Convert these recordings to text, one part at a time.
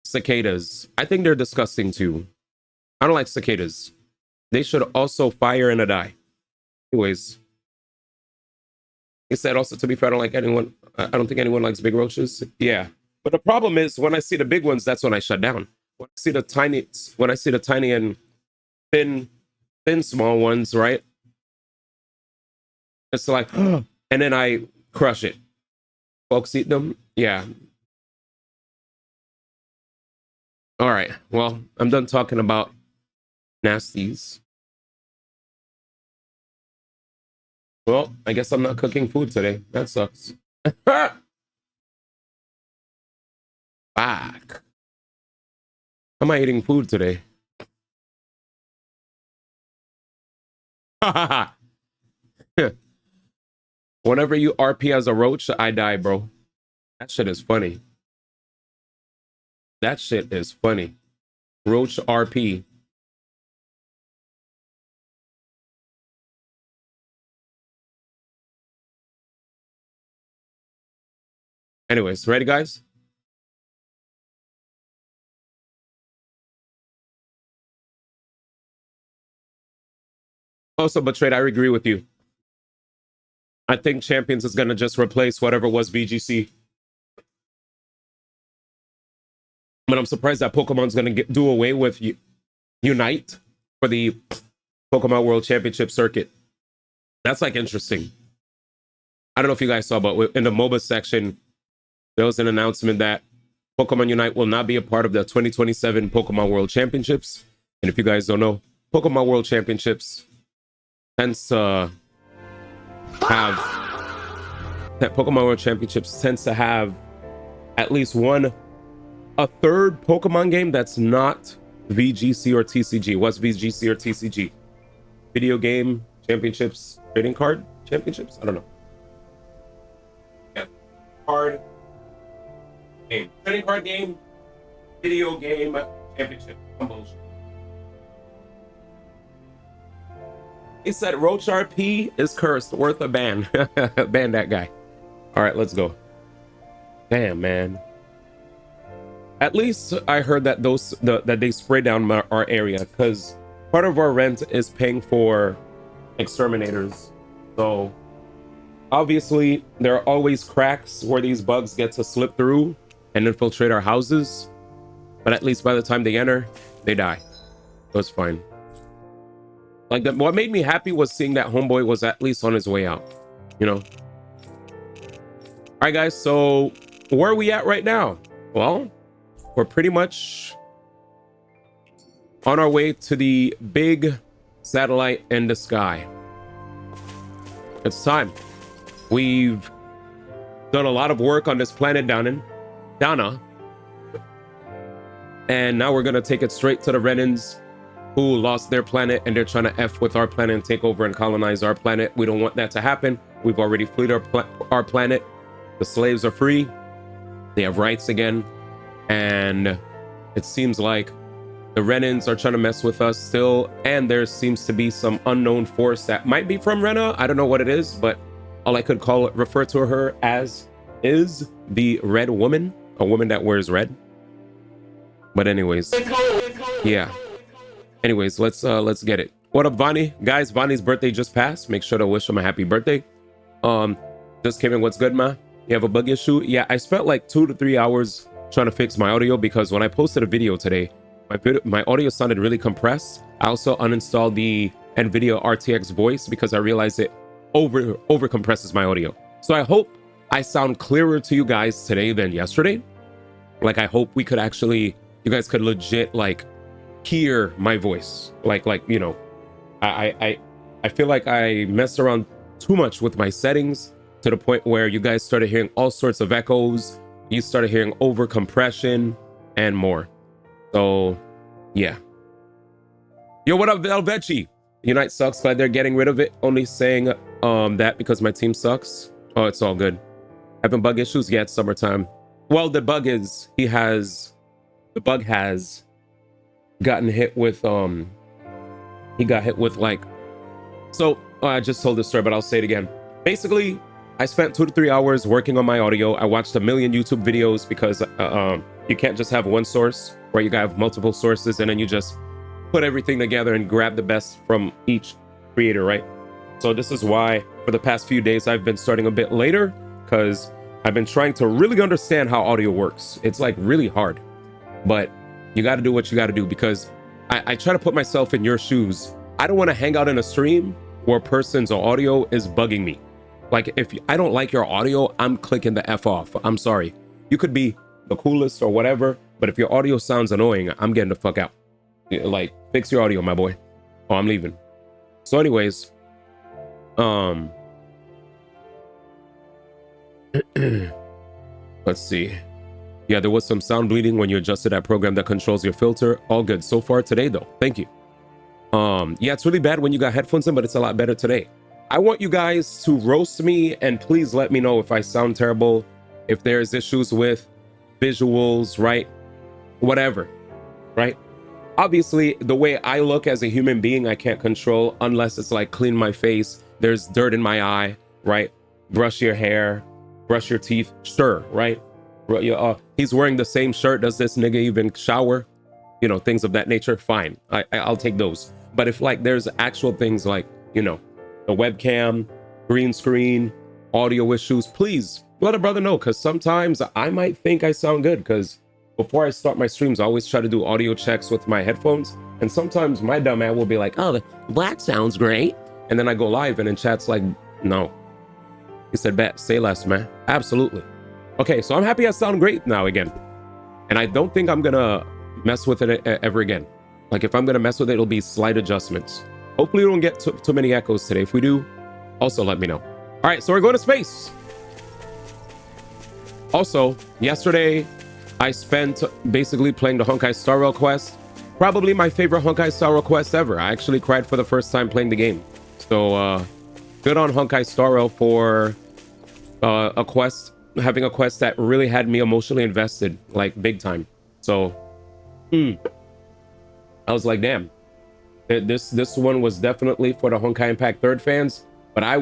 cicadas. I think they're disgusting too. I don't like cicadas. They should also fire and die. Anyways, he said also, to be fair, I don't like anyone. I don't think anyone likes big roaches. Yeah, but the problem is when I see the big ones, that's when I shut down. When I see the tiny and thin small ones, right? It's like, and then I crush it. Folks eat them. Yeah. All right. Well, I'm done talking about nasties. Well, I guess I'm not cooking food today. That sucks. Fuck. How am I eating food today? Whenever you RP as a roach, I die, bro. That shit is funny. That shit is funny. Roach RP. Anyways, ready, guys? Also, Betrayed, I agree with you. I think Champions is going to just replace whatever was VGC. But I'm surprised that Pokemon's going to do away with Unite for the Pokemon World Championship circuit. That's like interesting. I don't know if you guys saw, but in the MOBA section, there was an announcement that Pokemon Unite will not be a part of the 2027 Pokemon World Championships. And if you guys don't know, Pokemon World Championships tends to have at least a third Pokemon game that's not VGC or TCG. What's VGC or TCG? Video game championships, trading card championships? I don't know. Yeah. Card game. Trading card game, video game championship. Bullshit. He said Roach RP is cursed, worth a ban. Ban that guy. All right, let's go. Damn, man. At least I heard that that they spray down our area, because part of our rent is paying for exterminators. So obviously there are always cracks where these bugs get to slip through and infiltrate our houses. But at least by the time they enter, they die. So it's fine. Like, what made me happy was seeing that homeboy was at least on his way out, you know? All right, guys, so where are we at right now? Well, we're pretty much on our way to the big satellite in the sky. It's time. We've done a lot of work on this planet Dana. And now we're going to take it straight to the Renans, who lost their planet, and they're trying to F with our planet and take over and colonize our planet. We don't want that to happen. We've already freed our planet. The slaves are free. They have rights again. And it seems like the Renans are trying to mess with us still. And there seems to be some unknown force that might be from Rena. I don't know what it is, but all I could refer to her as is the Red Woman, a woman that wears red. But anyways, yeah. Anyways, let's get it. What up, Vonnie? Guys, Vonnie's birthday just passed. Make sure to wish him a happy birthday. Just came in. What's good, ma? You have a bug issue? Yeah, I spent like 2 to 3 hours trying to fix my audio, because when I posted a video today, my audio sounded really compressed. I also uninstalled the NVIDIA RTX voice because I realized it over compresses my audio. So I hope I sound clearer to you guys today than yesterday. Like, I hope we could actually, you guys could legit like hear my voice. Like, you know, I feel like I messed around too much with my settings to the point where you guys started hearing all sorts of echoes. You started hearing over compression and more. So yeah. Yo, what up, Velveci? Unite sucks. Glad they're getting rid of it. Only saying that because my team sucks. Oh, it's all good. Having bug issues? Yeah, it's summertime. Well, the bug has gotten hit with he got hit with like, so I just told this story, but I'll say it again. Basically, I spent 2 to 3 hours working on my audio. I watched a million YouTube videos because You can't just have one source, where you have multiple sources and then you just put everything together and grab the best from each creator, right? So this is why for the past few days I've been starting a bit later, because I've been trying to really understand how audio works. It's like really hard, but you got to do what you got to do, because I try to put myself in your shoes. I don't want to hang out in a stream where a person's audio is bugging me. Like, if I don't like your audio, I'm clicking the F off. I'm sorry. You could be the coolest or whatever, but if your audio sounds annoying, I'm getting the fuck out. Like, fix your audio, my boy. Oh, I'm leaving. So anyways, let's see. Yeah, there was some sound bleeding when you adjusted that program that controls your filter. All good so far today, though. Thank you. Yeah, it's really bad when you got headphones in, but it's a lot better today. I want you guys to roast me, and please let me know if I sound terrible, if there's issues with visuals, right? Whatever, right? Obviously, the way I look as a human being, I can't control unless it's like clean my face, there's dirt in my eye, right? Brush your hair, brush your teeth, sure, right? He's wearing the same shirt. Does this nigga even shower? You know, things of that nature. Fine, I'll take those. But if like there's actual things like, you know, the webcam, green screen, audio issues, please let a brother know, because sometimes I might think I sound good, because before I start my streams, I always try to do audio checks with my headphones, and sometimes my dumb ass will be like, oh, that sounds great, and then I go live and in chat's like, no. He said, bet, say less, man. Absolutely. Okay, so I'm happy I sound great now again, and I don't think I'm gonna mess with it ever again. Like, if I'm gonna mess with it, it'll be slight adjustments. Hopefully we don't get too many echoes today. If we do, also let me know. All right, so we're going to space. Also, yesterday I spent basically playing the Honkai Star Rail quest. Probably my favorite Honkai Star Rail quest ever. I actually cried for the first time playing the game. So good on Honkai Star Rail for having a quest that really had me emotionally invested, like big time. So I was like, damn. This one was definitely for the Honkai Impact 3rd fans, but I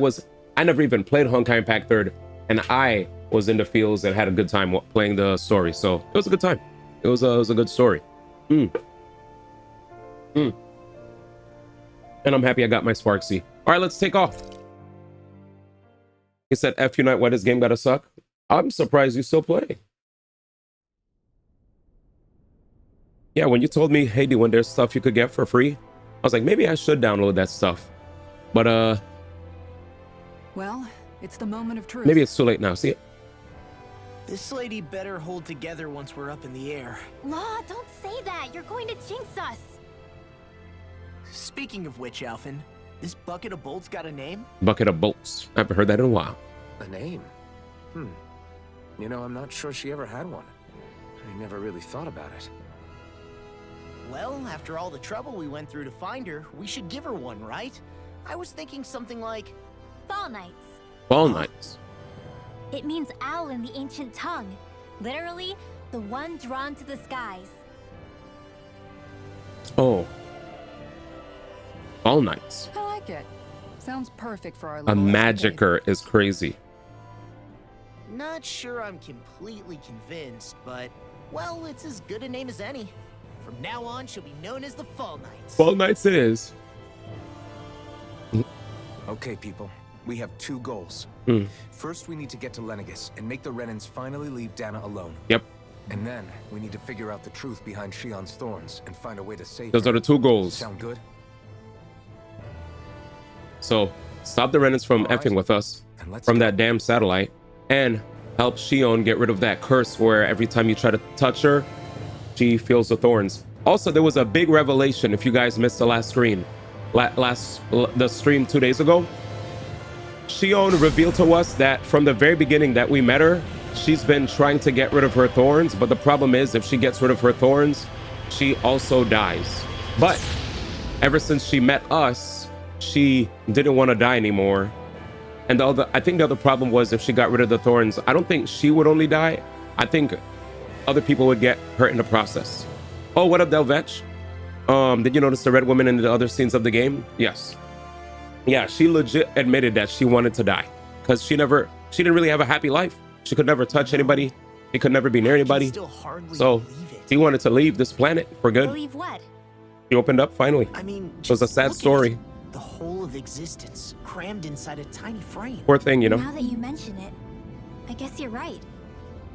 never even played Honkai Impact 3rd, and I was in the fields and had a good time playing the story. So it was a good time. It was a good story. And I'm happy I got my Sparksy. All right, let's take off. He said, F Unite, why this game gotta suck? I'm surprised you still play. Yeah, when you told me, hey, when there's stuff you could get for free, I was like, maybe I should download that stuff. But well, it's the moment of truth. Maybe it's too late now. See it? This lady better hold together once we're up in the air. Law, don't say that. You're going to jinx us. Speaking of which, Alphen, this bucket of bolts got a name? Bucket of bolts. I haven't heard that in a while. A name? You know, I'm not sure she ever had one. I never really thought about it. Well, after all the trouble we went through to find her, we should give her one, right? I was thinking something like... Fall Knights. Fall Knights. It means owl in the ancient tongue. Literally, the one drawn to the skies. Oh. Fall Knights. I like it. Sounds perfect for our A little magicker is crazy. Not sure I'm completely convinced, but... Well, it's as good a name as any. From now on, she'll be known as the Fall Knights. Fall Knights it is. Okay, people. We have two goals. First, we need to get to Lenegis and make the Renans finally leave Dana alone. Yep. And then, we need to figure out the truth behind Shion's thorns and find a way to save Those her. are the two goals. Sound good? So, stop the Renans from effing with us, from that damn satellite, and help Shion get rid of that curse where every time you try to touch her, she feels the thorns. Also, there was a big revelation if you guys missed the last screen. The stream 2 days ago. Shion revealed to us that from the very beginning that we met her, she's been trying to get rid of her thorns, but the problem is if she gets rid of her thorns, she also dies. But ever since she met us, she didn't want to die anymore. And I think the other problem was if she got rid of the thorns, I don't think she would only die. I think other people would get hurt in the process. Oh, what up, Delvetch? Did you notice the red woman in the other scenes of the game? Yes. Yeah, she legit admitted that she wanted to die because she didn't really have a happy life. She could never touch anybody. He could never be near I can anybody. still hardly So believe it. he wanted to leave this planet for good. Believe what? He opened up finally. I mean, It was a just sad look at story. it. The whole of existence crammed inside a tiny frame. Poor thing, you know. Now that you mention it, I guess you're right.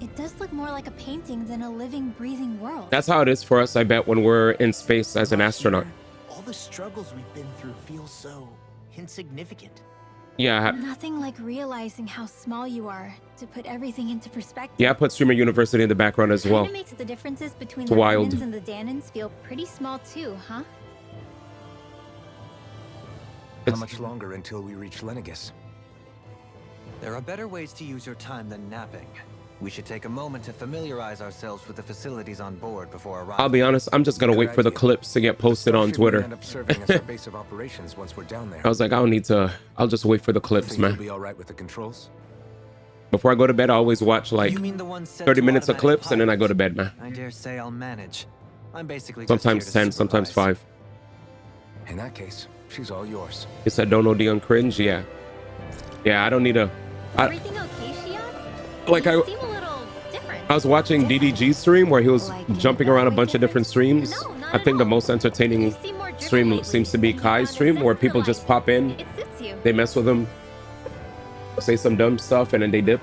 It does look more like a painting than a living, breathing world. That's how it is for us, I bet, when we're in space as an Right astronaut. here, all the struggles we've been through feel so insignificant. Yeah, Nothing like realizing how small you are to put everything into perspective. yeah, I put Streamer University in the background as well. Kinda makes the differences between It's the wild. Renans and the Danans feel pretty small too, huh? How much longer until we reach Lenegis? There are better ways to use your time than napping. We should take a moment to familiarize ourselves with the facilities on board before arriving. I'll be honest, I'm just gonna wait for the clips to get posted on Starship may Twitter. end up serving as our base of operations once we're down there. I was like, I don't need to. I'll just wait for the clips, Think you'll man. be all right with the controls? Before I go to bed, I always watch like You mean the one set 30 to minutes of automatic clips and then I go to pilot? bed, man. I dare say I'll manage. I'm basically just Sometimes here to 10, sometimes supervise. 5. In that case, she's all yours. He said, don't OD on cringe. Yeah. Yeah, I don't need a. Everything okay, Shion? Like, You I seem a little different. was watching DDG stream where he was Like, jumping around a bunch of different streams. No, not I at think the all. most entertaining You seem more driven stream lately seems to be than you Kai's are stream in where the people life. just pop in, It suits you. they mess with him, say some dumb stuff, and then they dip.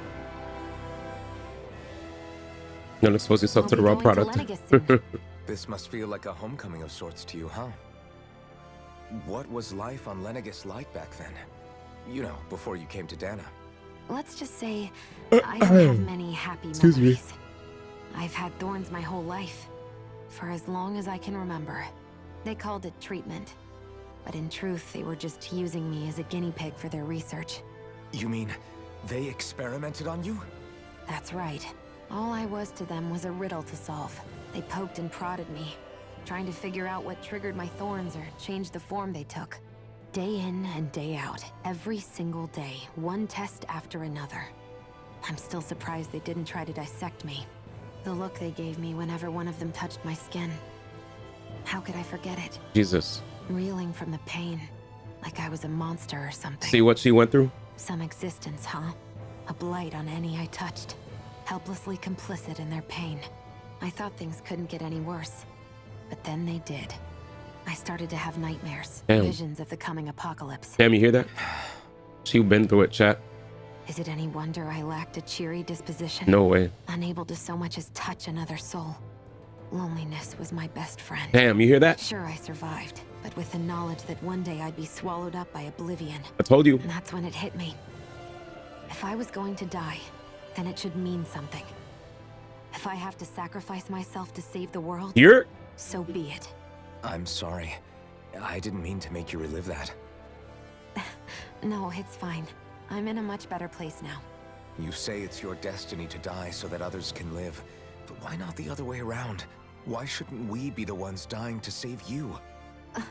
Don't expose yourself to the raw We'll be going product. to Lenegis soon. This must feel like a homecoming of sorts to you, huh? What was life on Lenegis like back then? You know, before you came to Dana. Let's just say I don't have many happy Excuse me. memories. I've had thorns my whole life, for as long as I can remember. They called it treatment, but in truth, they were just using me as a guinea pig for their research. You mean they experimented on you? That's right. All I was to them was a riddle to solve. They poked and prodded me, trying to figure out what triggered my thorns or changed the form they took. Day in and day out, every single day, one test after another. I'm still surprised they didn't try to dissect me. The look they gave me whenever one of them touched my skin. How could I forget it? Jesus. Reeling from the pain, like I was a monster or something. See what she went through? Some existence, huh? A blight on any I touched. Helplessly complicit in their pain. I thought things couldn't get any worse. But then they did. I started to have nightmares. Damn. Visions of the coming apocalypse. Damn, you hear that? She been through it, chat. Is it any wonder I lacked a cheery disposition? No way. Unable to so much as touch another soul. Loneliness was my best friend. Damn, you hear that? Sure, I survived, but with the knowledge that one day I'd be swallowed up by oblivion. I told you. And that's when it hit me. If I was going to die, then it should mean something. If I have to sacrifice myself to save the world, You're so be it. I'm sorry. I didn't mean to make you relive that. No, it's fine. I'm in a much better place now. You say it's your destiny to die so that others can live. But why not the other way around? Why shouldn't we be the ones dying to save you?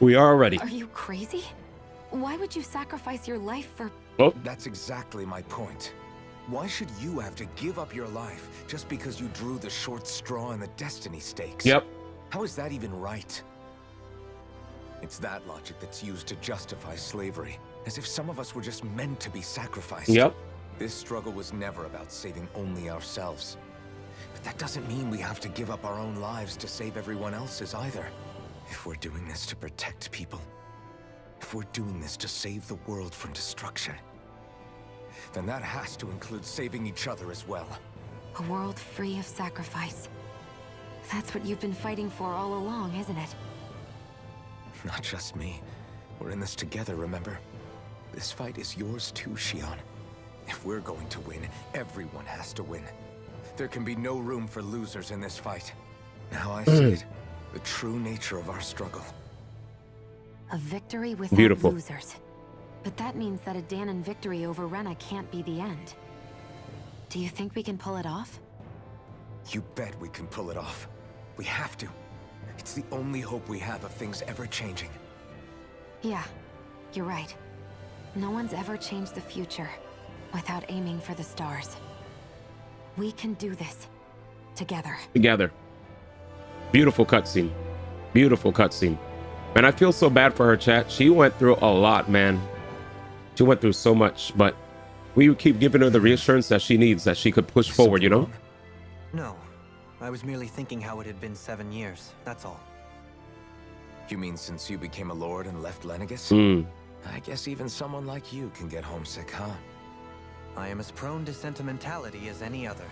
we are already. Are you crazy? Why would you sacrifice your life for... Oh, That's exactly my point. Why should you have to give up your life just because you drew the short straw in the destiny stakes? yep. How is that even right? It's that logic that's used to justify slavery, as if some of us were just meant to be sacrificed. Yep. This struggle was never about saving only ourselves. But that doesn't mean we have to give up our own lives to save everyone else's either. If we're doing this to protect people, if we're doing this to save the world from destruction, then that has to include saving each other as well. A world free of sacrifice. That's what you've been fighting for all along, isn't it? Not just me. We're in this together, remember? This fight is yours too, Shion. If we're going to win, everyone has to win. There can be no room for losers in this fight. Now I see it. The true nature of our struggle. A victory without Beautiful. losers. But that means that a Danon victory over Rena can't be the end. Do you think we can pull it off? You bet we can pull it off. We have to. It's the only hope we have of things ever changing. Yeah, you're right. No one's ever changed the future without aiming for the stars. We can do this. Together. Together. Beautiful cutscene. Beautiful cutscene. Man, I feel so bad for her, chat. She went through a lot, man. She went through so much, but we keep giving her the reassurance that she needs, that she could push forward, you know? No. I was merely thinking how it had been 7 years, that's all. You mean since you became a lord and left Lenegis? I guess even someone like you can get homesick, huh? I am as prone to sentimentality as any other.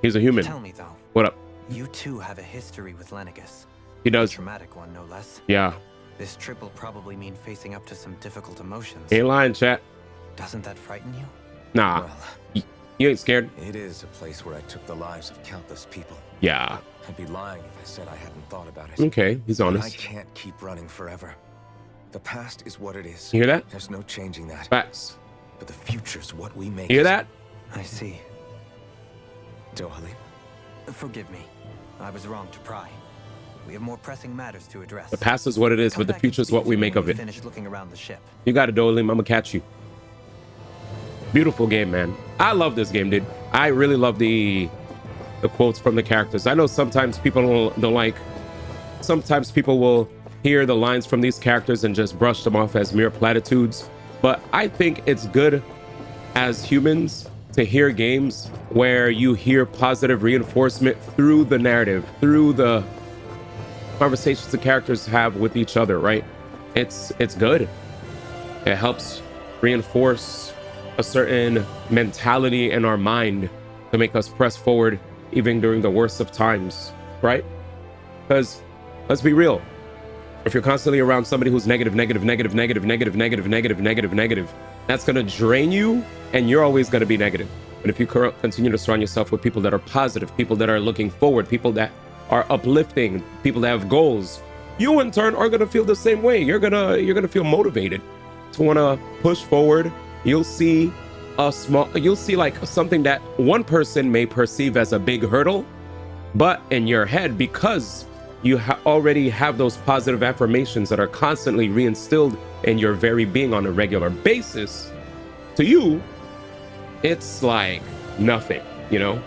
He's a human. Tell me though. What up? You too have a history with Lenegis. He A does. traumatic one, no less. Yeah. This trip will probably mean facing up to some difficult emotions. Ain't lying, chat. Doesn't that frighten you? Nah. Well, You ain't scared? it is a place where I took the lives of countless people. Yeah. I'd be lying if I said I hadn't thought about it. Okay, he's But I honest. can't keep running forever. The past is what it is. You hear that? There's no changing that. Facts. But the future's what we make You hear it. that? I see. Dohalim? Forgive me. I was wrong to pry. We have more pressing matters to address. The past is what it is, Come but the back and future is speak what to we me make when of you've it. finished looking around the ship. You got it, Dolim. I'm gonna catch you. Beautiful game, man. I love this game, dude. I really love the quotes from the characters. I know sometimes people don't like. Sometimes people will hear the lines from these characters and just brush them off as mere platitudes. But I think it's good as humans to hear games where you hear positive reinforcement through the narrative, through the conversations the characters have with each other, right? It's good. It helps reinforce a certain mentality in our mind to make us press forward even during the worst of times, right? Because let's be real, if you're constantly around somebody who's negative, that's going to drain you, and you're always going to be negative. But if you continue to surround yourself with people that are positive, people that are looking forward, people that are uplifting, people that have goals, you in turn are going to feel the same way. You're gonna feel motivated to want to push forward. You'll see like something that one person may perceive as a big hurdle, but in your head, because you already have those positive affirmations that are constantly reinstilled in your very being on a regular basis, to you, it's like nothing, you know?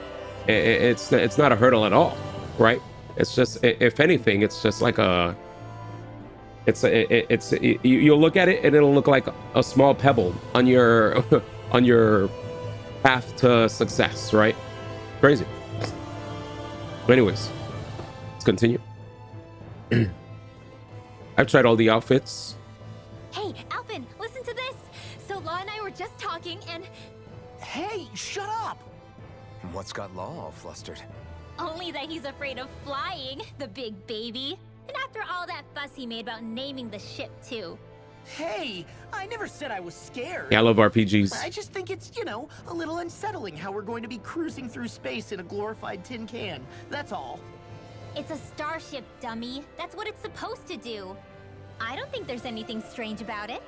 It's not a hurdle at all, right? It's just, if anything, it's just like you'll look at it and it'll look like a small pebble on your on your path to success, right? Crazy. But anyways, let's continue. I've tried all the outfits. Hey, Alvin, listen to this. So Law and I were just talking and... Hey, shut up! What's got Law all flustered? Only that he's afraid of flying, the big baby. And after all that fuss he made about naming the ship, too. Hey, I never said I was scared. Yeah, I love RPGs. I just think it's, a little unsettling how we're going to be cruising through space in a glorified tin can. That's all. It's a starship, dummy. That's what it's supposed to do. I don't think there's anything strange about it.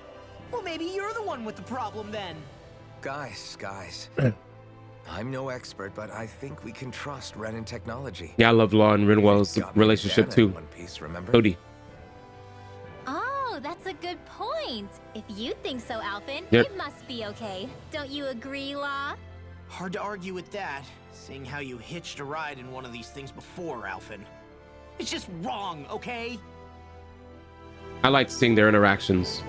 Well, maybe you're the one with the problem then. Guys. I'm no expert, but I think we can trust Renin technology. Yeah, I love Law and Rinwell's Got me relationship down too. in One Piece, remember? Cody. Oh, that's a good point. If you think so, Alvin, Yep. it must be okay. Don't you agree, Law? Hard to argue with that, seeing how you hitched a ride in one of these things before, Alphen. It's just wrong, okay? I like seeing their interactions.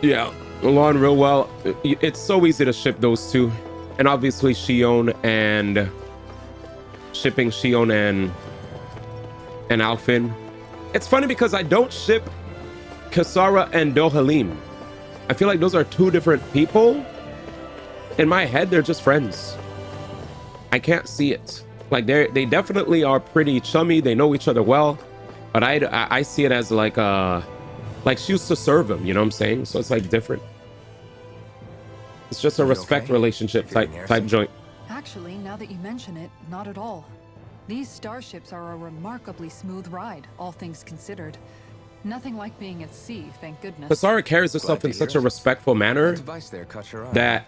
Yeah, Law and Rinwell, it's so easy to ship those two. And obviously shipping Shion and Alphen. It's funny because I don't ship Kisara and Dohalim. I feel like those are two different people. In my head, they're just friends. I can't see it. Like they definitely are pretty chummy. They know each other well, but I see it as like she used to serve him. You know what I'm saying? So it's like different. It's just a You respect okay? relationship type joint. Actually, now that you mention it, not at all. These starships are a remarkably smooth ride, all things considered. Nothing like being at sea, thank goodness. Kisara carries herself Glad in to such hear a it. respectful manner That device there caught your eye. that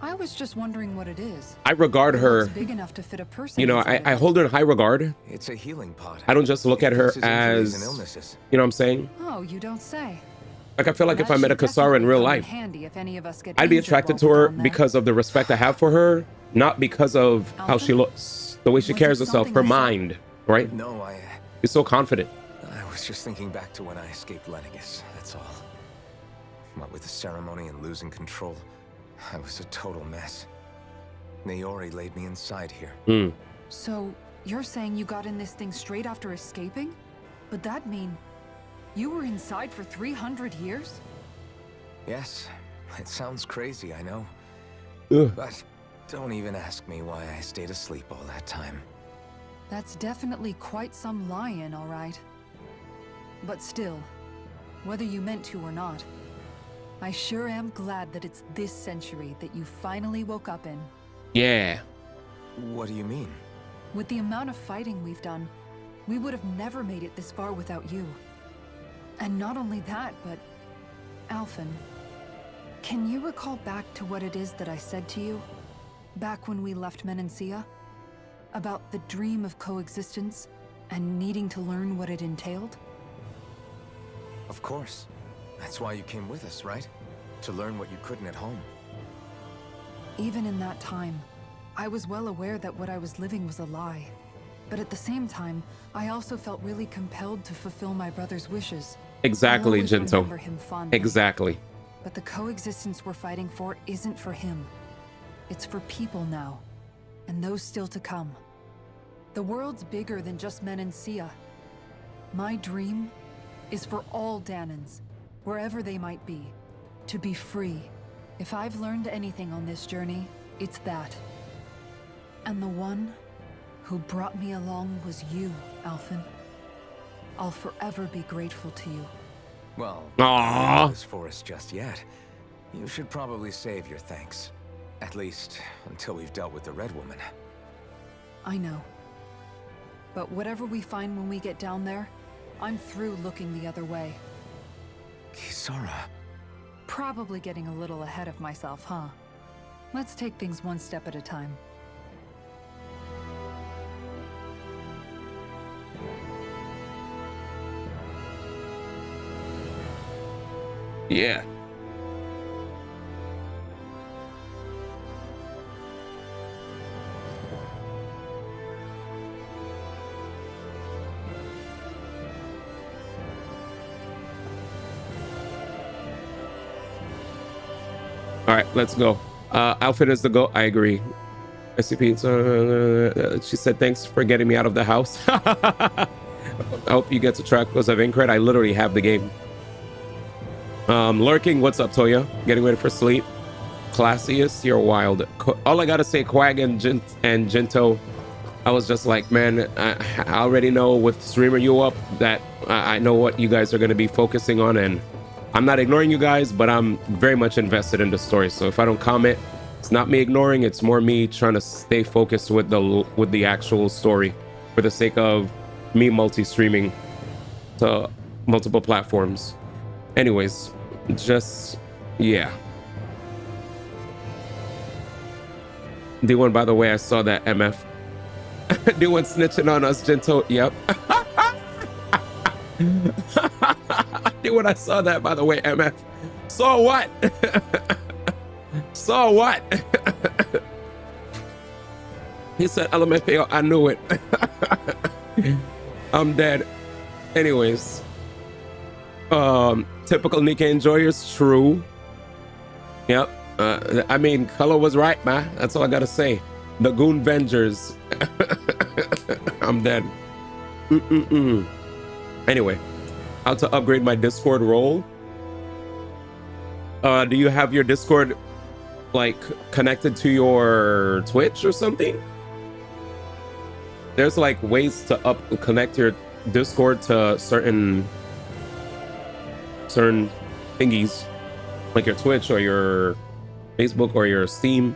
I was just wondering what it is. I regard It her. looks big enough to fit a person. You know, inside of I it. hold her in high regard. It's a healing pod. I don't just look at It her fixes injuries and as, illnesses. you know what I'm saying? Oh, you don't say. Like I feel like That if I met a should Kisara in definitely real come life, handy if any of us get I'd be injured attracted while to we're her down there. because of the respect I have for her, not because of how she Alpha? looks, the way she Was carries it herself, something her I said? mind, right? No, She's so confident. I was just thinking back to when I escaped Lenegis, that's all. What with the ceremony and losing control, I was a total mess. Naori laid me inside here. So, you're saying you got in this thing straight after escaping? But that'd mean you were inside for 300 years? Yes, it sounds crazy, I know. Ugh. But don't even ask me why I stayed asleep all that time. That's definitely quite some lie-in, all right. But still, whether you meant to or not, I sure am glad that it's this century that you finally woke up in. Yeah. What do you mean? With the amount of fighting we've done, we would have never made it this far without you. And not only that, but... Alphen, can you recall back to what it is that I said to you? Back when we left Menancia? About the dream of coexistence, and needing to learn what it entailed? Of course. That's why you came with us, right? To learn what you couldn't at home. Even in that time, I was well aware that what I was living was a lie. But at the same time, I also felt really compelled to fulfill my brother's wishes. Exactly, I'll always Jinto. remember him fondly. Exactly. But the coexistence we're fighting for isn't for him. It's for people now, and those still to come. The world's bigger than just Menancia. My dream is for all Danans, wherever they might be, to be free. If I've learned anything on this journey, it's that. And the one who brought me along was you, Alphen. I'll forever be grateful to you. Well, Aww. not this forest just yet. You should probably save your thanks. At least, until we've dealt with the Red Woman. I know. But whatever we find when we get down there, I'm through looking the other way. Kisara. Probably getting a little ahead of myself, huh? Let's take things one step at a time. Yeah. All right, let's go. Outfit is the go. I agree. SCP. She said, "Thanks for getting me out of the house." I hope you get to track because of Maingrette. I literally have the game. Lurking. What's up, Toya? Getting ready for sleep. Classiest. You're wild. All I gotta say, Quag and Jinto. I was just like, man, I already know with streamer you up that I know what you guys are gonna be focusing on, and I'm not ignoring you guys, but I'm very much invested in the story. So if I don't comment, it's not me ignoring, it's more me trying to stay focused with the actual story for the sake of me multi-streaming to multiple platforms. Anyways, just, yeah. D1, by the way, I saw that MF. D1 snitching on us, Jinto. Yep. When I saw that, by the way, MF. So what? So what? He said LMFAO, I knew it. I'm dead. Anyways. Typical Nika enjoyers, true. Yep. I mean, Color was right, man. That's all I gotta say. The Goon Vengers. I'm dead. Anyway. How to upgrade my Discord role. Do you have your Discord like connected to your Twitch or something? There's like ways to connect your Discord to certain thingies, like your Twitch or your Facebook or your Steam.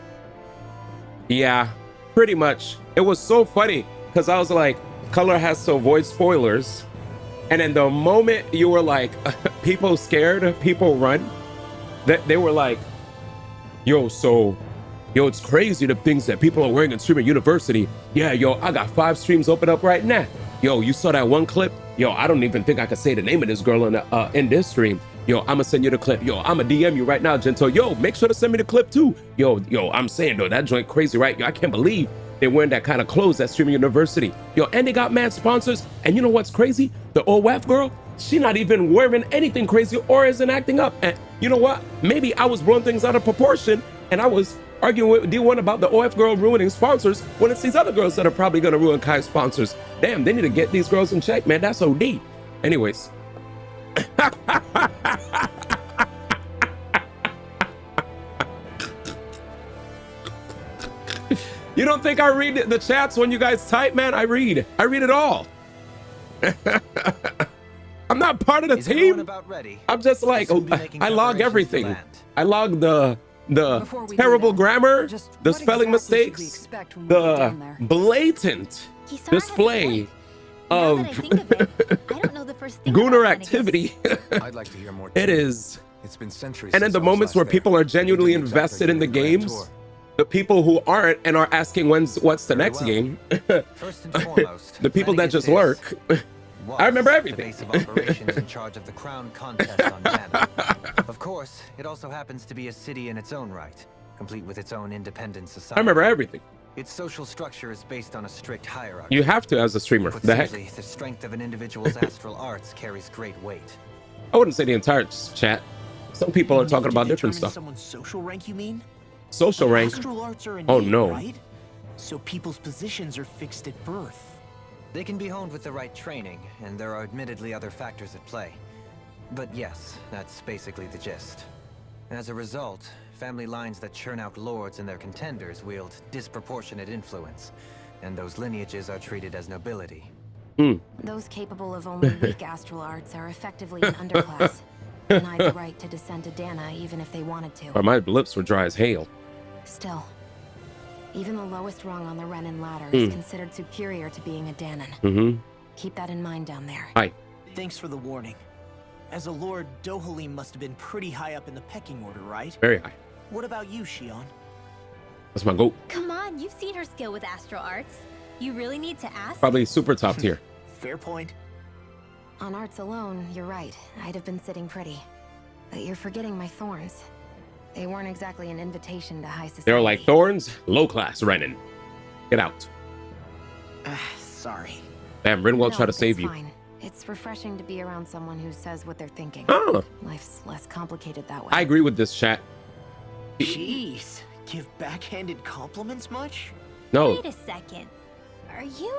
Yeah, pretty much. It was so funny because I was like, Color has to avoid spoilers. And then the moment you were like, people scared, people run, they were like, yo, it's crazy the things that people are wearing in Streamer University. Yeah, yo, I got 5 streams open up right now. Yo, you saw that one clip? Yo, I don't even think I can say the name of this girl in this stream. Yo, I'ma send you the clip. Yo, I'ma DM you right now, Jinto. Yo, make sure to send me the clip too. Yo, I'm saying though, that joint crazy, right? Yo, I can't believe they're wearing that kind of clothes at Streaming University. Yo, and they got mad sponsors. And you know what's crazy? The OWAF girl, she not even wearing anything crazy or isn't acting up. And you know what? Maybe I was blowing things out of proportion and I was arguing with D1 about the OF girl ruining sponsors when it's these other girls that are probably gonna ruin Kai's sponsors. Damn, they need to get these girls in check, man. That's OD. Anyways. You don't think I read the chats when you guys type, man? I read it all. I'm not part of the team. I'm just like, I log everything. I log the terrible grammar, the spelling mistakes, the blatant display of Gooner activity. I'd like to hear more. It is. It's been centuries. And in the moments where people are genuinely invested in the games, the people who aren't and are asking what's the next game, First and foremost, the people that just lurk, I remember everything. The base of operations in charge of the crown contest on Dana. Of course, it also happens to be a city in its own right, complete with its own independent society. I remember everything. Its social structure is based on a strict hierarchy. You have to as a streamer. Put The heck? simply, the strength of an individual's astral arts carries great weight. I wouldn't say the entire chat. Some people are talking about different Determine stuff. Someone's social rank, you mean? Social rank. Astral arts are innate, Oh no. right? So people's positions are fixed at birth. They can be honed with the right training, and there are admittedly other factors at play. But yes, that's basically the gist. As a result, family lines that churn out lords and their contenders wield disproportionate influence, and those lineages are treated as nobility. Those capable of only weak astral arts are effectively an underclass, denied the right to descend to Dana even if they wanted to. Or my lips were dry as hail. Still, even the lowest rung on the Renin ladder is considered superior to being a Danon. Mm-hmm. Keep that in mind down there. Hi. Thanks for the warning. As a lord, Dohalim must have been pretty high up in the pecking order, right? Very high. What about you, Shion? That's my goat. Come on, you've seen her skill with astral arts. You really need to ask? Probably super top tier. Fair point. On arts alone, you're right. I'd have been sitting pretty. But you're forgetting my thorns. They weren't exactly an invitation to high society. They're like thorns, low class Renin. Get out. Sorry. Damn, Rinwell No, tried to it's save you. fine. It's refreshing to be around someone who says what they're thinking. Oh, Life's less complicated that way. I agree with this chat. Jeez. Give backhanded compliments much? No. Wait a second. Are you?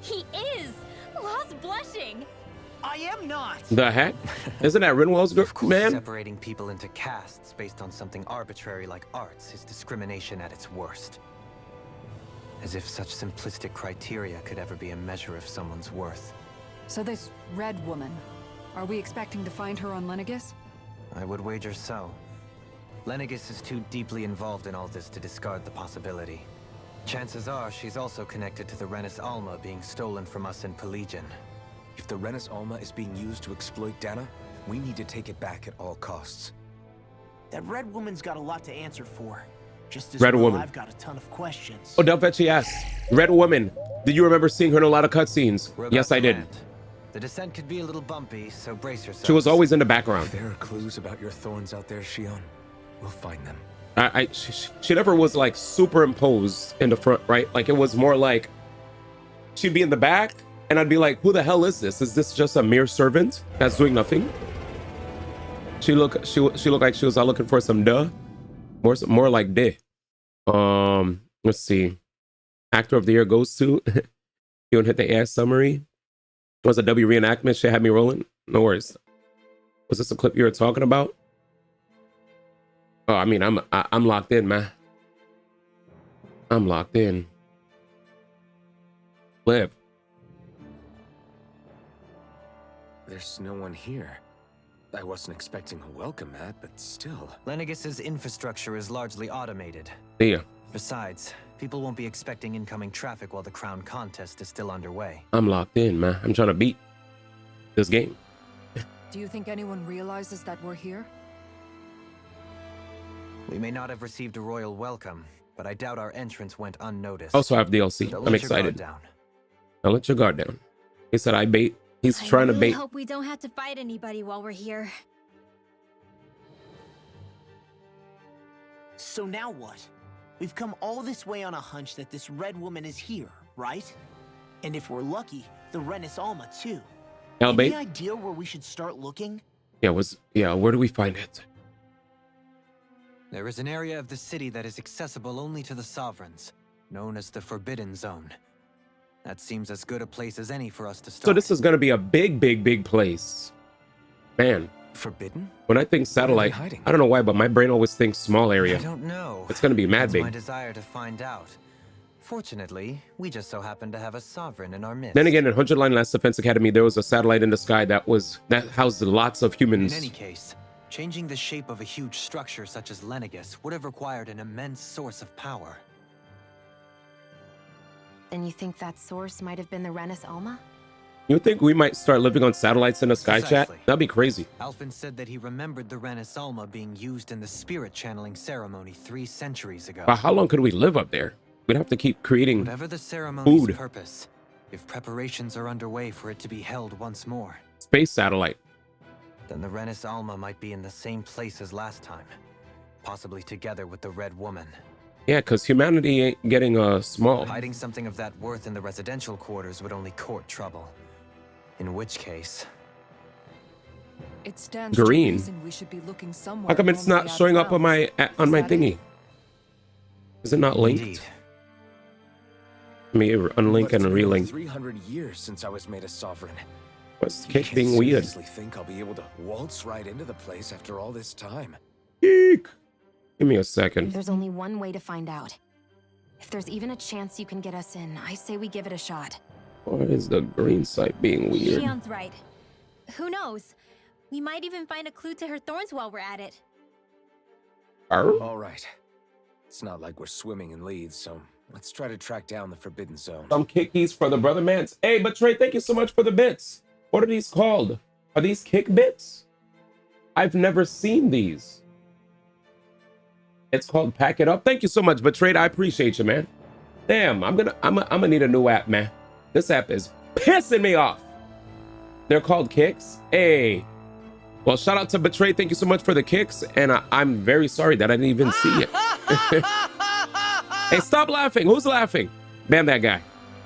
He is! Lost blushing! I am not! The heck? Isn't that Rinwell's girl, man? Separating people into castes based on something arbitrary like arts is discrimination at its worst. As if such simplistic criteria could ever be a measure of someone's worth. So this red woman, are we expecting to find her on Lenegis? I would wager so. Lenegis is too deeply involved in all this to discard the possibility. Chances are she's also connected to the Renis Alma being stolen from us in Pelegion. If the Renis Alma is being used to exploit Dana, we need to take it back at all costs. That red woman's got a lot to answer for. Just as Red well, woman. I've got a ton of questions. Oh, Delvechi asked, Red Woman, did you remember seeing her in a lot of cutscenes? We're Yes, about I to did. land. The descent could be a little bumpy, so brace yourself. She was always in the background. If there are clues about your thorns out there, Shion, we'll find them. She never was like superimposed in the front, right? Like it was more like she'd be in the back and I'd be like, who the hell is this? Is this just a mere servant that's doing nothing? She looked like she was out looking for some more like duh. Let's see. Actor of the year goes to you and hit the ass summary. It was a W reenactment. She had me rolling. No worries. Was this a clip you were talking about? Oh, I mean, I'm locked in, man. I'm locked in. Live. There's no one here. I wasn't expecting a welcome mat, but still. Lenegis's infrastructure is largely automated. Yeah. Besides, people won't be expecting incoming traffic while the crown contest is still underway. I'm locked in, man. I'm trying to beat this game. Do you think anyone realizes that we're here? We may not have received a royal welcome, but I doubt our entrance went unnoticed. Also, I have DLC. Don't I'm let your guard excited. down. Now let your guard down. He said I bait. He's I trying to really bait. hope we don't have to fight anybody while we're here. So now what? We've come all this way on a hunch that this red woman is here, right? And if we're lucky, the Renis Alma too. Hell Any bait? idea where we should start looking? Yeah, where do we find it? There is an area of the city that is accessible only to the Sovereigns, known as the Forbidden Zone. That seems as good a place as any for us to start. So this is going to be a big place. Man, Forbidden? when I think satellite, hiding? I don't know why, but my brain always thinks small area. I don't know. It's going to be mad That's big. my desire to find out. Fortunately, we just so happen to have a Sovereign in our midst. Then again, in 100 Line Last Defense Academy, there was a satellite in the sky that housed lots of humans. In any case, changing the shape of a huge structure such as Lenegis would have required an immense source of power. Then you think that source might have been the Renis Alma? You think we might start living on satellites in the sky, chat? Precisely. That'd be crazy. Alphen said that he remembered the Renis Alma being used in the spirit channeling ceremony 3 centuries ago. But how long could we live up there? We'd have to keep creating Whatever the ceremony's food. purpose, if preparations are underway for it to be held once more, Space satellite. then the Renis Alma might be in the same place as last time, possibly together with the Red Woman. Yeah, because humanity ain't getting small. Hiding something of that worth in the residential quarters would only court trouble. In which case, It stands Green. to reason we should be looking somewhere. How come it's not normally showing out up of on my bounds. on my Is that it? thingy? Is it not linked? indeed. Let me unlink But and it's been over relink. 300 years since I was made a sovereign. What's the You kick can't being weird? seriously think I'll be able to waltz right into the place after all this time. Eek. Give me a second. There's only one way to find out. If there's even a chance you can get us in, I say we give it a shot. Why is the green site being weird? Shion's right. Who knows? We might even find a clue to her thorns while we're at it. Arr? All right. It's not like we're swimming in leads, so let's try to track down the Forbidden Zone. Some kickies for the brother mans. Hey, but Trey, thank you so much for the bits. What are these called? Are these kick bits? I've never seen these. It's called Pack It Up. Thank you so much, Betrayed. I appreciate you, man. Damn, I'm gonna need a new app, man. This app is pissing me off. They're called kicks. Hey. Well, shout out to Betrayed. Thank you so much for the kicks. And I'm very sorry that I didn't even see it. Hey, stop laughing. Who's laughing? Ban that guy.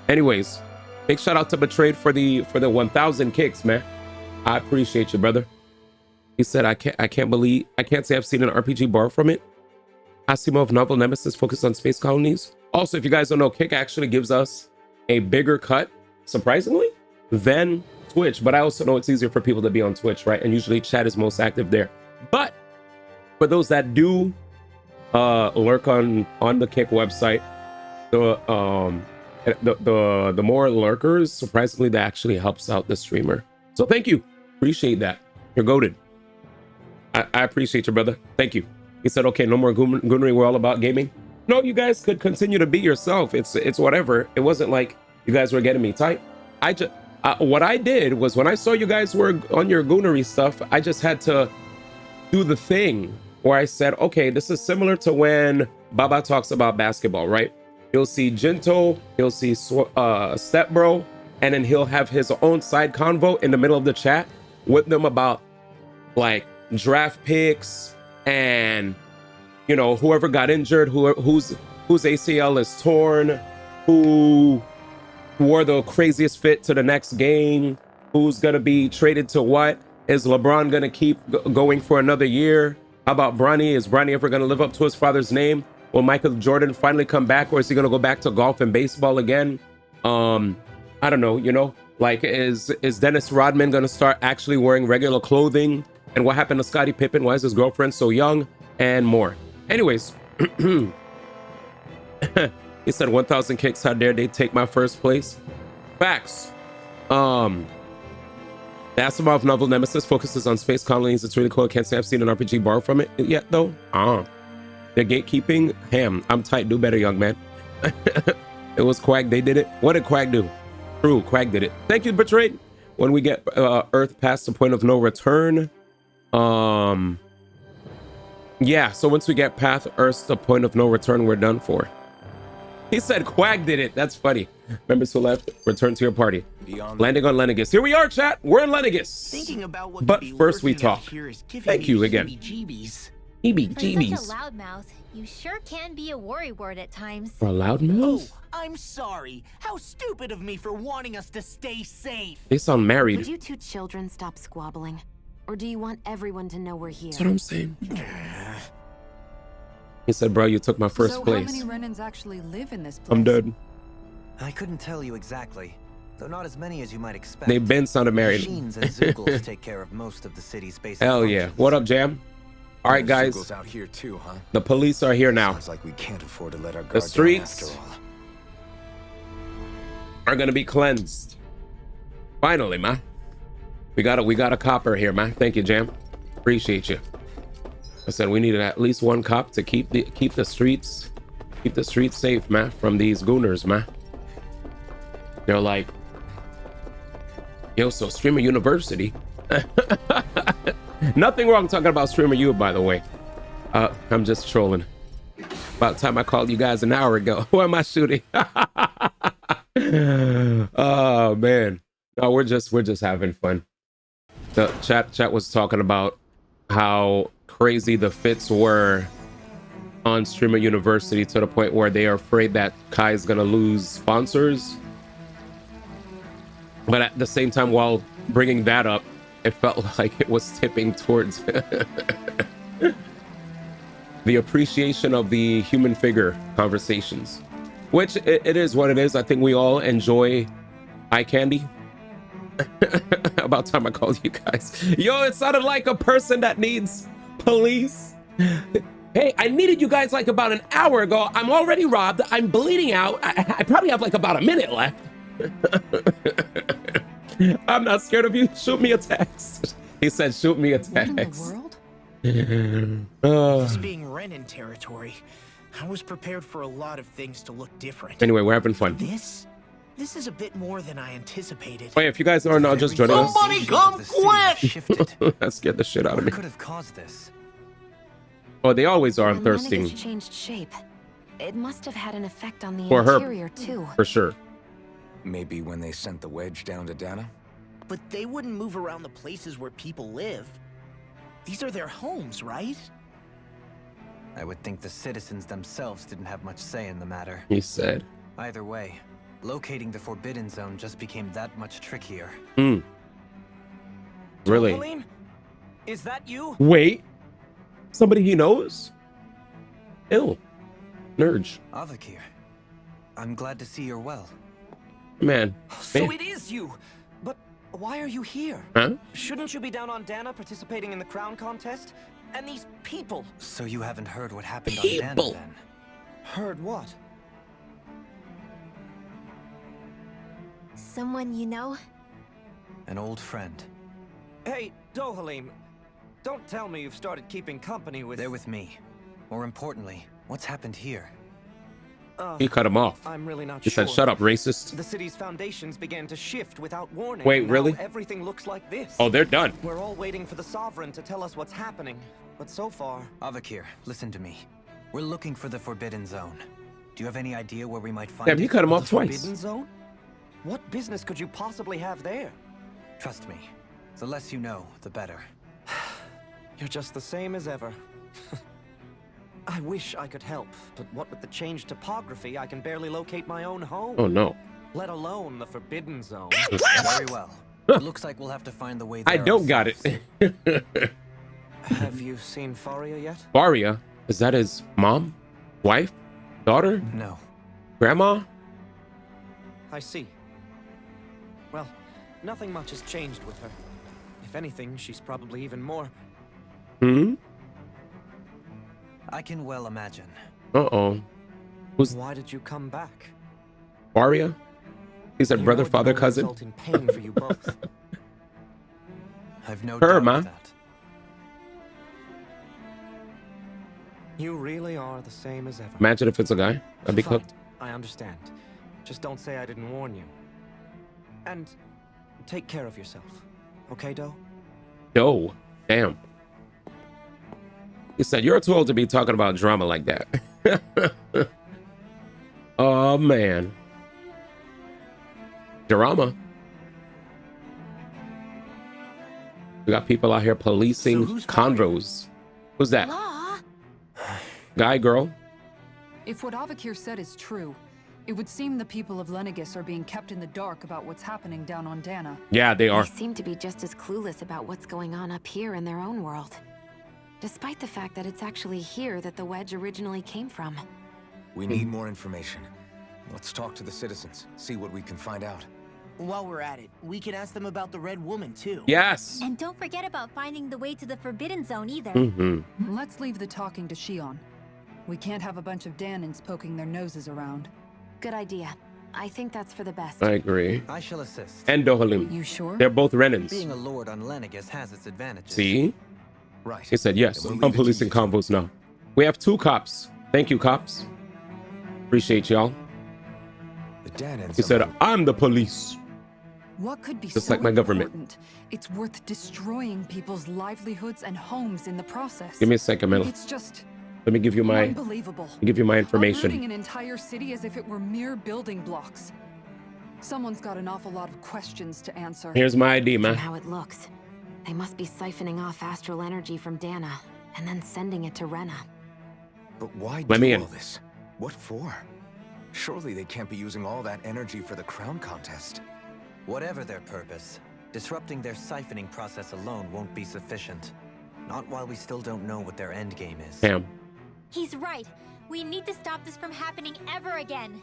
Anyways, big shout out to Betrayed for the 1,000 kicks, man. I appreciate you, brother. He said, I can't say I've seen an RPG borrow from it. Asimov novel Nemesis focused on space colonies. Also, if you guys don't know, Kick actually gives us a bigger cut, surprisingly, than Twitch. But I also know it's easier for people to be on Twitch, right? And usually chat is most active there. But for those that do lurk on the Kick website, the more lurkers, surprisingly, that actually helps out the streamer. So thank you. Appreciate that. You're goated. I appreciate you, brother. Thank you. He said, okay, no more goonery. We're all about gaming. No, you guys could continue to be yourself. It's whatever. It wasn't like you guys were getting me tight. I just what I did was when I saw you guys were on your goonery stuff, I just had to do the thing where I said, okay, this is similar to when Baba talks about basketball, right? He'll see Jinto, he'll see Step Bro, and then he'll have his own side convo in the middle of the chat with them about like draft picks and, you know, whoever got injured, whose ACL is torn, who wore the craziest fit to the next game, who's gonna be traded to what, is LeBron gonna keep going for another year? How about Bronny? Is Bronny ever gonna live up to his father's name? Will Michael Jordan finally come back, or is he gonna go back to golf and baseball again? I don't know, you know, like is Dennis Rodman gonna start actually wearing regular clothing? And what happened to Scottie Pippen? Why is his girlfriend so young? And more. Anyways, he said 1,000 kicks. How dare they take my first place? Facts. The Asimov novel Nemesis focuses on space colonies. It's really cool. I can't say I've seen an RPG borrow from it yet, though. The gatekeeping, ham. I'm tight. Do better, young man. It was Quag. They did it. What did Quag do? True, Quag did it. Thank you, Betrayed. When we get Earth past the point of no return, yeah, so once we get past Earth's the point of no return, we're done for. He said Quag did it. That's funny. Members who left, return to your party. Landing on Lenegis. Here we are, chat. We're in Lenegis. Thinking about what But could be first we lurking out talk. here is giving Thank me you again. heebie-jeebies. For Heebie-jeebies. such a loudmouth, you sure can be a worry word at times. For a loud Oh, mouth? I'm sorry. How stupid of me for wanting us to stay safe. They sound Would married. you two children stop squabbling? Or do you want everyone to know we're here? That's what I'm saying. He said, bro, you took my first So place. how many Renans actually live in this place? I'm dead. I couldn't tell you exactly, though not as many as you might expect. They been sounded married. Machines and Zoogles take care of most of the city's basic Hell yeah. functions. What up, Jam? All right, There's guys. Zoogles out here too, huh? The police are here now. Sounds like we can't afford to let our guard The down streets after all. are gonna be cleansed. Finally, man. We got a copper here, man. Thank you, Jam. Appreciate you. I said we needed at least one cop to keep the streets safe, man, from these gooners, man. They're like, yo, so Streamer University. Nothing wrong talking about Streamer U, by the way. I'm just trolling. About time I called you guys an hour ago. Who am I shooting? Oh man. No, we're just having fun. The chat was talking about how crazy the fits were on Streamer University to the point where they are afraid that Kai is gonna lose sponsors. But at the same time, while bringing that up, it felt like it was tipping towards the appreciation of the human figure conversations, which it is what it is. I think we all enjoy eye candy. About time I called you guys. Yo, it sounded like a person that needs police. Hey, I needed you guys like about an hour ago. I'm already robbed. I'm bleeding out. I probably have like about a minute left. I'm not scared of you. Shoot me a text. He said, shoot me a What in the text. world? This being Renan territory, I was prepared for a lot of things to look different. Anyway, we're having fun. This is a bit more than I anticipated. Oh yeah, if you guys are not just joining us, Somebody come quick! that scared the shit out of me. What could have caused this? Oh, they always are When thirsting, Lenegus changed shape. It must have had an effect on the For her. interior too. for sure. Maybe when they sent the wedge down to Dana? But they wouldn't move around the places where people live. These are their homes, right? I would think the citizens themselves didn't have much say in the matter. He said. Either way, locating the Forbidden Zone just became that much trickier. Really? Helene? Is that you? Wait. Somebody he knows? Ew. Nerge. Avakir. I'm glad to see you're well. Man. So Man. it is you! But why are you here? Huh? Shouldn't you be down on Dana participating in the crown contest? And these people! So you haven't heard what happened on People. Dana then? Heard what? Someone you know? An old friend. Hey, Dohalim, don't tell me you've started keeping company with... They're with me. More importantly, what's happened here? He cut him off. I'm really not He sure. said, shut up, racist. The city's foundations began to shift without warning. Wait, and now really? Everything looks like this. Oh, they're done. We're all waiting for the Sovereign to tell us what's happening. But so far... Avakir, listen to me. We're looking for the Forbidden Zone. Do you have any idea where we might find Damn, it? he cut him The off twice. Forbidden Zone? What business could you possibly have there? Trust me. The less you know, the better. You're just the same as ever. I wish I could help, but what with the changed topography, I can barely locate my own home. Oh no. Let alone the Forbidden Zone. Very well. It looks like we'll have to find the way there I don't got ourselves. it. Have you seen Faria yet? Varia, is that his mom? Wife? Daughter? No. Grandma? I see. Well, nothing much has changed with her. If anything, she's probably even more... Hmm? I can well imagine. Uh-oh. Who's Why did you come back? Varia? He said You brother, know it father, will cousin? result in pain for you both. I've no Her, doubt ma. of that. You really are the same as ever. Imagine if it's a guy. I'd be Fine, cooked. I understand. Just don't say I didn't warn you. And take care of yourself. Okay, Doe? Yo, damn. He said, you're too old to be talking about drama like that. Oh, man. Drama. We got people out here policing So who's convos. Who's that? Law? Guy, girl? If what Avakir said is true, it would seem the people of Lenegis are being kept in the dark about what's happening down on Dana. Yeah, they are. They seem to be just as clueless about what's going on up here in their own world. despite the fact that it's actually here that the wedge originally came from. We need more information. Let's talk to the citizens, see what we can find out. While we're at it, we can ask them about the Red Woman, too. Yes. And don't forget about finding the way to the Forbidden Zone either. Let's leave the talking to Shion. We can't have a bunch of Danins poking their noses around. Good idea. I think that's for the best. I agree. I shall assist. And Dohalim. You sure? They're both Renans. Being a lord on Lenegis has its advantages. See? Right. He said, yes, Then we'll I'm leave it to policing you. combos now. We have 2 cops. Thank you, cops. Appreciate y'all. The Danins. He said, I'm the police. What could be Just so like my government. important? It's worth destroying people's livelihoods and homes in the process. Give me a second, Mel. It's just Let me give you my unbelievable. information. Uprooting an entire city as if it were mere building blocks. Someone's got an awful lot of questions to answer. Here's my ID, From man. how it looks, they must be siphoning off astral energy from Dana and then sending it to Rena. But why Let me do in. all this? What for? Surely they can't be using all that energy for the crown contest. Whatever their purpose, disrupting their siphoning process alone won't be sufficient. Not while we still don't know what their endgame is. Damn. He's right. We need to stop this from happening ever again.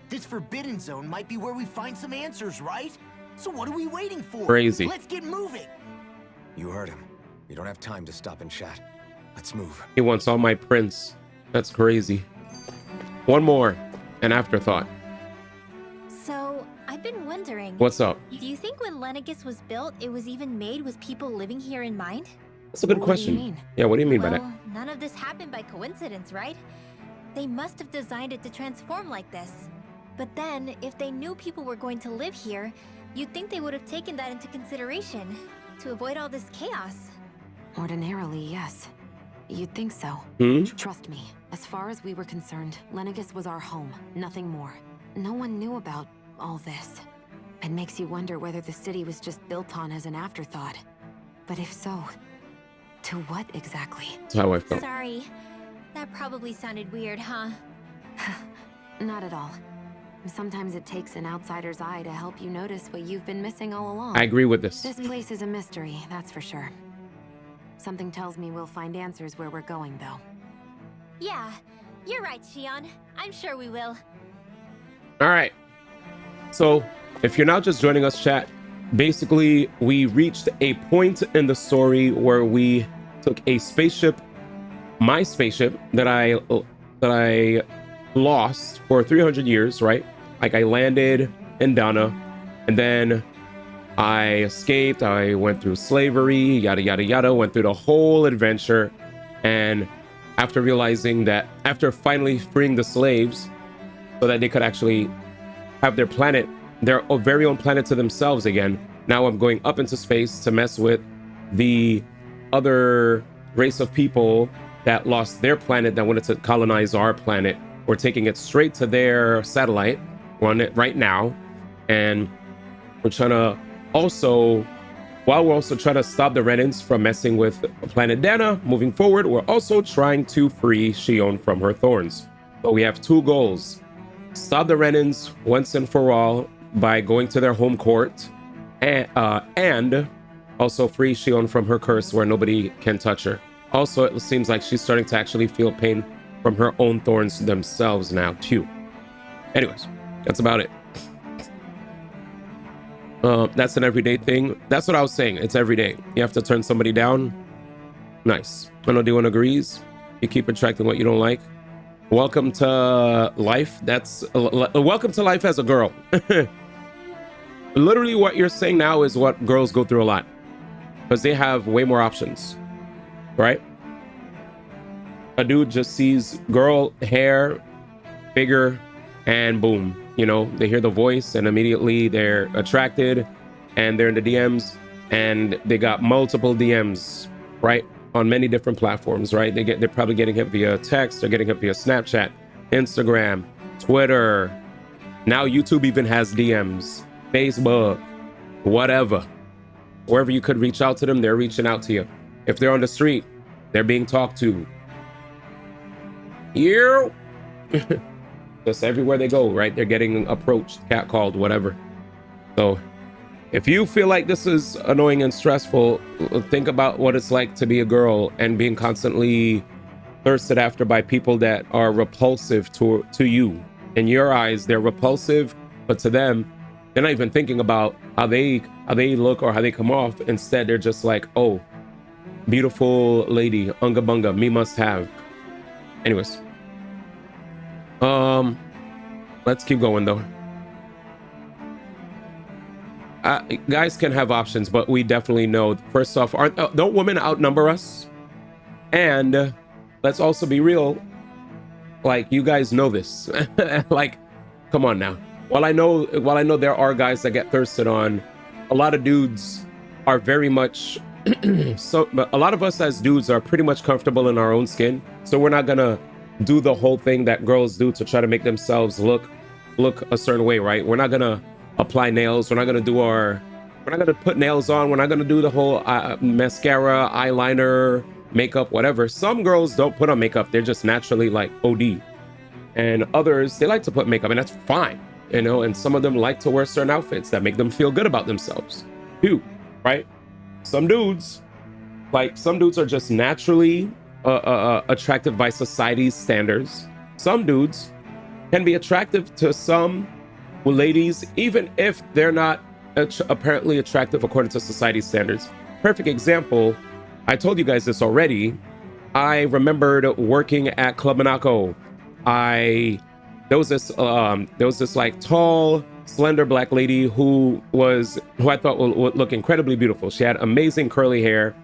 This Forbidden Zone might be where we find some answers, right? So what are we waiting for? Crazy. Let's get moving. You heard him. We don't have time to stop and chat. Let's move. He wants all my prints. That's crazy. One more. An afterthought. So, I've been wondering, What's up? do you think when Lenegis was built, it was even made with people living here in mind? That's a good What do question. you mean? Yeah, what do you mean by Well, that? none of this happened by coincidence, right? They must have designed it to transform like this. But then, if they knew people were going to live here, you'd think they would have taken that into consideration to avoid all this chaos. Ordinarily, yes. You'd think so. Trust me, as far as we were concerned, Lenegis was our home, nothing more. No one knew about all this. It makes you wonder whether the city was just built on as an afterthought. But if so, to what exactly? That's how I felt. Sorry. That probably sounded weird, huh? Not at all. Sometimes it takes an outsider's eye to help you notice what you've been missing all along. I agree with this. This place is a mystery, that's for sure. Something tells me we'll find answers where we're going, though. Yeah, you're right, Shion. I'm sure we will. All right. So if you're now just joining us, chat, basically we reached a point in the story where we took a spaceship, my spaceship that I lost for 300 years, right? Like I landed in Dana and then I escaped. I went through slavery, yada, yada, yada, went through the whole adventure. And after realizing that, after finally freeing the slaves so that they could actually have their planet, their very own planet to themselves again, now I'm going up into space to mess with the other race of people that lost their planet that wanted to colonize our planet. We're taking it straight to their satellite. We're on it right now. And we're trying to also, while we're also trying to stop the Renans from messing with planet Dana, moving forward, we're also trying to free Shion from her thorns. But we have 2 goals. Stop the Renans once and for all by going to their home court, and also free Shion from her curse where nobody can touch her. Also, it seems like she's starting to actually feel pain from her own thorns themselves now, too. Anyways, that's about it. That's an everyday thing. That's what I was saying. It's every day. You have to turn somebody down. Nice. I know D1 agrees. You keep attracting what you don't like. Welcome to life. That's welcome to life as a girl. Literally what you're saying now is what girls go through a lot, because they have way more options, right? A dude just sees girl, hair, bigger, and boom, you know, they hear the voice and immediately they're attracted and they're in the DMs, and they got multiple DMs, right? On many different platforms, right? They're probably getting hit via text, they're getting hit via Snapchat, Instagram, Twitter. Now YouTube even has DMs, Facebook, whatever. Wherever you could reach out to them, they're reaching out to you. If they're on the street, they're being talked to. You. Just everywhere they go, right? They're getting approached, catcalled, whatever. So If you feel like this is annoying and stressful, think about what it's like to be a girl and being constantly thirsted after by people that are repulsive to you. In your eyes, they're repulsive, but to them, they're not even thinking about how they look or how they come off. Instead, they're just like, oh, beautiful lady, unga bunga, me must have. Anyways, let's keep going though. Guys can have options, but we definitely know, first off, don't women outnumber us? And let's also be real, like, you guys know this. Like, come on now. While I know there are guys that get thirsted on, a lot of dudes are very much but a lot of us as dudes are pretty much comfortable in our own skin, so we're not gonna do the whole thing that girls do to try to make themselves look a certain way, right? We're not gonna apply nails, we're not gonna put nails on, we're not gonna do the whole mascara, eyeliner, makeup, whatever. Some girls don't put on makeup, they're just naturally like OD, and others, they like to put makeup, and that's fine, you know. And some of them like to wear certain outfits that make them feel good about themselves too, right? Some dudes are just naturally attractive by society's standards. Some dudes can be attractive to some ladies, even if they're not apparently attractive according to society's standards. Perfect example, I told you guys this already. I remembered working at Club Monaco. There was this like tall, slender black lady who I thought would look incredibly beautiful. She had amazing curly hair.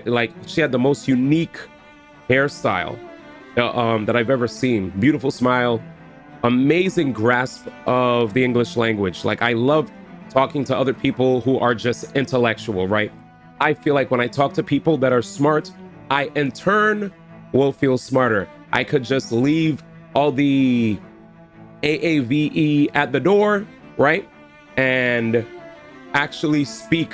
Like, she had the most unique hairstyle that I've ever seen. Beautiful smile, amazing grasp of the English language. Like, I love talking to other people who are just intellectual, right? I feel like when I talk to people that are smart, I in turn will feel smarter. I could just leave all the AAVE at the door, right? And actually speak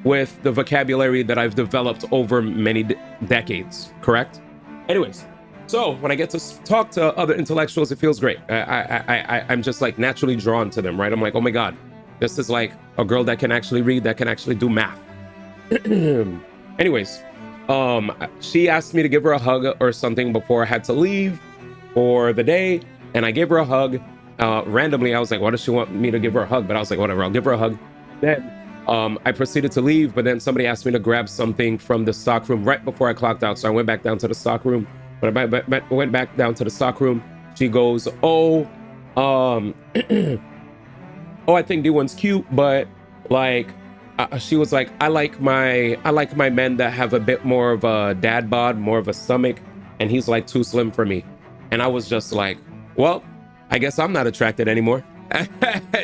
with the vocabulary that I've developed over many decades, correct? Anyways, so when I get to talk to other intellectuals, it feels great. I'm just like naturally drawn to them, right? I'm like, oh my God, this is like a girl that can actually read, that can actually do math. Anyways, she asked me to give her a hug or something before I had to leave for the day, and I gave her a hug. Randomly, I was like, why does she want me to give her a hug? But I was like, whatever, I'll give her a hug. Then I proceeded to leave, but then somebody asked me to grab something from the stock room right before I clocked out. So I went back down to the stock room. When I went back down to the stock room, she goes, oh, I think D1's cute, but like, she was like, I like my men that have a bit more of a dad bod, more of a stomach, and he's like too slim for me. And I was just like, well, I guess I'm not attracted anymore.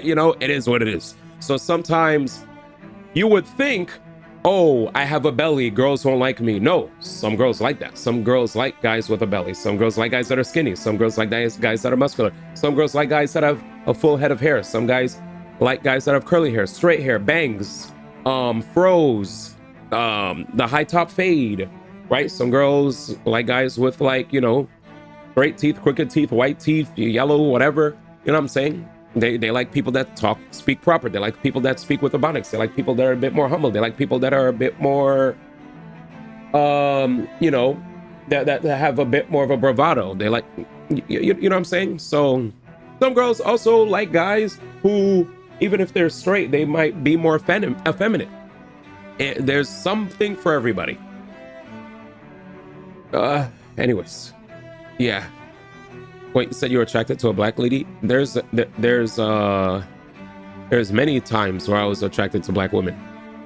You know, it is what it is. So sometimes you would think, oh, I have a belly, girls won't like me. No, some girls like that. Some girls like guys with a belly. Some girls like guys that are skinny. Some girls like guys that are muscular. Some girls like guys that have a full head of hair. Some guys like guys that have curly hair, straight hair, bangs, froze, the high top fade, right? Some girls like guys with, like, you know, straight teeth, crooked teeth, white teeth, yellow, whatever. You know what I'm saying? They like people that speak proper. They like people that speak with abonics. They like people that are a bit more humble. They like people that are a bit more, you know, that have a bit more of a bravado. They like, you know what I'm saying? So some girls also like guys who, even if they're straight, they might be more effeminate. There's something for everybody. Anyways, yeah. Wait, you said you were attracted to a black lady? There's many times where I was attracted to black women.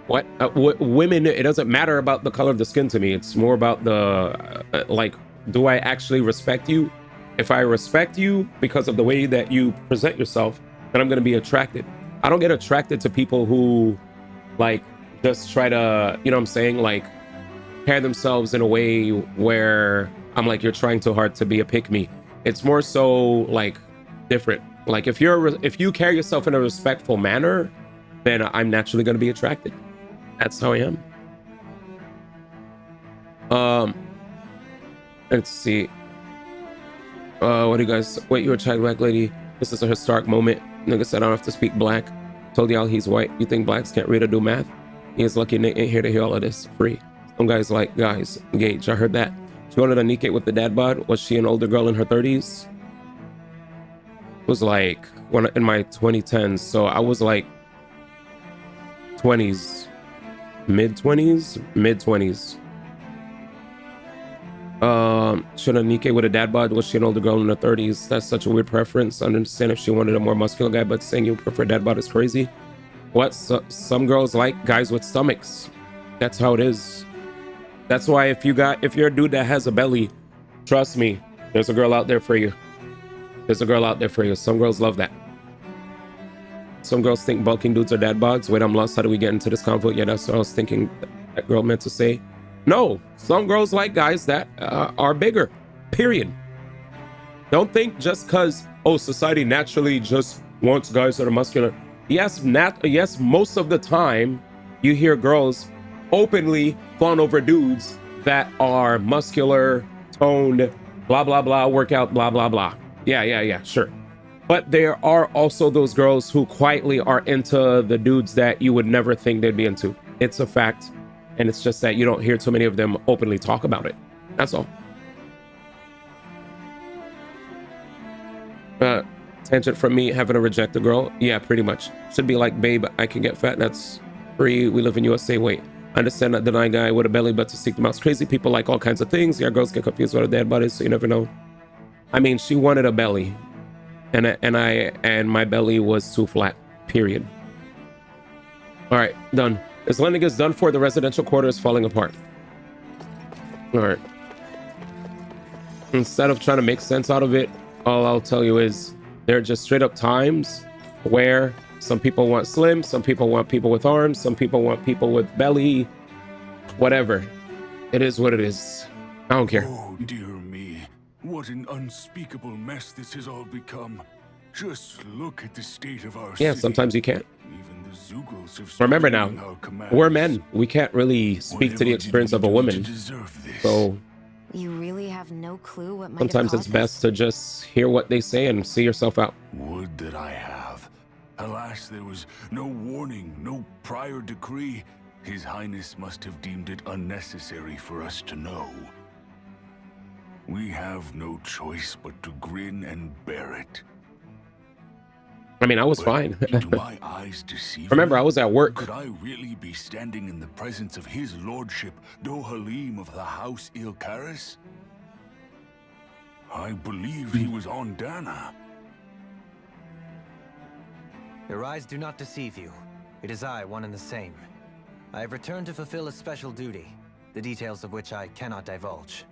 What? Women, it doesn't matter about the color of the skin to me. It's more about the, like, do I actually respect you? If I respect you because of the way that you present yourself, then I'm going to be attracted. I don't get attracted to people who, like, just try to, you know what I'm saying, like, carry themselves in a way where I'm like, you're trying too hard to be a pick-me. It's more so, like, different. Like, if you carry yourself in a respectful manner, then I'm naturally going to be attracted. That's how I am. Let's see. What do you guys... Wait, you were a child black lady. This is a historic moment. Nigga said I don't have to speak black. Told y'all he's white. You think blacks can't read or do math? He is lucky Nate ain't here to hear all of this free. Some guys like, guys, engage. I heard that. She wanted a Nike with the dad bod. Was she an older girl in her 30s? Was like when in my 2010s. So I was like 20s, mid 20s. Should a Nike with a dad bod? Was she an older girl in her 30s? That's such a weird preference. I understand if she wanted a more muscular guy, but saying you prefer dad bod is crazy. What? Some girls like guys with stomachs. That's how it is. That's why if you're a dude that has a belly, trust me, there's a girl out there for you. There's a girl out there for you. Some girls love that. Some girls think bulking dudes are dad bods. Wait, I'm lost. How do we get into this conflict? Yeah, that's what I was thinking that girl meant to say. No, some girls like guys that are bigger, period. Don't think just because, oh, society naturally just wants guys that are muscular. Yes, most of the time you hear girls openly fawn over dudes that are muscular, toned, blah, blah, blah, workout, blah, blah, blah. Yeah, sure. But there are also those girls who quietly are into the dudes that you would never think they'd be into. It's a fact. And it's just that you don't hear too many of them openly talk about it. That's all. Tangent from me having to reject a girl. Yeah, pretty much. Should be like, babe, I can get fat. That's free. We live in USA. Wait, I understand that denying guy with a belly, but to seek them out. Crazy people like all kinds of things. Yeah, girls get confused with a dad body, so you never know. I mean, she wanted a belly, and my belly was too flat. Period. All right, done. This landing is done for. The residential quarter is falling apart. All right. Instead of trying to make sense out of it, all I'll tell you is there are just straight up times where some people want slim, some people want people with arms, some people want people with belly, whatever. It is what it is. I don't care. Oh, dear me. What an unspeakable mess this has all become. Just look at the state of our Yeah, city. sometimes you can't. Even the Zugals have Remember stopped now, our commands. we're men. We can't really speak to the Whatever experience did of a we do woman. to deserve this? So You really have no clue what might sometimes have it's caused best to just hear what they say and see yourself out. Would that I have. Alas, there was no warning, no prior decree. His Highness must have deemed it unnecessary for us to know. We have no choice but to grin and bear it. I mean, I was But fine. do my eyes deceive Remember, me? I was at work. Could I really be standing in the presence of his lordship, Dohalim of the House Ilkaris? I believe he was on Dana. Your eyes do not deceive you. It is I, one and the same. I have returned to fulfill a special duty, the details of which I cannot divulge.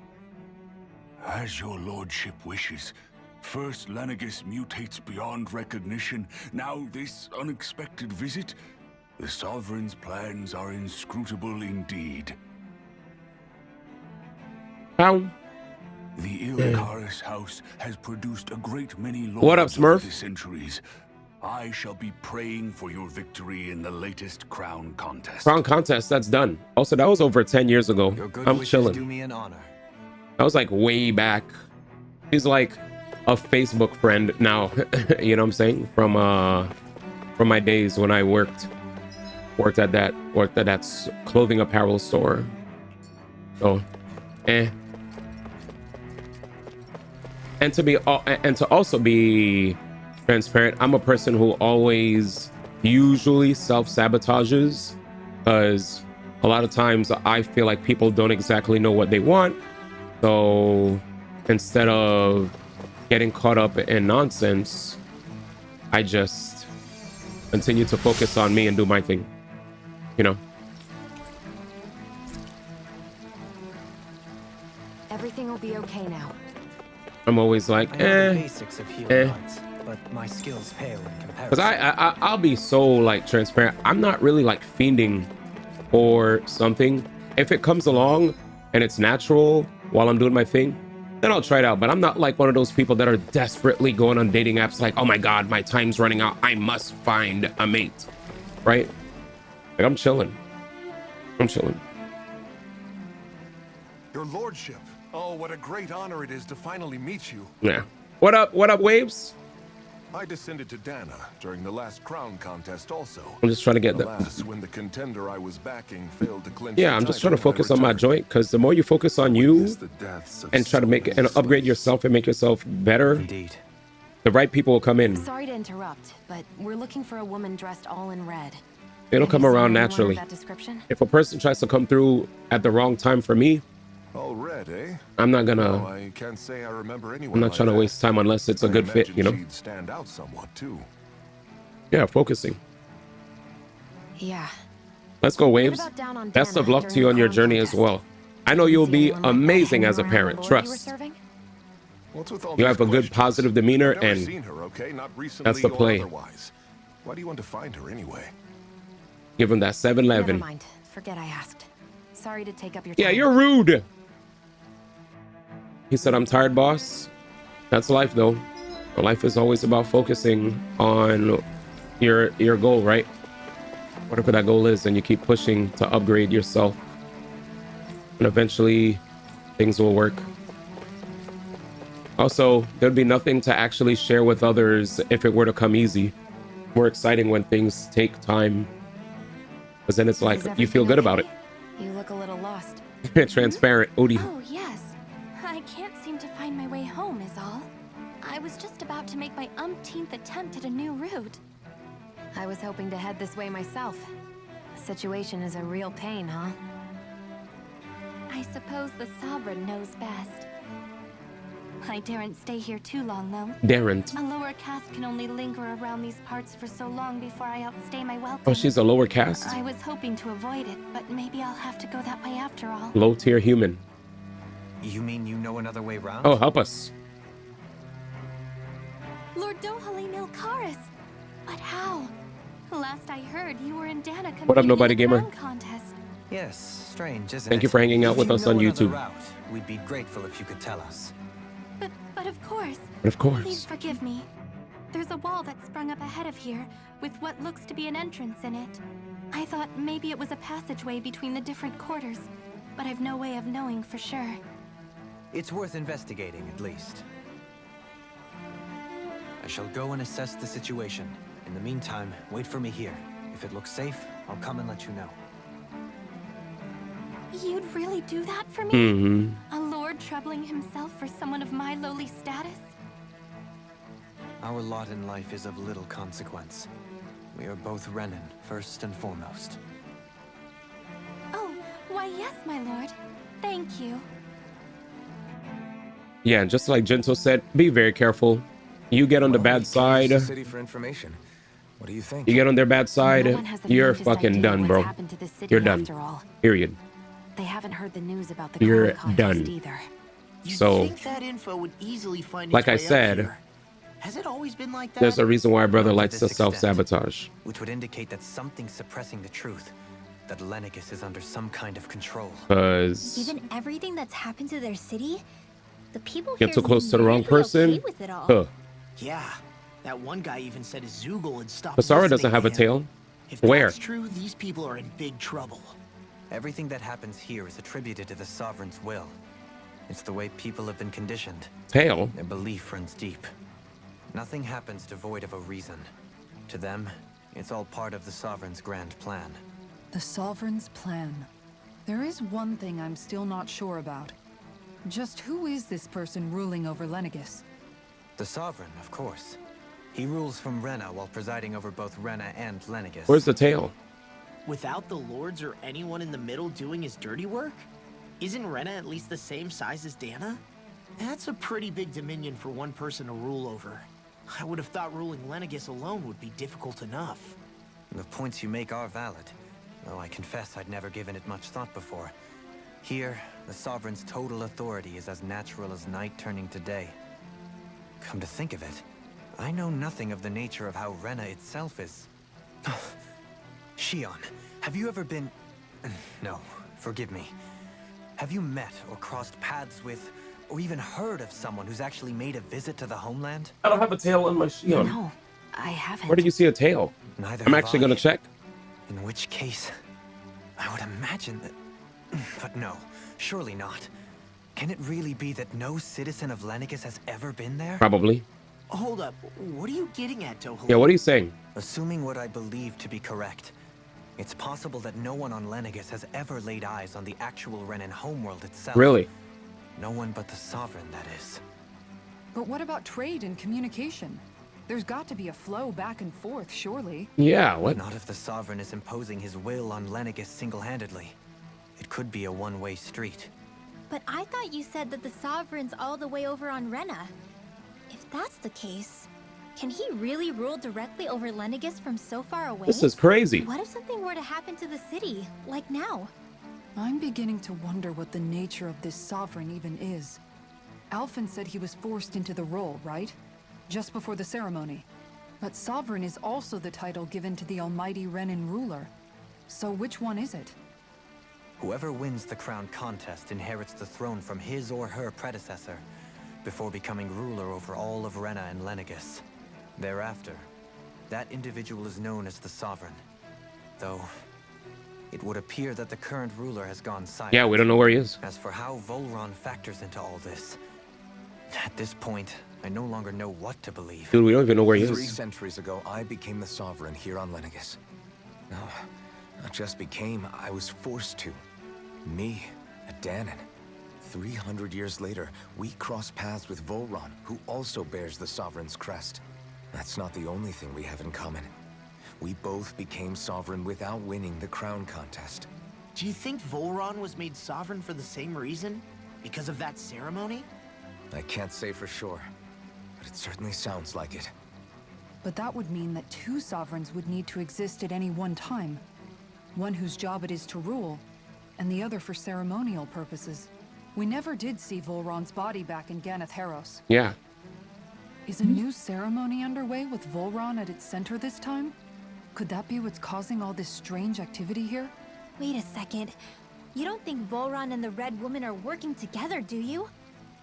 As your lordship wishes. First, Lenegis mutates beyond recognition. Now, this unexpected visit. The Sovereign's plans are inscrutable indeed. How? The Ilkaris house has produced a great many lords What up, Smurf? over the centuries. I shall be praying for your victory in the latest crown contest. Crown contest, that's done. Also, that was over 10 years ago. Your good I'm wishes chilling. do me an honor. That was like way back. He's like a Facebook friend now. You know what I'm saying? From my days when I worked at that clothing apparel store. So, And to also be transparent, I'm a person who always usually self-sabotages, because a lot of times I feel like people don't exactly know what they want. So instead of getting caught up in nonsense, I just continue to focus on me and do my thing, you know. Everything will be okay now. I'm always like, I know the basics of healing arts, but my skills pale in comparison. because I'll be so like transparent. I'm not really like fiending for something. If it comes along and it's natural while I'm doing my thing, then I'll try it out. But I'm not like one of those people that are desperately going on dating apps like, oh my god, my time's running out, I must find a mate, right? Like, I'm chilling. Your lordship. Oh, what a great honor it is to finally meet you. Yeah. What up, Waves? I descended to Dana during the last crown contest also. I'm just trying to get the... Alas, when the contender I was backing failed to clinch Yeah, the I'm just trying to title, focus I on my returned. joint, because the more you focus on you Witnessed the deaths of and try to so make it many and upgrade slaves. yourself and make yourself better, Indeed. the right people will come in. Sorry to interrupt, but we're looking for a woman dressed all in red. It'll Have come you seen around anyone of naturally. that description? If a person tries to come through at the wrong time for me, All red, eh? I'm not No, gonna... I can't say I remember anyone I'm not like trying to that. waste time unless it's a I good fit, imagine you know? she'd stand out somewhat too. Yeah, focusing. Yeah. Let's go, Waves. What about down on Best of Dana luck to during you the on your crown journey as contest? well. I know you'll See be anyone like that amazing hanging as a around the parent. lord you were Trust. serving? What's with all You these have a good questions? positive demeanor, I've never and seen her, okay? Not recently that's the or play. otherwise. Why do you want to find her anyway? give him that 7-Eleven. Never mind. Forget I asked. Sorry to take up your Yeah, time. you're rude. He said, I'm tired, boss. That's life, though. Life is always about focusing on your goal, right? Whatever that goal is, and you keep pushing to upgrade yourself. And eventually, things will work. Also, there'd be nothing to actually share with others if it were to come easy. More exciting when things take time. Because then it's like, Is you feel everything good about okay? You look a little lost. it. Transparent. Odie. Oh, yes. I can't seem to find my way home, is all. I was just about to make my umpteenth attempt at a new route. I was hoping to head this way myself. The situation is a real pain, huh? I suppose the Sovereign knows best. I daren't stay here too long, though. Daren't. A lower caste can only linger around these parts for so long before I outstay my welcome. Oh, she's a lower caste? I was hoping to avoid it, but maybe I'll have to go that way after all. Low tier human. You mean you know another way round? Oh, help us. Lord Dohalim Ilkaris! But how? Last I heard, you were in Dana competing What up, Nobody in the Gamer? crown contest. Yes, strange, isn't it? Thank you for hanging out If with you us know on another YouTube. route, we'd be grateful if you could tell us. But of course. But of course. Please forgive me. There's a wall that sprung up ahead of here, with what looks to be an entrance in it. I thought maybe it was a passageway between the different quarters, but I've no way of knowing for sure. It's worth investigating, at least. I shall go and assess the situation. In the meantime, wait for me here. If it looks safe, I'll come and let you know. You'd really do that for me? Mm-hmm. A lord troubling himself for someone of my lowly status? Our lot in life is of little consequence. We are both Renan, first and foremost. Oh, why yes, my lord. Thank you. Yeah, and just like Gento said, be very careful. You get on the bad side. The city for information. What do you think? You get on their bad side, No one has the you're faintest fucking idea done, what's bro. happened to this city You're done. after all. Period. They haven't heard the news about the You're crown contest done. either. You'd So, think that info would easily find like its I way up said, here. Has it always been like that? there's a reason why our brother Not to likes to this extent. self-sabotage. Which would indicate that something's suppressing the truth. That Lenegis is under some kind of control. Because Given everything that's happened to their city, the people get here too close to the seem wrong weirdly person. okay with it all. Huh. Yeah, that one guy even said his Zoogle had stopped. Basara doesn't listening have to a him. tail. If Where? that's true, these people are in big trouble. Everything that happens here is attributed to the Sovereign's will. It's the way people have been conditioned. Tail? Their belief runs deep. Nothing happens devoid of a reason. To them, it's all part of the Sovereign's grand plan. The Sovereign's plan. There is one thing I'm still not sure about. Just who is this person ruling over Lenegis? The Sovereign, of course. He rules from Rena while presiding over both Rena and Lenegis. Where's the tail? Without the lords or anyone in the middle doing his dirty work? Isn't Rena at least the same size as Dana? That's a pretty big dominion for one person to rule over. I would have thought ruling Lenegis alone would be difficult enough. The points you make are valid, though I confess I'd never given it much thought before. Here, the Sovereign's total authority is as natural as night turning to day. Come to think of it, I know nothing of the nature of how Rena itself is. Shion, have you ever been... No, forgive me. Have you met or crossed paths with, or even heard of someone who's actually made a visit to the homeland? I don't have a tail on my Shion. No, I haven't. Where did you see a tail? Neither I'm have actually I. gonna check. In which case, I would imagine that... But no, surely not. Can it really be that no citizen of Lenegis has ever been there? Probably. Hold up, what are you getting at, Toho? Yeah, what are you saying? Assuming what I believe to be correct, it's possible that no one on Lenegis has ever laid eyes on the actual Renan homeworld itself. Really? No one but the Sovereign, that is. But what about trade and communication? There's got to be a flow back and forth, surely. Yeah, what? Not if the Sovereign is imposing his will on Lenegis single-handedly. It could be a one-way street. But I thought you said that the Sovereign's all the way over on Rena. If that's the case, can he really rule directly over Lenegis from so far away? This is crazy. What if something were to happen to the city, like now? I'm beginning to wonder what the nature of this Sovereign even is. Alphen said he was forced into the role, right? Just before the ceremony. But Sovereign is also the title given to the almighty Renan ruler. So which one is it? Whoever wins the crown contest inherits the throne from his or her predecessor, before becoming ruler over all of Rena and Lenegis. Thereafter, that individual is known as the Sovereign. Though, it would appear that the current ruler has gone silent. Yeah, we don't know where he is. As for how Volron factors into all this, at this point, I no longer know what to believe. Dude, we don't even know where he 3 is. centuries ago, I became the Sovereign here on Lenegis. No, not just became, I was forced to. Me, a Danon. 300 years later, we cross paths with Volron, who also bears the Sovereign's crest. That's not the only thing we have in common. We both became Sovereign without winning the crown contest. Do you think Volron was made sovereign for the same reason? Because of that ceremony? I can't say for sure, but it certainly sounds like it. But that would mean that 2 sovereigns would need to exist at any one time. One whose job it is to rule, and the other for ceremonial purposes. We never did see Volron's body back in Ganeth Haros. Yeah. Is a new ceremony underway with Volron at its center this time? Could that be what's causing all this strange activity here? Wait a second. You don't think Volron and the Red Woman are working together, do you?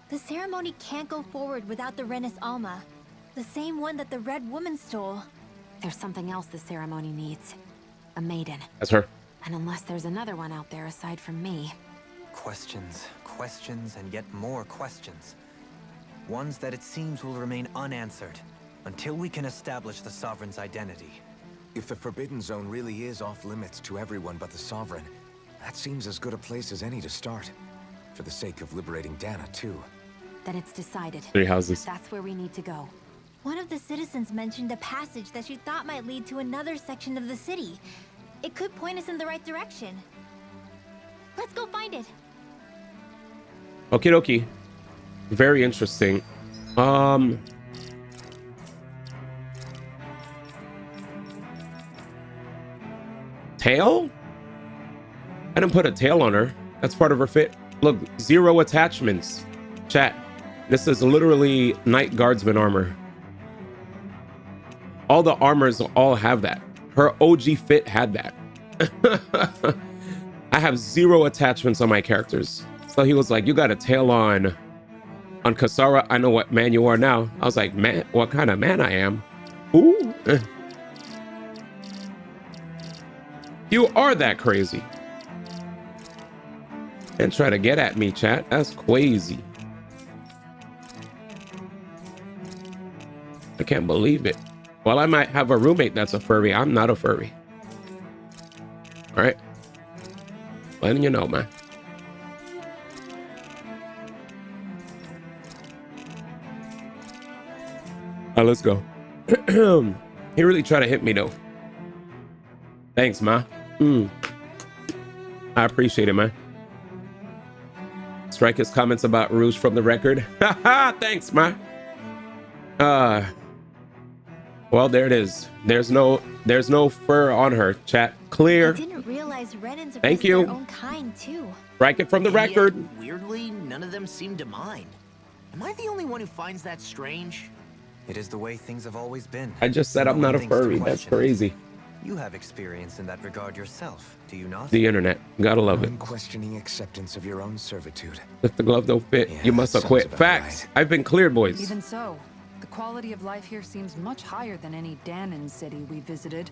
The ceremony can't go forward without the Renis Alma. The same one that the Red Woman stole. There's something else the ceremony needs. A maiden. That's her. And unless there's another one out there aside from me. Questions, questions, and yet more questions. Ones that it seems will remain unanswered, until we can establish the Sovereign's identity. If the Forbidden Zone really is off limits to everyone but the Sovereign, that seems as good a place as any to start. For the sake of liberating Dana, too. Then it's decided. 3 houses. That's where we need to go. One of the citizens mentioned a passage that she thought might lead to another section of the city. It could point us in the right direction. Let's go find it. Okie dokie. Very interesting. Tail? I didn't put a tail on her. That's part of her fit. Look, 0 attachments. Chat. This is literally Knight Guardsman armor. All the armors all have that. Her OG fit had that. I have 0 attachments on my characters. So he was like, you got a tail on Kasara. I know what man you are now. I was like, man, what kind of man I am? Ooh. You are that crazy. And try to get at me, chat. That's crazy. I can't believe it. Well, I might have a roommate that's a furry. I'm not a furry. All right. Letting you know, man. All right, let's go. He really tried to hit me, though. Thanks, ma. I appreciate it, man. Strike his comments about Rouge from the record. Thanks, ma. Well, there it is. There's no fur on her. Chat clear. I didn't realize Renans are Thank you. their own kind too. Strike it from the record. Yet, weirdly, none of them seem to mind. Am I the only one who finds that strange? It is the way things have always been. I just said I'm not a furry. That's crazy. You have experience in that regard yourself, do you not? The internet. Gotta love it. Unquestioning acceptance of your own servitude. If the glove don't fit, Yeah, you must have sounds quit. about Facts. right. I've been cleared, boys. Even so, the quality of life here seems much higher than any Danon city we visited.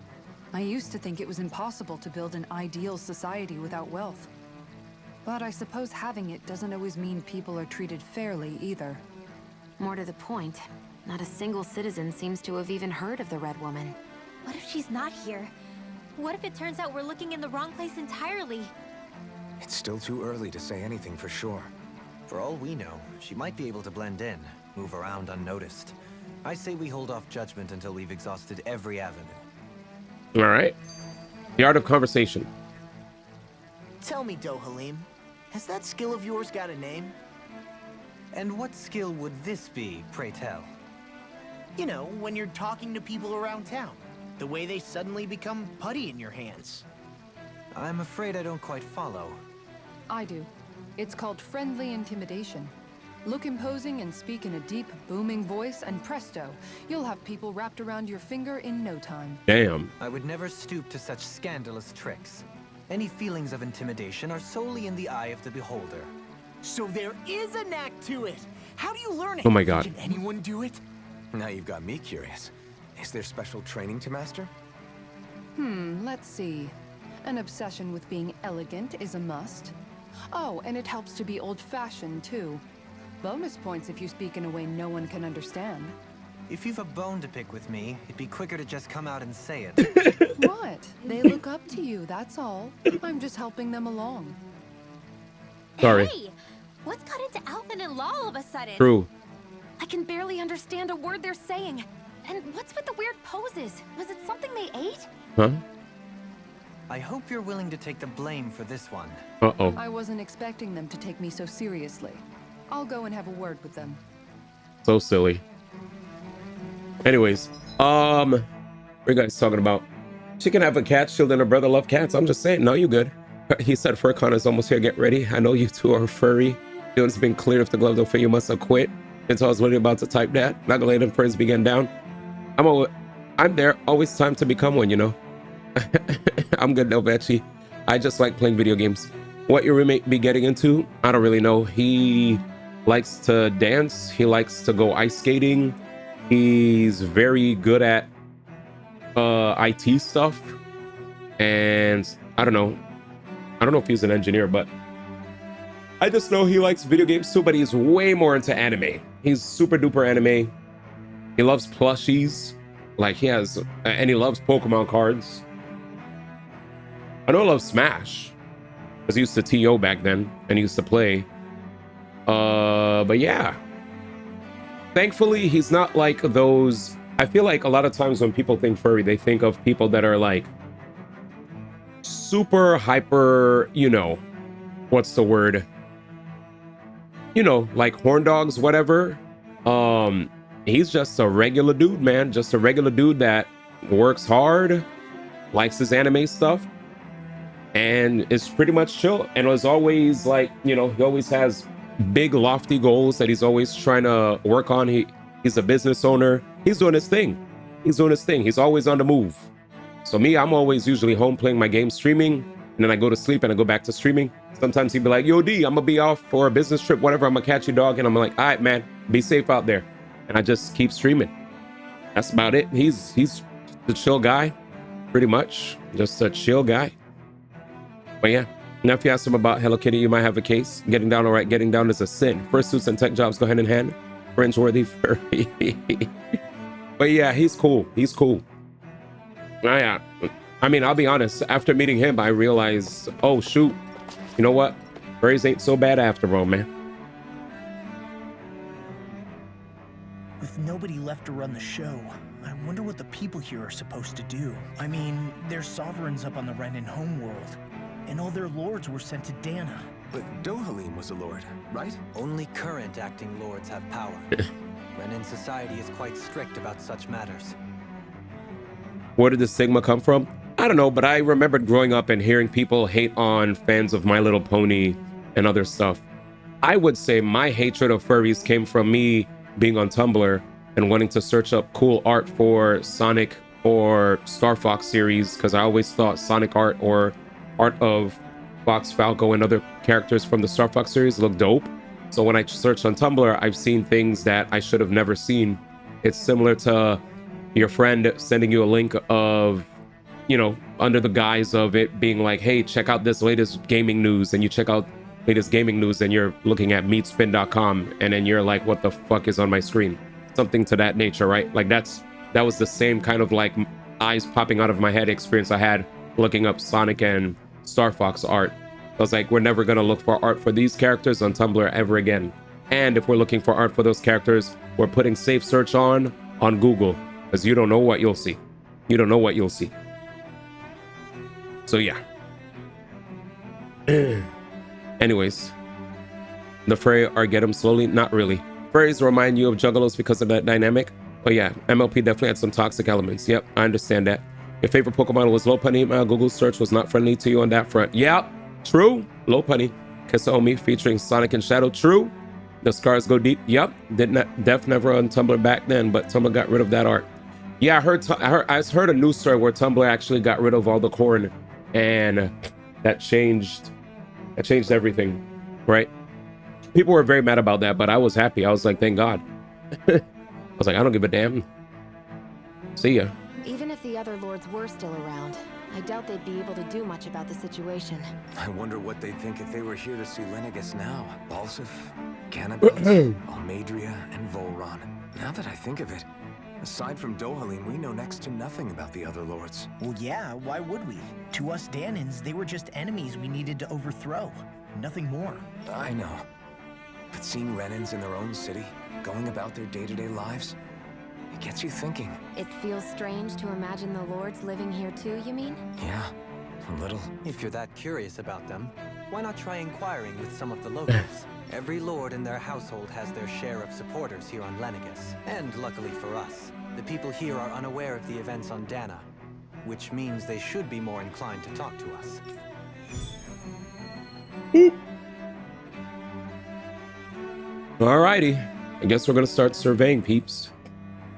I used to think it was impossible to build an ideal society without wealth. But I suppose having it doesn't always mean people are treated fairly either. More to the point, Not a single citizen seems to have even heard of the Red Woman. What if she's not here? What if it turns out we're looking in the wrong place entirely? It's still too early to say anything for sure. For all we know, she might be able to blend in, move around unnoticed. I say we hold off judgment until we've exhausted every avenue. All right. The art of conversation. Tell me, Dohalim, has that skill of yours got a name? And what skill would this be, pray tell? You know, when you're talking to people around town. The way they suddenly become putty in your hands. I'm afraid I don't quite follow. I do. It's called friendly intimidation. Look imposing and speak in a deep, booming voice, and presto, you'll have people wrapped around your finger in no time. Damn. I would never stoop to such scandalous tricks. Any feelings of intimidation are solely in the eye of the beholder. So there is a knack to it. How do you learn it? Oh my God. Can anyone do it? Now you've got me curious. Is there special training to master? Let's see. An obsession with being elegant is a must. Oh, and it helps to be old-fashioned, too. Bonus points if you speak in a way no one can understand. If you've a bone to pick with me, it'd be quicker to just come out and say it. What? They look up to you, that's all. I'm just helping them along. Sorry. Hey! What's got into Alvin and Law all of a sudden? True. I can barely understand a word they're saying. And what's with the weird poses? Was it something they ate? Huh? I hope you're willing to take the blame for this one. Uh-oh. I wasn't expecting them to take me so seriously. I'll go and have a word with them. So silly. Anyways, what are you guys talking about? She can have a cat, she'll and her brother love cats. I'm just saying, no, you good. He said FurCon is almost here, get ready. I know you two are furry. It's been cleared if the gloves don't fit, you must have quit. Until I was literally about to type that. Not gonna let them prayers begin down. I'm there, always time to become one, you know. I'm good, Novechi. I just like playing video games. What your roommate be getting into? I don't really know. He likes to dance. He likes to go ice skating. He's very good at IT stuff. And I don't know if he's an engineer, but I just know he likes video games too, but he's way more into anime. He's super duper anime. He loves plushies. Like he has, and he loves Pokemon cards. I know he loves Smash, because he used to TO back then, and he used to play. But yeah. Thankfully, he's not like those. I feel like a lot of times when people think furry, they think of people that are like super hyper, you know, what's the word? You know, like horn dogs, whatever. He's just a regular dude, man. Just a regular dude that works hard, likes his anime stuff, and is pretty much chill. And is always like, you know, he always has big lofty goals that he's always trying to work on. He's a business owner. He's doing his thing. He's always on the move. So me, I'm always usually home playing my game, streaming, and then I go to sleep and I go back to streaming. Sometimes he'd be like, yo D, I'm gonna be off for a business trip, whatever, I'm gonna catch you, dog. And I'm like, all right, man, be safe out there. And I just keep streaming. That's about it. He's the chill guy, pretty much. Just a chill guy. But yeah, now if you ask him about Hello Kitty, you might have a case. Getting down, all right, getting down is a sin. Fursuits and tech jobs go hand in hand. Cringeworthy furry. But yeah, he's cool. He's cool. Yeah. I mean, I'll be honest. After meeting him, I realized, oh shoot, you know what? Furries ain't so bad after all, man. With nobody left to run the show, I wonder what the people here are supposed to do. I mean, their sovereigns up on the Renan homeworld, and all their lords were sent to Dana. But Dohalim was a lord, right? Only current acting lords have power. Renan society is quite strict about such matters. Where did the stigma come from? I don't know, but I remembered growing up and hearing people hate on fans of My Little Pony and other stuff. I would say my hatred of furries came from me being on Tumblr and wanting to search up cool art for Sonic or Star Fox series, because I always thought Sonic art or art of Fox Falco and other characters from the Star Fox series looked dope. So when I searched on Tumblr, I've seen things that I should have never seen. It's similar to your friend sending you a link of, you know, under the guise of it being like, hey, check out this latest gaming news, and you check out latest gaming news and you're looking at meatspin.com and then you're like, what the fuck is on my screen? something to that nature, right? Like that was the same kind of like eyes popping out of my head experience I had looking up Sonic and Star Fox art. I was like, we're never gonna look for art for these characters on Tumblr ever again. And if we're looking for art for those characters, we're putting safe search on Google, because you don't know what you'll see. You don't know what you'll see. So yeah. Anyways, the Frey are get them slowly. Not really. Freys remind you of Juggalos because of that dynamic. But yeah, MLP definitely had some toxic elements. Yep, I understand that. Your favorite Pokemon was Lopunny. My Google search was not friendly to you on that front. Yeah, true. Lopunny. Kisaomi featuring Sonic and Shadow. True. The scars go deep. Yep. Def never on Tumblr back then, but Tumblr got rid of that art. Yeah, I heard a news story where Tumblr actually got rid of all the corn, and that changed everything, right? People were very mad about that, but I was happy. I was like, thank God. I was like, I don't give a damn. See ya. Even if the other lords were still around, I doubt they'd be able to do much about the situation. I wonder what they'd think if they were here to see Lenegis now. Balsif, Cannabis, Almadria, and Volron. Now that I think of it, aside from Dohalim, we know next to nothing about the other lords. Well, yeah, why would we? To us Danins, they were just enemies we needed to overthrow. Nothing more. I know. But seeing Renans in their own city, going about their day-to-day lives, it gets you thinking. It feels strange to imagine the lords living here too, you mean? Yeah, a little. If you're that curious about them, why not try inquiring with some of the locals? Every lord in their household has their share of supporters here on Lenegis. And luckily for us, the people here are unaware of the events on Dana, which means they should be more inclined to talk to us. Alrighty, I guess we're gonna start surveying peeps.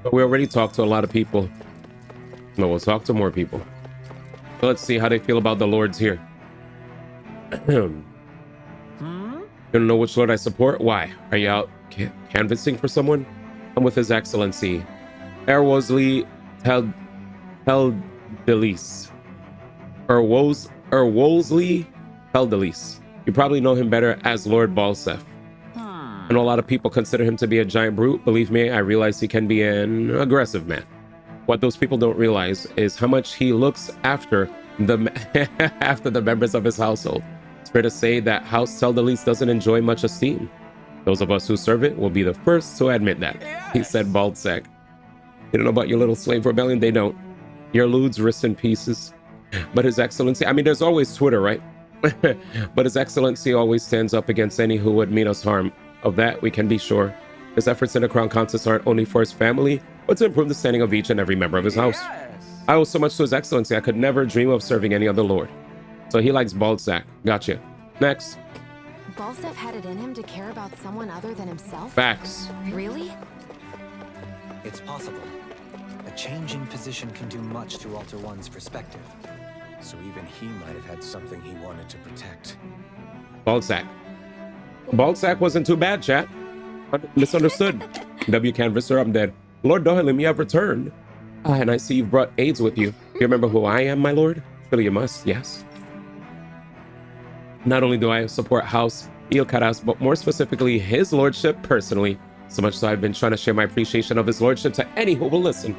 But we already talked to a lot of people. No, we'll talk to more people. But let's see how they feel about the lords here. You don't know which lord I support? Why? Are you out canvassing for someone? I'm with His Excellency Wolsey Heldelis. Wolsey Heldelis. You probably know him better as Lord Balsef. I know a lot of people consider him to be a giant brute. Believe me, I realize he can be an aggressive man. What those people don't realize is how much he looks after the members of his household. It's fair to say that House Heldelis doesn't enjoy much esteem. Those of us who serve it will be the first to admit that. Yes. He said, Baldsack. You don't know about your little slave rebellion? They don't. Your lewds wrist in pieces. But His Excellency, I mean, there's always Twitter, right? But His Excellency always stands up against any who would mean us harm. Of that, we can be sure. His efforts in the crown contest aren't only for his family, but to improve the standing of each and every member of his house. I owe so much to His Excellency, I could never dream of serving any other lord. So he likes Baldsack. Gotcha. Next. Balsef had it in him to care about someone other than himself? Facts. Really? It's possible. A change in position can do much to alter one's perspective. So even he might have had something he wanted to protect. Baldsack. Baldsack wasn't too bad, chat. Misunderstood. W. Canvasser, I'm dead. Lord Dohalim, you have returned. And I see you've brought aides with you. Do you remember who I am, my lord? Surely you must, yes. Not only do I support House Ilkaras, but more specifically, his lordship personally. So much so I've been trying to share my appreciation of his lordship to any who will listen.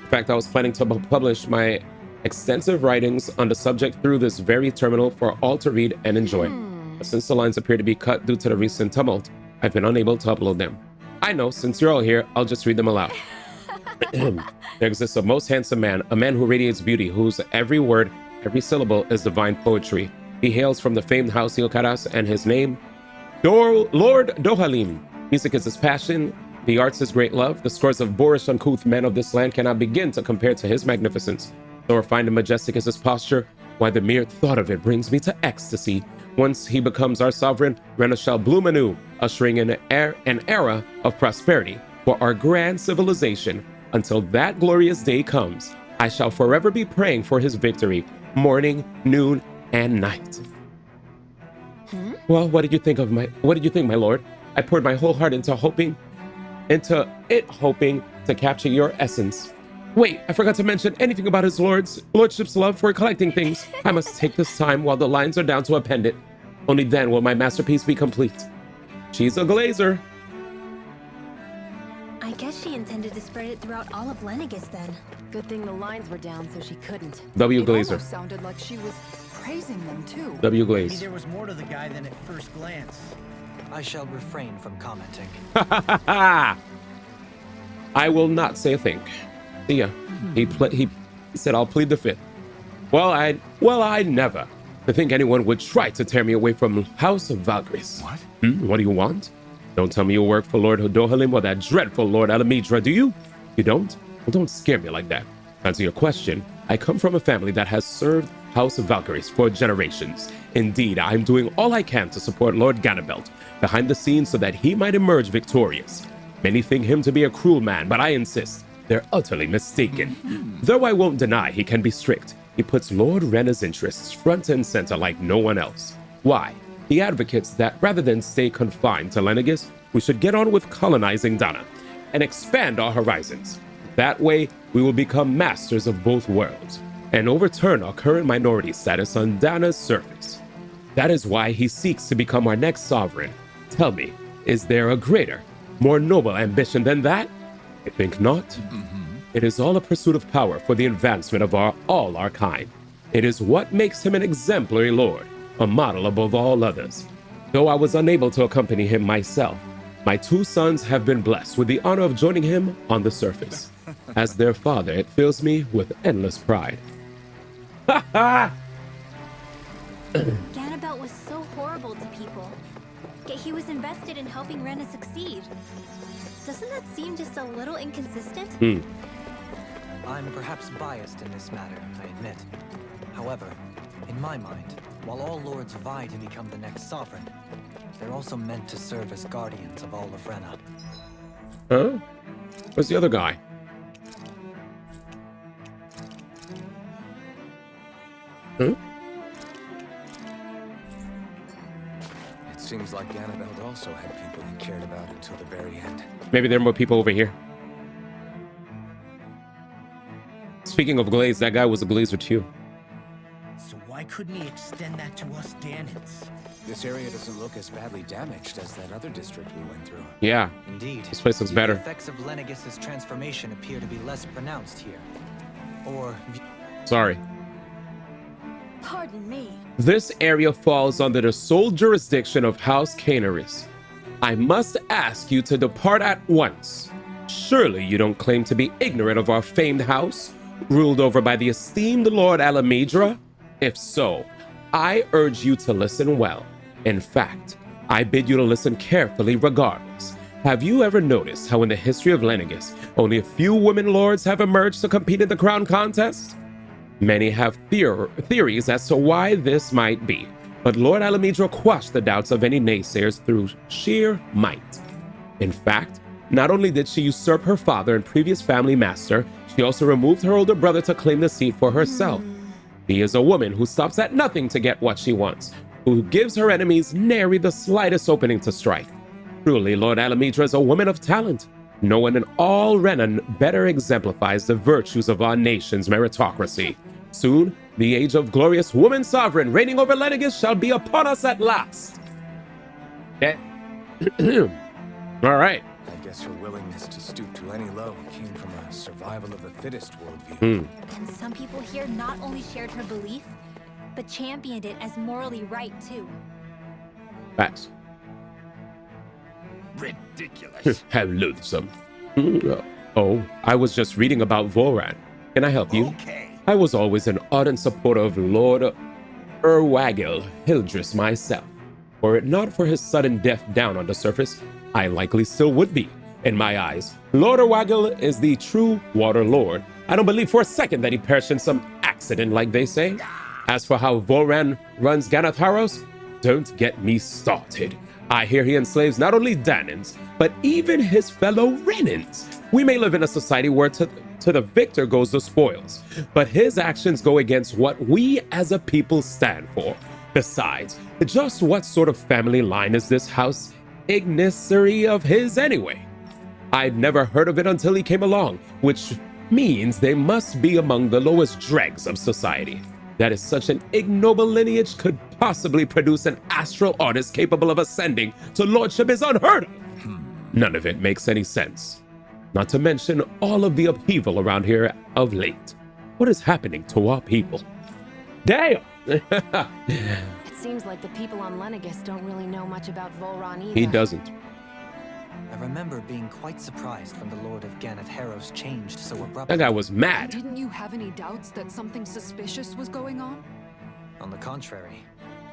In fact, I was planning to publish my extensive writings on the subject through this very terminal for all to read and enjoy. But since the lines appear to be cut due to the recent tumult, I've been unable to upload them. I know, since you're all here, I'll just read them aloud. There exists a most handsome man, a man who radiates beauty, whose every word, every syllable is divine poetry. He hails from the famed House Ilkaras, and his name, Lord Dohalim. Music is his passion, the arts his great love. The scores of boorish, uncouth men of this land cannot begin to compare to his magnificence. So refined and majestic is his posture, why the mere thought of it brings me to ecstasy. Once he becomes our sovereign, Rena shall bloom anew, ushering in an era of prosperity for our grand civilization. Until that glorious day comes, I shall forever be praying for his victory, morning, noon, and night. Well, what did you think, my lord? I poured my whole heart into hoping to capture your essence. Wait, I forgot to mention anything about his lordship's love for collecting things. I must take this time while the lines are down to append it. Only then will my masterpiece be complete. She's a glazer. I guess she intended to spread it throughout all of Lenegis then. Good thing the lines were down so she couldn't. W. It Glazer. almost sounded like she was praising them too. W. Maybe Glaze. there was more to the guy than at first glance. I shall refrain from commenting. I will not say a thing. See ya. He said, I'll plead the fifth. Well, I never. To think anyone would try to tear me away from House of Valkyries. What? What do you want? Don't tell me you work for Lord Hodohalim or that dreadful Lord Alamedra, do you? You don't? Well, don't scare me like that. To answer your question, I come from a family that has served House of Valkyries for generations. Indeed, I'm doing all I can to support Lord Ganabelt behind the scenes so that he might emerge victorious. Many think him to be a cruel man, but I insist they're utterly mistaken. Though I won't deny he can be strict, he puts Lord Rena's interests front and center like no one else. Why? He advocates that rather than stay confined to Lenegis, we should get on with colonizing Dana and expand our horizons. That way, we will become masters of both worlds and overturn our current minority status on Dana's surface. That is why he seeks to become our next sovereign. Tell me, is there a greater, more noble ambition than that? I think not. It is all a pursuit of power for the advancement of all our kind. It is what makes him an exemplary lord, a model above all others. Though I was unable to accompany him myself, my two sons have been blessed with the honor of joining him on the surface. As their father, it fills me with endless pride. Ha ha! Ganabelt was so horrible to people, yet he was invested in helping Rena succeed. Doesn't that seem just a little inconsistent? I'm perhaps biased in this matter, I admit. However, in my mind, while all lords vie to become the next sovereign, they're also meant to serve as guardians of all of Rena. Huh? Where's the other guy? Huh? It seems like Ganabelt also had people he cared about until the very end. Maybe there are more people over here. Speaking of Glaze, that guy was a Glazer too. So why couldn't he extend that to us Danans? This area doesn't look as badly damaged as that other district we went through. Yeah, Indeed. this place looks The better. effects of Lenegis's transformation appear to be less pronounced here. Or... Sorry. Pardon me. This area falls under the sole jurisdiction of House Canaris. I must ask you to depart at once. Surely you don't claim to be ignorant of our famed house, ruled over by the esteemed Lord Alamedra? If so, I urge you to listen well. In fact, I bid you to listen carefully regardless. Have you ever noticed how in the history of Lenegis, only a few women lords have emerged to compete in the crown contest? Many have theories as to why this might be, but Lord Alamedra quashed the doubts of any naysayers through sheer might. In fact, not only did she usurp her father and previous family master, she also removed her older brother to claim the seat for herself. She is a woman who stops at nothing to get what she wants, who gives her enemies nary the slightest opening to strike. Truly, Lord Alamedra is a woman of talent. No one in all Renan better exemplifies the virtues of our nation's meritocracy. Soon, the age of glorious woman sovereign reigning over Lenegis shall be upon us at last. Yeah. All right. I guess her willingness to stoop to any low came from a survival of the fittest worldview. And some people here not only shared her belief, but championed it as morally right too. Facts. Ridiculous. How loathsome. Oh, I was just reading about Voran. Can I help you? Okay. I was always an ardent supporter of Lord Urwagil Hildris myself. Were it not for his sudden death down on the surface, I likely still would be. In my eyes, Lord Urwagil is the true Water Lord. I don't believe for a second that he perished in some accident like they say. As for how Voran runs Ganatharos, don't get me started. I hear he enslaves not only Danans, but even his fellow Renans. We may live in a society where to the victor goes the spoils, but his actions go against what we as a people stand for. Besides, just what sort of family line is this house Ignissary of his anyway? I'd never heard of it until he came along, which means they must be among the lowest dregs of society. That is such an ignoble lineage could possibly produce an astral artist capable of ascending to lordship is unheard of. None of it makes any sense. Not to mention all of the upheaval around here of late. What is happening to our people? Damn! It seems like the people on Lenegis don't really know much about Volron either. He doesn't. I remember being quite surprised when the Lord of Ganath Harros changed so abruptly. That guy was mad. Didn't you have any doubts that something suspicious was going on? On the contrary.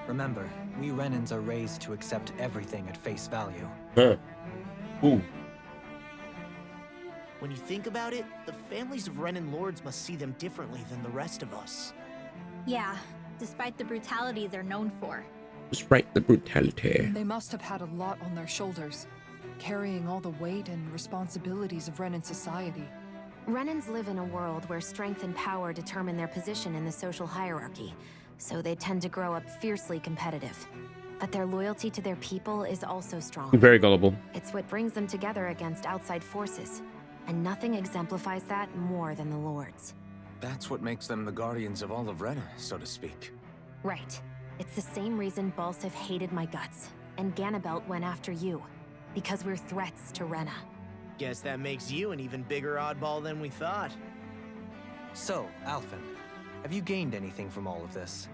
Remember, we Renans are raised to accept everything at face value. Huh. Ooh. When you think about it, the families of Renan lords must see them differently than the rest of us. Yeah, despite the brutality they're known for. Despite the brutality. They must have had a lot on their shoulders, carrying all the weight and responsibilities of Renan society. Renans live in a world where strength and power determine their position in the social hierarchy, so they tend to grow up fiercely competitive. But their loyalty to their people is also strong. Very gullible. It's what brings them together against outside forces, and nothing exemplifies that more than the Lords. That's what makes them the guardians of all of Rena, so to speak. Right. It's the same reason Balsif hated my guts, and Ganabelt went after you. Because we're threats to Rena. Guess that makes you an even bigger oddball than we thought. So, Alphen, have you gained anything from all of this?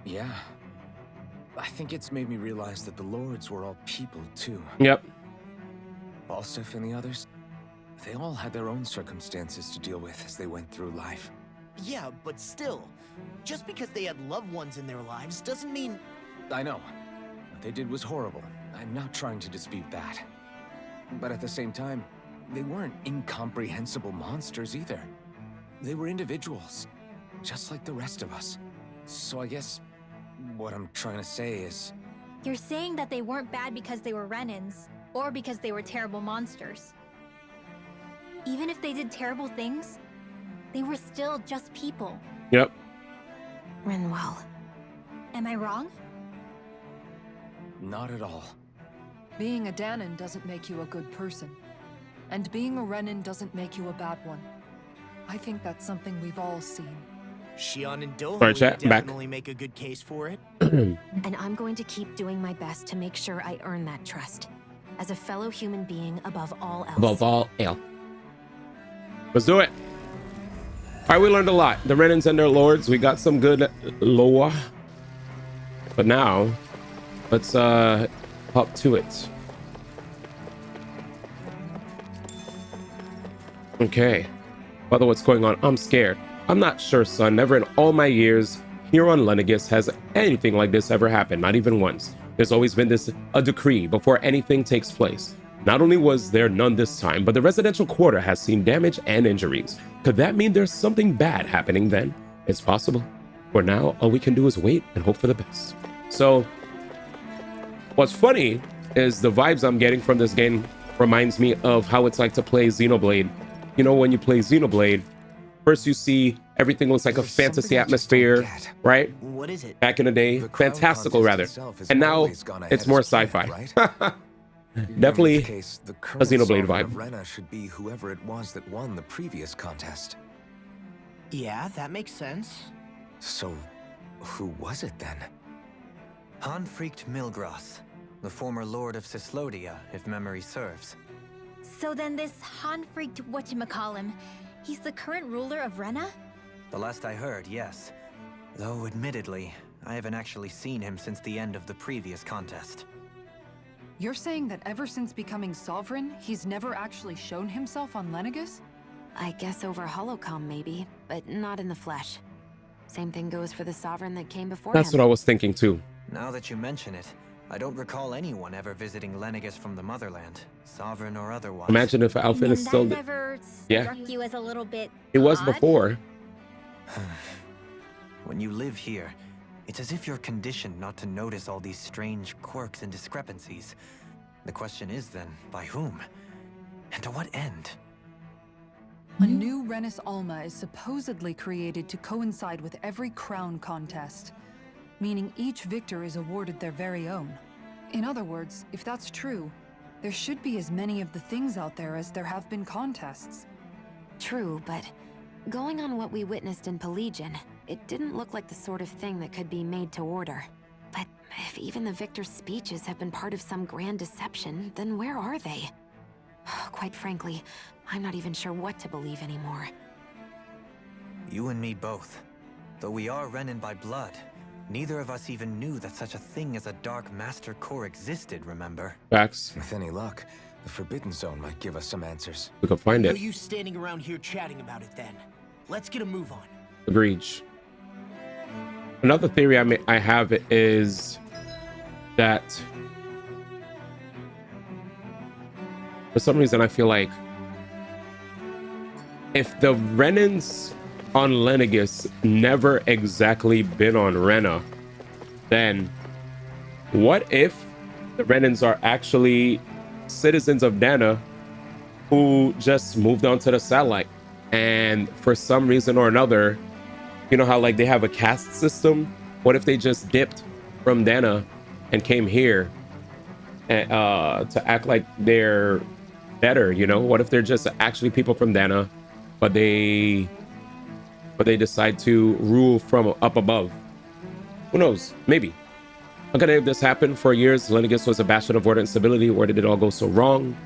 Yeah. I think it's made me realize that the Lords were all people, too. Yep. Balsif and the others, they all had their own circumstances to deal with as they went through life. Yeah, but still, just because they had loved ones in their lives doesn't mean... I know. What they did was horrible. I'm not trying to dispute that. But at the same time, they weren't incomprehensible monsters either. They were individuals, just like the rest of us. So I guess what I'm trying to say is... You're saying that they weren't bad because they were Renans, or because they were terrible monsters. Even if they did terrible things, they were still just people. Yep. Rinwell. Am I wrong? Not at all. Being a Danon doesn't make you a good person. And being a Renan doesn't make you a bad one. I think that's something we've all seen. Shion and Doha Sorry, would chat, back. definitely make a good case for it. And I'm going to keep doing my best to make sure I earn that trust. As a fellow human being above all else. Above all else. Let's do it. All right, we learned a lot. The Renans and their lords, we got some good lore. But now, let's hop to it. Okay. Father, what's going on? I'm scared. I'm not sure, son. Never in all my years here on Lenegis has anything like this ever happened. Not even once. There's always been a decree before anything takes place. Not only was there none this time, but the residential quarter has seen damage and injuries. Could that mean there's something bad happening then? It's possible. For now, all we can do is wait and hope for the best. So, what's funny is the vibes I'm getting from this game reminds me of how it's like to play Xenoblade. You know, when you play Xenoblade, first you see everything looks like a fantasy atmosphere, right? What is it? Back in the day, fantastical rather. And now it's more sci-fi. Right? Definitely In which case, the a current Xenoblade sovereign vibe. of Rena should be whoever it was that won the previous contest. Yeah, that makes sense. So, who was it then? Hanfrikt Milgras, the former Lord of Cislodia, if memory serves. So then this Hanfrikt whatchamacallem, he's the current ruler of Rena? The last I heard, yes. Though, admittedly, I haven't actually seen him since the end of the previous contest. You're saying that ever since becoming sovereign, he's never actually shown himself on Lenegis? I guess over holocom maybe, but not in the flesh. Same thing goes for the sovereign that came before That's him. what I was thinking too. Now that you mention it, I don't recall anyone ever visiting Lenegis from the motherland, sovereign or otherwise. Imagine if Alphen And is still... that never Yeah. struck you as a little bit It was odd? before. When you live here, it's as if you're conditioned not to notice all these strange quirks and discrepancies. The question is then, by whom? And to what end? A new Renis Alma is supposedly created to coincide with every crown contest, meaning each victor is awarded their very own. In other words, if that's true, there should be as many of the things out there as there have been contests. True, but going on what we witnessed in Pelagian, it didn't look like the sort of thing that could be made to order. But if even the victor's speeches have been part of some grand deception, then where are they? Quite frankly, I'm not even sure what to believe anymore. You and me both. Though we are Renin by blood, neither of us even knew that such a thing as a Dark Master Core existed, remember? Facts. With any luck, the Forbidden Zone might give us some answers. We could find No it. use standing around here chatting about it then. Let's get a move on. Agreed. Another theory I have is that for some reason I feel like if the Renins on Lenegis never exactly been on Rena, then what if the Renins are actually citizens of Dana who just moved onto the satellite, and for some reason or another, you know how like they have a caste system? What if they just dipped from Dana and came here and, to act like they're better, you know? What if they're just actually people from Dana, but they decide to rule from up above? Who knows? Maybe. Okay, if this happened for years, Lenegis was a bastion of order and stability. Where did it all go so wrong?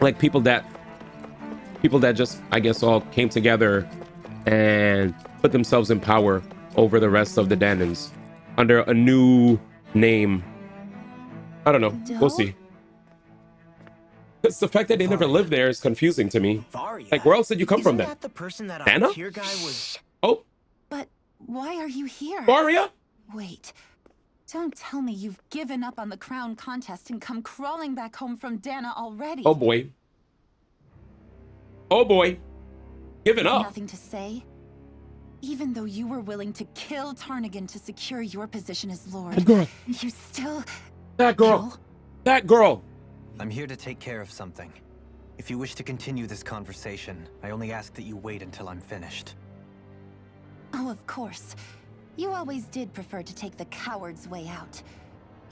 Like people that just, I guess, all came together and put themselves in power over the rest of the Danans under a new name. I don't know. We'll see. It's the fact that they never lived there is confusing to me. Varia. Like, where else did you come from Isn't then? that the person that Dana? our tier guy was? Oh, But why are you here? Varia? Wait. Don't tell me you've given up on the crown contest and come crawling back home from Dana already. Oh boy. Oh boy. Giving up. Nothing to say? Even though you were willing to kill Tarnigan to secure your position as Lord, That girl. you still... That girl. That girl. I'm here to take care of something. If you wish to continue this conversation, I only ask that you wait until I'm finished. Oh, of course. You always did prefer to take the coward's way out.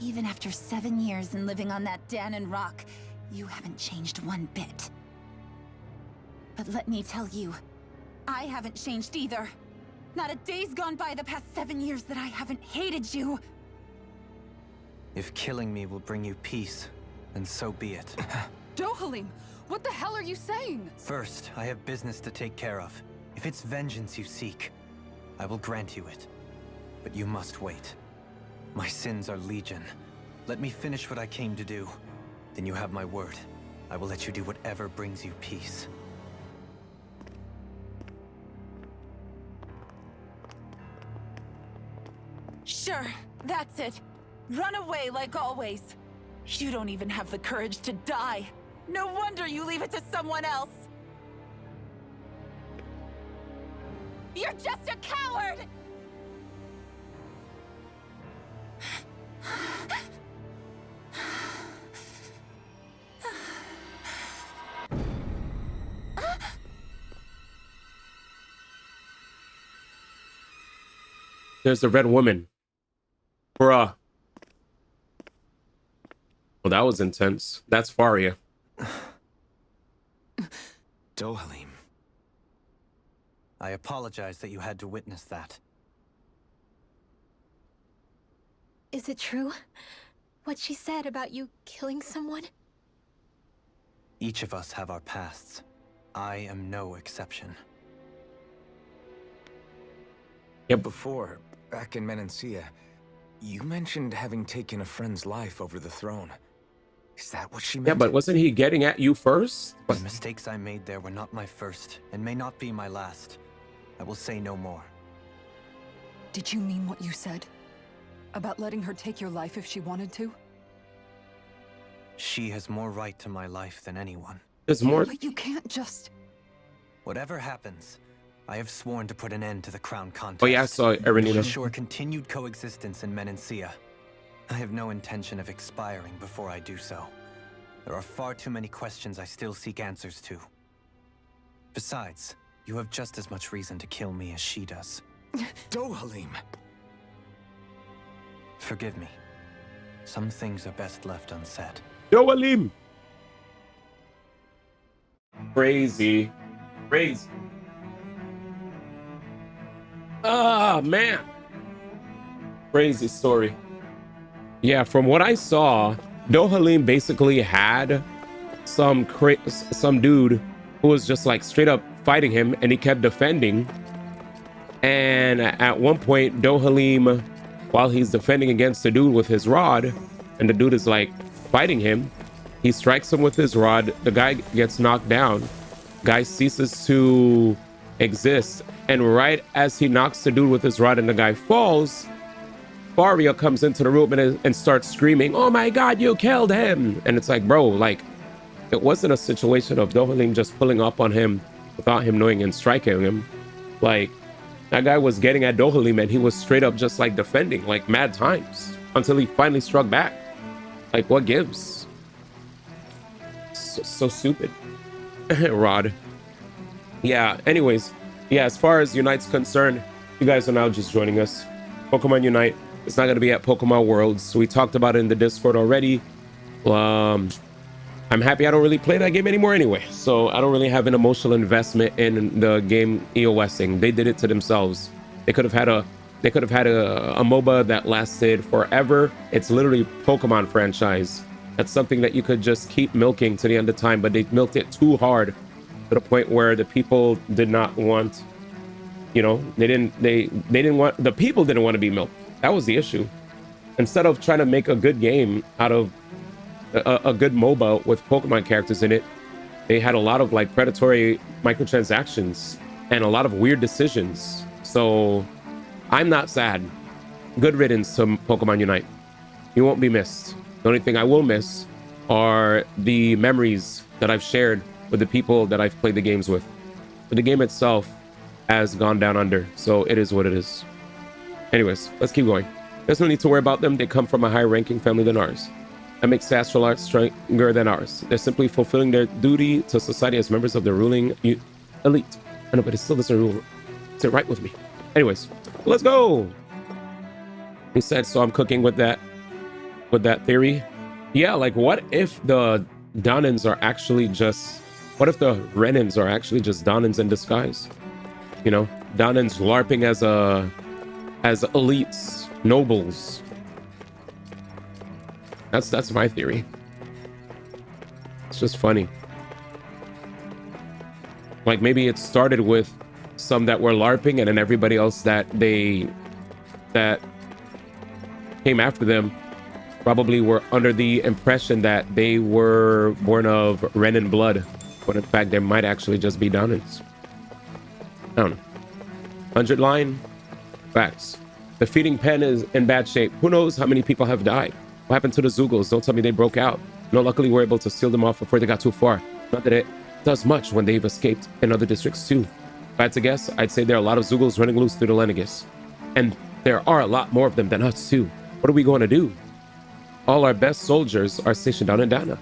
Even after 7 years and living on that Danon rock, you haven't changed one bit. But let me tell you, I haven't changed either. Not a day's gone by the past 7 years that I haven't hated you. If killing me will bring you peace, then so be it. Dohalim, what the hell are you saying? First, I have business to take care of. If it's vengeance you seek, I will grant you it. But you must wait. My sins are legion. Let me finish what I came to do. Then you have my word. I will let you do whatever brings you peace. Sure, that's it. Run away like always. You don't even have the courage to die. No wonder you leave it to someone else. You're just a coward! There's the red woman. Bruh. Well, that was intense. That's Faria. Dohalim. I apologize that you had to witness that. Is it true? What she said about you killing someone? Each of us have our pasts. I am no exception. Yeah, Before, back in Menancia, you mentioned having taken a friend's life over the throne. Is that what she meant? yeah, but wasn't he getting at you first? The mistakes I made there were not my first, and may not be my last. I will say no more. Did you mean what you said? About letting her take your life if she wanted to? She has more right to my life than anyone. There's more. But you can't just... Whatever happens, I have sworn to put an end to the crown contest. Oh yeah, I saw To Erenina. ensure continued coexistence in Menancia. I have no intention of expiring before I do so. There are far too many questions I still seek answers to. Besides, you have just as much reason to kill me as she does. Dohalim! Forgive me. Some things are best left unsaid. Yo, Alim. Crazy. Crazy. Ah, man. Crazy story. Yeah, from what I saw, Dohalim basically had some dude who was just like straight up fighting him, and he kept defending. And at one point, Dohalim, while he's defending against the dude with his rod, and the dude is like fighting him, he strikes him with his rod. The guy gets knocked down. Guy ceases to exist. And right as he knocks the dude with his rod and the guy falls, Faria comes into the room and starts screaming, "Oh my God, you killed him!" And it's like, bro, like, it wasn't a situation of Dohalim just pulling up on him without him knowing and striking him. Like, that guy was getting at Dohalim and he was straight up just like defending like mad times until he finally struck back. Like, what gives? So stupid. Rod. Yeah, anyways. Yeah, as far as Unite's concerned, you guys are now just joining us. Pokemon Unite, it's not going to be at Pokemon Worlds. We talked about it in the Discord already. I'm happy I don't really play that game anymore anyway. So I don't really have an emotional investment in the game EOSing. They did it to themselves. They could have had a MOBA that lasted forever. It's literally Pokemon franchise. That's something that you could just keep milking to the end of time, but they milked it too hard to the point where the people did not want, you know, the people didn't want to be milked. That was the issue. Instead of trying to make a good game out of a good MOBA with Pokemon characters in it, they had a lot of like predatory microtransactions and a lot of weird decisions. So I'm not sad. Good riddance to Pokemon Unite. You won't be missed. The only thing I will miss are the memories that I've shared with the people that I've played the games with. But the game itself has gone down under, so it is what it is. Anyways, let's keep going. There's no need to worry about them. They come from a higher ranking family than ours. That makes the astral arts stronger than ours. They're simply fulfilling their duty to society as members of the ruling elite. I know, but it still doesn't rule. Sit right with me. Anyways, let's go. He said, so I'm cooking with that theory. Yeah, like what if the Donins are actually just, what if the Renins are actually just Donins in disguise? You know, Donins LARPing as elites, nobles. That's my theory. It's just funny. Like maybe it started with some that were LARPing, and then everybody else that came after them probably were under the impression that they were born of Renin blood, when in fact they might actually just be Donins. I don't know. 100 line facts. The feeding pen is in bad shape. Who knows how many people have died? What happened to the Zoogles? Don't tell me they broke out. No, luckily we're able to seal them off before they got too far. Not that it does much when they've escaped in other districts too. If I had to guess, I'd say there are a lot of Zoogles running loose through the Lenegis. And there are a lot more of them than us too. What are we going to do? All our best soldiers are stationed down in Dana.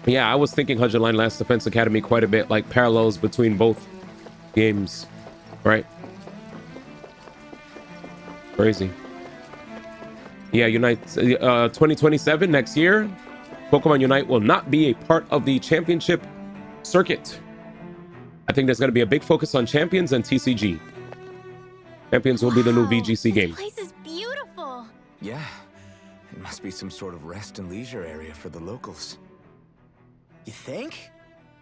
Yeah, I was thinking 100 Line Last Defense Academy quite a bit, like parallels between both games, right? Crazy. Yeah, Unite 2027 next year, Pokemon Unite will not be a part of the championship circuit. I think there's going to be a big focus on Champions and TCG. Champions will be the new VGC game. This place is beautiful. Yeah, it must be some sort of rest and leisure area for the locals. You think?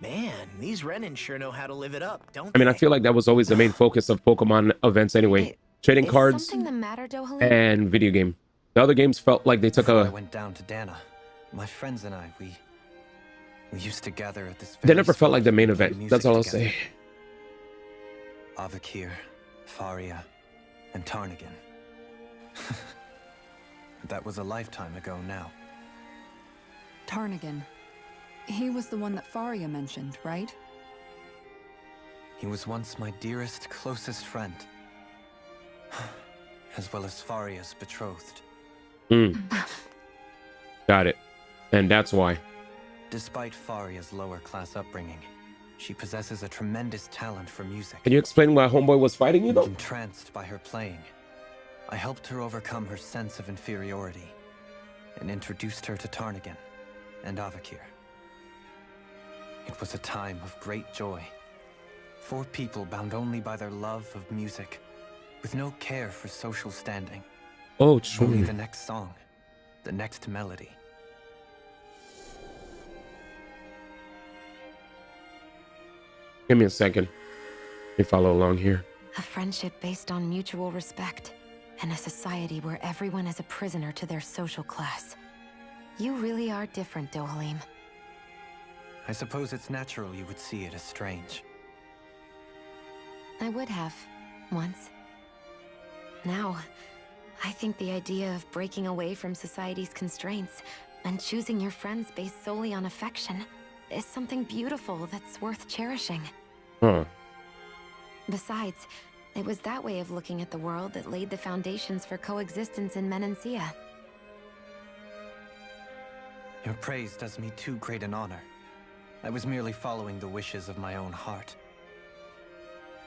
Man, these Renin sure know how to live it up, don't I mean, they? I feel like that was always the main focus of Pokemon events anyway. Trading cards Something the matter, Dohalim? and video game. The other games felt like they took Before I a... went down to Dana, my friends and I, we used to gather at this. They never felt like the main event. That's all I'll say. Avakir, Faria, and Tarnigan. That was a lifetime ago now. Tarnigan. He was the one that Faria mentioned, right? He was once my dearest, closest friend. As well as Faria's betrothed. Got it. And that's why. Despite Faria's lower class upbringing, she possesses a tremendous talent for music. Can you explain why Homeboy was fighting you though? Entranced by her playing, I helped her overcome her sense of inferiority and introduced her to Tarnigan and Avakir. It was a time of great joy. 4 people bound only by their love of music, with no care for social standing. Oh, Only true. the next song, the next melody. Give me a second. Let me follow along here. A friendship based on mutual respect, and a society where everyone is a prisoner to their social class. You really are different, Dohalim. I suppose it's natural you would see it as strange. I would have, once. Now, I think the idea of breaking away from society's constraints and choosing your friends based solely on affection is something beautiful that's worth cherishing. Huh. Besides, it was that way of looking at the world that laid the foundations for coexistence in Menancia. Your praise does me too great an honor. I was merely following the wishes of my own heart.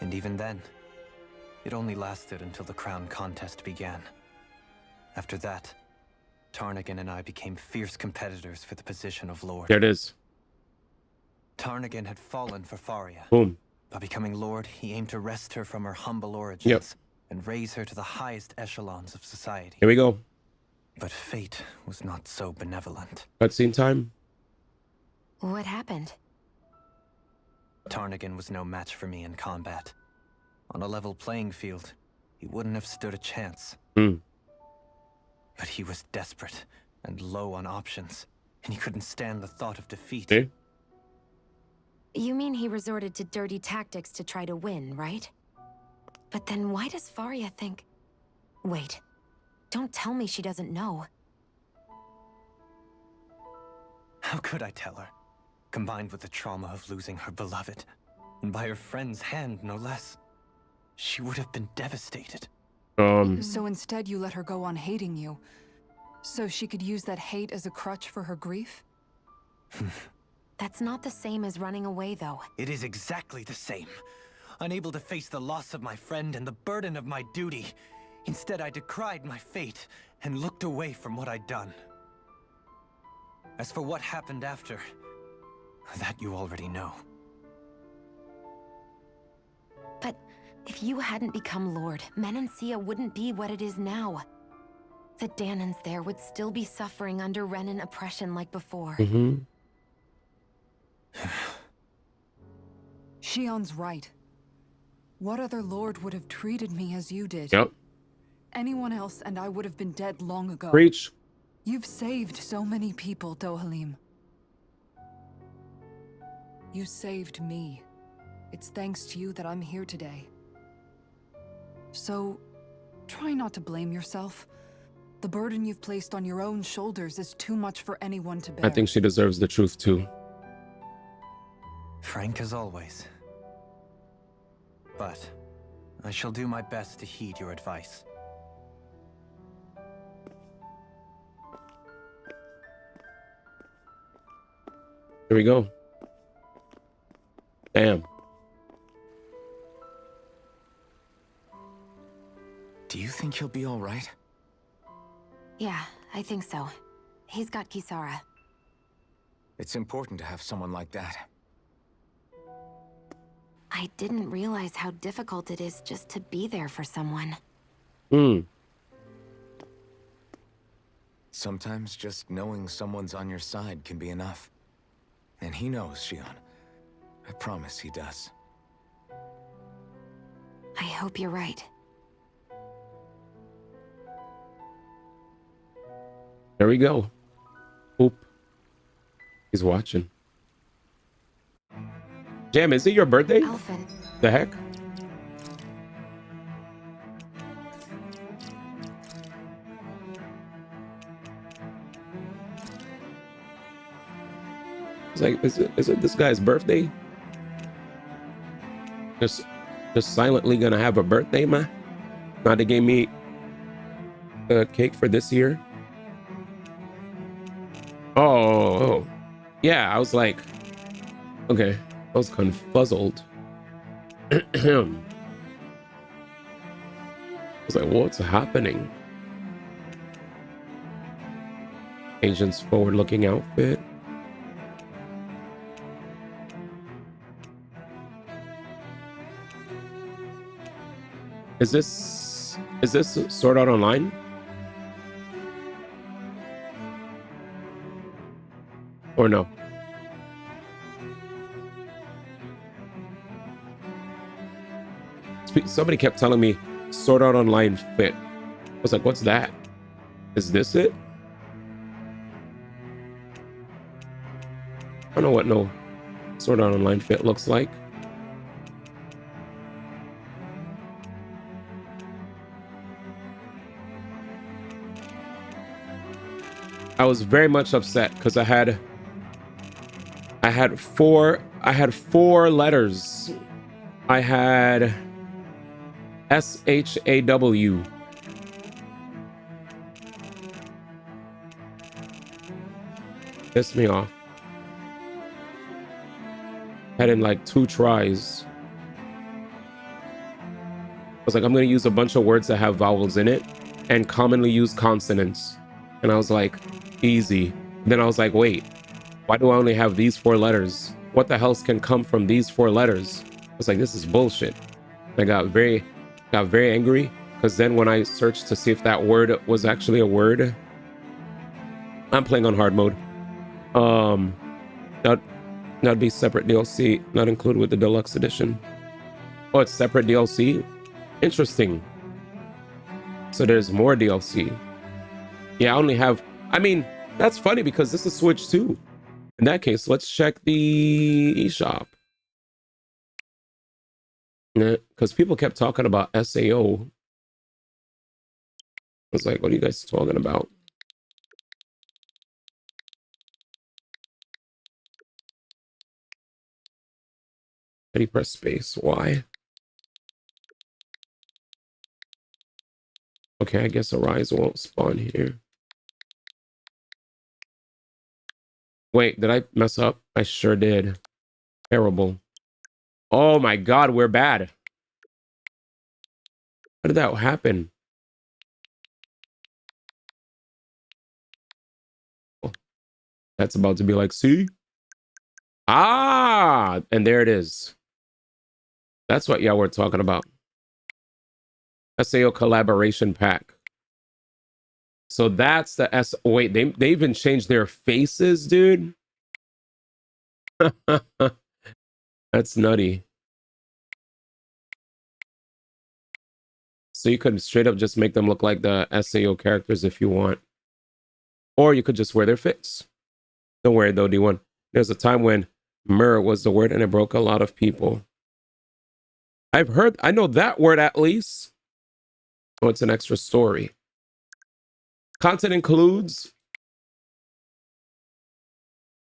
And even then, it only lasted until the crown contest began. After that, Tarnagan and I became fierce competitors for the position of Lord. There it is. Tarnagan had fallen for Faria. Boom. By becoming Lord, he aimed to wrest her from her humble origins and raise her to the highest echelons of society. Here we go. But fate was not so benevolent. Cutscene time. What happened? Tarnagan was no match for me in combat. On a level playing field, he wouldn't have stood a chance. Hmm. But he was desperate and low on options, and he couldn't stand the thought of defeat. Okay. You mean he resorted to dirty tactics to try to win, right? But then why does Faria think... Wait. Don't tell me she doesn't know. How could I tell her? Combined with the trauma of losing her beloved, and by her friend's hand, no less. She would have been devastated. So instead you let her go on hating you, so she could use that hate as a crutch for her grief? That's not the same as running away, though. It is exactly the same. Unable to face the loss of my friend and the burden of my duty. Instead, I decried my fate and looked away from what I'd done. As for what happened after, that you already know. But if you hadn't become Lord, Menancia wouldn't be what it is now. The Danans there would still be suffering under Renan oppression like before. Mm-hmm. Shion's right. What other lord would have treated me as you did? Yep. Anyone else and I would have been dead long ago. Preach. You've saved so many people, Dohalim. You saved me. It's thanks to you that I'm here today. So, try not to blame yourself. The burden you've placed on your own shoulders is too much for anyone to bear. I think she deserves the truth too. Frank as always. But I shall do my best to heed your advice. Here we go. Damn. Do you think he'll be all right? Yeah, I think so. He's got Kisara. It's important to have someone like that. I didn't realize how difficult it is just to be there for someone. Hmm. Sometimes just knowing someone's on your side can be enough. And he knows, Shion. I promise he does. I hope you're right. There we go. Oop. He's watching. Jam, is it your birthday? Alphen. The heck? It's like, is it this guy's birthday? Just silently gonna have a birthday, man? Not to give me a cake for this year. Oh, yeah. I was like, okay. I was confuzzled. I was like, what's happening? Agent's forward-looking outfit. Is this Sword Art Online? Or no? somebody kept telling me Sword Art Online Fit. I was like, what's that? Is this it? I don't know what no Sword Art Online Fit looks like. I was very much upset because I had four letters. I had SHAW. Pissed me off. Had in like 2 tries. I was like, I'm gonna use a bunch of words that have vowels in it and commonly used consonants. And I was like, easy. Then I was like, wait, why do I only have these 4 letters? What the hell can come from these 4 letters? I was like, this is bullshit. I got very angry because then when I searched to see if that word was actually a word, I'm playing on hard mode. That'd be separate DLC, not included with the deluxe edition. Oh, it's separate DLC? Interesting. So there's more DLC. Yeah, I only have, I mean, that's funny because this is Switch 2. In that case, let's check the eShop. Yeah, because people kept talking about SAO. I was like, what are you guys talking about? How do you press space? Why? Okay, I guess Arise won't spawn here. Wait, did I mess up? I sure did. Terrible. Oh my god, we're bad. How did that happen? Oh, that's about to be like, see? Ah, and there it is. That's what y'all were talking about. SAO collaboration pack. So that's the S. Wait, they even changed their faces, dude. That's nutty. So you could straight up just make them look like the SAO characters if you want. Or you could just wear their fits. Don't worry though, D1. There's a time when myrrh was the word and it broke a lot of people. I know that word at least. Oh, it's an extra story. Content includes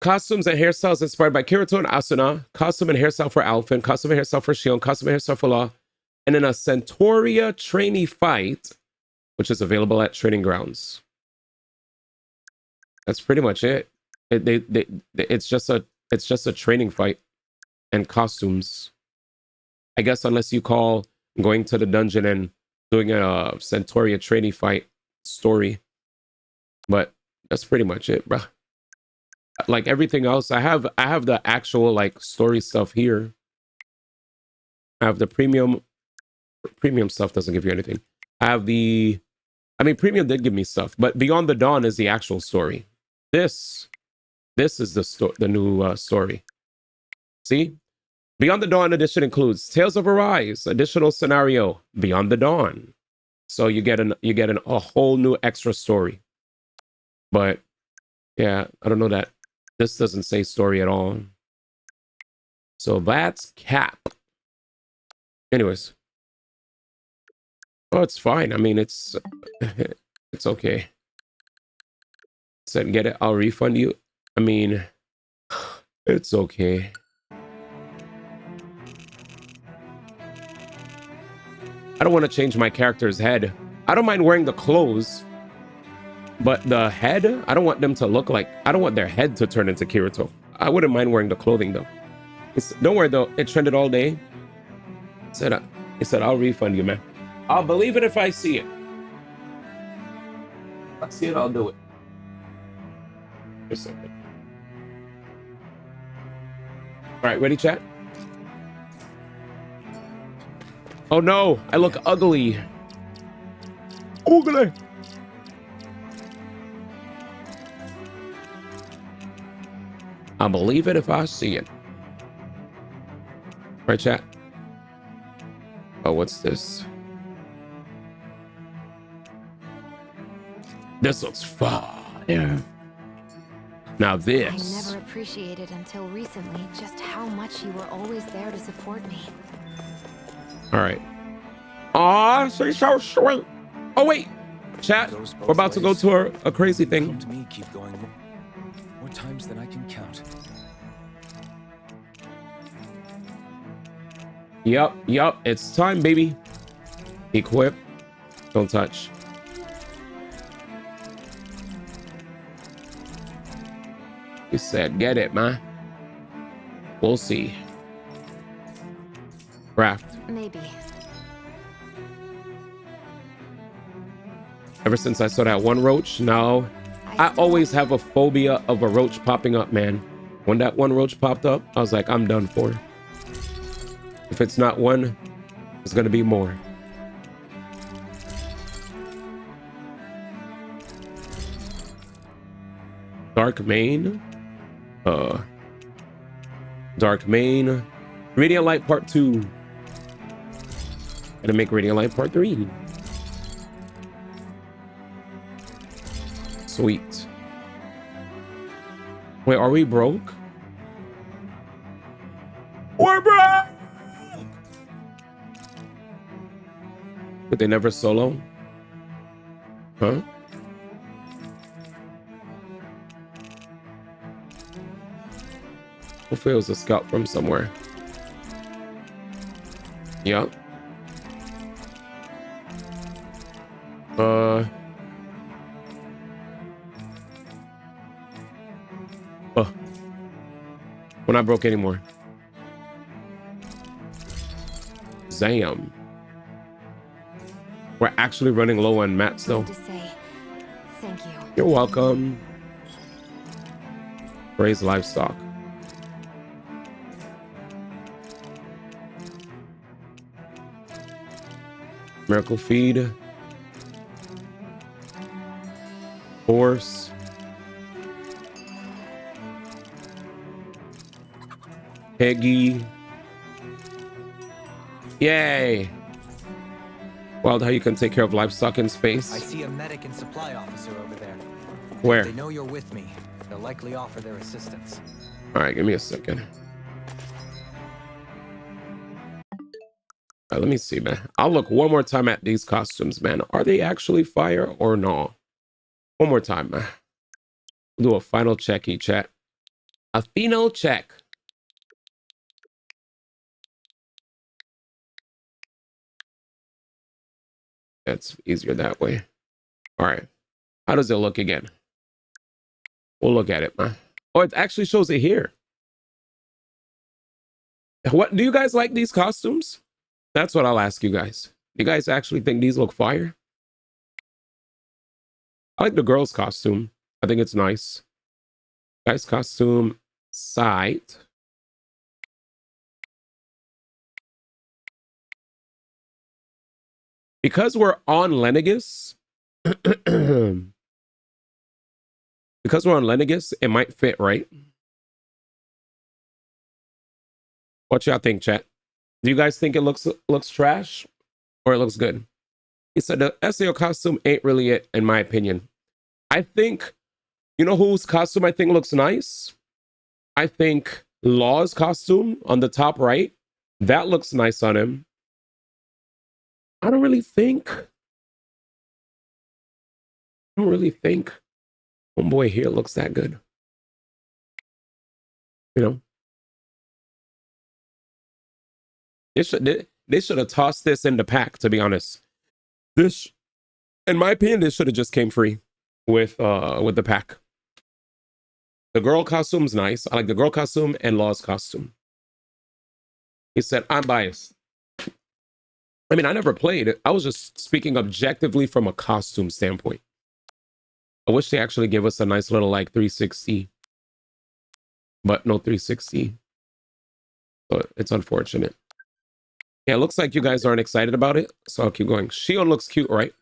costumes and hairstyles inspired by Kirito and Asuna, costume and hairstyle for Alphen, costume and hairstyle for Shion, costume and hairstyle for Law, and then a Centauria trainee fight, which is available at Training Grounds. That's pretty much it. It's just a training fight and costumes. I guess unless you call going to the dungeon and doing a Centauria trainee fight story. But that's pretty much it, bro. Like everything else, I have the actual like story stuff here. I have the premium stuff doesn't give you anything. I have premium did give me stuff, but Beyond the Dawn is the actual story. This is the new story. See? Beyond the Dawn edition includes Tales of Arise, additional scenario, Beyond the Dawn. So you get a whole new extra story. But yeah, I don't know that this doesn't say story at all. So that's Cap. Anyways. Oh, it's fine. I mean, it's okay. Said get it, I'll refund you. I mean, it's okay. I don't want to change my character's head. I don't mind wearing the clothes, but the head, I don't want them to look like, I don't want their head to turn into Kirito. I wouldn't mind wearing the clothing though. Don't worry though, it trended all day. He said, I'll refund you, man. I'll believe it if I see it. If I see it, I'll do it. Just a second. All right, ready, chat? Oh no, I look ugly. Ugly. I'll believe it if I see it. Right, chat? Oh, What's this? This looks fire. Now I this. never appreciated until recently just how much you were always there to support me. All right. Aw, she's so sweet. Oh wait, chat. Goes both We're about to go ways. to a crazy Come thing. to me, keep going more times than I can count. Yup. It's time, baby. Equip. Don't touch. He said, get it, man. We'll see. Craft. Maybe. Ever since I saw that one roach, no. I always have a phobia of a roach popping up, man. When that one roach popped up, I was like, I'm done for. If it's not one, it's gonna be more. Dark Main. Dark Main. Radiant Light Part 2. Gonna make Radiant Light Part 3. Sweet. Wait, are we broke? We're broke! Did they never solo? Huh? Hopefully it was a scout from somewhere. Yup. Oh. We're not broke anymore. Zam. We're actually running low on mats though. To say thank you. You're welcome. Raise livestock. Miracle feed. Horse. Peggy. Yay. Wild how you can take care of livestock in space. I see a medic and supply officer over there. Where? They know you're with me. They'll likely offer their assistance. All right, give me a second. All right, let me see, man. I'll look one more time at these costumes, man. Are they actually fire or no? One more time, man. We'll do a final checky, chat. A final check. That's easier that way. All right. How does it look again? We'll look at it, man. Oh, it actually shows it here. What do you guys like these costumes? That's what I'll ask you guys. You guys actually think these look fire? I like the girl's costume. I think it's nice. Guy's costume, sight. Because we're on Lenegis, it might fit, right? What y'all think, chat? Do you guys think it looks trash or it looks good? He said the SAO costume ain't really it, in my opinion. I think, you know whose costume I think looks nice? I think Law's costume on the top right. That looks nice on him. I don't really think homeboy here looks that good. You know, they should have tossed this in the pack, to be honest. This, in my opinion, this should have just came free with the pack. The girl costume's nice. I like the girl costume and Law's costume. He said, I'm biased. I mean, I never played it. I was just speaking objectively from a costume standpoint. I wish they actually give us a nice little like 360, but no 360. So it's unfortunate. Yeah, it looks like you guys aren't excited about it, so I'll keep going. Shion looks cute, right?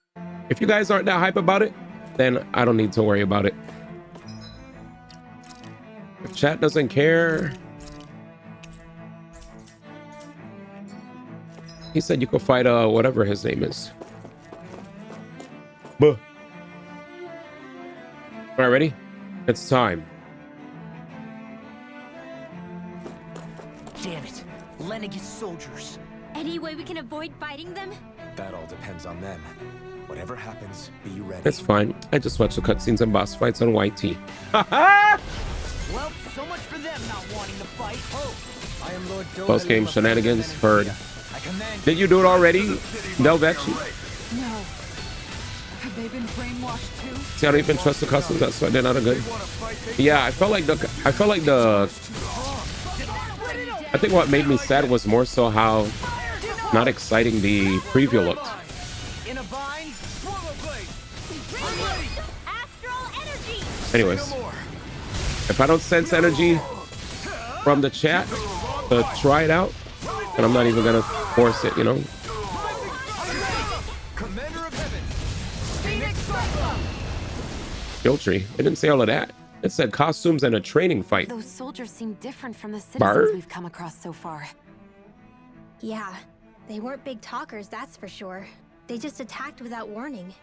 If you guys aren't that hype about it, then I don't need to worry about it. If chat doesn't care, He said you could fight whatever his name is. Buh. All right, ready? It's time. Damn it. Lenegis soldiers. Any way we can avoid fighting them? That all depends on them. Whatever happens, be ready. That's fine. I just watch the cutscenes and boss fights on YT. Well, so much for them not wanting to fight. Oh, I am Lord Dole Post game of shenanigans Venecia. heard. I command Did you do it already, Delvechi? No. Have they been brainwashed too? See, I don't even trust the customs. That's why they're not a good. Yeah, I felt like the. I think what made me sad was more so how not exciting the preview looked. in a bind. Swallow blade. I'm ready. Astral energy! Anyways, if I don't sense energy from the chat to try it out, then I'm not even gonna force it, you know. Commander of Heaven. Phoenix Cyclone. Skill tree. It didn't say all of that. It said costumes and a training fight. Those soldiers seem different from the citizens Bar? we've come across so far. Yeah, they weren't big talkers, that's for sure. They just attacked without warning.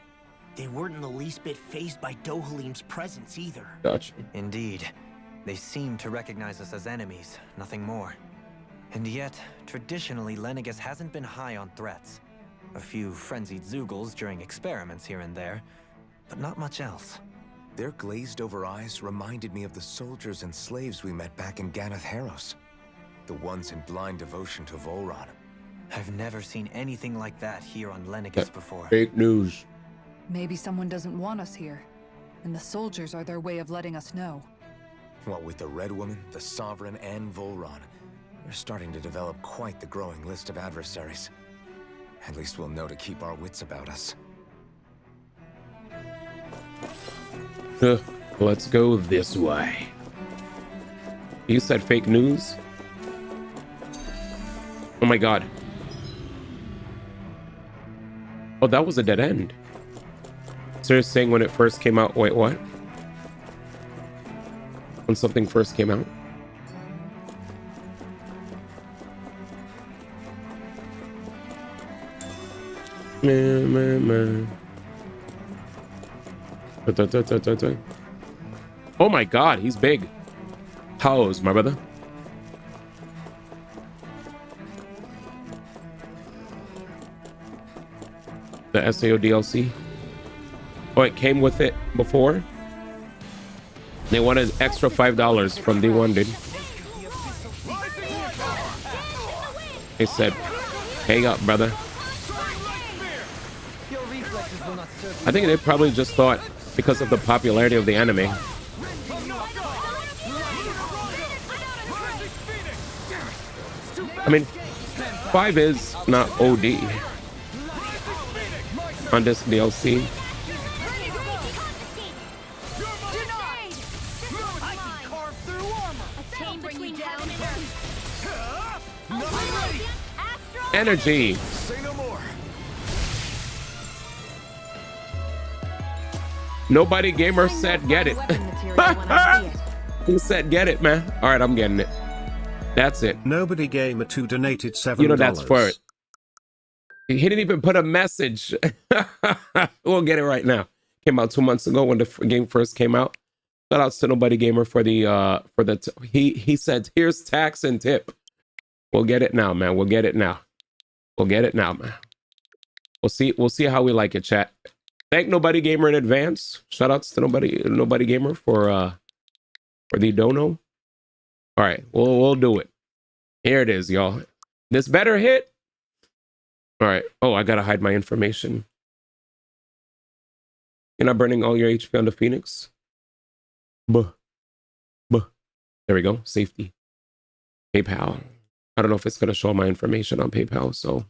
They weren't in the least bit fazed by Dohalim's presence either. Gotcha. Indeed. They seem to recognize us as enemies, nothing more. And yet, traditionally, Lenegis hasn't been high on threats. A few frenzied Zeugles during experiments here and there, but not much else. Their glazed-over eyes reminded me of the soldiers and slaves we met back in Ganath Haros. The ones in blind devotion to Volron. I've never seen anything like that here on Lenegis before. Fake news. Maybe someone doesn't want us here, and the soldiers are their way of letting us know. What with the Red Woman, the Sovereign, and Volron, we're starting to develop quite the growing list of adversaries. At least we'll know to keep our wits about us. Let's go this way. You said fake news? Oh my god. Oh, that was a dead end. So you're saying when it first came out, wait, what? When something first came out? Oh my god, he's big. How's my brother? The SAO DLC. Oh, it came with it before. They wanted extra $5 from D1, dude. They said, "Hang up, brother." Your reflexes will not serve you. I think they probably just thought because of the popularity of the anime. I mean, 5 is not OD on this DLC. Energy. Say no more. Nobody gamer said get it. Weapon material when I see it. He said get it, man. All right, I'm getting it. That's it. Nobody Gamer 2 donated $7. You know that's for it. He didn't even put a message. We'll get it right now. Came out 2 months ago when the game first came out. Shout outs to Nobody Gamer for the he said here's tax and tip. We'll get it now, man. We'll get it now. We'll get it now, man. We'll see how we like it, chat. Thank Nobody Gamer in advance. Shout outs to Nobody Gamer for the dono. All right, we'll do it. Here it is, y'all. This better hit. All right. Oh, I gotta hide my information. You're not burning all your HP on the Phoenix. Buh. There we go. Safety. PayPal. I don't know if it's gonna show my information on PayPal. So,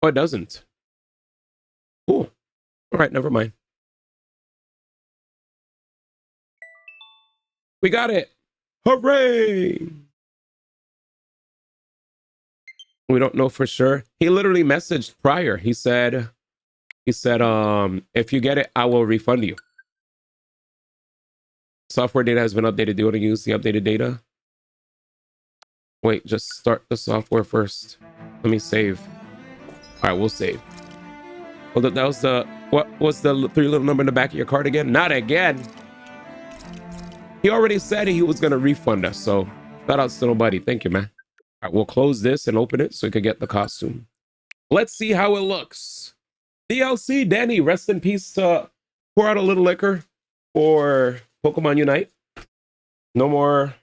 oh, it doesn't. Cool. All right, never mind. We got it. Hooray! We don't know for sure. He literally messaged prior. He said, if you get it, I will refund you. Software data has been updated. Do you want to use the updated data? Wait, just start the software first. Let me save. All right, we'll save. Well, that was the, what was the 3 little number in the back of your card again? Not again. He already said he was going to refund us. So shout out to nobody. Thank you, man. All right, we'll close this and open it so we can get the costume. Let's see how it looks. DLC, Danny, rest in peace to pour out a little liquor for Pokemon Unite. No more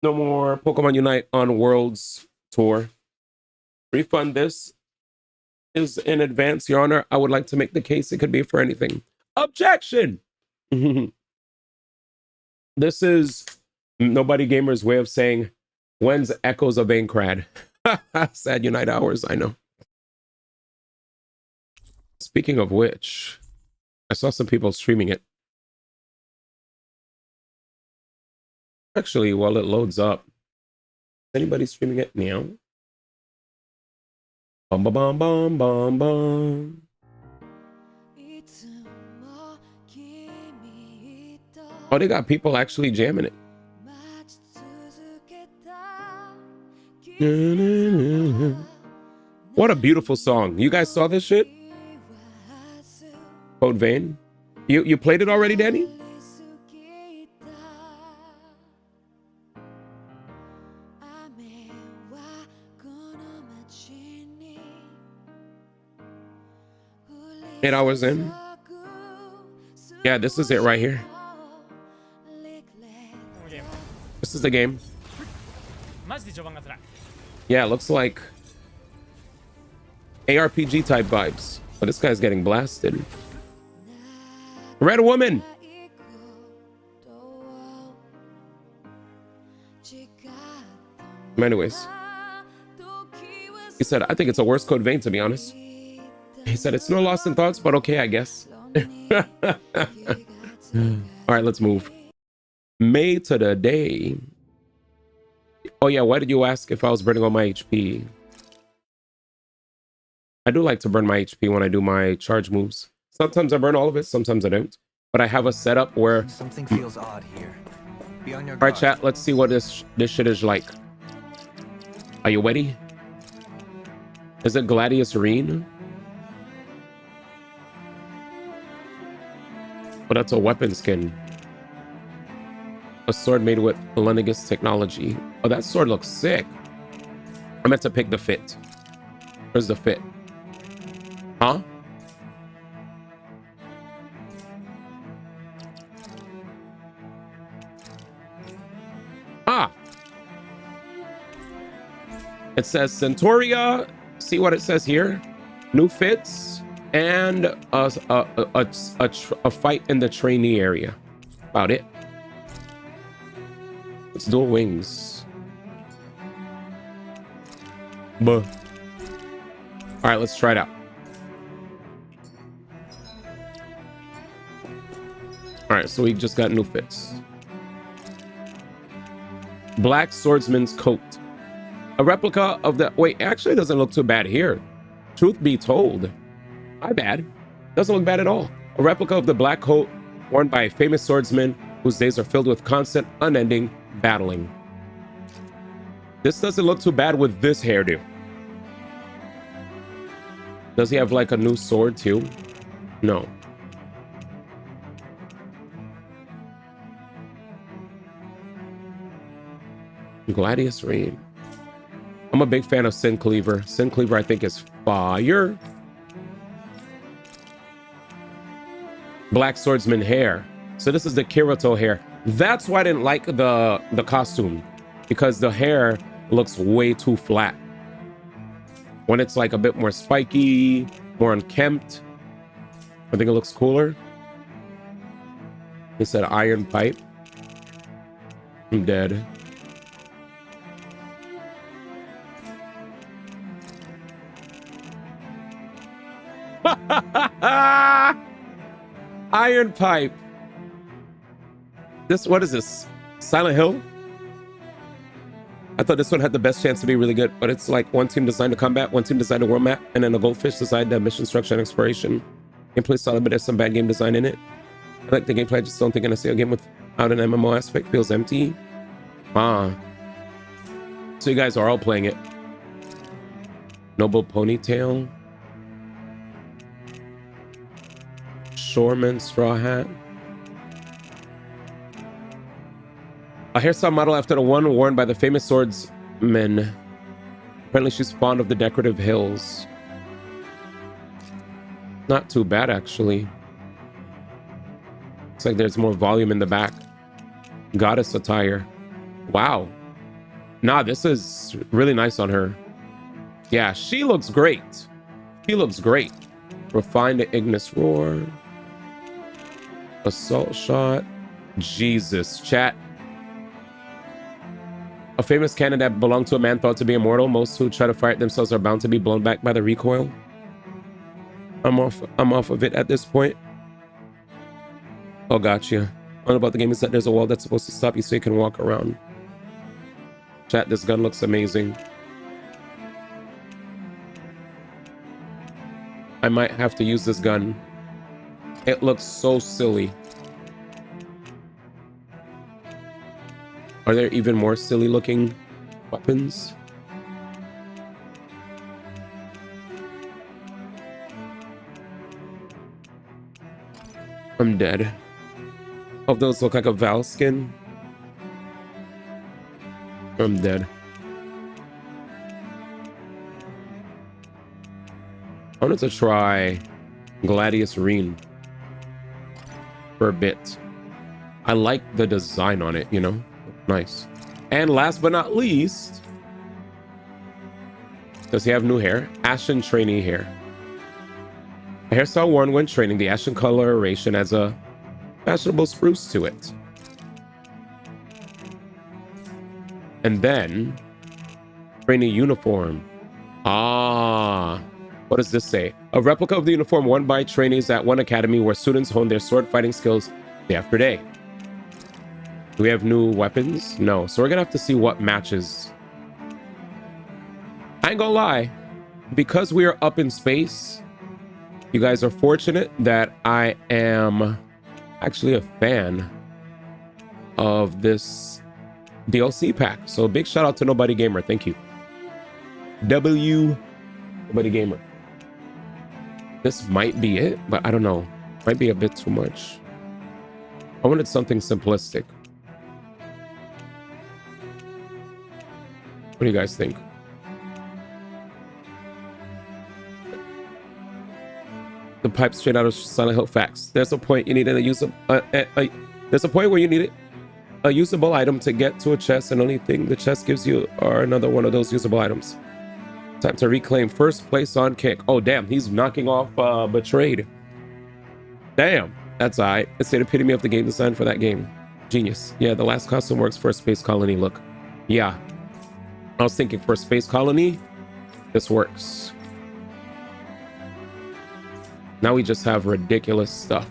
Pokemon Unite on Worlds Tour. Refund this is in advance, Your Honor. I would like to make the case it could be for anything. Objection! This is Nobody Gamer's way of saying, when's Echoes of Maingrette? Sad Unite hours, I know. Speaking of which, I saw some people streaming it. Actually, while it loads up, anybody streaming it now? Bum bum bum bum bum bum. Oh, they got people actually jamming it. What a beautiful song. You guys saw this shit? Code Vein. You played it already, Danny? Eight hours in. Yeah, this is it right here. This is the game. Yeah, it looks like ARPG type vibes. But this guy's getting blasted. Red woman. Anyways, he said, I think it's a worse Code Vein, to be honest. He said, it's no Lost in Thoughts, but okay, I guess. All right, let's move. May to the day. Oh yeah, why did you ask if I was burning all my HP? I do like to burn my HP when I do my charge moves. Sometimes I burn all of it, sometimes I don't. But I have a setup where... Something feels odd here. Be on your All guard. right, chat, let's see what this shit is like. Are you ready? Is it Gladius Arena? But that's a weapon skin. A sword made with Lenegis technology. Oh, that sword looks sick. I meant to pick the fit. Where's the fit? Huh? Ah! It says Centauria. See what it says here? New fits and a fight in the trainee area. About it. It's dual wings. Buh. All right, let's try it out. All right, so we just got new fits. Black swordsman's coat. A replica of the... Wait, actually it doesn't look too bad here. Truth be told. My bad. Doesn't look bad at all. A replica of the black coat worn by a famous swordsman whose days are filled with constant, unending battling. This doesn't look too bad with this hairdo. Does he have like a new sword too? No. Gladius Reign. I'm a big fan of Sin Cleaver. Sin Cleaver I think is fire. Black swordsman hair. So this is the Kirito hair. That's why I didn't like the costume, because the hair looks way too flat. When it's like a bit more spiky, more unkempt, I think it looks cooler. He said iron pipe. I'm dead. Iron pipe. This, what is this? Silent Hill? I thought this one had the best chance to be really good, but it's like one team designed the combat, one team designed the world map, and then a goldfish designed the mission structure and exploration. Gameplay solid, but there's some bad game design in it. I like the gameplay, I just don't think an SEO game without an MMO aspect feels empty. Ah. So you guys are all playing it. Noble ponytail. Shoreman straw hat. A hairstyle model after the one worn by the famous swordsman. Apparently she's fond of the decorative hills. Not too bad, actually. Looks like there's more volume in the back. Goddess attire. Wow. Nah, this is really nice on her. Yeah, she looks great. She looks great. Refined Ignis Roar. Assault shot. Jesus, chat. A famous cannon that belonged to a man thought to be immortal. Most who try to fire it themselves are bound to be blown back by the recoil. I'm off of it at this point. Oh, gotcha. All about the game is that there's a wall that's supposed to stop you so you can walk around. Chat, this gun looks amazing. I might have to use this gun. It looks so silly. Are there even more silly looking weapons? I'm dead. Oh, those look like a Val skin. I'm dead. I wanted to try Gladius Reen for a bit. I like the design on it, you know? Nice. And last but not least, does he have new hair? Ashen trainee hair. A hairstyle worn when training, the ashen coloration has a fashionable spruce to it. And then, trainee uniform. Ah, what does this say? A replica of the uniform worn by trainees at one academy where students hone their sword fighting skills day after day. Do we have new weapons? No. So we're gonna have to see what matches. I ain't gonna lie. Because we are up in space, you guys are fortunate that I am actually a fan of this DLC pack. So big shout out to Nobody Gamer. Thank you. Nobody Gamer. This might be it, but I don't know. Might be a bit too much. I wanted something simplistic. What do you guys think? The pipe straight out of Silent Hill. Facts. There's a point you need a usable. There's a point where you need a usable item to get to a chest, and only thing the chest gives you are another one of those usable items. Time to reclaim first place on kick. Oh damn, he's knocking off Betrayed. Damn, that's alright. It's the epitome of the game design for that game. Genius. Yeah, the last costume works for a space colony look. Yeah. I was thinking for a space colony, this works. Now we just have ridiculous stuff.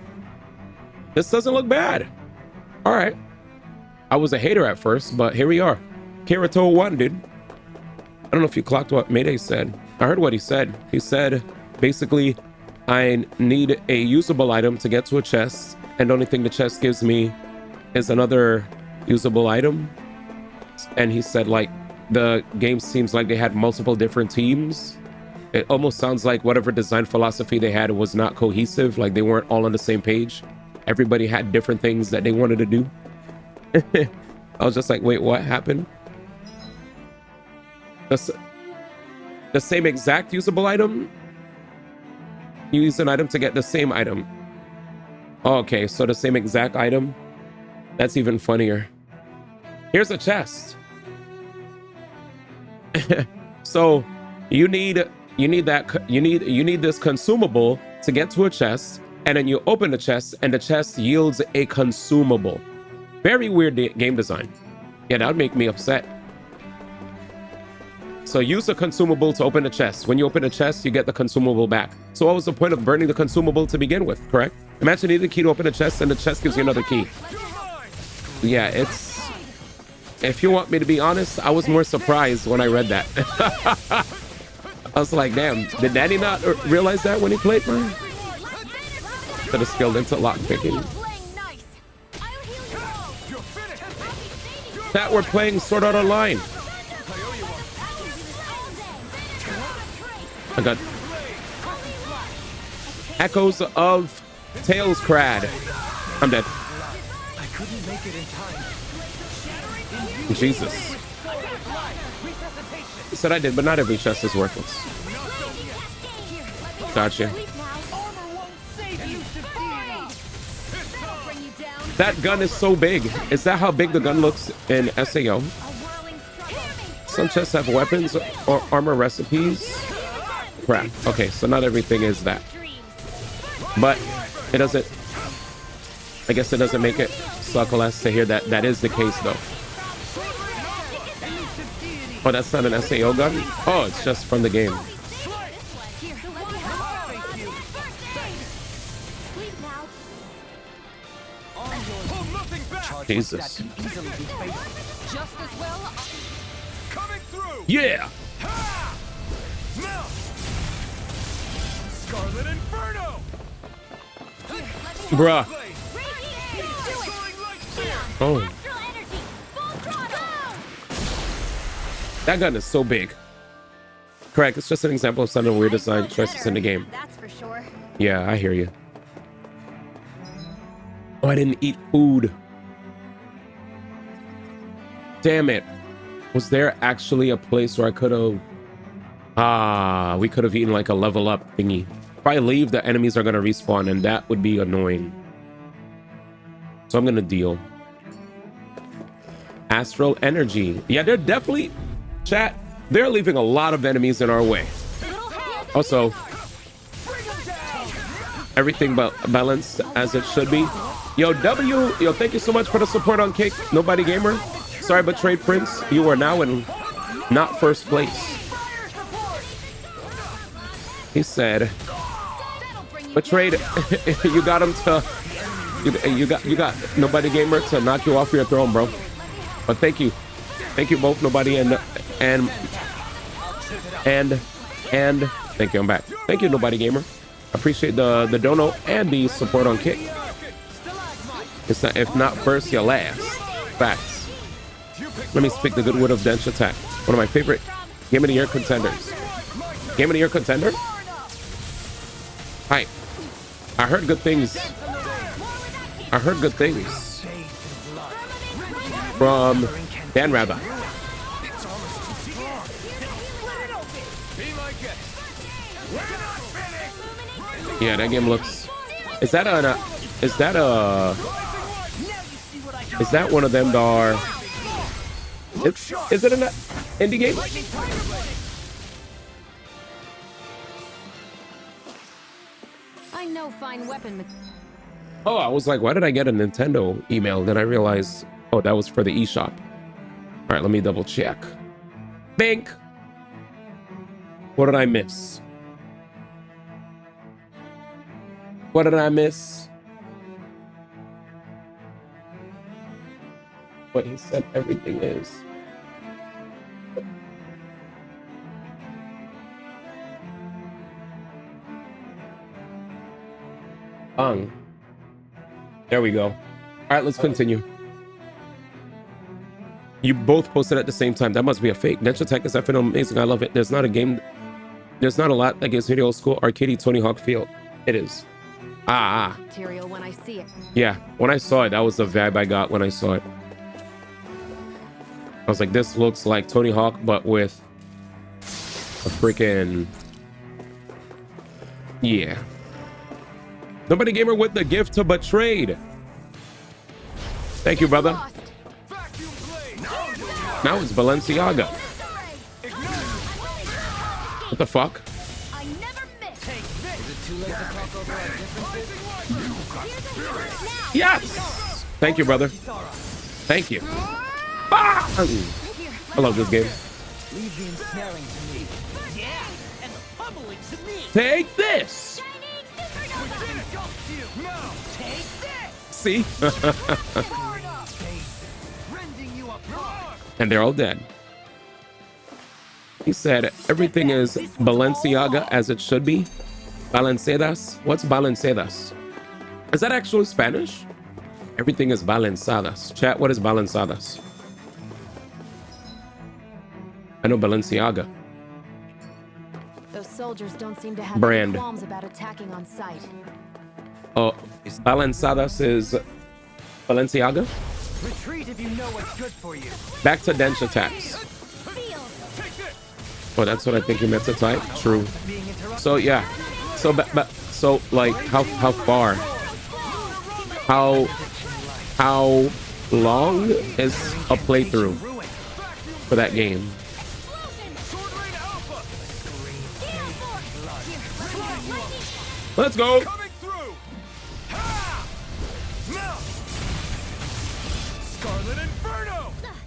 This doesn't look bad. All right. I was a hater at first, but here we are. Kirito 1, dude. I don't know if you clocked what Mayday said. I heard what he said. He said, basically, I need a usable item to get to a chest, and the only thing the chest gives me is another usable item. And he said, like, the game seems like they had multiple different teams. It almost sounds like whatever design philosophy they had was not cohesive, like they weren't all on the same page. Everybody had different things that they wanted to do. I was just like, wait, what happened? The same exact usable item? You use an item to get the same item. Oh, okay, so the same exact item? That's even funnier. Here's a chest. So you need this consumable to get to a chest, and then you open the chest and the chest yields a consumable. Very weird game design. Yeah, that would make me upset. So use a consumable to open the chest. When you open the chest, you get the consumable back. So what was the point of burning the consumable to begin with, correct? Imagine you need a key to open the chest and the chest gives you another key. Yeah, it's... If you want me to be honest, I was more surprised when I read that. I was like, damn, did Daddy not realize that when he played, man? Should have skilled into lockpicking. That we're playing Sword Art Online. I got echoes of Tails Crad. I'm dead. I couldn't make it in time. Jesus. He said I did, but not every chest is worthless. Gotcha. That gun is so big. Is that how big the gun looks in SAO? Some chests have weapons or armor recipes. Crap. Okay, so not everything is that. But it doesn't... I guess it doesn't make it suck less to hear that that is the case, though. Oh, that's not an SAO gun? Oh, it's just from the game. Jesus. Yeah. Scarlet Inferno. Bruh. Oh. That gun is so big. Correct. It's just an example of some of the weird design choices in the game. That's for sure. Yeah, I hear you. Oh, I didn't eat food. Damn it. Was there actually a place where I could have... Ah, we could have eaten like a level up thingy. If I leave, the enemies are going to respawn, and that would be annoying. So I'm going to deal. Astral energy. Yeah, they're definitely... Chat, they're leaving a lot of enemies in our way. Also, everything balanced as it should be. Yo, yo, thank you so much for the support on Kick. Nobody Gamer. Sorry, Betrayed Prince. You are now in not first place. He said, Betrayed, you got him to, you got Nobody Gamer to knock you off your throne, bro. But thank you both, Nobody and thank you. I'm back. Thank you, Nobody Gamer. Appreciate the dono and the support on Kick. It's not, if not first, you're last. Facts. Let me speak the good word of Dench Attack. One of my favorite Game of the Year contenders. Game of the Year contender? Hi. I heard good things. I heard good things from Dan Rather. Yeah, that game looks... Is that one of them that are... Is it an indie game? I know fine weapon. Oh, I was like, why did I get a Nintendo email? Then I realized, oh, that was for the eShop. All right, let me double check. Bink. What did I miss? What did I miss? What he said everything is. Bang. There we go. All right, let's continue. You both posted at the same time. That must be a fake. Dench Attack is effing amazing. I love it. There's not a game. There's not a lot that gives me the old school arcadey Tony Hawk feel. It is. Material when I see it. Yeah, when I saw it, that was the vibe I got when I saw it. I was like, this looks like Tony Hawk, but with a freaking... Yeah. Nobody Gamer with the gift to Betrayed. Thank you, brother. Now it's Balenciaga. What the fuck? Yes! Thank you, brother. Thank you. Ah! I love this game. Leave the ensnaring to me. Yeah, and the pummeling to me. Take this! Take this! See? And they're all dead. He said, everything is Balenciaga as it should be. Balancedas? What's balancedas? Is that actually Spanish? Everything is balanzadas. Chat, what is balanzadas? I know Balenciaga. Those Those soldiers don't seem to have Brand. any qualms about attacking on sight. Oh, Balanzadas is Balenciaga. Retreat if you know what's good for you. Back to dense attacks. Oh, that's what I think you meant to type. True. So yeah. So so like how far? How long is a playthrough for that game? Let's go.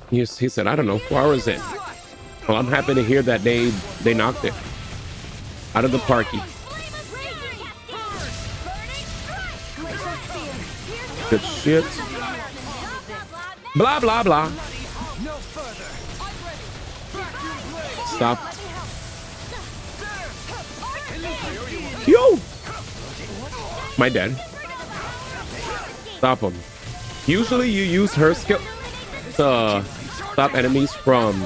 He said, I don't know, 4 hours in. Well, I'm happy to hear that they knocked it out of the parky. Good shit. Blah, blah, blah. Stop. Yo! My dad. Stop him. Usually you use her skill to stop enemies from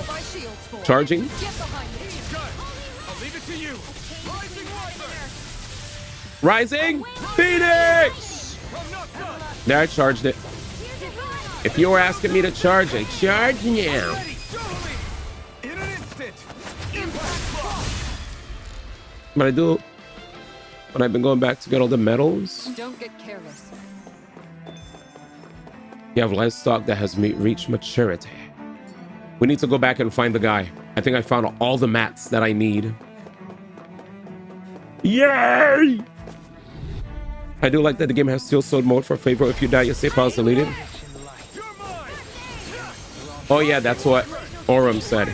charging. Rising Phoenix! There, I charged it. If you were asking me to charge, I charge now. But I do. But I've been going back to get all the medals. Don't get careless. You have livestock that has reached maturity. We need to go back and find the guy. I think I found all the mats that I need. Yay! I do like that the game has steel sword mode for favor. If you die, your save file is deleted. Oh yeah, that's what Aurum said.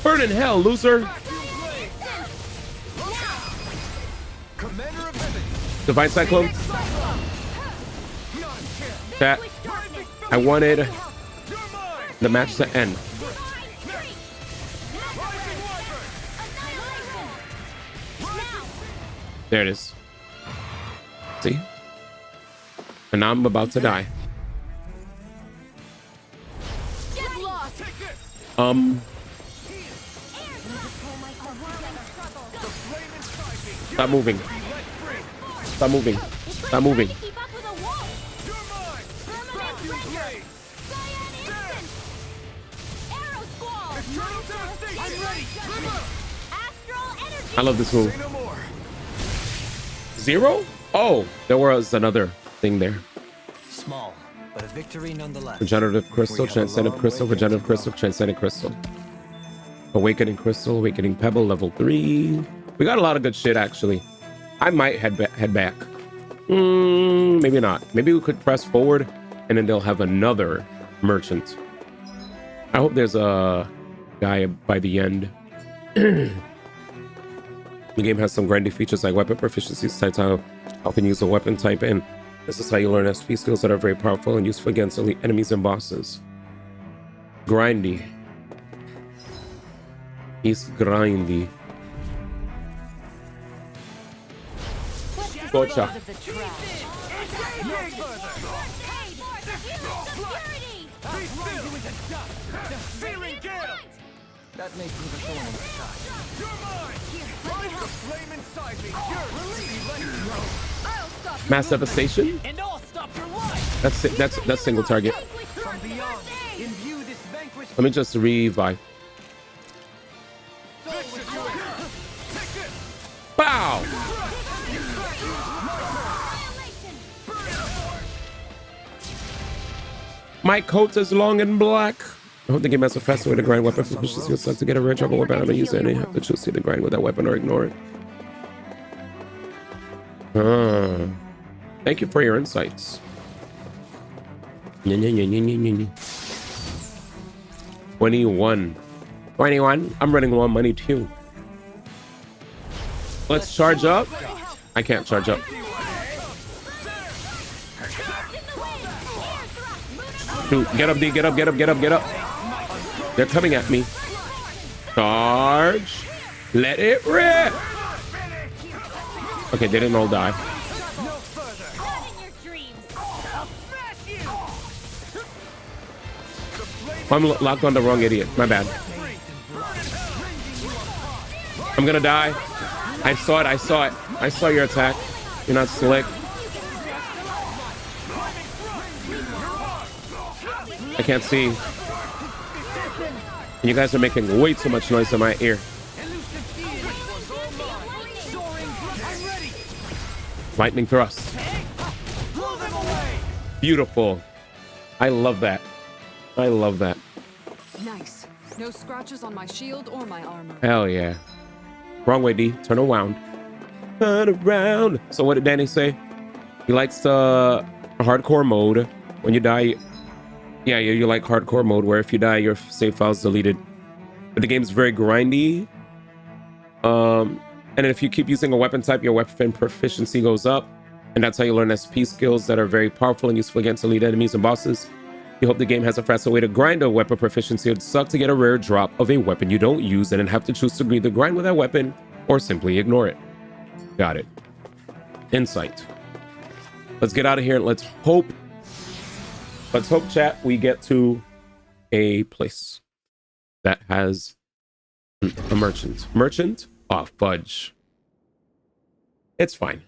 Burn in hell, loser. Divine Cyclone. That I wanted the match to end. There it is. See? And now I'm about to die. Stop moving. Stop moving. Stop moving. I love this move. 0? Oh, there was another thing there. Small, but a victory nonetheless. Regenerative crystal, transcendent crystal, regenerative crystal, transcendent crystal. Awakening crystal, awakening pebble, level 3. We got a lot of good shit, actually. I might head back. Maybe not. Maybe we could press forward, and then they'll have another merchant. I hope there's a guy by the end. The game has some grindy features like weapon proficiencies, types how often use a weapon type in. This is how you learn SP skills that are very powerful and useful against elite enemies and bosses. Grindy. He's grindy. Gotcha. That may prove a thorn in my side. The flame inside me. Mass devastation. That's it. That's single target. Let me just revive. Bow. My coat is long and black. I hope the game has a faster way to grind weapon proficiency. It's like to get a rare trouble weapon. I'm gonna use it and you have to choose to grind with that weapon or ignore it. Thank you for your insights. 21. I'm running low on money too. Let's charge up. I can't charge up. Dude, get up, D. Get up, get up, get up, get up. They're coming at me. Charge. Let it rip. Okay, they didn't all die. I'm locked on the wrong idiot. My bad. I'm gonna die. I saw it. I saw it. I saw your attack. You're not slick. I can't see. You guys are making way too much noise in my ear. Lightning thrust. Beautiful. I love that. I love that. Nice. No scratches on my shield or my armor. Hell yeah. Wrong way, D. Turn around. Turn around. So what did Danny say? He likes the hardcore mode. When you die, yeah, you like hardcore mode where if you die, your save file's deleted. But the game's very grindy. And if you keep using a weapon type, your weapon proficiency goes up. And that's how you learn SP skills that are very powerful and useful against elite enemies and bosses. You hope the game has a faster way to grind a weapon proficiency. It'd suck to get a rare drop of a weapon you don't use and then have to choose to either grind with that weapon or simply ignore it. Got it. Insight. Let's get out of here and let's hope, chat, we get to a place that has a merchant. Merchant? Oh, fudge. It's fine.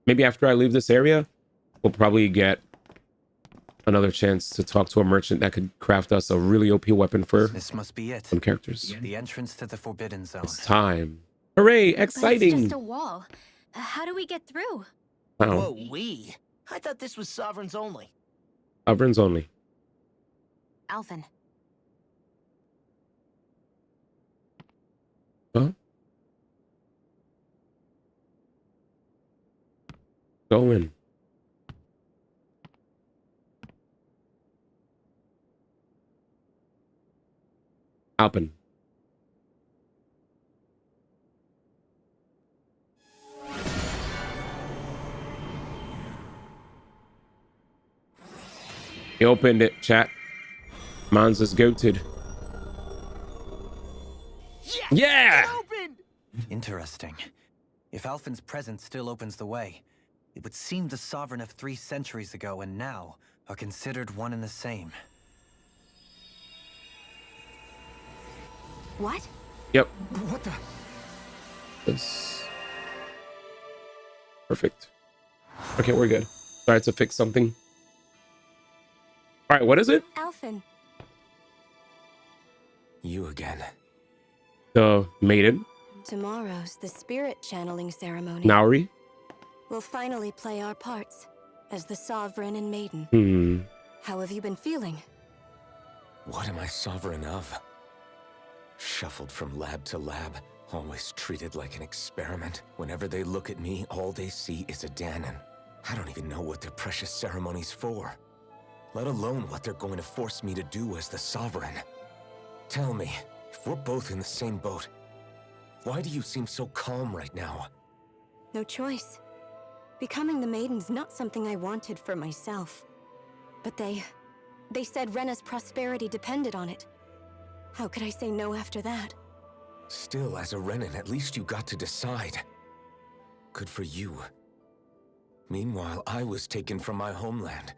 Maybe after I leave this area, we'll probably get another chance to talk to a merchant that could craft us a really OP weapon for This must be it. some characters. The entrance to the Forbidden Zone. It's time. Hooray, But it's exciting. just a wall. How do we get through? Wow. Whoa, we? I thought this was Sovereigns only. Sovereigns only. Alphen. Huh? Go in. Alpen. He opened it, chat. Mans is goated. Yeah! Interesting. If Alphen's presence still opens the way, it would seem the Sovereign of 3 centuries ago and now are considered one and the same. What? Yep. What the? This. Perfect. Okay, we're good. Sorry to fix something. All right, what is it? Alphen. You again. The maiden, Tomorrow's the spirit channeling ceremony. Nauri. We'll finally play our parts as the Sovereign and Maiden. Hmm. How have you been feeling? What am I sovereign of? Shuffled from lab to lab, always treated like an experiment. Whenever they look at me, all they see is a Danon. I don't even know what their precious ceremony's for, let alone what they're going to force me to do as the Sovereign. Tell me, if we're both in the same boat, why do you seem so calm right now? No choice. Becoming the Maiden's not something I wanted for myself. But they said Rena's prosperity depended on it. How could I say no after that? Still, as a Renan, at least you got to decide. Good for you. Meanwhile, I was taken from my homeland.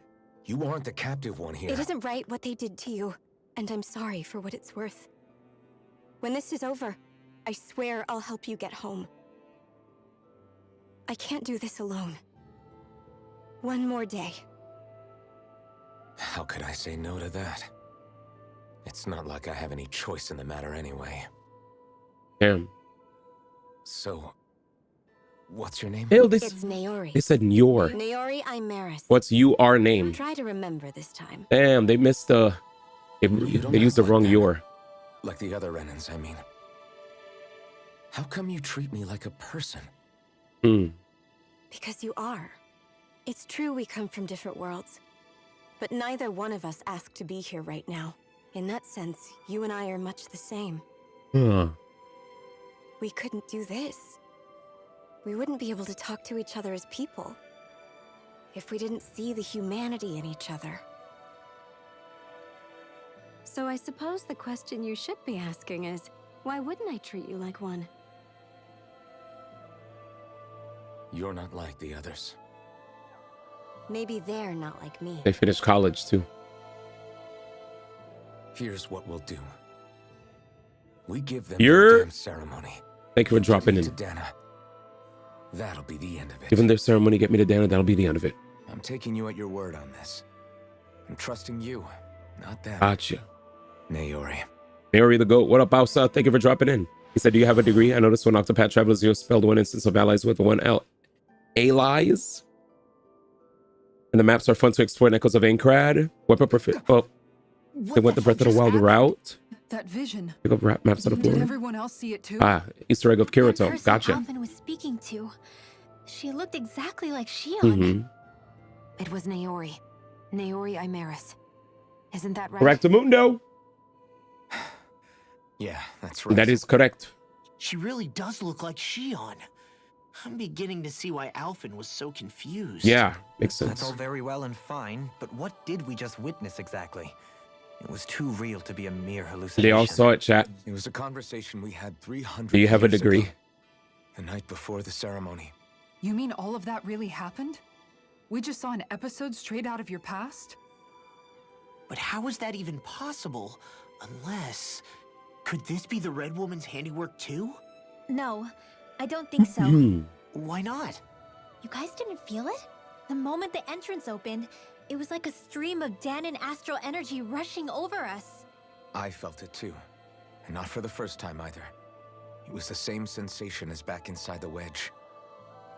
You aren't the captive one here. It isn't right what they did to you, and I'm sorry for what it's worth. When this is over, I swear I'll help you get home. I can't do this alone. One more day. How could I say no to that? It's not like I have any choice in the matter anyway. Damn. So, what's your name? Hell, It's Naori. they said your. Naori Imaris. What's your name? Try to remember this time. Damn, they missed the. They used the wrong your. Like the other Renans, I mean. How come you treat me like a person? Hmm. Because you are. It's true we come from different worlds. But neither one of us asked to be here right now. In that sense, you and I are much the same. Huh. We couldn't do this. We wouldn't be able to talk to each other as people if we didn't see the humanity in each other. So I suppose the question you should be asking is, why wouldn't I treat you like one? You're not like the others. Maybe they're not like me. They finished college too. Here's what we'll do. We give them You're- their damn ceremony. Thank you for dropping Get in. me to Dana. That'll be the end of it. Given their ceremony, get me to Dana. That'll be the end of it. I'm taking you at your word on this. I'm trusting you, not them. Gotcha. Naori. Mary the Goat. What up, Bowser? Thank you for dropping in. He said, do you have a degree? I noticed when Octopath Travelers, you spelled one instance of allies with one L. Allies? And the maps are fun to explore in Echoes of Maingrette. Weapon perfect. Oh, they went the Breath of the Wild route. That vision. Pick up maps on the Did floor. everyone else see it too? Ah, Easter egg of That Kirito. person Gotcha. Alvin was speaking to. She looked exactly like Shion. Mm-hmm. It was Naori. Naori Imeris. Isn't that right? Correctamundo. Yeah, that's right. That is correct. She really does look like Shion. I'm beginning to see why Alphen was so confused. Yeah, makes That's sense. all very well and fine, but what did we just witness exactly? It was too real to be a mere hallucination. They all saw it, chat. It was a conversation we had 300 Do you have a years degree? ago, the night before the ceremony. You mean all of that really happened? We just saw an episode straight out of your past? But how is that even possible? Unless... Could this be the Red Woman's handiwork too? No, I don't think so. Why not? You guys didn't feel it? The moment the entrance opened, it was like a stream of Danon astral energy rushing over us. I felt it too. And not for the first time either. It was the same sensation as back inside the wedge.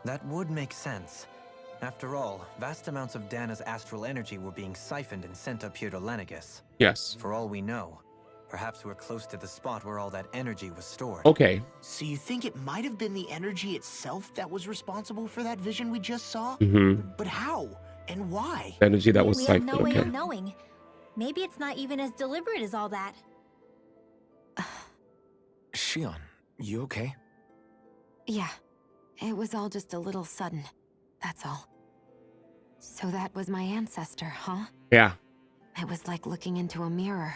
That would make sense. After all, vast amounts of Dana's astral energy were being siphoned and sent up here to Lenegis. Yes. For all we know, perhaps we're close to the spot where all that energy was stored. Okay. So you think it might have been the energy itself that was responsible for that vision we just saw? Mm-hmm. But how? And why? Energy that was We have siphoned. no way Okay. of knowing. Maybe it's not even as deliberate as all that. Shion, you okay? Yeah. It was all just a little sudden. That's all. So that was my ancestor, huh? Yeah. It was like looking into a mirror.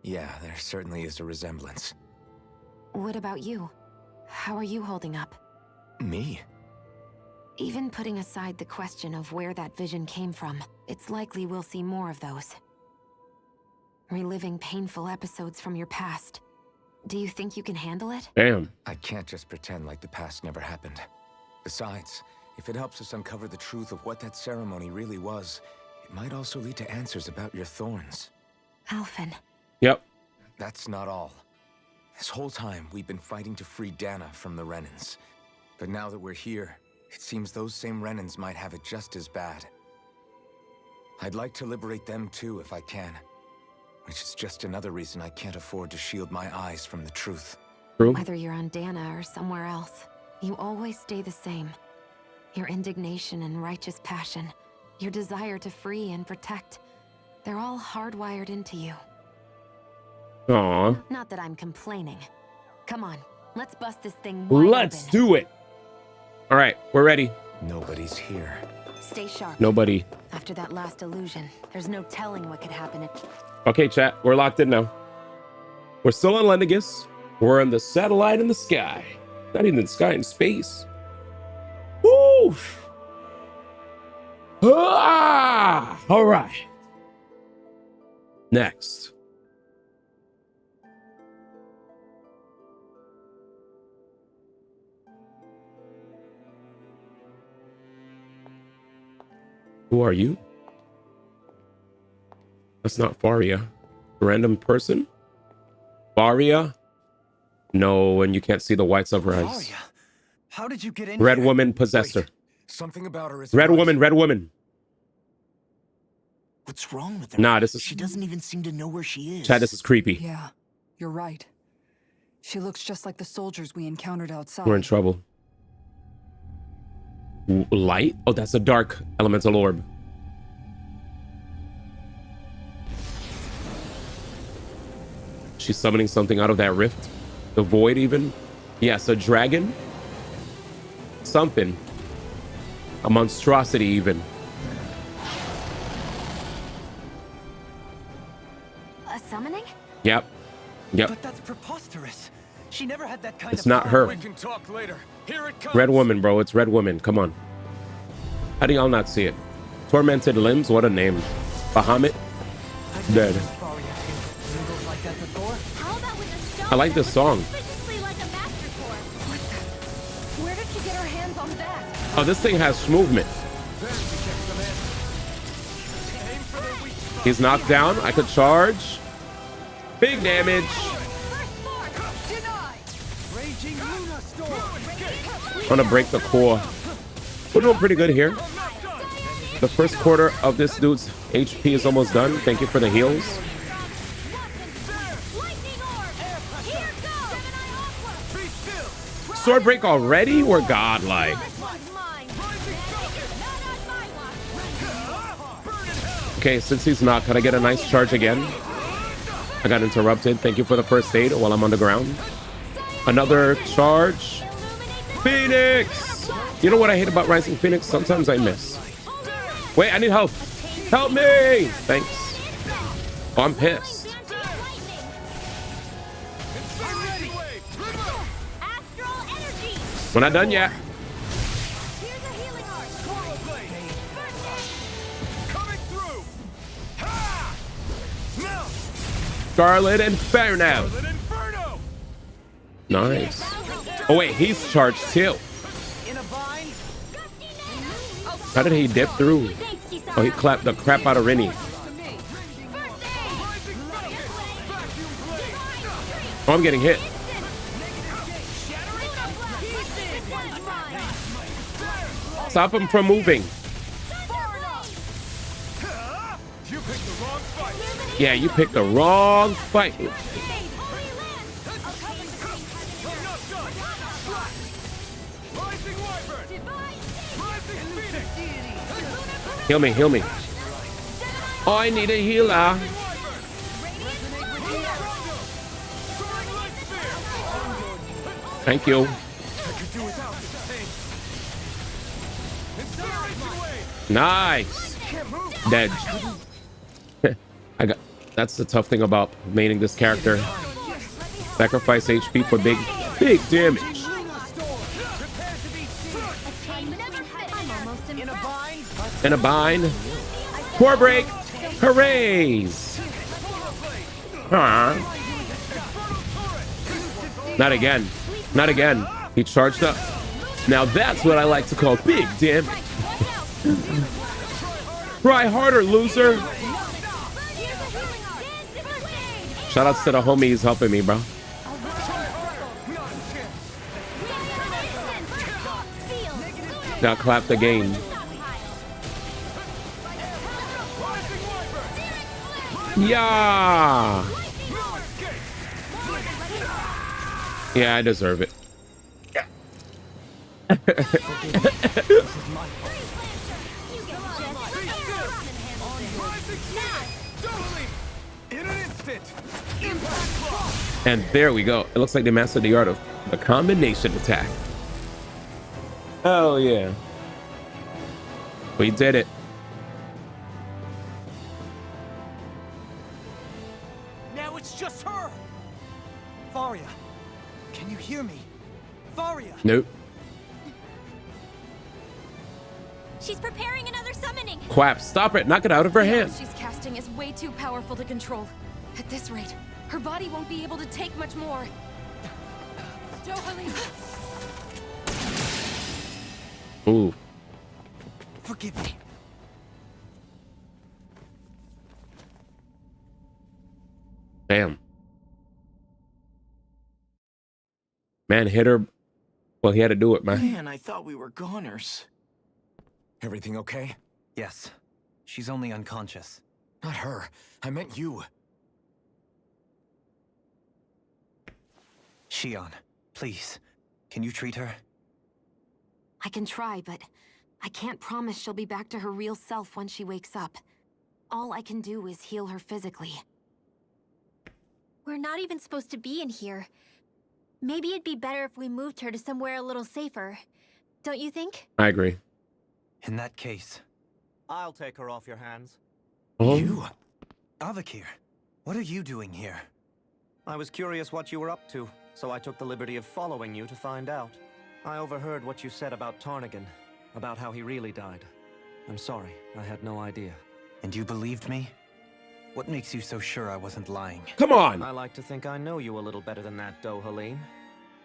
Yeah, there certainly is a resemblance. What about you? How are you holding up? Me? Even putting aside the question of where that vision came from, it's likely we'll see more of those. Reliving painful episodes from your past. Do you think you can handle it? Damn. I can't just pretend like the past never happened. Besides, if it helps us uncover the truth of what that ceremony really was, it might also lead to answers about your thorns. Alphen. Yep. That's not all. This whole time, we've been fighting to free Dana from the Renans. But now that we're here, it seems those same Renans might have it just as bad. I'd like to liberate them too if I can. Which is just another reason I can't afford to shield my eyes from the truth. True. Whether you're on Dana or somewhere else, you always stay the same. Your indignation and righteous passion, your desire to free and protect, they're all hardwired into you. Aw. Not that I'm complaining. Come on, let's bust this thing wide Let's open. do it. All right, we're ready. Nobody's here. Stay sharp. Nobody. After that last illusion, there's no telling what could happen. Okay, chat. We're locked in now. We're still on Lenegis. We're on the satellite in the sky. Not even the sky, in space. Woo! Ah! All right. Next. Who are you? That's not Faria. Random person? Faria? No, and you can't see the whites of her eyes. Faria, how did you get in Red here? woman possessed her. Something about her is Red right. woman, red woman. What's wrong with her? Nah, this is... She doesn't even seem to know where she is. Chad, this is creepy. Yeah, you're right. She looks just like the soldiers we encountered outside. We're in trouble. Light? Oh, that's a dark elemental orb. She's summoning something out of that rift. The void even. Yes, a dragon. Something. A monstrosity even. A summoning? Yep. Yep. But that's preposterous. She never had that kind It's of not fire. her. We can talk later. Here it comes. Red woman, bro. It's red woman. Come on. How do y'all not see it? Tormented limbs. What a name. Bahamut. Dead. Like that before? How about with the stone I like this song. suspiciously like a master core? Where did she get her hands on that? Oh, this thing has movement. He's knocked down. I could charge. Big damage. I'm gonna break the core. We're doing pretty good here. The first quarter of this dude's HP is almost done. Thank you for the heals. Sword break already? We're godlike. Okay, since he's knocked, can I get a nice charge again? I got interrupted. Thank you for the first aid while I'm on the ground. Another charge. Phoenix! You know what I hate about Rising Phoenix? Sometimes I miss. Wait, I need help. Help me! Thanks. Oh, I'm pissed. We're not done yet. Scarlet Inferno. Nice. Oh wait, he's charged too. How did he dip through? Oh, he clapped the crap out of Rennie. Oh, I'm getting hit. Stop him from moving. Yeah, you picked the wrong fight. Heal me, heal me. Oh, I need a healer. Thank you. Nice. Dead. That's the tough thing about maining this character. Sacrifice HP for big damage. In a bind. Core break. Hoorays. Not again. Not again. He charged up. Now that's what I like to call big damage. Try harder, loser. Shout outs to the homies helping me, bro. Now clap the game. Yeah. Yeah, I deserve it. And there we go. It looks like they mastered the art of the combination attack. Oh yeah. We did it. Now it's just her. Varia, can you hear me? Varia. Nope. She's preparing another summoning. Quap, stop it. Knock it out of her hand. What she's casting is way too powerful to control. At this rate, her body won't be able to take much more. Ooh. Forgive me. Damn. Man hit her. Well, he had to do it, man. Man, I thought we were goners. Everything okay? Yes. She's only unconscious. Not her. I meant you. Shion, please. Can you treat her? I can try, but I can't promise she'll be back to her real self when she wakes up. All I can do is heal her physically. We're not even supposed to be in here. Maybe it'd be better if we moved her to somewhere a little safer. Don't you think? I agree. In that case... I'll take her off your hands. Oh. You? Avakir, what are you doing here? I was curious what you were up to. so I took the liberty of following you to find out. I overheard what you said about Tarnigan, about how he really died. I'm sorry, I had no idea. And you believed me? What makes you so sure I wasn't lying? Come on. I like to think I know you a little better than that, Dohalim.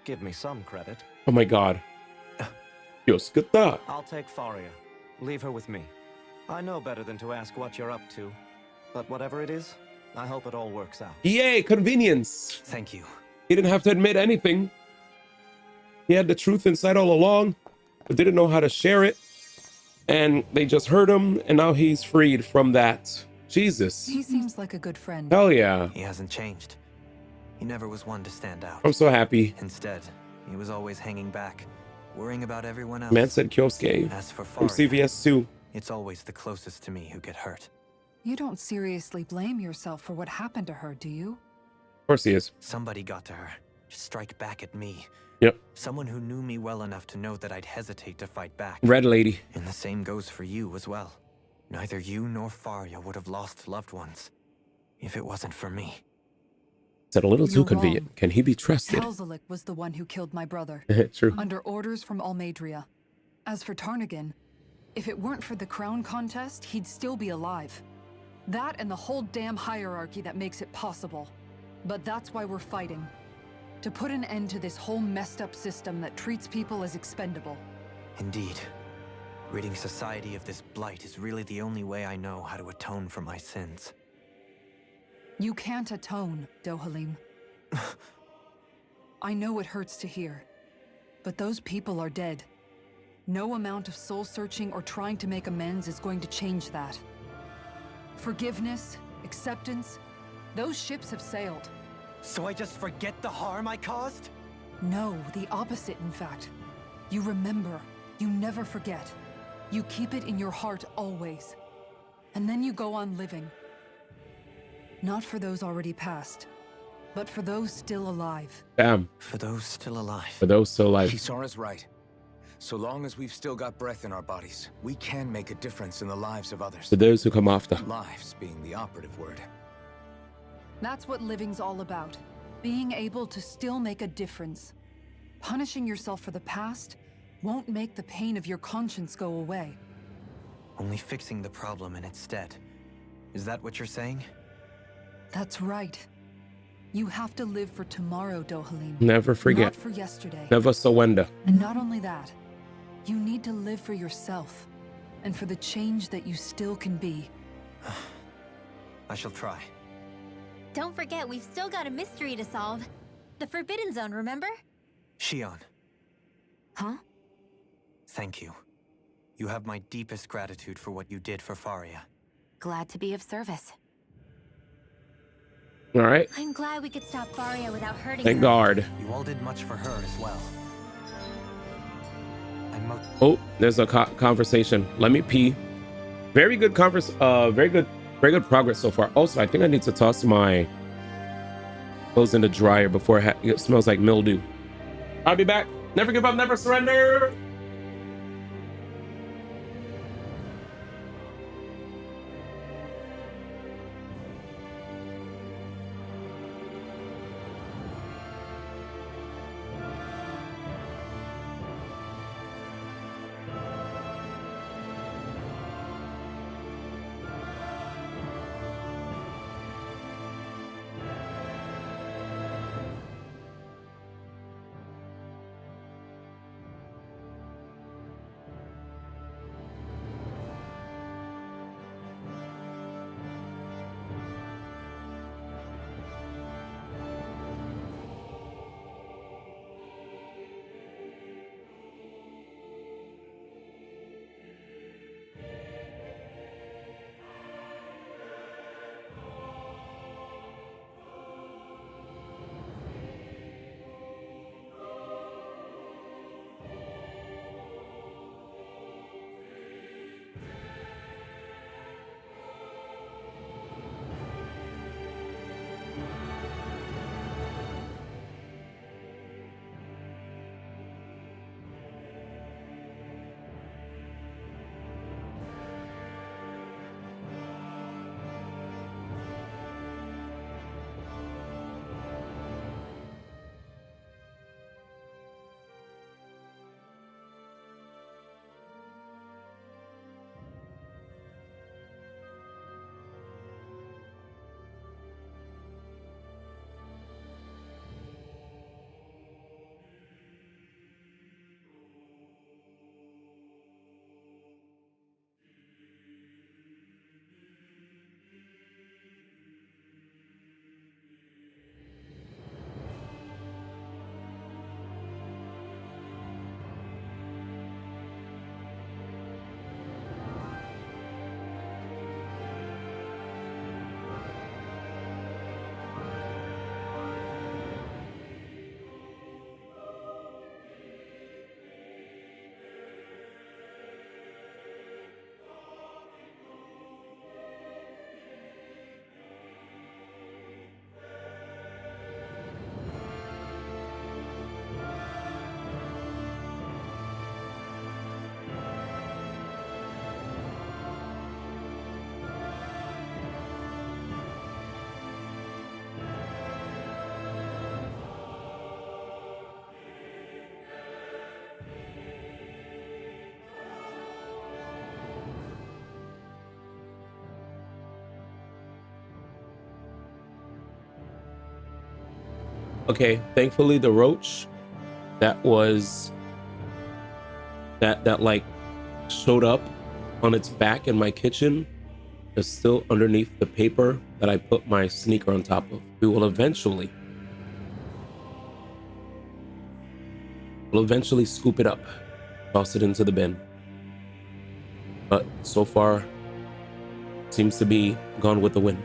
Give me some credit. Oh my god. Dios, get that. I'll take Faria. Leave her with me. I know better than to ask what you're up to. But whatever it is, I hope it all works out. Yay, convenience. Thank you. He didn't have to admit anything. He had the truth inside all along, but didn't know how to share it. And they just hurt him, and now he's freed from that. Jesus. He seems like a good friend. Hell yeah. He hasn't changed. He never was one to stand out. I'm so happy. Instead, he was always hanging back, worrying about everyone else. Man said Kyosuke As for from Faria, CVS 2. it's always the closest to me who get hurt. You don't seriously blame yourself for what happened to her, do you? Of course he is. Somebody got to her, to strike back at me. Yep. Someone who knew me well enough to know that I'd hesitate to fight back. Red lady. And the same goes for you as well. Neither you nor Faria would have lost loved ones if it wasn't for me. Is that a little too You're convenient? wrong. Can he be trusted? Talzalik was the one who killed my brother. True. Under orders from Almadria. As for Tarnigan, if it weren't for the crown contest, he'd still be alive. That and the whole damn hierarchy that makes it possible. But that's why we're fighting. To put an end to this whole messed up system that treats people as expendable. Indeed. Ridding society of this blight is really the only way I know how to atone for my sins. You can't atone, Dohalim. I know it hurts to hear, but those people are dead. No amount of soul-searching or trying to make amends is going to change that. Forgiveness, acceptance, those ships have sailed. So I just forget the harm I caused? No, the opposite, in fact. You remember. You never forget. You keep it in your heart always. And then you go on living. Not for those already passed, but for those still alive. Damn. For those still alive. For those still alive. Kisara's right. So long as we've still got breath in our bodies, we can make a difference in the lives of others. For those who come after. Lives being the operative word. That's what living's all about. Being able to still make a difference. Punishing yourself for the past won't make the pain of your conscience go away. Only fixing the problem in its stead. Is that what you're saying? That's right. You have to live for tomorrow, Dohalim. Never forget. Not for yesterday. Never surrender. And not only that, you need to live for yourself. And for the change that you still can be. I shall try. Don't forget, we've still got a mystery to solve. The Forbidden Zone, remember? Shion. Huh? Thank you. You have my deepest gratitude for what you did for Faria. Glad to be of service. All right. I'm glad we could stop Faria without hurting Thank her. God. You all did much for her as well. I'm Oh, there's a conversation. Let me pee. Very good very good progress so far. Also, I think I need to toss my clothes in the dryer before it smells like mildew. I'll be back. Never give up, never surrender. Okay, thankfully the roach that was that like showed up on its back in my kitchen is still underneath the paper that I put my sneaker on top of. We will eventually scoop it up, toss it into the bin. But so far seems to be gone with the wind.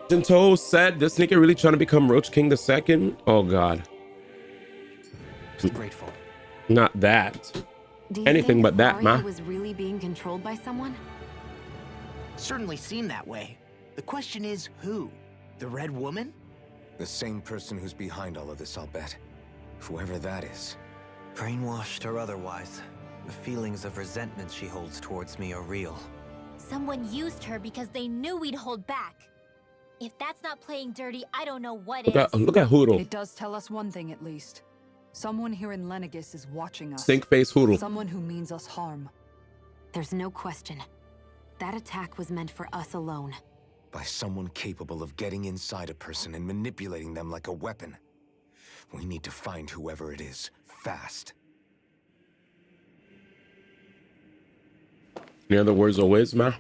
Jinto said this nigga really trying to become Roach King the second. Oh god. Grateful. Not that. Do you Anything think but that, Arya ma. was really being controlled by someone? Certainly seemed that way. The question is, who? The Red Woman? The same person who's behind all of this, I'll bet. Whoever that is. Brainwashed or otherwise, the feelings of resentment she holds towards me are real. Someone used her because they knew we'd hold back. If that's not playing dirty, I don't know what is. Look at Hoodle. It does tell us one thing at least. Someone here in Lenegis is watching us. Stink face Hoodle. Someone who means us harm. There's no question. That attack was meant for us alone. By someone capable of getting inside a person and manipulating them like a weapon. We need to find whoever it is, fast. Any other words or ways, ma?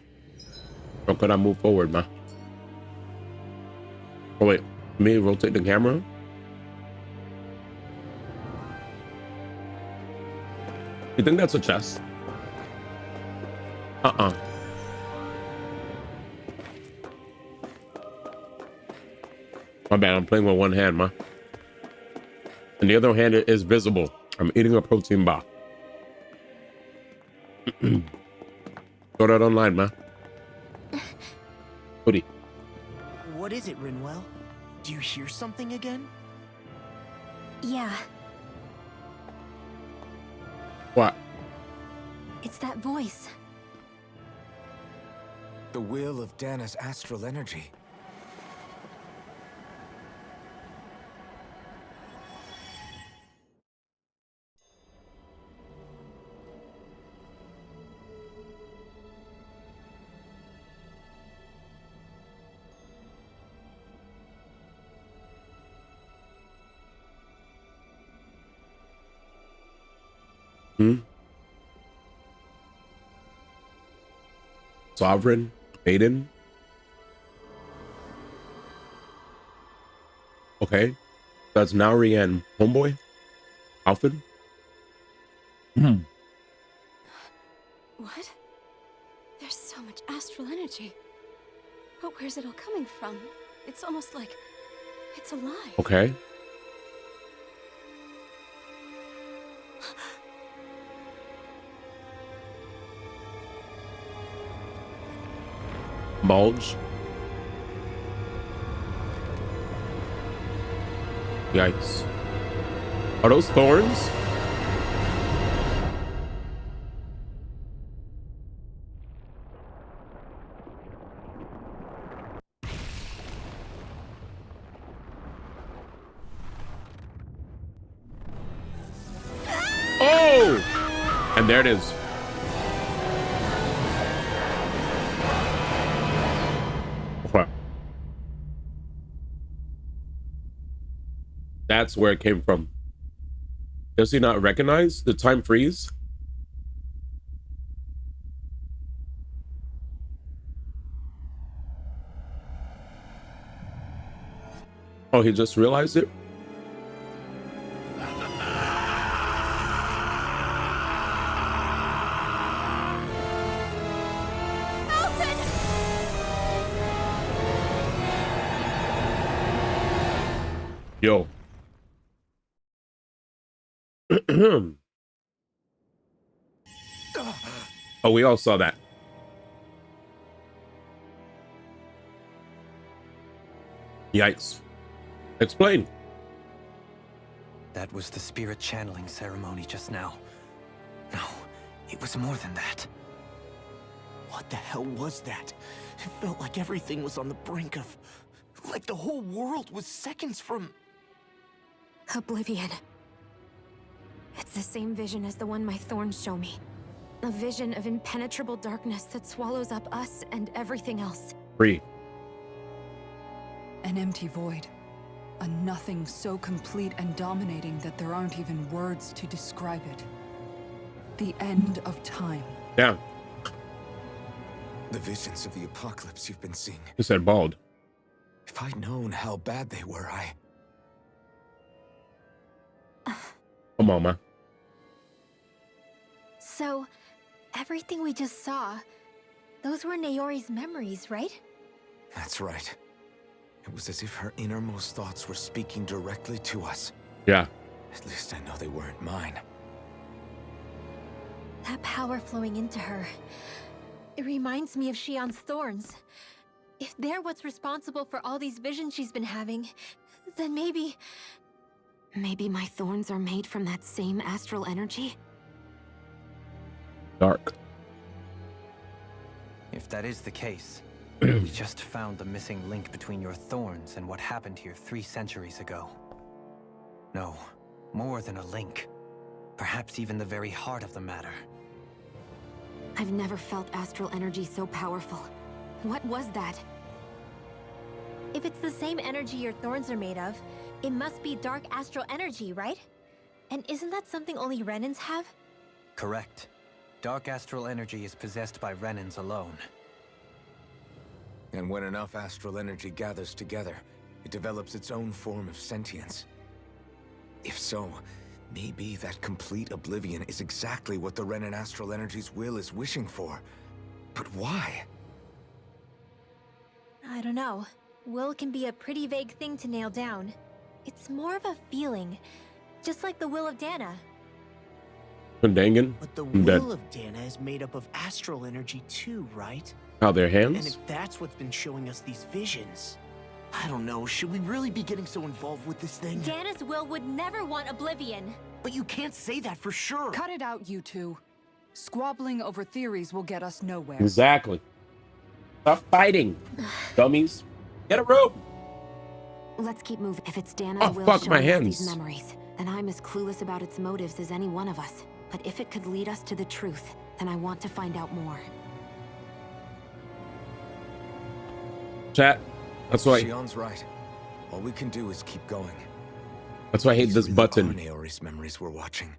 Or could I move forward, ma? Oh wait, me rotate the camera? You think that's a chest? Uh-uh. My bad, I'm playing with one hand, ma. And the other hand is visible. I'm eating a protein bar. Throw that online, ma. Hoodie. What is it, Rinwell? Do you hear something again? Yeah, What? it's that voice. The will of Dana's astral energy. Sovereign? Maiden? Okay. That's Nauri and Homeboy? Alfred? What? There's so much astral energy. But where's it all coming from? It's almost like it's alive. Okay. Bulge. Yikes. Are those thorns? Oh! And there it is. Okay. That's where it came from. Does he not recognize the time freeze? Oh, he just realized it? Yo. Oh, we all saw that. Yikes. Explain. That was the spirit channeling ceremony just now. No, it was more than that. What the hell was that? It felt like everything was on the brink of... like the whole world was seconds from... Oblivion. It's the same vision as the one my thorns show me. A vision of impenetrable darkness that swallows up us and everything else. Free. An empty void. A nothing so complete and dominating that there aren't even words to describe it. The end of time. Yeah. The visions of the apocalypse you've been seeing. He said bald. If I'd known how bad they were, Come on, man. So, everything we just saw, those were Naori's memories, right? That's right. It was as if her innermost thoughts were speaking directly to us. Yeah. At least I know they weren't mine. That power flowing into her, it reminds me of Shion's thorns. If they're what's responsible for all these visions she's been having, then maybe... Maybe my thorns are made from that same astral energy? Dark. If that is the case, we just found the missing link between your thorns and what happened here 3 centuries ago. No, more than a link. Perhaps even the very heart of the matter. I've never felt astral energy so powerful. What was that? If it's the same energy your thorns are made of, it must be dark astral energy, right? And isn't that something only Renans have? Correct. Dark astral energy is possessed by Renans alone. And when enough astral energy gathers together, it develops its own form of sentience. If so, maybe that complete oblivion is exactly what the Renan astral energy's will is wishing for. But why? I don't know. Will can be a pretty vague thing to nail down. It's more of a feeling, just like the will of Dana. Pandangan? But the I'm dead. will of Dana is made up of astral energy too, right? How, their And hands? if that's what's been showing us these visions... I don't know, should we really be getting so involved with this thing? Dana's will would never want oblivion. But you can't say that for sure. Cut it out, you two. Squabbling over theories will get us nowhere. Exactly. Stop fighting, dummies. Get a room. Let's keep moving. If it's Dana's Oh, will fuck, my showing us hands. these memories, then I'm as clueless about its motives as any one of us. But if it could lead us to the truth, then I want to find out more. Chat. That's why. Shion's right. All we can do is keep going. That's why I hate These this really button. are Naori's memories we're watching.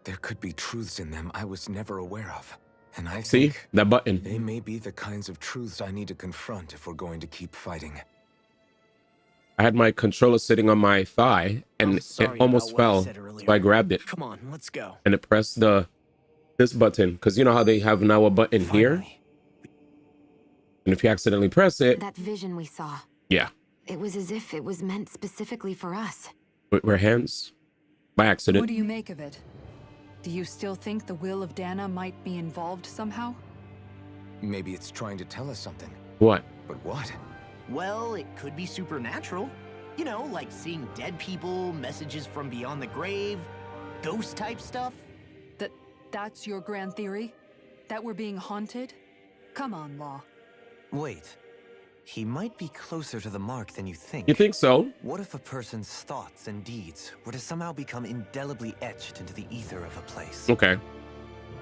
There could be truths in them I was never aware of. And I See think that button? they may be the kinds of truths I need to confront if we're going to keep fighting. I had my controller sitting on my thigh, and I'm it sorry almost about what I fell. said earlier. So I grabbed it, Come on, let's go. and it pressed this button, because you know how they have now a button here, Finally. and if you accidentally press it, That vision we saw, yeah, it was as if it was meant specifically for us. with our hands by What accident. do you make of it? Do you still think the will of Dana might be involved somehow? Maybe it's trying to tell us something. What? But what? Well, it could be supernatural. You know, like seeing dead people, messages from beyond the grave, ghost type stuff. That's your grand theory? That we're being haunted? Come on, Law. Wait. He might be closer to the mark than you think. You think so? What if a person's thoughts and deeds were to somehow become indelibly etched into the ether of a place? Okay.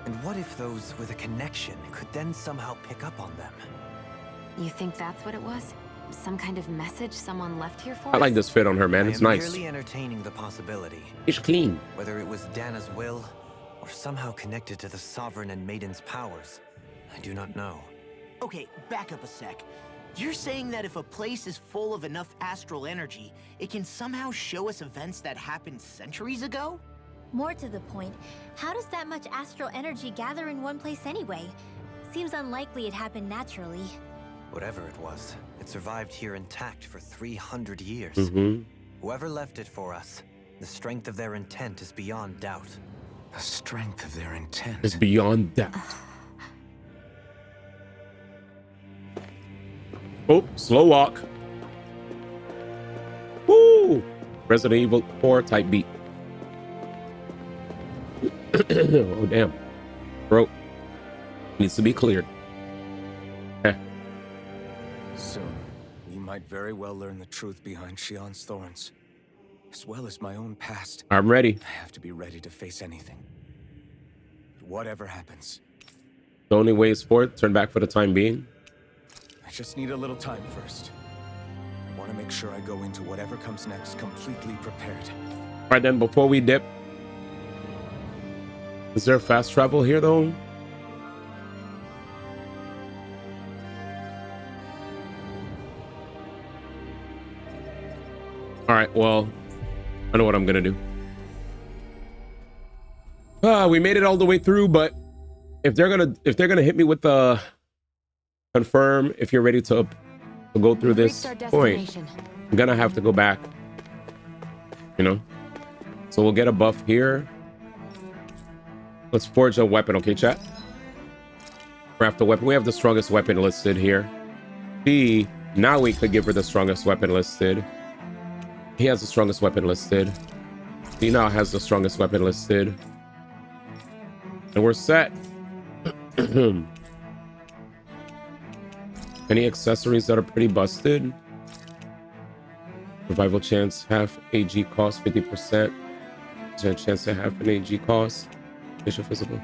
And what if those with a connection could then somehow pick up on them? You think that's what it was? Some kind of message someone left here for I like us? this fit on her, man. It's nice. I am merely entertaining the possibility. It's clean. Whether it was Dana's will, or somehow connected to the Sovereign and Maiden's powers, I do not know. Okay, back up a sec. You're saying that if a place is full of enough astral energy, it can somehow show us events that happened centuries ago? More to the point, how does that much astral energy gather in one place anyway? Seems unlikely it happened naturally. Whatever it was, it survived here intact for 300 years. Whoever left it for us, the strength of their intent is beyond doubt. The strength of their intent is beyond doubt. Oh, slow walk. Woo! Resident Evil 4 type beat. Oh, damn. Bro. Needs to be cleared. Soon, we might very well learn the truth behind Shion's thorns, as well as my own past. I'm ready. I have to be ready to face anything. Whatever happens. The only way is forward. Turn back for the time being. I just need a little time first. I want to make sure I go into whatever comes next completely prepared. All right, then, before we dip. Is there fast travel here, though? All right, well, I know what I'm gonna do. We made it all the way through, but if they're gonna hit me with the confirm if you're ready to go through this point, I'm gonna have to go back. You know, so we'll get a buff here. Let's forge a weapon, okay, chat? Craft a weapon. We have the strongest weapon listed here. B. Now we could give her the strongest weapon listed. He has the strongest weapon listed. He now has the strongest weapon listed. And we're set. Any accessories that are pretty busted? Survival chance, half AG cost, 50%. Chance to have an AG cost. Facial physical.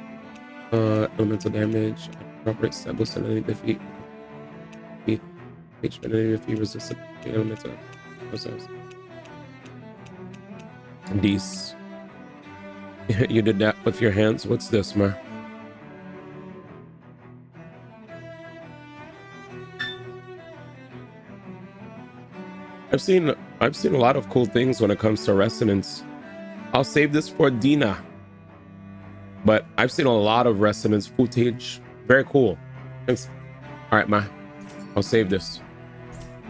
Elemental damage. Proper established enemy defeat. HP enemy defeat resistant elemental. These. You did that with your hands. What's this, man? I've seen a lot of cool things when it comes to resonance. I'll save this for Dina. But I've seen a lot of resonance footage. Very cool. Thanks. All right, ma. I'll save this.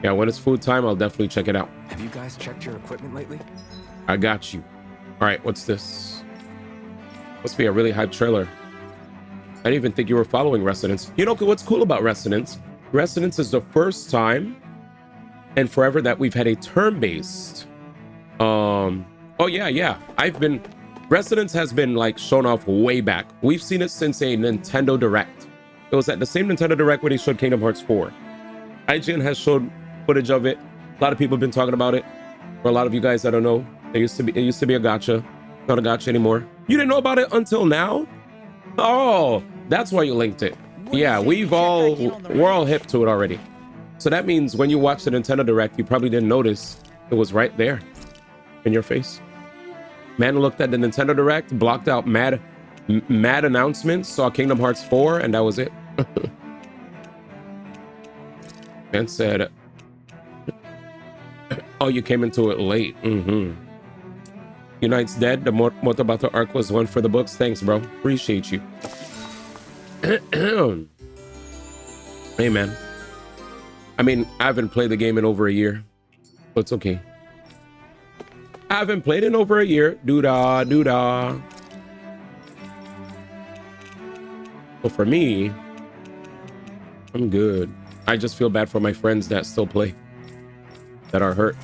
Yeah, when it's food time, I'll definitely check it out. Have you guys checked your equipment lately? I got you. All right, what's this? Must be a really hype trailer. I didn't even think you were following Resonance. You know what's cool about Resonance? Resonance is the first time and forever that we've had a turn-based. Oh yeah. Resonance has been like shown off way back. We've seen it since a Nintendo Direct. It was at the same Nintendo Direct where they showed Kingdom Hearts 4. IGN has showed footage of it. A lot of people have been talking about it. For a lot of you guys that don't know, it used to be a gacha. Not a gacha anymore. You didn't know about it until now? Oh, that's why you linked it. Yeah, we're all hip to it already. So that means when you watch the Nintendo Direct, you probably didn't notice it was right there in your face. Man looked at the Nintendo Direct, blocked out mad announcements, saw Kingdom Hearts 4, and that was it. Man said, oh, you came into it late. Unite's dead. The Motobato arc was one for the books. Thanks, bro. Appreciate you. Hey, man. I mean, I haven't played the game in over a year, but it's okay. I haven't played in over a year. Doo-dah, doo-dah. But for me, I'm good. I just feel bad for my friends that still play, that are hurt.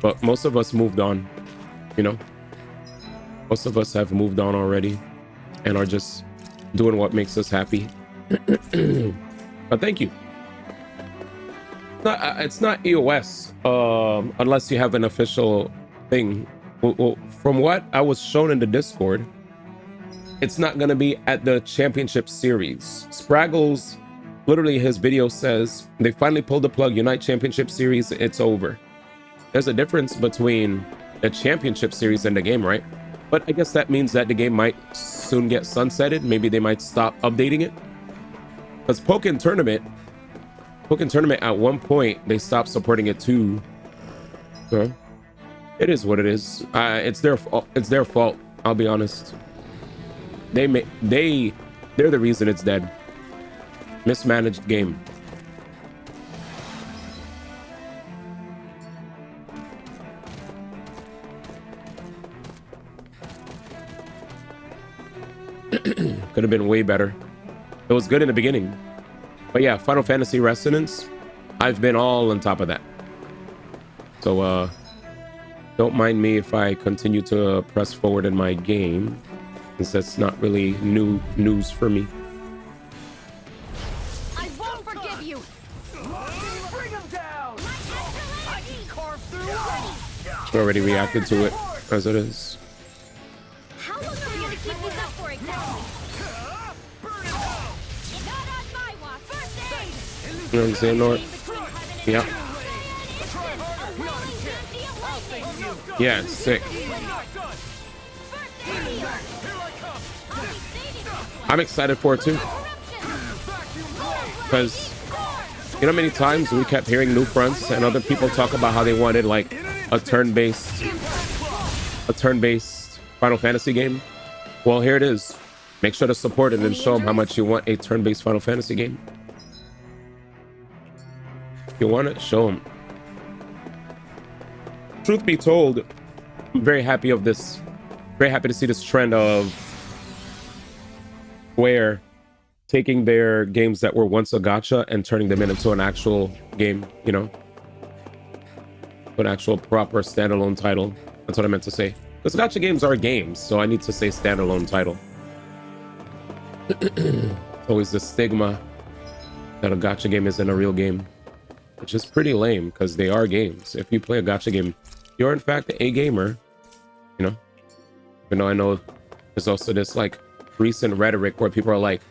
But most of us moved on, you know. Most of us have moved on already and are just doing what makes us happy. But thank you. It's not EOS unless you have an official thing. Well, from what I was shown in the Discord, it's not going to be at the championship series. Spraggles, literally his video says, they finally pulled the plug, Unite Championship Series, it's over. There's a difference between the championship series and the game, right? But I guess that means that the game might soon get sunsetted. Maybe they might stop updating it. Because Pokken Tournament at one point, they stopped supporting it too. So it is what it is. It's their fault. I'll be honest. They're the reason it's dead. Mismanaged game. Could have been way better. It was good in the beginning. But yeah, Final Fantasy Resonance, I've been all on top of that. So don't mind me if I continue to press forward in my game, since that's not really new news for me. I won't forgive you. Bring him down. I can carve through. Already reacted to it as it is. How long are we gonna keep this up for exactly? Not on my watch. First aid. You know what I'm saying, Nort? Yeah. Yeah, it's sick. I'm excited for it too. Because you know how many times we kept hearing new fronts and other people talk about how they wanted like a turn-based Final Fantasy game? Well, here it is. Make sure to support it and show them how much you want a turn-based Final Fantasy game. If you want it, show them. Truth be told, I'm very happy of this. Very happy to see this trend of Square taking their games that were once a gacha and turning them into an actual game, you know? An actual proper standalone title. That's what I meant to say. Because gacha games are games, so I need to say standalone title. Always the stigma that a gacha game isn't a real game, which is pretty lame because they are games. If you play a gacha game, you're in fact a gamer, you know? Even though I know there's also this like recent rhetoric where people are like,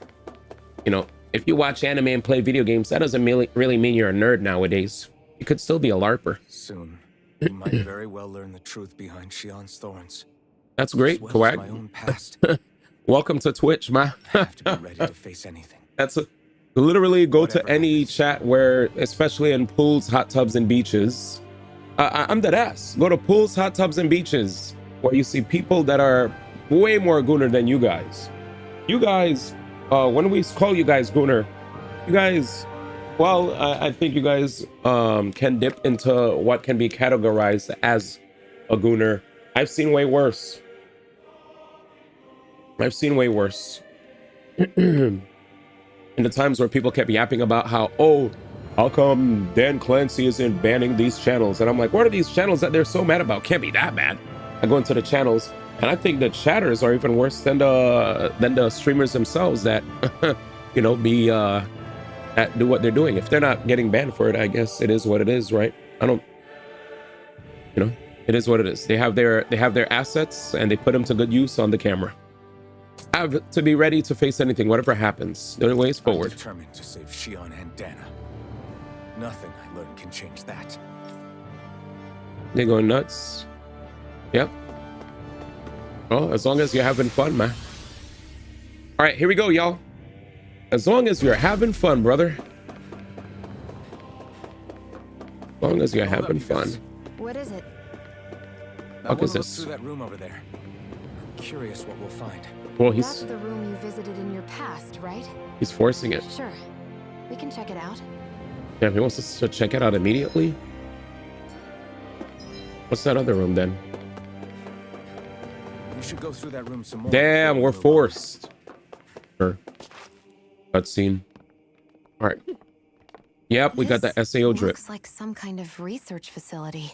you know, if you watch anime and play video games, that doesn't really mean you're a nerd nowadays. You could still be a LARPer. Soon, you might very well learn the truth behind Shion's thorns. That's great, As well as my Kawag. own past. Welcome to Twitch, man. I have to be ready to face anything. That's literally go Whatever to any happens. chat where, especially in pools, hot tubs, and beaches. I'm dead ass. Go to pools, hot tubs, and beaches where you see people that are way more gooner than you guys. You guys, when we call you guys gooner, you guys, well, I think you guys can dip into what can be categorized as a gooner. I've seen way worse. I've seen way worse. In the times where people kept yapping about how, oh, how come Dan Clancy isn't banning these channels? And I'm like, what are these channels that they're so mad about? Can't be that bad. I go into the channels, and I think the chatters are even worse than the streamers themselves that, you know, that do what they're doing. If they're not getting banned for it, I guess it is what it is, right? I don't, you know, it is what it is. They have their assets and they put them to good use on the camera. I have to be ready to face anything, whatever happens. The only way is forward. I'm determined to save Shion and Dana. Nothing I learn can change that. They going nuts. Yep. Well, as long as you're having fun, man. All right, here we go, y'all. As long as you're having fun, brother. As long as you're having fun. What is it? Fuck is Look this? through that room over there. I'm curious what we'll find. Well, That's the room you visited in your past, right? he's forcing it. Sure. We can check it out. Damn, he wants us to check it out immediately. What's that other room then? We should go through that room some more. Damn, we're forced. Sure. Cutscene. All right. Yep, we got the SAO drip. Looks like some kind of research facility.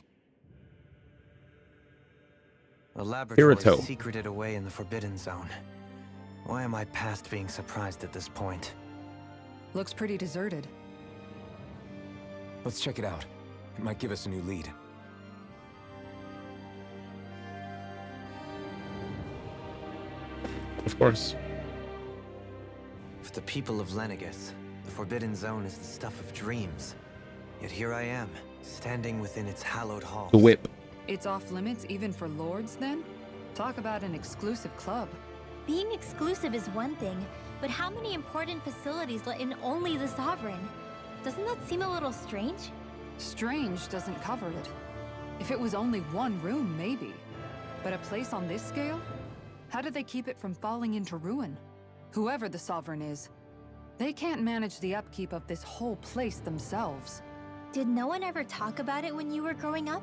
A laboratory Kirito. secreted away in the Forbidden Zone. Why am I past being surprised at this point? Looks pretty deserted. Let's check it out. It might give us a new lead. Of course. For the people of Lenegis, the Forbidden Zone is the stuff of dreams. Yet here I am, standing within its hallowed halls. The whip. It's off limits even for lords, then? Talk about an exclusive club. Being exclusive is one thing, but how many important facilities let in only the Sovereign? Doesn't that seem a little strange? Strange doesn't cover it. If it was only one room, maybe. But a place on this scale? How do they keep it from falling into ruin? Whoever the Sovereign is, they can't manage the upkeep of this whole place themselves. Did no one ever talk about it when you were growing up?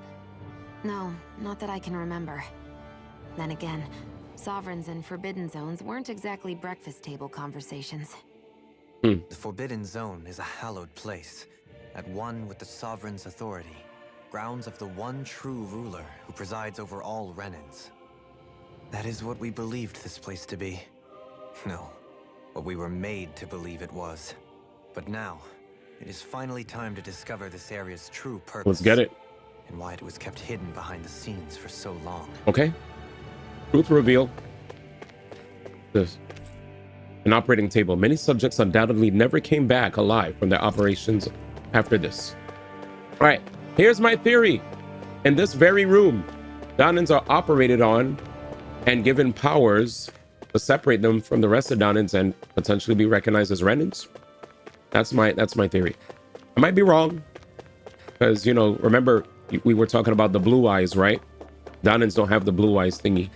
No, not that I can remember. Then again, Sovereigns and Forbidden Zones weren't exactly breakfast table conversations. The Forbidden Zone is a hallowed place, at one with the Sovereign's authority, grounds of the one true ruler who presides over all Renans. That is what we believed this place to be. No, what we were made to believe it was. But now, it is finally time to discover this area's true purpose. Let's get it. And why it was kept hidden behind the scenes for so long. Okay. Truth reveal. This. An operating table. Many subjects undoubtedly never came back alive from their operations after this. All right. Here's my theory. In this very room, Donans are operated on and given powers to separate them from the rest of Donans and potentially be recognized as Renans. That's my theory. I might be wrong. Because, you know, remember, we were talking about the blue eyes, right? Donans don't have the blue eyes thingy.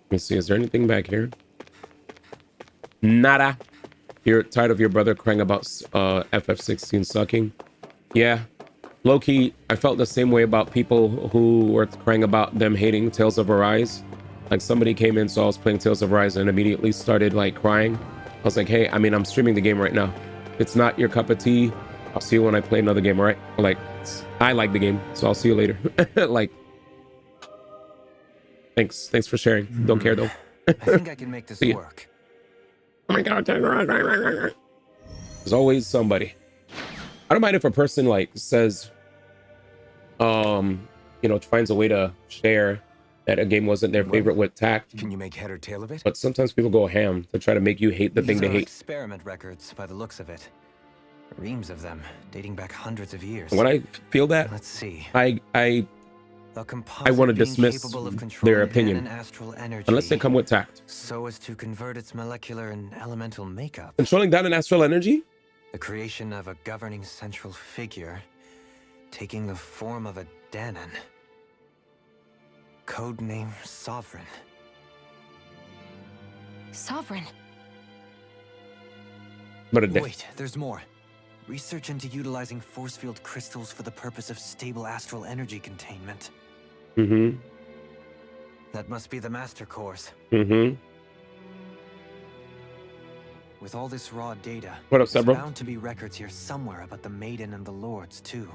Let me see, is there anything back here? Nada. You're tired of your brother crying about FF16 sucking? Yeah. Low-key, I felt the same way about people who were crying about them hating Tales of Arise. Like somebody came in, so I was playing Tales of Arise and immediately started like crying. I was like, hey, I mean, I'm streaming the game right now. If it's not your cup of tea, I'll see you when I play another game, all right? Like, I like the game, so I'll see you later. Like, thanks for sharing. Don't care though. I think I can make this work. Oh my god, there's always somebody. I don't mind if a person like says, you know, finds a way to share that a game wasn't their favorite with tact. Can you make head or tail of it? But sometimes people go ham to try to make you hate the thing they hate. Experiment records by the looks of it. Reams of them, dating back hundreds of years. When I feel that, let's see. I want to dismiss their opinion unless they come with tact. So as to convert its molecular and elemental makeup. Controlling down an astral energy? The creation of a governing central figure, taking the form of a Danon. Codename Sovereign. Sovereign? But a Wait, there's more. Research into utilizing force field crystals for the purpose of stable astral energy containment. Mm-hmm. That must be the master cores. Mm-hmm. With all this raw data, What up, there's Sebro? bound to be records here somewhere about the Maiden and the Lords, too.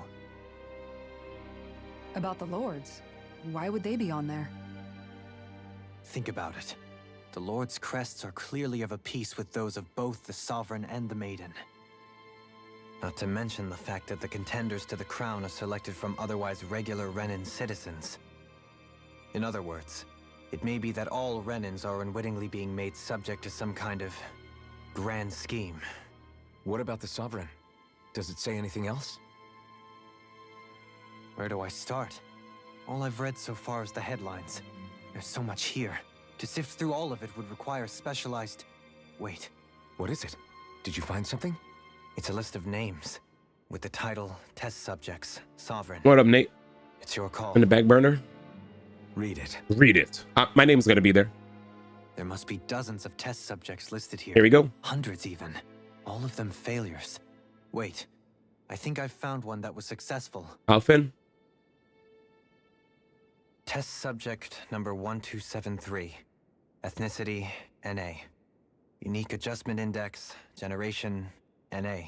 About the lords? Why would they be on there? Think about it. The Lord's crests are clearly of a piece with those of both the Sovereign and the Maiden. Not to mention the fact that the contenders to the crown are selected from otherwise regular Renan citizens. In other words, it may be that all Renans are unwittingly being made subject to some kind of grand scheme. What about the Sovereign? Does it say anything else? Where do I start? All I've read so far is the headlines. There's so much here. To sift through all of it would require specialized... Wait. What is it? Did you find something? It's a list of names, with the title, Test Subjects, Sovereign. What up, Nate? It's your call. In the back burner? Read it. Read it. My name's gonna be there. There must be dozens of test subjects listed here. Here we go. Hundreds even. All of them failures. Wait, I think I've found one that was successful. Alfin? Test subject number 1273. Ethnicity, NA. Unique adjustment index, generation, NA.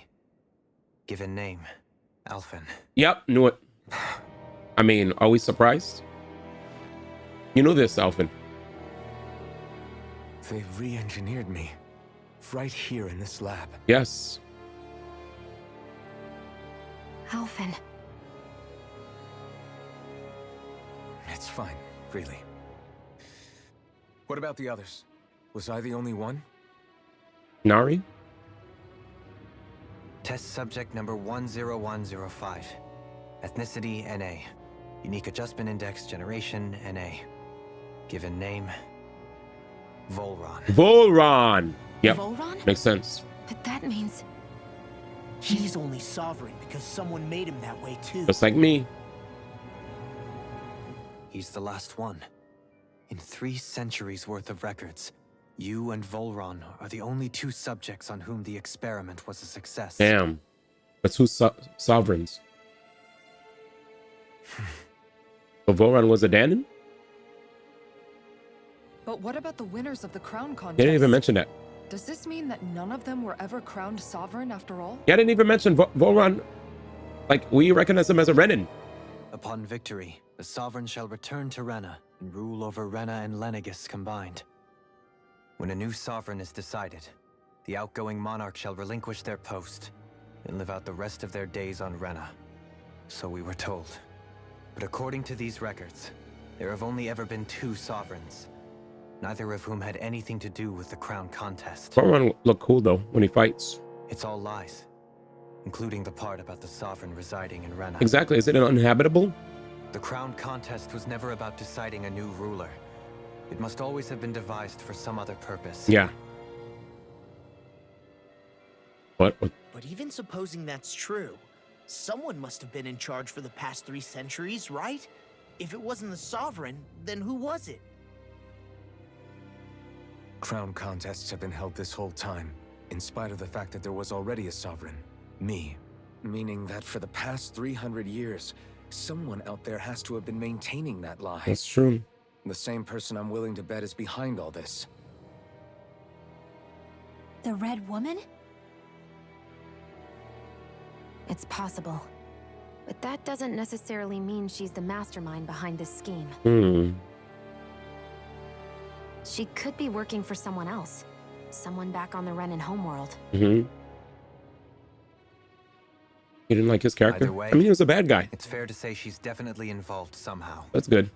Given name, Alphen. Yep, knew it. I mean, are we surprised? You knew this, Alphen. They re-engineered me. Right here in this lab. Yes. Alphen. It's fine, really. What about the others? Was I the only one? Nari? Test subject number 10105. Ethnicity, NA. Unique Adjustment Index, Generation, NA. Given name, Volron. Volron! Yep, Volron? makes sense. But that means... He's only sovereign because someone made him that way too. Just like me. He's the last one. In 3 centuries worth of records, you and Volron are the only 2 subjects on whom the experiment was a success. Damn. That's who's sovereigns. So Volron was a Danon? But what about the winners of the crown contest? They didn't even mention that. Does this mean that none of them were ever crowned sovereign after all? Yeah, I didn't even mention Volron. Like, we recognize him as a Renin. Upon victory, the Sovereign shall return to Rena and rule over Rena and Lenegis combined. When a new Sovereign is decided, the outgoing monarch shall relinquish their post and live out the rest of their days on Rena. So we were told. But according to these records, there have only ever been 2 Sovereigns, neither of whom had anything to do with the crown contest. Volron look cool, though, when he fights. It's all lies, including the part about the Sovereign residing in Rena. Exactly. Is it uninhabitable? The crown contest was never about deciding a new ruler. It must always have been devised for some other purpose. Yeah. What? But even supposing that's true, someone must have been in charge for the past 3 centuries, right? If it wasn't the Sovereign, then who was it? Crown contests have been held this whole time, in spite of the fact that there was already a Sovereign. Me. Meaning that for the past 300 years, someone out there has to have been maintaining that lie. That's true. The same person I'm willing to bet is behind all this. The Red Woman? It's possible. But that doesn't necessarily mean she's the mastermind behind this scheme. She could be working for someone else. Someone back on the Renan homeworld. You didn't like his character? Either way, I mean, he was a bad guy. It's fair to say she's definitely involved somehow. That's good.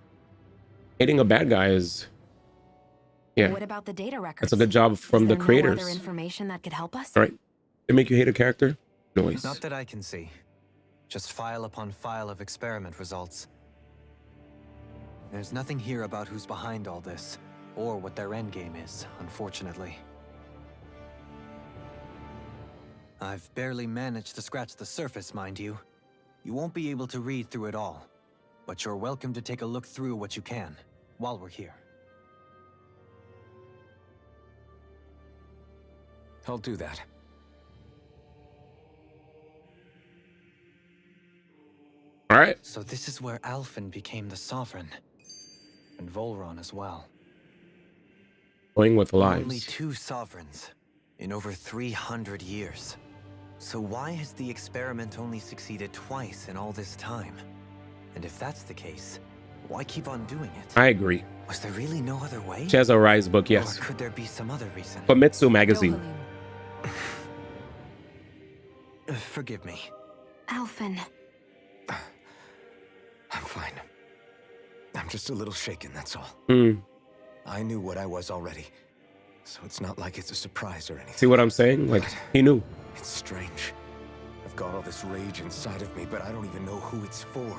Hating a bad guy is... Yeah. What about the data records? That's a good job from Is the there creators. No other information that could help us? All right. They make you hate a character? Noise. Not that I can see. Just file upon file of experiment results. There's nothing here about who's behind all this, or what their endgame is, unfortunately. I've barely managed to scratch the surface, mind you. You won't be able to read through it all, but you're welcome to take a look through what you can, while we're here. I'll do that. All right. So this is where Alphen became the Sovereign, and Volron as well. Playing with Only lives. 2 Sovereigns in over 300 years. So why has the experiment only succeeded twice in all this time? And if that's the case, why keep on doing it? I agree. Was there really no other way? She has a Rise book, yes. Or could there be some other reason? Famitsu magazine. Forgive me. Alphen. I'm fine. I'm just a little shaken, that's all. I knew what I was already, so it's not like it's a surprise or anything. See what I'm saying? Like, he knew. It's strange. I've got all this rage inside of me, but I don't even know who it's for.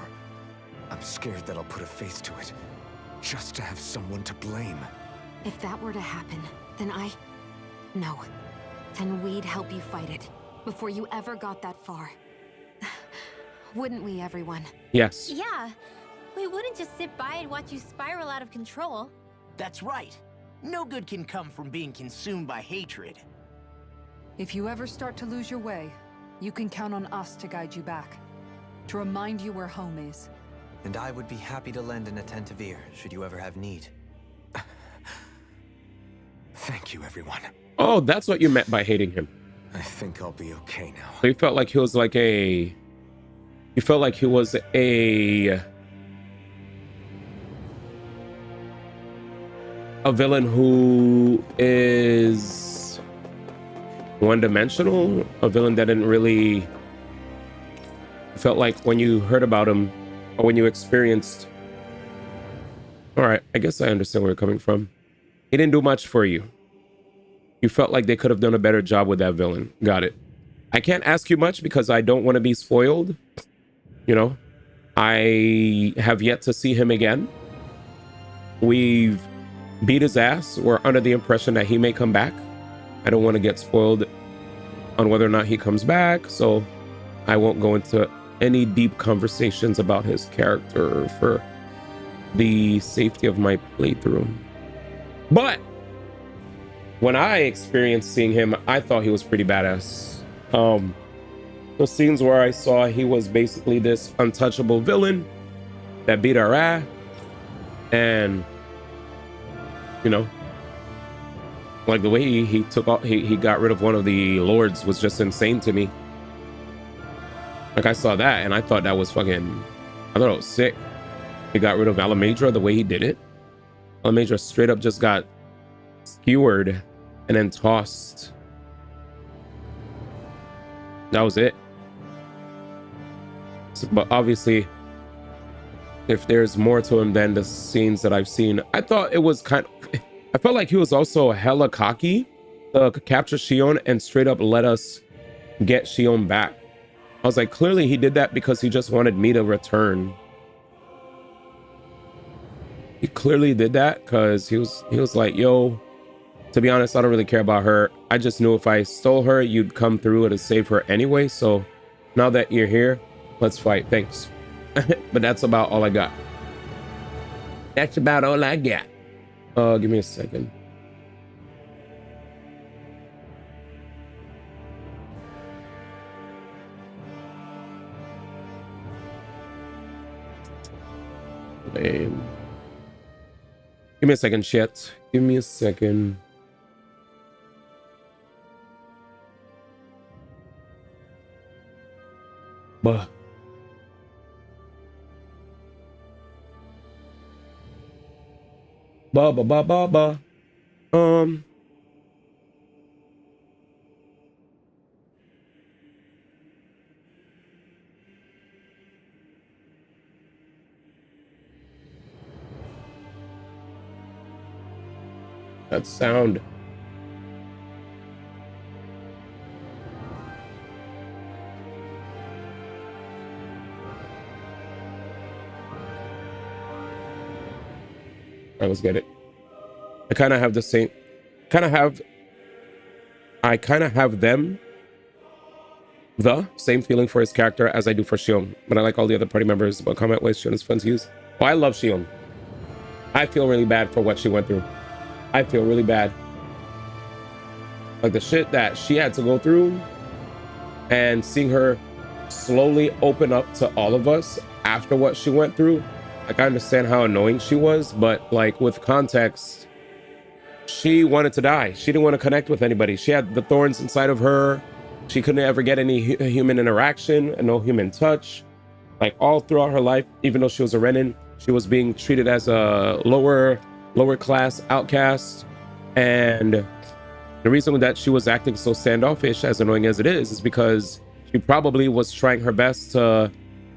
I'm scared that I'll put a face to it, just to have someone to blame. If that were to happen, then No. Then we'd help you fight it, before you ever got that far. Wouldn't we, everyone? Yes. Yeah. We wouldn't just sit by and watch you spiral out of control. That's right. No good can come from being consumed by hatred. If you ever start to lose your way, you can count on us to guide you back. To remind you where home is. And I would be happy to lend an attentive ear, should you ever have need. Thank you, everyone. Oh, that's what you meant by hating him. I think I'll be okay now. So you felt like he was like a You felt like he was a villain who is one-dimensional, a villain that didn't really felt like when you heard about him or when you experienced. All right, I guess I understand where you're coming from. He didn't do much for you. You felt like they could have done a better job with that villain. Got it. I can't ask you much because I don't want to be spoiled. You know, I have yet to see him again. We've beat his ass. We're under the impression that he may come back. I don't want to get spoiled on whether or not he comes back, so I won't go into any deep conversations about his character for the safety of my playthrough. But when I experienced seeing him, I thought he was pretty badass. The scenes where I saw he was basically this untouchable villain that beat our ass, and you know, like the way he took off, he got rid of one of the lords was just insane to me. Like I saw that and I thought that was fucking, I thought it was sick. He got rid of Alamadra the way he did it. Alamadra straight up just got skewered and then tossed. That was it. So, but obviously, if there's more to him than the scenes that I've seen, I thought it was I felt like he was also hella cocky to capture Shion and straight up let us get Shion back. I was like, clearly he did that because he just wanted me to return. He clearly did that because he was like, yo, to be honest, I don't really care about her. I just knew if I stole her, you'd come through and save her anyway. So now that you're here, let's fight. Thanks. But that's about all I got. That's about all I got. Give me a second. Lame. Give me a second, chat. Give me a second. Bah. Ba ba ba ba ba. That sound. I let's get it. I kind of have the same, I kind of have the same feeling for his character as I do for Shion, but I like all the other party members, but comment ways Shion is fun to use. Oh, I love Shion. I feel really bad for what she went through. I feel really bad. Like the shit that she had to go through and seeing her slowly open up to all of us after what she went through. Like I understand how annoying she was, but like with context, she wanted to die. She didn't want to connect with anybody. She had the thorns inside of her. She couldn't ever get any human interaction and no human touch. Like all throughout her life, even though she was a Renin, she was being treated as a lower class outcast. And the reason that she was acting so standoffish, as annoying as it is because she probably was trying her best to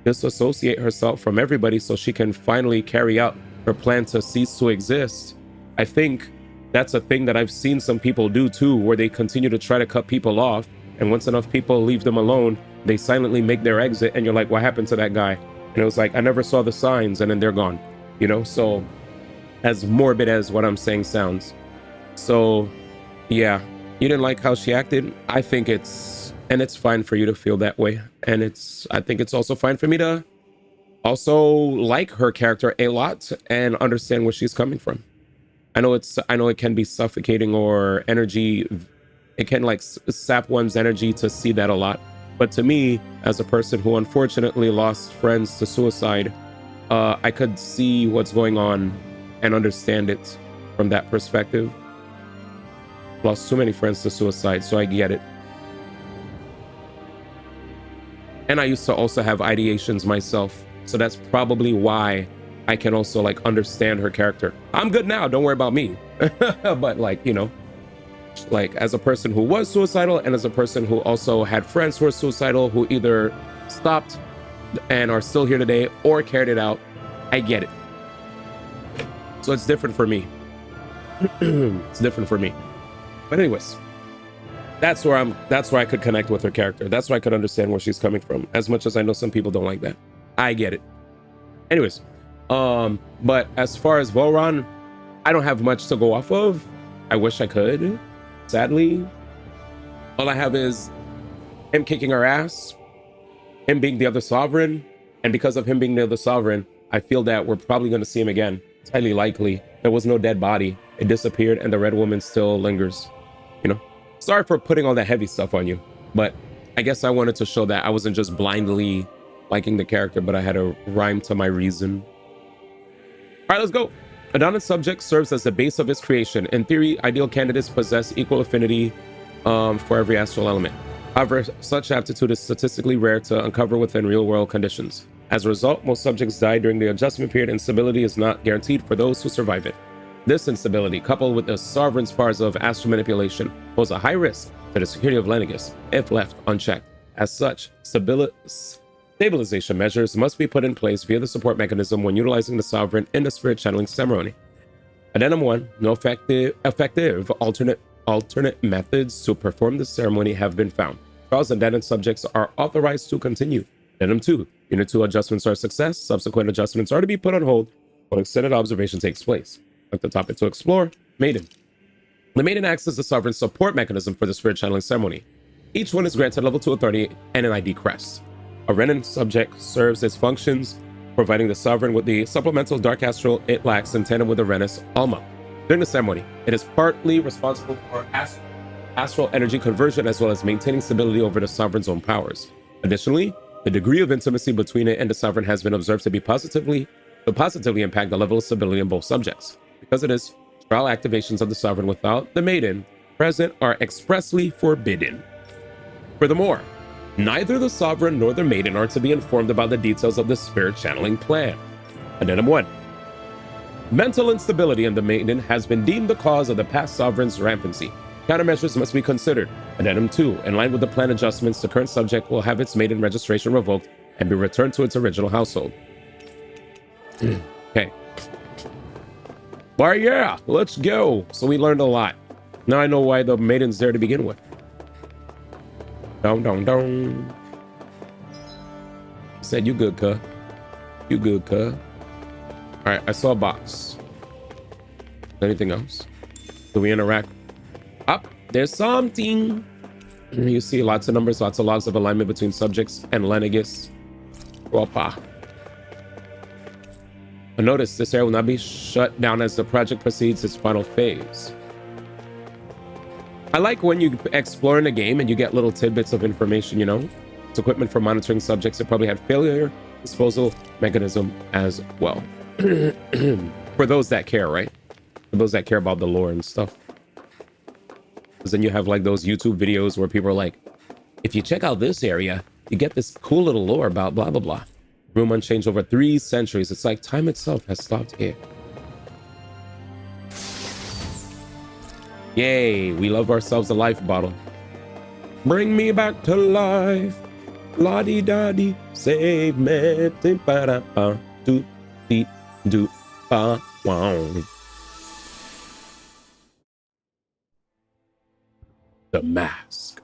disassociate herself from everybody so she can finally carry out her plan to cease to exist. I think that's a thing that I've seen some people do too, where they continue to try to cut people off, and once enough people leave them alone, they silently make their exit, and you're like, what happened to that guy? And it was like, I never saw the signs, and then they're gone, you know? So as morbid as what I'm saying sounds. So yeah, you didn't like how she acted. I think it's fine for you to feel that way, and I think it's also fine for me to also like her character a lot and understand where she's coming from. I know it can be suffocating or energy. It can like sap one's energy to see that a lot. But to me, as a person who unfortunately lost friends to suicide, I could see what's going on and understand it from that perspective. Lost too many friends to suicide, so I get it. And I used to also have ideations myself. So that's probably why I can also like understand her character. I'm good now, don't worry about me. But like, you know, like as a person who was suicidal and as a person who also had friends who were suicidal, who either stopped and are still here today or carried it out, I get it. So it's different for me. It's different for me. But anyways, that's where I could connect with her character. That's where I could understand where she's coming from. As much as I know some people don't like that. I get it. Anyways, but as far as Voron, I don't have much to go off of. I wish I could. Sadly, all I have is him kicking our ass, him being the other sovereign, and because of him being the other sovereign, I feel that we're probably going to see him again. It's highly likely. There was no dead body. It disappeared, and the Red Woman still lingers. You know, sorry for putting all that heavy stuff on you, but I guess I wanted to show that I wasn't just blindly liking the character, but I had a rhyme to my reason. All right, let's go. Adonan's subject serves as the base of his creation. In theory, ideal candidates possess equal affinity for every astral element. However, such aptitude is statistically rare to uncover within real-world conditions. As a result, most subjects die during the adjustment period, and stability is not guaranteed for those who survive it. This instability, coupled with the sovereign's powers of astral manipulation, pose a high risk to the security of Lenegis if left unchecked. As such, stabilization measures must be put in place via the support mechanism when utilizing the sovereign in the spirit channeling ceremony. Addendum 1. No effective alternate methods to perform the ceremony have been found. Trials and addendum subjects are authorized to continue. Addendum 2. Unit 2 adjustments are a success. Subsequent adjustments are to be put on hold while extended observation takes place. Like the topic to explore, Maiden. The Maiden acts as the sovereign support mechanism for the spirit channeling ceremony. Each one is granted level 2 authority and an ID crest. A Renan subject serves its functions, providing the sovereign with the supplemental dark astral it lacks in tandem with the Renus Alma. During the ceremony, it is partly responsible for astral energy conversion as well as maintaining stability over the sovereign's own powers. Additionally, the degree of intimacy between it and the sovereign has been observed to be positively impact the level of stability in both subjects. Because of this, trial activations of the sovereign without the Maiden present are expressly forbidden. Furthermore, neither the sovereign nor the Maiden are to be informed about the details of the spirit channeling plan. Addendum 1. Mental instability in the Maiden has been deemed the cause of the past sovereign's rampancy. Countermeasures must be considered. Addendum 2. In line with the plan adjustments, the current subject will have its Maiden registration revoked and be returned to its original household. Okay. Well, yeah, let's go. So we learned a lot. Now I know why the Maiden's there to begin with. Dong. Said you good, cuh. You good, cuh. All right, I saw a box. Anything else? Do we interact? Up, there's something. You see lots of numbers, lots of logs of alignment between subjects and Lenegis. Opa. But notice this area will not be shut down as the project proceeds its final phase. I like when you explore in a game and you get little tidbits of information, you know? It's equipment for monitoring subjects. It probably had failure disposal mechanism as well. For those that care, right? For those that care about the lore and stuff. Because then you have like those YouTube videos where people are like, if you check out this area, you get this cool little lore about blah, blah, blah. Room unchanged over 3 centuries. It's like time itself has stopped here. Yay, we love ourselves a life bottle. Bring me back to life. La-di-da-di, save me. Wow. The Mask.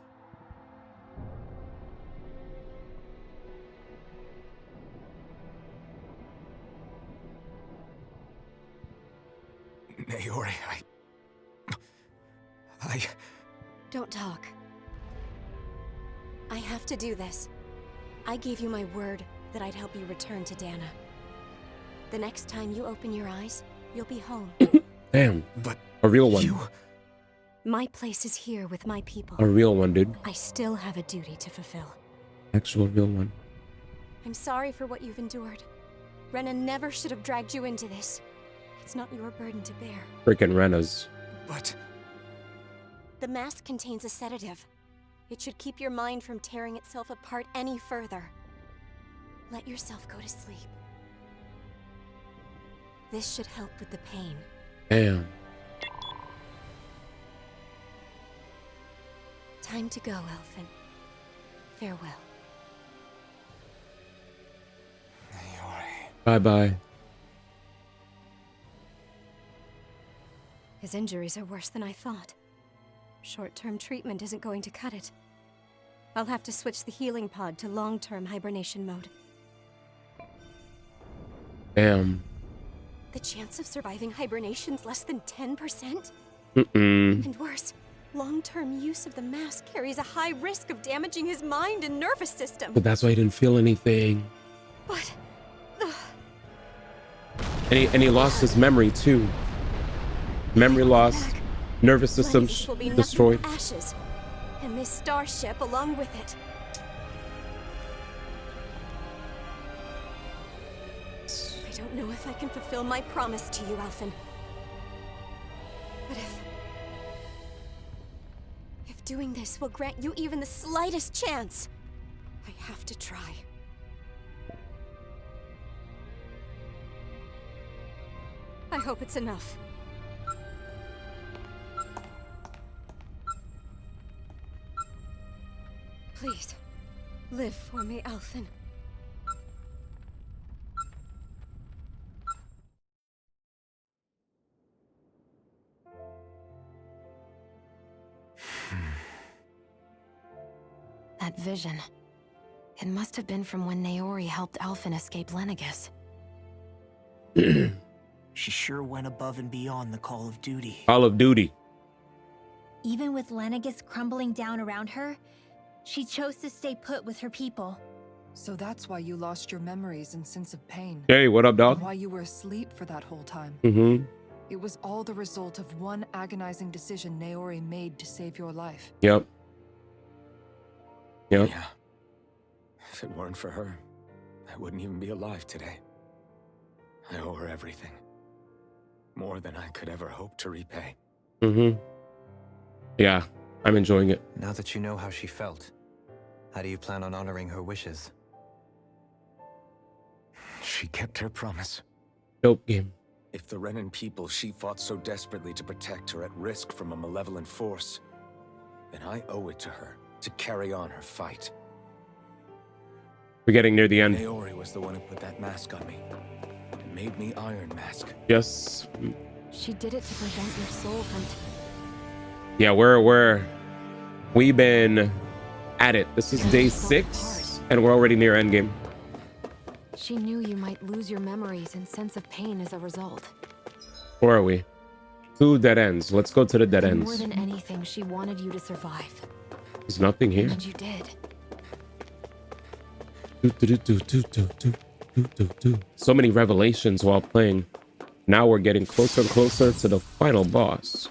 Naori, I... Don't talk. I have to do this. I gave you my word that I'd help you return to Dana. The next time you open your eyes, you'll be home. Damn, but a real one. My place is here with my people. A real one, dude. I still have a duty to fulfill. Actual real one. I'm sorry for what you've endured. Rena never should have dragged you into this. It's not your burden to bear. Freaking Rena's. But... The mask contains a sedative. It should keep your mind from tearing itself apart any further. Let yourself go to sleep. This should help with the pain. Damn. Time to go, Elfin. Farewell. Bye-bye. His injuries are worse than I thought. Short-term treatment isn't going to cut it. I'll have to switch the healing pod to long-term hibernation mode. Damn. The chance of surviving hibernation's less than 10%? Mm-mm. And worse, long-term use of the mask carries a high risk of damaging his mind and nervous system. But that's why he didn't feel anything. But... And he lost his memory too. Memory loss, nervous system destroyed. Ashes, and this starship along with it. I don't know if I can fulfill my promise to you, Elfin. But if doing this will grant you even the slightest chance, I have to try. I hope it's enough. Please, live for me, Elfin. That vision. It must have been from when Naori helped Alphen escape Lenegis. She sure went above and beyond the call of duty. Call of Duty. Even with Lenegis crumbling down around her, she chose to stay put with her people. So that's why you lost your memories and sense of pain. Hey, what up, dog? And why you were asleep for that whole time. Mm-hmm. It was all the result of one agonizing decision Naori made to save your life. Yep. Yep. Yeah. If it weren't for her, I wouldn't even be alive today. I owe her everything. More than I could ever hope to repay. Mm-hmm. Yeah, I'm enjoying it. Now that you know how she felt, how do you plan on honoring her wishes? She kept her promise. Dope game. If the Renan people she fought so desperately to protect are at risk from a malevolent force, then I owe it to her to carry on her fight. We're getting near the end. Naori was the one who put that mask on me and made me Iron Mask. Yes. She did it to prevent your soul from... Yeah, we've been at it. This is day 6, and we're already near endgame. She knew you might lose your memories and sense of pain as a result. Where are we? 2 dead ends. Let's go to the dead And more ends. than anything, she wanted you to survive. There's nothing here. And you did. So many revelations while playing. Now we're getting closer and closer to the final boss.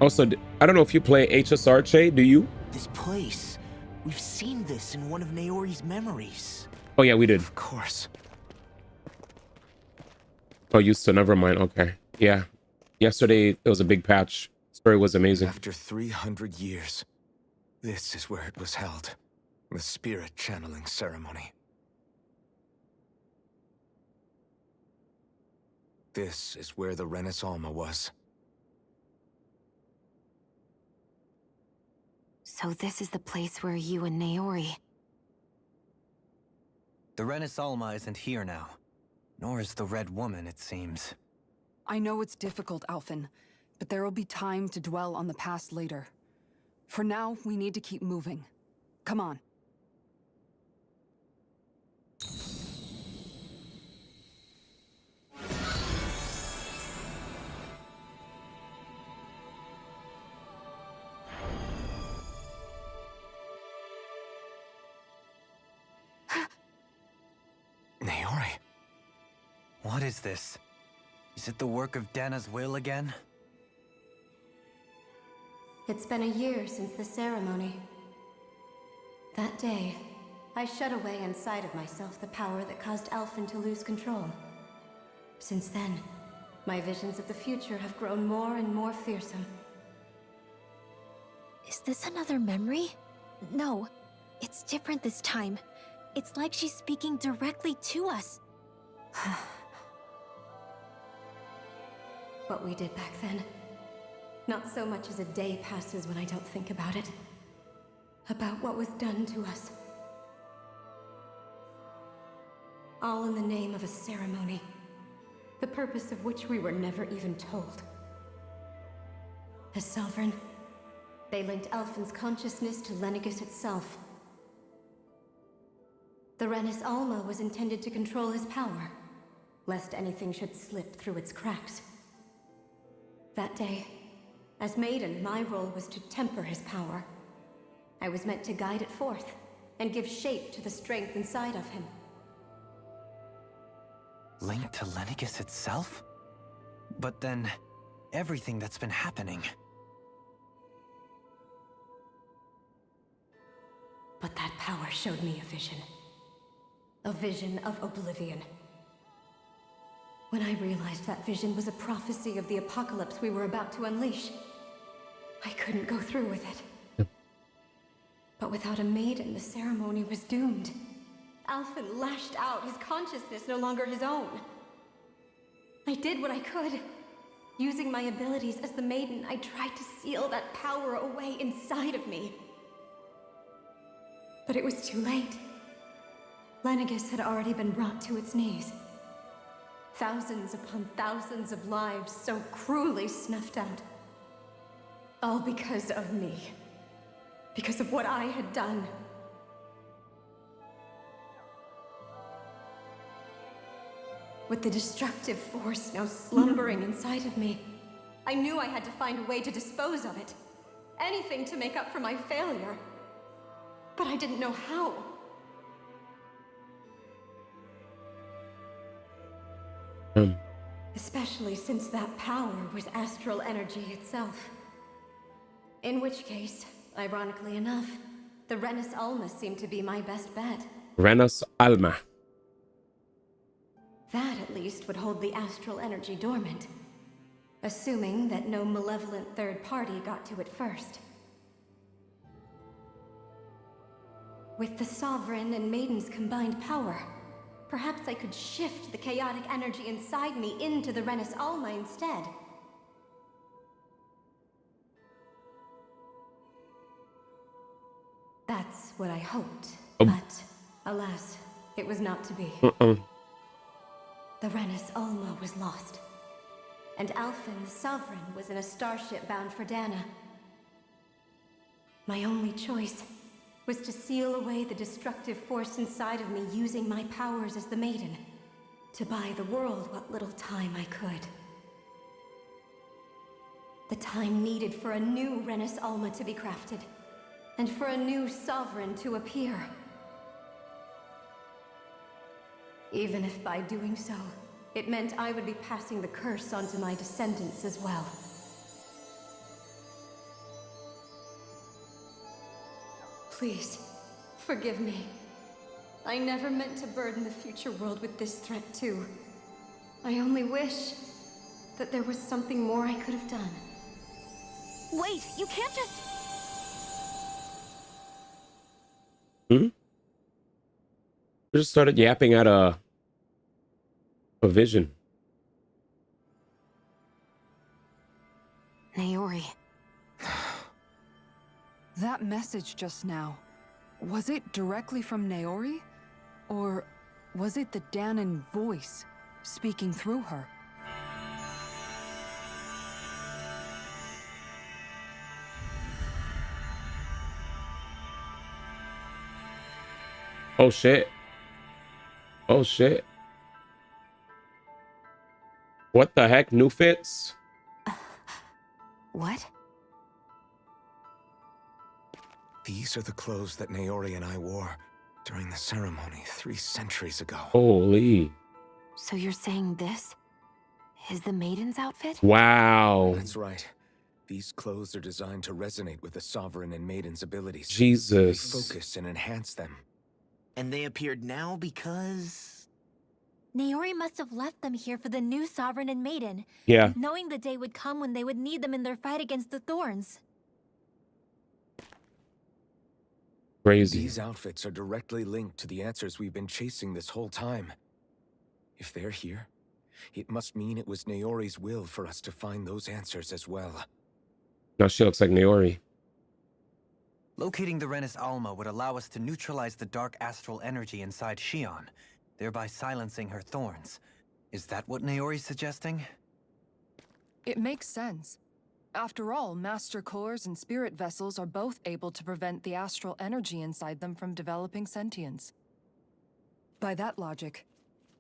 Also, I don't know if you play HSR, Che, do you? This place. We've seen this in one of Naori's memories. Oh yeah, we did. Of course. Oh, used to, never mind. Okay. Yeah. Yesterday, there was a big patch. Story was amazing. After 300 years, this is where it was held. The spirit channeling ceremony. This is where the Renis Alma was. So this is the place where you and Naori... The Renis Alma isn't here now. Nor is the Red Woman, it seems. I know it's difficult, Alphen, but there will be time to dwell on the past later. For now, we need to keep moving. Come on. Naori. What is this? Is it the work of Dana's will again? It's been a year since the ceremony. That day, I shut away inside of myself the power that caused Alphen to lose control. Since then, my visions of the future have grown more and more fearsome. Is this another memory? No, it's different this time. It's like she's speaking directly to us. What we did back then. Not so much as a day passes when I don't think about it. About what was done to us. All in the name of a ceremony. The purpose of which we were never even told. As Sovereign, they linked Alphen's consciousness to Lenegis itself. The Renis Alma was intended to control his power, lest anything should slip through its cracks. That day, as Maiden, my role was to temper his power. I was meant to guide it forth, and give shape to the strength inside of him. Linked to Lenegis itself? But then, everything that's been happening... But that power showed me a vision. A vision of oblivion. When I realized that vision was a prophecy of the apocalypse we were about to unleash, I couldn't go through with it. But without a maiden, the ceremony was doomed. Alphen lashed out, his consciousness no longer his own. I did what I could. Using my abilities as the maiden, I tried to seal that power away inside of me. But it was too late. Lenegis had already been brought to its knees. Thousands upon thousands of lives so cruelly snuffed out. All because of me. Because of what I had done. With the destructive force now slumbering inside of me, I knew I had to find a way to dispose of it. Anything to make up for my failure. But I didn't know how. Especially since that power was astral energy itself. In which case, ironically enough, the Renis Alma seemed to be my best bet. Renis Alma. That at least would hold the astral energy dormant. Assuming that no malevolent third party got to it first. With the Sovereign and Maiden's combined power, perhaps I could shift the chaotic energy inside me into the Renis Alma instead. That's what I hoped, but alas, it was not to be. The Renis Alma was lost, and Alphen, the Sovereign, was in a starship bound for Dana. My only choice was to seal away the destructive force inside of me using my powers as the Maiden, to buy the world what little time I could. The time needed for a new Renis Alma to be crafted, and for a new Sovereign to appear. Even if by doing so, it meant I would be passing the curse onto my descendants as well. Please, forgive me. I never meant to burden the future world with this threat too. I only wish that there was something more I could have done. Wait, you can't just... We just started yapping at a vision. Naori. That message just now, was it directly from Naori? Or was it the Danan voice speaking through her? Oh shit. Oh shit. What the heck? New fits? What? These are the clothes that Naori and I wore during the ceremony 3 centuries ago. Holy. So you're saying this is the Maiden's outfit? Wow. That's right. These clothes are designed to resonate with the Sovereign and Maiden's abilities. Jesus. They focus and enhance them. And they appeared now because... Naori must have left them here for the new Sovereign and Maiden. Yeah. Knowing the day would come when they would need them in their fight against the Thorns. Crazy. These outfits are directly linked to the answers we've been chasing this whole time. If they're here, it must mean it was Naori's will for us to find those answers as well. Now she looks like Naori. Locating the Renis Alma would allow us to neutralize the dark astral energy inside Shion, thereby silencing her thorns. Is that what Naori's suggesting? It makes sense. After all, Master Cores and Spirit Vessels are both able to prevent the astral energy inside them from developing sentience. By that logic,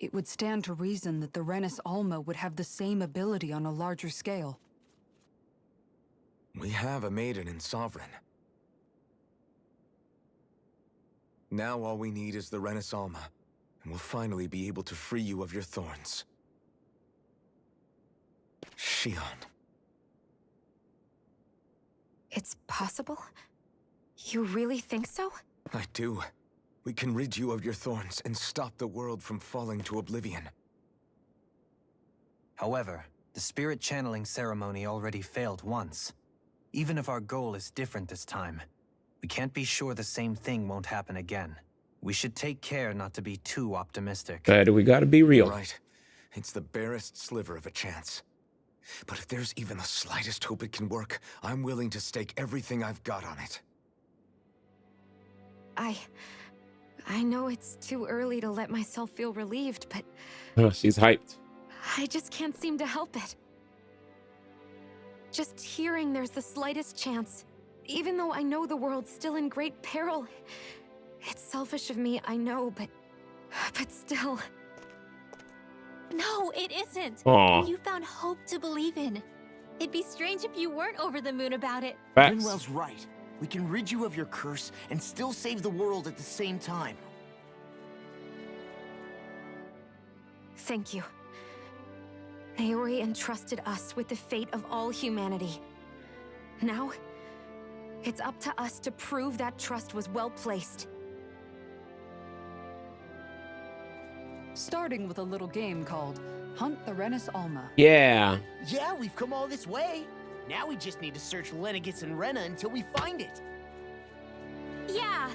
it would stand to reason that the Renis Alma would have the same ability on a larger scale. We have a Maiden and Sovereign. Now all we need is the Renis Alma, and we'll finally be able to free you of your thorns. Shion. It's possible? You really think so? I do. We can rid you of your thorns and stop the world from falling to oblivion. However, the spirit channeling ceremony already failed once. Even if our goal is different this time, we can't be sure the same thing won't happen again. We should take care not to be too optimistic. We gotta be real. Right. It's the barest sliver of a chance. But if there's even the slightest hope it can work, I'm willing to stake everything I've got on it. I know it's too early to let myself feel relieved, but Oh, she's hyped. I just can't seem to help it. Just hearing there's the slightest chance, even though I know the world's still in great peril. It's selfish of me, I know, but still. No, it isn't. Aw. You found hope to believe in. It'd be strange if you weren't over the moon about it. Facts. Rinwell's right. We can rid you of your curse and still save the world at the same time. Thank you. Naori entrusted us with the fate of all humanity. Now, it's up to us to prove that trust was well placed. Starting with a little game called Hunt the Renis Alma. Yeah. Yeah, we've come all this way. Now we just need to search Lenegis and Rena until we find it. Yeah,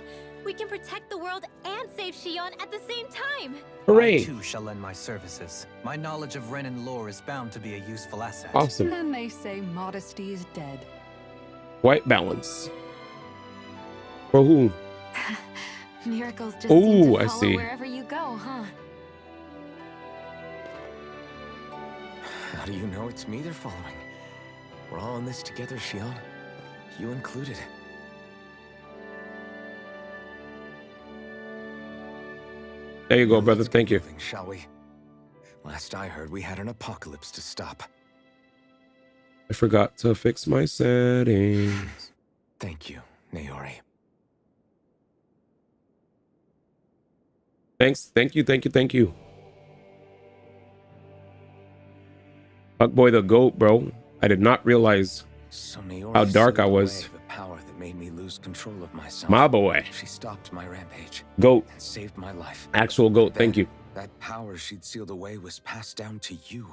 we can protect the world and save Shion at the same time. Hooray. I too shall lend my services. My knowledge of Renin lore is bound to be a useful asset. Awesome. And they say modesty is dead. White balance. For who? Miracles just Ooh, seem to I follow see. wherever you go, huh? How do you know it's me they're following? We're all in this together, Shion. You included. There you go, brother. Thank you. Moving, shall we? Last I heard, we had an apocalypse to stop. I forgot to fix my settings. Thank you, Naori. Thanks. Thank you. Thank you. Thank you. Fuckboy the goat, bro. I did not realize So Naori how dark I sealed was. away the power that made me lose control of myself. My boy. She stopped my rampage. Goat. And saved my life. Actual goat. Thank Then, you. That power she'd sealed away was passed down to you.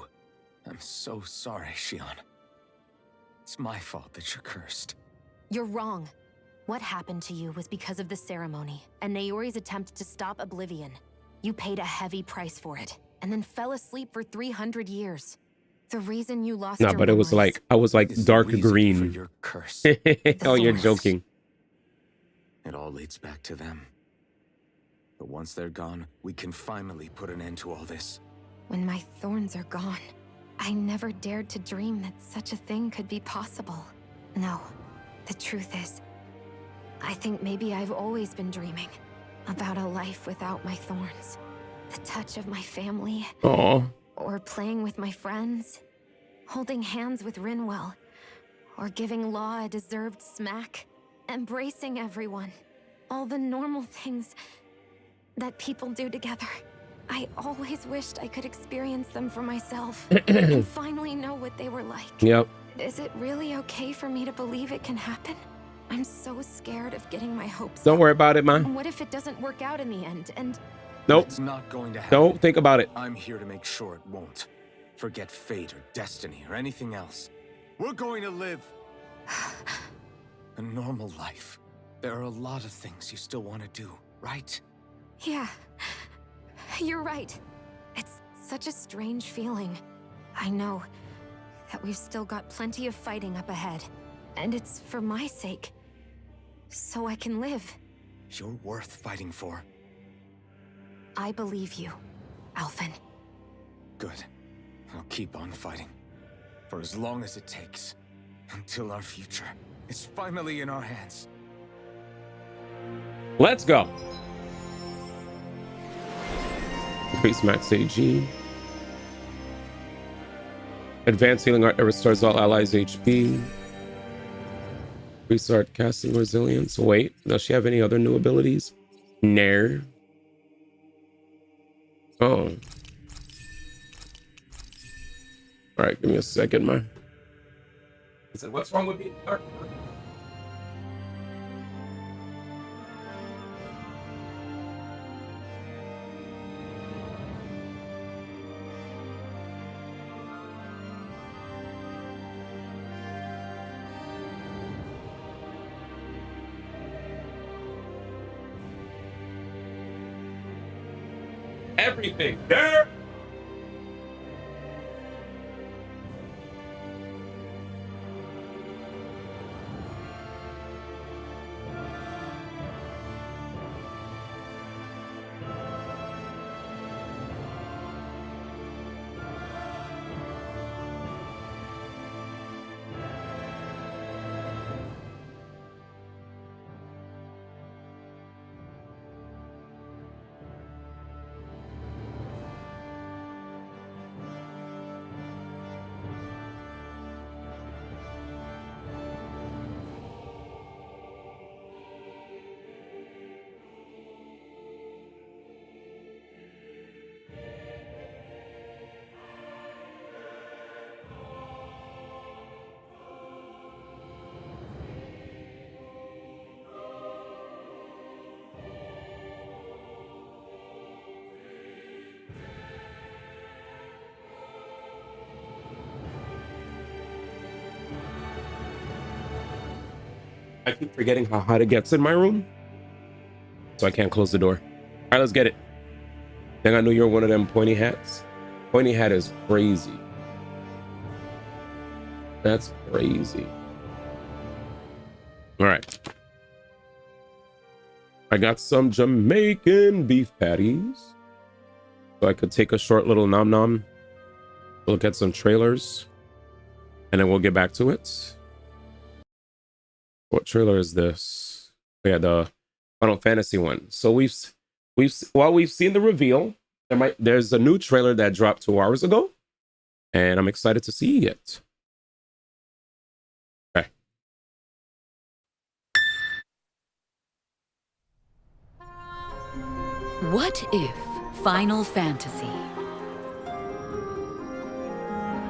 I'm so sorry, Shion. It's my fault that you're cursed. You're wrong. What happened to you was because of the ceremony and Naori's attempt to stop Oblivion. You paid a heavy price for it, and then fell asleep for 300 years. The reason you lost No, your but it was memories- like, I was like Is the dark reason for green. your curse. Oh, you're Thorns. joking. It all leads back to them. But once they're gone, we can finally put an end to all this. When my thorns are gone, I never dared to dream that such a thing could be possible. No, the truth is, I think maybe I've always been dreaming about a life without my thorns. The touch of my family, Aw. or playing with my friends, holding hands with Rinwell, or giving Law a deserved smack, embracing everyone. All the normal things that people do together. I always wished I could experience them for myself and finally know what they were like. Yep. Is it really okay for me to believe it can happen? I'm so scared of getting my hopes Don't up. worry about it, man. What if it doesn't work out in the end? And Nope. It's not going to happen. Don't think about it. I'm here to make sure it won't. Forget fate or destiny or anything else. We're going to live a normal life. There are a lot of things you still want to do, right? Yeah, you're right. It's such a strange feeling. I know that we've still got plenty of fighting up ahead. And it's for my sake. So I can live. You're worth fighting for. I believe you, Alphen. Good. I'll keep on fighting. For as long as it takes. Until our future is finally in our hands. Let's go. Increase max AG. Advanced healing art that restores all allies' HP. Restart casting resilience. Wait, does she have any other new abilities? No. Oh. All right, give me a second, man. I said, what's wrong with me? Everything there. I keep forgetting how hot it gets in my room, so I can't close the door. All right, let's get it. Then I knew you were one of them pointy hats. Pointy hat is crazy. That's crazy. All right. I got some Jamaican beef patties, so I could take a short little nom nom, look at some trailers, and then we'll get back to it. What trailer is this? Yeah, the Final Fantasy one. So we've seen the reveal. There's a new trailer that dropped 2 hours ago, and I'm excited to see it. Okay. What if Final Fantasy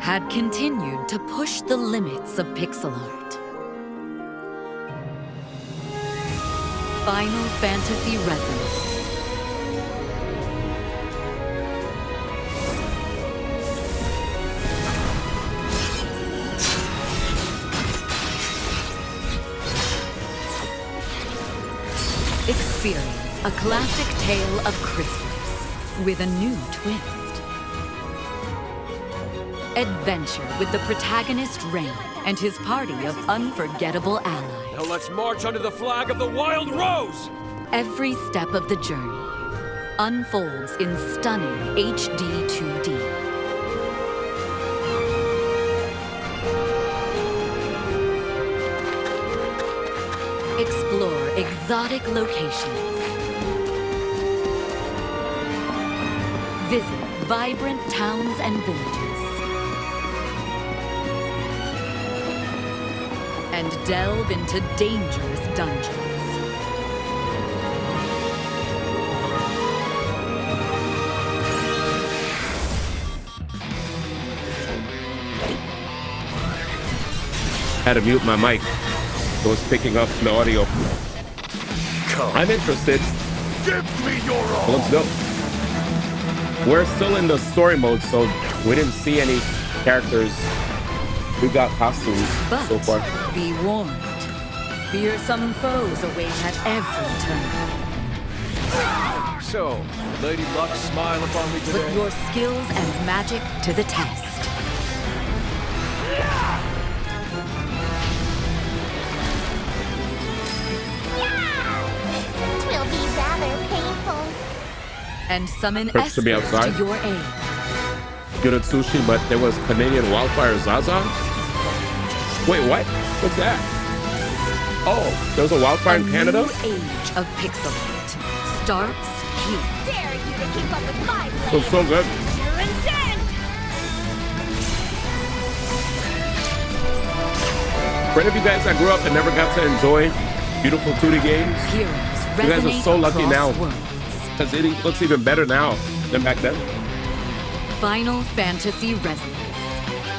had continued to push the limits of pixel art? Final Fantasy Resonance. Experience a classic tale of Christmas with a new twist. Adventure with the protagonist Rain and his party of unforgettable allies. Now let's march under the flag of the Wild Rose! Every step of the journey unfolds in stunning HD 2D. Explore exotic locations. Visit vibrant towns and villages. And delve into dangerous dungeons. Had to mute my mic. It was picking up the audio. I'm interested. Give me your all. Let's go. We're still in the story mode, so we didn't see any characters. We got costumes But so far. be warned. Fearsome foes await at every turn. So, Lady Luck smile upon me Put today? your skills and magic to the test. Will be rather painful. And summon Perks to be Espers outside. to your aid. Good at sushi, but there was Canadian Wildfire Zaza. Wait, what? What's that? Oh, there was a wildfire in Canada? New age of pixel art starts here. Dare you to keep up with my It was blade? so good. You're insane! For any of you guys that grew up and never got to enjoy beautiful 2D games, Heroes you guys are resonate so lucky now. across worlds. Because it looks even better now than back then. Final Fantasy Resonance.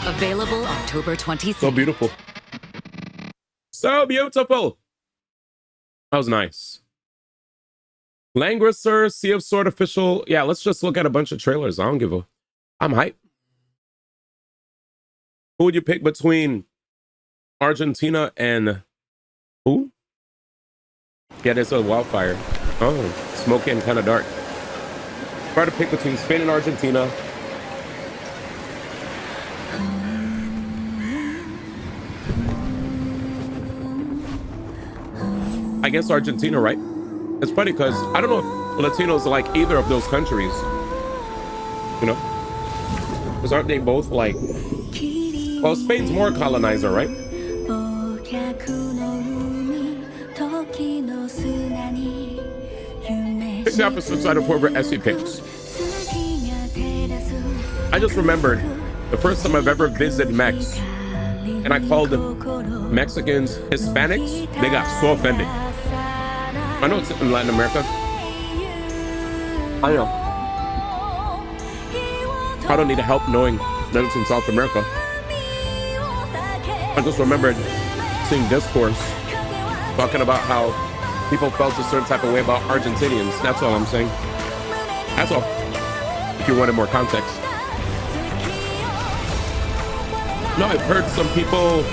Available October 26th. So beautiful. So beautiful. That was nice. Langrisser, Sea of Sword official. Yeah, let's just look at a bunch of trailers. I don't give a... I'm hyped. Who would you pick between Argentina and... Who? Yeah, there's a wildfire. Oh, smoky and kind of dark. Try to pick between Spain and Argentina. I guess Argentina, right? It's funny because I don't know if Latinos like either of those countries. You know? Because aren't they both like... Well, Spain's more colonizer, right? Pick the opposite side of whoever Essie picks. I just remembered the first time I've ever visited Mex, and I called Mexicans Hispanics. They got so offended. I know it's in Latin America. I know. I don't need help knowing that it's in South America. I just remembered seeing discourse talking about how people felt a certain type of way about Argentinians. That's all I'm saying. That's all. If you wanted more context. No, I've heard some people...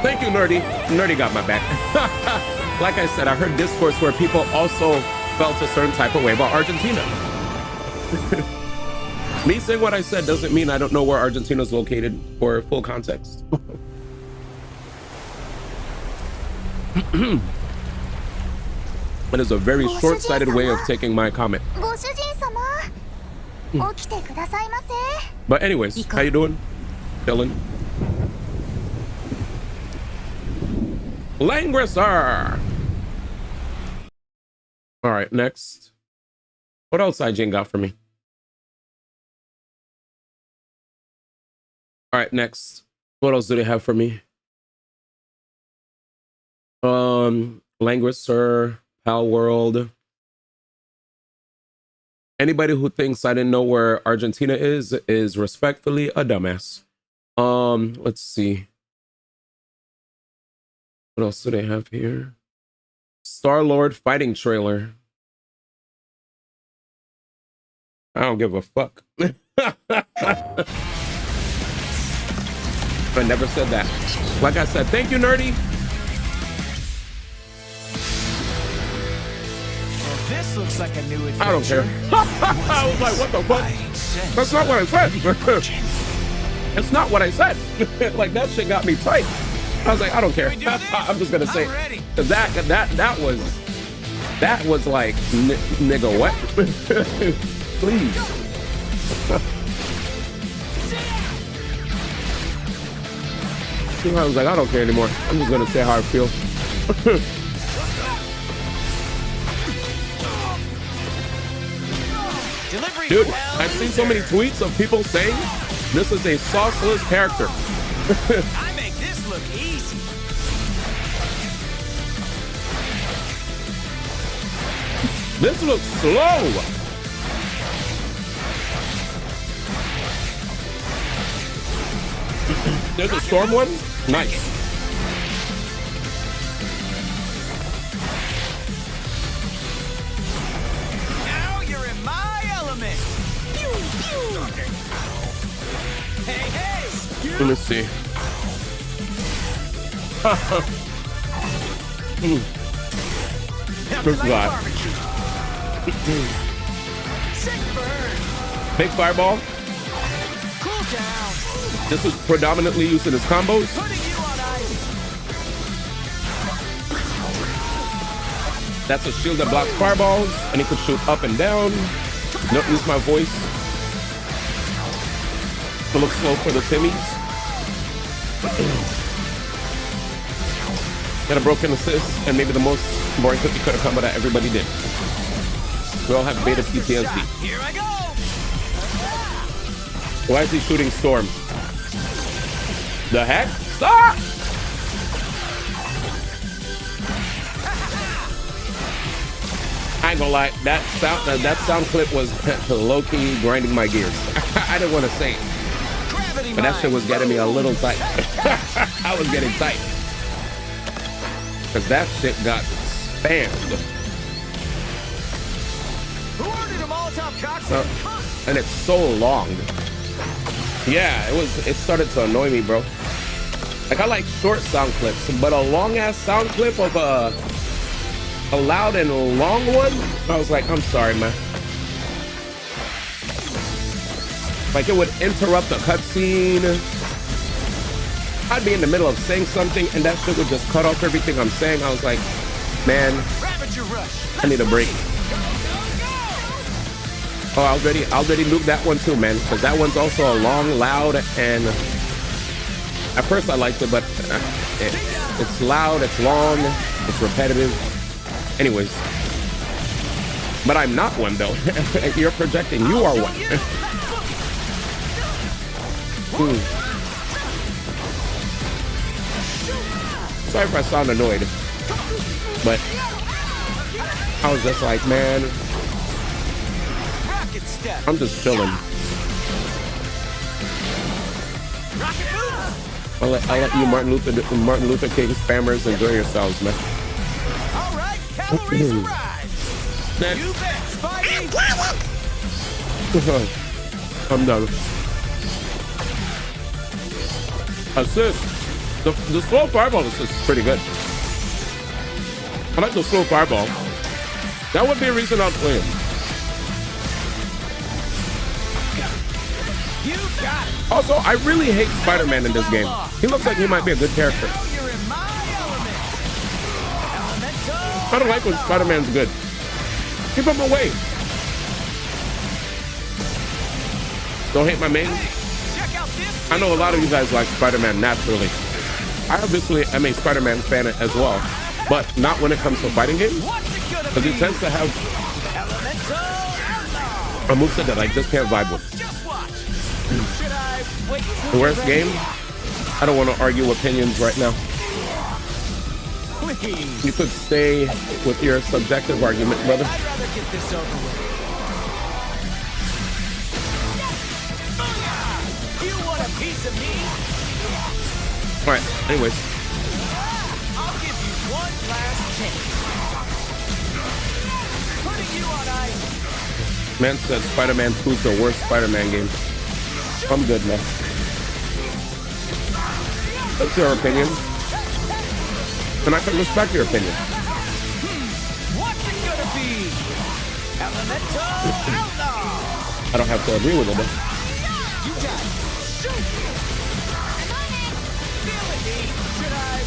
thank you, Nerdy. Nerdy got my back. Like I said, I heard discourse where people also felt a certain type of way about Argentina. Me saying what I said doesn't mean I don't know where Argentina is located for full context. It is a very short-sighted way of taking my comment. But anyways, how you doing? Dylan. Langrisser! All right, next. What else IGN got for me? All right, next. What else do they have for me? Langrisser, Pal World. Anybody who thinks I didn't know where Argentina is respectfully a dumbass. Let's see. What else do they have here? Star-Lord fighting trailer. I don't give a fuck. I never said that. Like I said, thank you, Nerdy. This looks like a new adventure. I don't care. I was like, what the fuck? That's not what I said. It's not what I said. Like, that shit got me tight. I was like, I don't care. I'm just gonna say it. That was like, nigga, what? Please. I was like, I don't care anymore. I'm just gonna say how I feel. Dude, I've seen so many tweets of people saying this is a sauceless character. I make this look easy. This looks slow. There's a storm one? Nice. Now you're in my element. Let me see. Good God. Big fireball. This is predominantly used in his combos. That's a shield that blocks fireballs, and he can shoot up and down. Don't use my voice to look slow for the Timmies. Got a broken assist, and maybe the most boring cookie cutter combo that everybody did. We all have beta PTSD. Here I go. Why is he shooting Storm? The heck? Stop! I ain't gonna lie, that sound clip was low-key grinding my gears. I didn't want to say it, but that shit was getting me a little tight. I was getting tight. Because that shit got spammed. And it's so long. Yeah, it started to annoy me, bro. Like, I like short sound clips, but a long-ass sound clip of a loud and long one, I was like, I'm sorry, man. Like, it would interrupt the cutscene. I'd be in the middle of saying something, and that shit would just cut off everything I'm saying. I was like, man, I need a break. Oh, I already nuked that one too, man, because that one's also a long, loud, and at first I liked it, but it's loud, it's long, it's repetitive. Anyways, but I'm not one though. You're projecting. You are one. Sorry if I sound annoyed, but I was just like, man, I'm just chilling. I'll let you Martin Luther King spammers enjoy yourselves, man. I'm done. Assist. The slow fireball assist is pretty good. I like the slow fireball. That would be a reason I'd play him. Also, I really hate Spider-Man in this game. He looks like he might be a good character. I don't like when Spider-Man's good. Keep him away. Don't hate my main. I know a lot of you guys like Spider-Man naturally. I obviously am a Spider-Man fan as well, but not when it comes to fighting games, because he tends to have a moveset that I just can't vibe with. The worst game? I don't want to argue opinions right now. You could stay with your subjective argument, brother. I'd rather get this over with. You want a piece of me? All right, anyways. I'll give you one last chance. Putting you on ice. Man said Spider-Man 2 is the worst Spider-Man game. I'm good, man. That's your opinion. And I can respect your opinion. What's it gonna be? Elemental Outlaw. I don't have to agree with it, though. You got it. Shoot.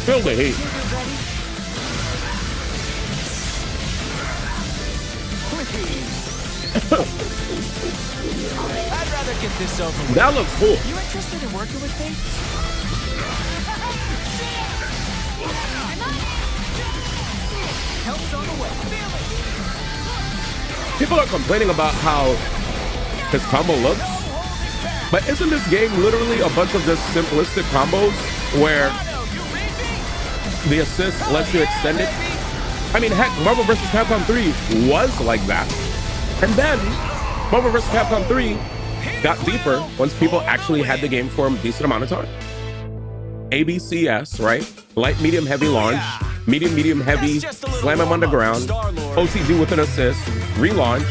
Feel the heat. I'd rather get this over with. That looks cool. You interested in working with me? Help's on the way. People are complaining about how his combo looks, but isn't this game literally a bunch of just simplistic combos where the assist lets you extend it? I mean, heck, Marvel vs. Capcom 3 was like that. And then Marvel vs. Capcom 3 got deeper once people actually had the game for a decent amount of time. ABCS, right? Light, medium, heavy launch. Medium, medium, heavy, slam him on the ground. OTG with an assist. Relaunch.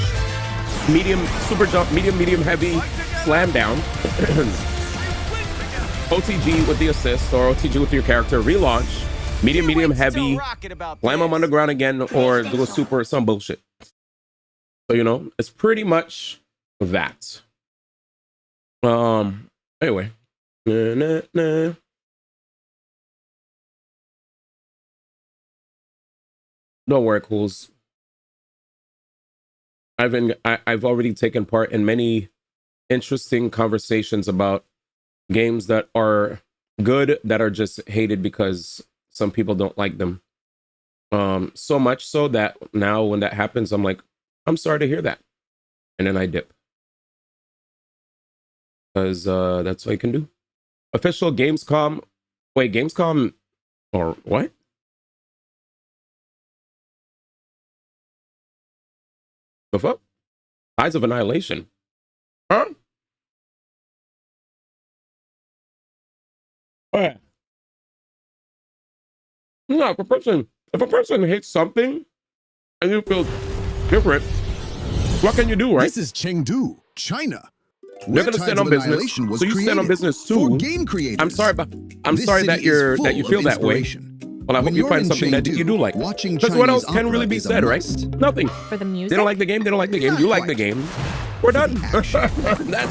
Medium, super jump, medium, medium, heavy, slam down. OTG with the assist or OTG with your character, relaunch, medium, heavy, climb them underground again, or do a super or some bullshit. So, you know, it's pretty much that. Anyway. Don't worry, Cools. I've already taken part in many interesting conversations about games that are good that are just hated because some people don't like them. So much so that now when that happens, I'm like, I'm sorry to hear that. And then I dip. Because that's what I can do. Official Gamescom. Wait, Gamescom or what? The fuck? Tides of Annihilation. Huh? Oh, yeah. No, if a person hits something and you feel different, what can you do, right? This is Chengdu, China. They're gonna stand on business, so you stand on business too. Game creators. I'm sorry that you feel that way. Well, I hope you find something that you do like. Because what else can really be said, right? Nothing. For the music? They don't like the game. They don't like the game. You like the game. We're done. That's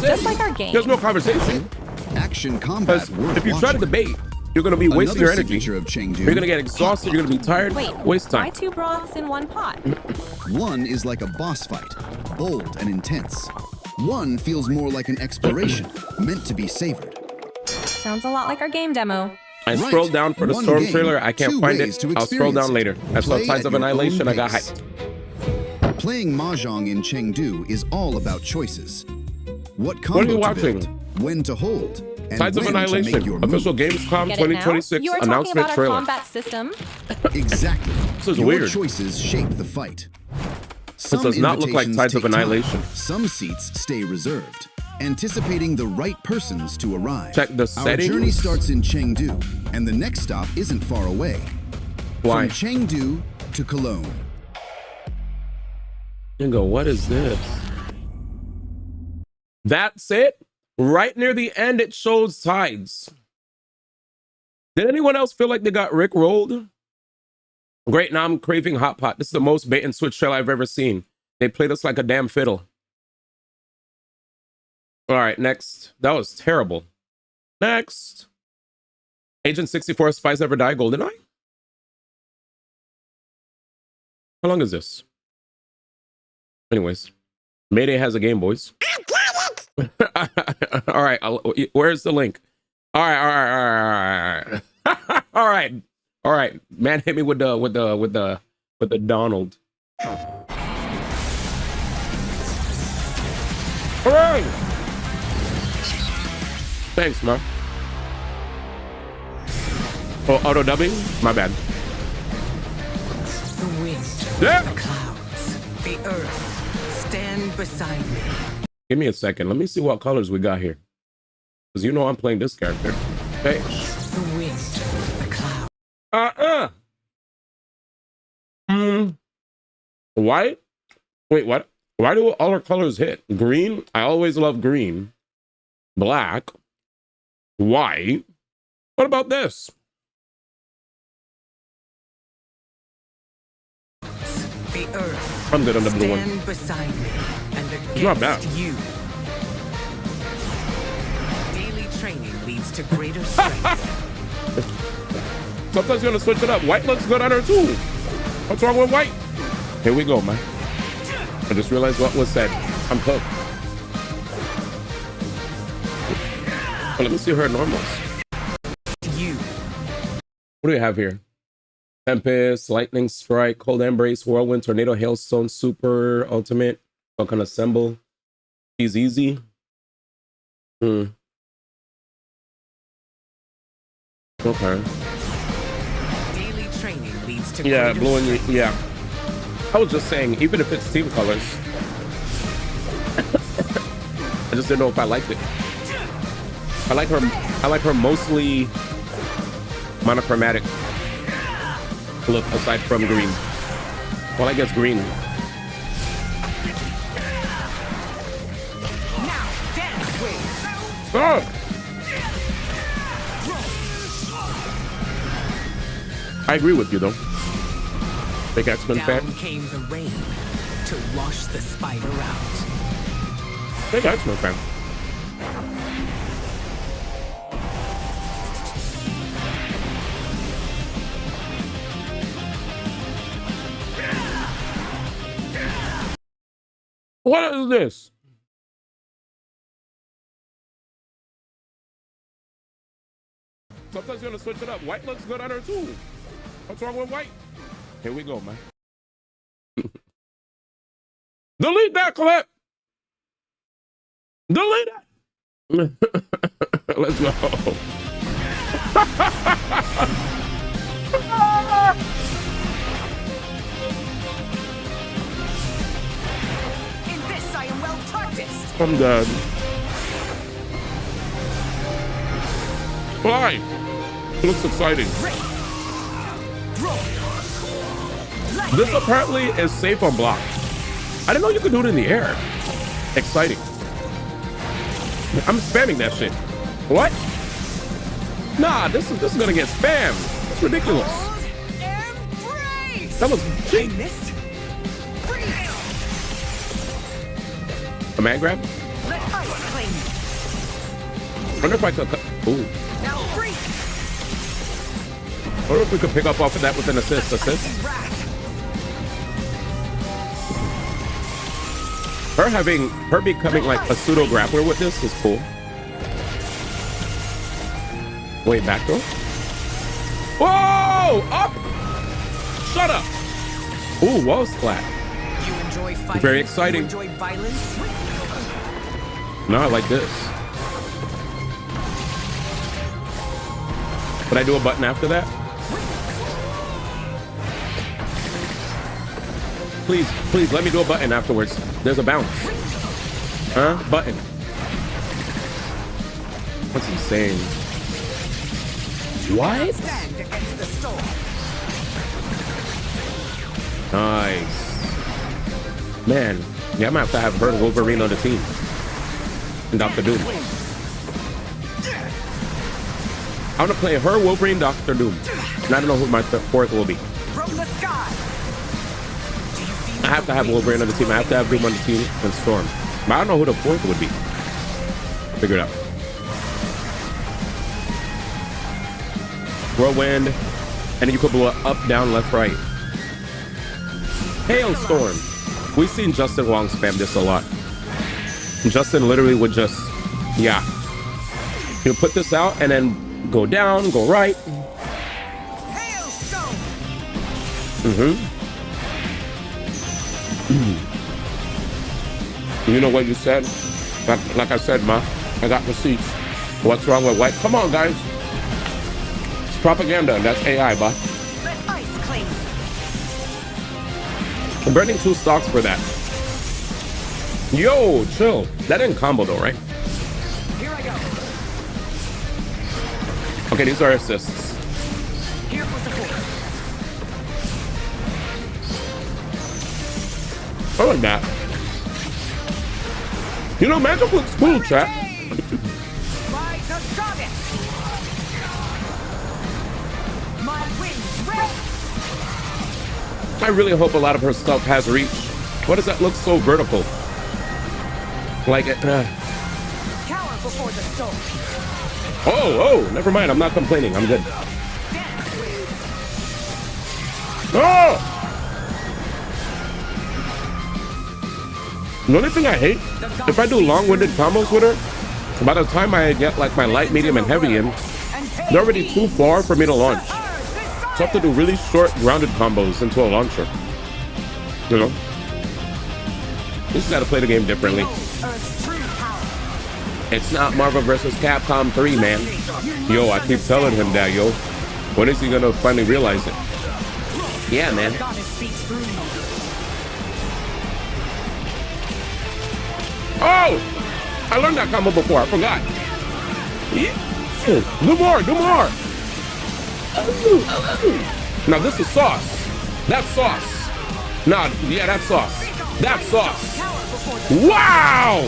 it. Just like our game. There's no conversation. Action combat. If you try to debate, you're gonna be wasting your energy. You're gonna get exhausted. You're gonna be tired. Wait, waste time. why 2 broths in 1 pot? One is like a boss fight, bold and intense. One feels more like an exploration, meant to be savored. Sounds a lot like our game demo. I scrolled down for the Storm trailer. I can't find it. I'll scroll down later. I saw Tides of Annihilation. I got hyped. Playing Mahjong in Chengdu is all about choices. What are you combo to watching? build, when to hold, and Tides of when to make Annihilation. your move. Official Gamescom Get it now? 2026 You are announcement talking about trailer. our combat system. Exactly. This is Your weird. choices shape the fight. This does not look like Tides of Annihilation. Some seats stay reserved, anticipating the right persons to arrive. Check the Our settings. journey starts in Chengdu, and the next stop isn't far away. Why? From Chengdu to Cologne. And go, what is this? That's it? Right near the end, it shows Tides. Did anyone else feel like they got rickrolled? Great, now I'm craving Hot Pot. This is the most bait and switch trailer I've ever seen. They played us like a damn fiddle. All right, next. That was terrible. Next. Agent 64, Spies Never Die, GoldenEye? How long is this? Anyways. Mayday has a game, boys. All right, where's the link? All right. All right. Man hit me with the Donald. All right. Thanks, man. Oh, auto dubbing? My bad. The wind, Yeah. the clouds, the earth, stand beside me. Give me a second. Let me see what colors we got here. Because you know I'm playing this character. Hey. The wind, the clouds. White? Wait, what? Why do all our colors hit? Green? I always love green. Black. White. What about this? The earth. I'm good on the blue one. Stand beside me and It's not bad. against you. Daily training leads to greater strength. Sometimes you're gonna switch it up. White looks good on her too. What's wrong with white? Here we go, man. I just realized what was said. I'm hooked. Oh, let me see her normals. You. What do we have here? Tempest, Lightning Strike, Cold Embrace, Whirlwind, Tornado, Hailstone, Super, Ultimate. So can assemble. She's easy. Okay. Daily training leads to Yeah, greater blue and strength. yeah. I was just saying, even if it's team colors, I just didn't know if I liked it. I like her mostly monochromatic look aside from green. Well, I guess green. Now dance with. Oh! I agree with you though. Big X-Men fan. Down came the rain to wash the spider out. Big X-Men fan. What is this? Sometimes you're gonna switch it up. White looks good on her too. What's wrong with white? Here we go, man. Delete that clip. Delete it. Let's go. In this, I am well practiced. I'm dead. Fly. Looks exciting. This apparently is safe on block. I didn't know you could do it in the air. Exciting. I'm spamming that shit. What? Nah, this is gonna get spammed. That's ridiculous. That was cheap. A man grab? I wonder if I could. Ooh. I wonder if we could pick up off of that with an assist. Her becoming like a pseudo grappler with this is cool. Wait, back door? Whoa! Up! Shut up! Ooh, wall splat. You enjoy fighting? Very exciting. You enjoy violence? No, I like this. Would I do a button after that? Please, please let me do a button afterwards. There's a bounce. Huh? Button. That's insane. What? Nice. Man, yeah, I might have to have her and Wolverine on the team. And Dr. Doom. I want to play her, Wolverine, Dr. Doom. And I don't know who my fourth will be. From the sky. I have to have Wolverine on the team. I have to have Doom on the team and Storm. But I don't know who the fourth would be. Figure it out. Whirlwind. And then you could blow it up, down, left, right. Hailstorm. We've seen Justin Wong spam this a lot. Justin literally would just, yeah. He'll put this out and then go down, go right. You know what you said? Like I said, ma, I got receipts. What's wrong with white? Come on, guys. It's propaganda. That's AI, ba. I'm burning 2 stocks for that. Yo, chill. That didn't combo though, right? Here I go. Okay, these are assists. Here for support. I like that. You know, magic looks cool, chat. By the goddess. My wings ready. I really hope a lot of her stuff has reach. Why does that look so vertical? Like it. Cower before the storm. Oh, never mind. I'm not complaining. I'm good. Oh! The only thing I hate, if I do long-winded combos with her, by the time I get like my light, medium, and heavy in, they're already too far for me to launch. So I have to do really short, grounded combos into a launcher. You know? You just gotta play the game differently. It's not Marvel vs. Capcom 3, man. Yo, I keep telling him that, yo. When is he gonna finally realize it? Yeah, man. Oh! I learned that combo before, I forgot. Yeah. Do more. Now this is sauce. That's sauce. Nah, yeah, that's sauce. That's sauce. Wow!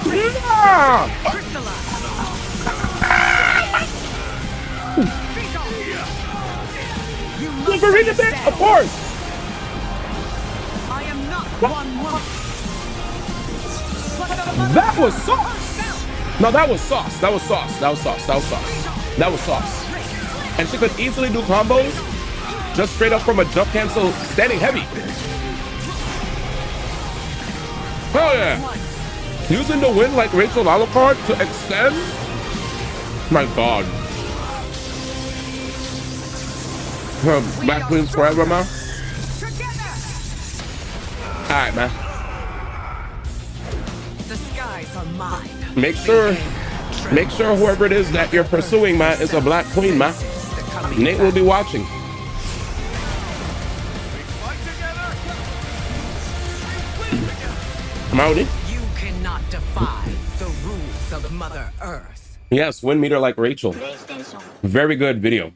Yeah! for reading it? Of course. I am not one woman. That was sauce. No, that was sauce. That was sauce. That was sauce. That was sauce. That was sauce. And she could easily do combos just straight up from a jump cancel standing heavy. Hell yeah. Using the wind like Rachel Alucard to extend. My God. Black Queens forever, man. Alright, man. The skies are mine. Make sure whoever it is that you're pursuing, man, is a Black Queen, man. Nate will be watching. Mowdy. You cannot defy the rules of Mother Earth. Yes, wind meter like Rachel. Very good video.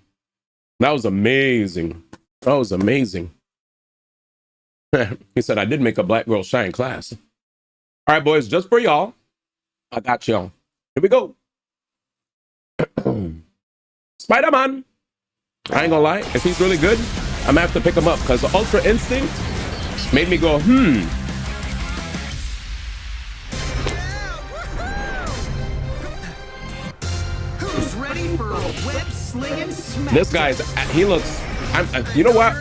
That was amazing. That was amazing. He said, I did make a black girl shine class. All right, boys, just for y'all. I got y'all. Here we go. Spider-Man. I ain't gonna lie. If he's really good, I'm gonna have to pick him up because the Ultra Instinct made me go, Who's ready for a web slinging smack? This guy's, he looks, you know what?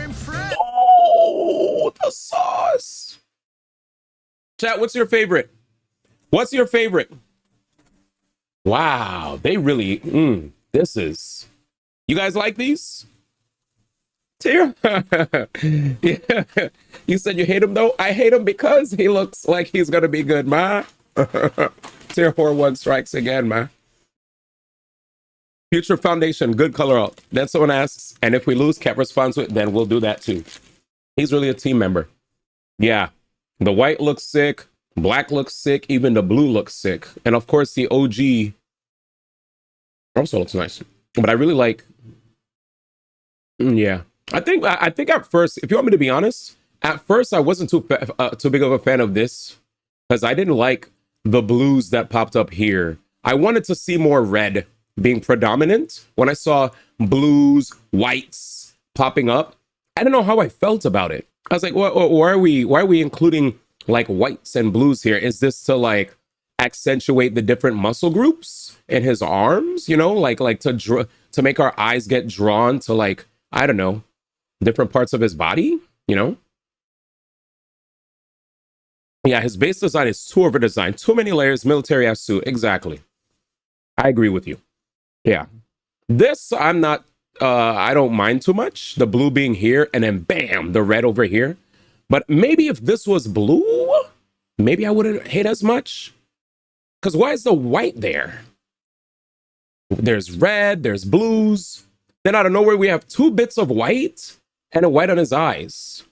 Oh, the sauce. Chat, what's your favorite? What's your favorite? Wow, they really, this is, you guys like these? Tier? Yeah. You said you hate him though? I hate him because he looks like he's gonna be good, ma. Tier 4-1 strikes again, ma. Future Foundation, good color out. Then someone asks, and if we lose, Cat responds with, then we'll do that too. He's really a team member. Yeah, the white looks sick, black looks sick, even the blue looks sick. And of course, the OG also looks nice. But I really like, yeah. I think at first, if you want me to be honest, at first I wasn't too big of a fan of this because I didn't like the blues that popped up here. I wanted to see more red being predominant. When I saw blues, whites popping up, I don't know how I felt about it. I was like, why are we including like whites and blues here? Is this to like accentuate the different muscle groups in his arms? You know, like to make our eyes get drawn to like, I don't know, different parts of his body, you know? Yeah, his base design is too over designed, too many layers, military ass suit. Exactly. I agree with you. Yeah. This, I'm not, I don't mind too much. The blue being here and then bam, the red over here. But maybe if this was blue, maybe I wouldn't hate as much. Because why is the white there? There's red, there's blues. Then out of nowhere, we have 2 bits of white and a white on his eyes.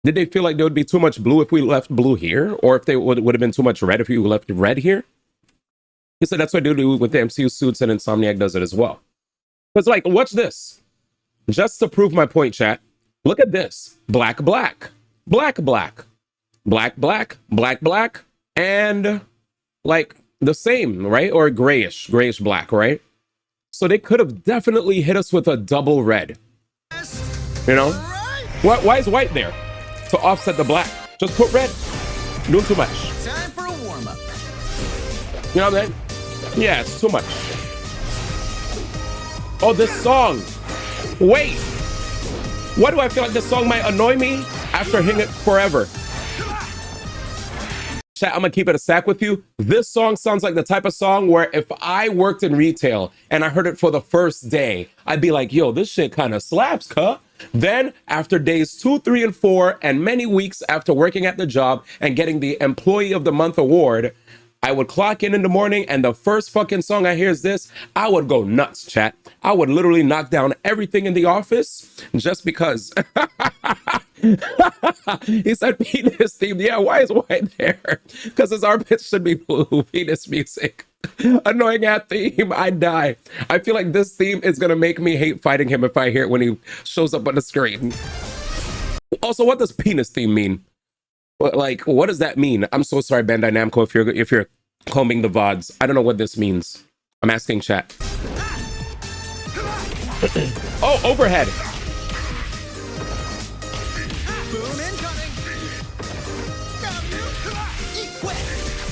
Did they feel like there would be too much blue if we left blue here? Or if they would have been too much red if you left red here? He said that's what they do with the MCU suits, and Insomniac does it as well. It's like, watch this. Just to prove my point, chat. Look at this. Black, black. Black, black. Black, black. Black, black. And like the same, right? Or grayish black, right? So they could have definitely hit us with a double red. You know? Why is white there? To offset the black. Just put red. Doing too much. Time for a warm-up. You know what I mean? Yeah, it's too much. Oh, this song. Wait. Why do I feel like this song might annoy me after hearing it forever? Chat, I'm gonna keep it a stack with you. This song sounds like the type of song where if I worked in retail and I heard it for the first day, I'd be like, yo, this shit kind of slaps, cuh. Then after days 2, 3, and 4, and many weeks after working at the job and getting the Employee of the Month award, I would clock in the morning and the first fucking song I hear is this. I would go nuts, chat. I would literally knock down everything in the office just because. He said penis theme. Yeah, why is white there? Because his armpits should be blue. Penis music. Annoying at theme. I die. I feel like this theme is going to make me hate fighting him if I hear it when he shows up on the screen. Also, what does penis theme mean? Like, what does that mean? I'm so sorry, Bandai Namco, if you're combing the VODs. I don't know what this means. I'm asking chat. Oh, overhead.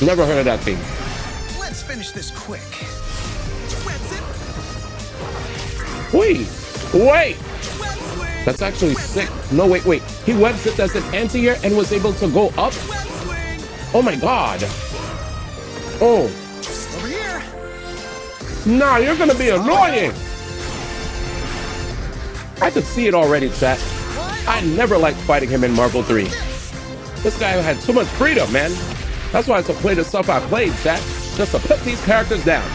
Never heard of that thing. Let's finish this quick. Wait! That's actually sick. No, wait. He web zipped as an anti-air and was able to go up? Oh my god. Oh. Over here. Nah, you're gonna be annoying. I could see it already, chat. I never liked fighting him in Marvel 3. This guy had too much freedom, man. That's why I had to play the stuff I played, chat. Just to put these characters down.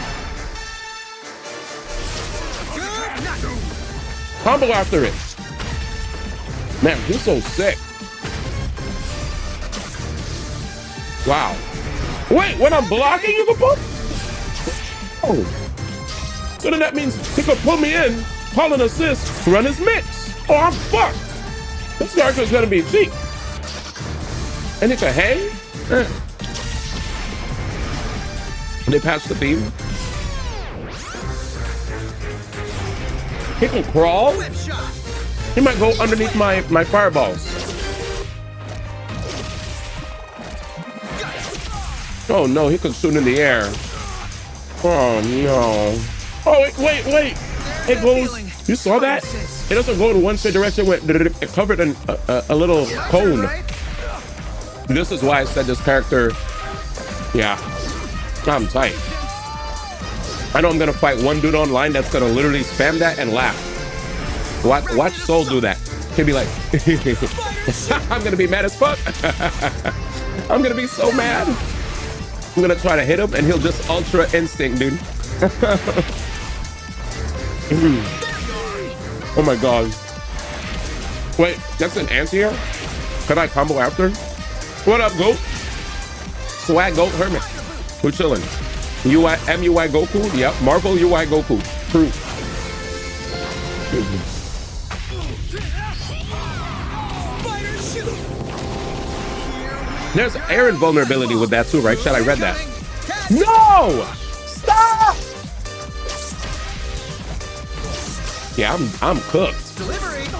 Combo after it. Man, he's so sick. Wow. Wait, when I'm blocking, you can pull? Oh. So then that means he could pull me in, call an assist, run his mix. Oh, I'm fucked. This character's gonna be cheap. And he can hang? They patched the theme. He can crawl. He might go underneath my fireballs. Oh no, he could shoot in the air. Oh no. Oh wait. It goes. You saw that? It doesn't go in one straight direction. It covered a little cone. This is why I said this character. Yeah, I'm tight. I know I'm gonna fight one dude online that's gonna literally spam that and laugh. Watch Soul do that. He'll be like, I'm gonna be mad as fuck. I'm gonna be so mad. I'm gonna try to hit him and he'll just ultra instinct, dude. Oh my god. Wait, that's an anti-air? Can I combo after? What up, Goat? Swag Goat Hermit. We're chilling. MUI Goku? Yep. Marvel UI Goku. True. There's air invulnerability with that too, right? Shall I read that? No! Stop! Yeah, I'm cooked.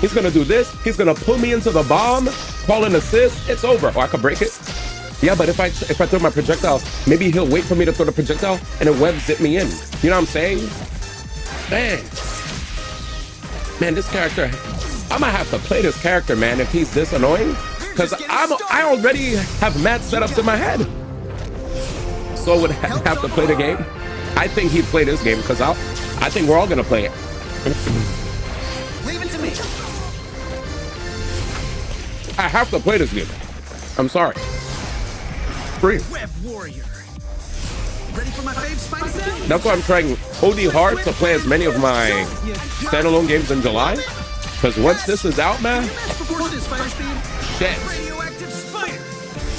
He's gonna do this. He's gonna pull me into the bomb, call an assist. It's over. Oh, I could break it. Yeah, but if I throw my projectile, maybe he'll wait for me to throw the projectile and it web zip me in. You know what I'm saying? Man, this character, I'm gonna have to play this character, man, if he's this annoying. Because I already have mad setups in my head. So I would have to play the game. I think he'd play this game because I think we're all gonna play it. Leave it to me. I have to play this game. I'm sorry. Free. Web warrior. Ready for my fave spider? That's why I'm trying OD hard to play as many of my standalone games in July. Because once this is out, man, shit.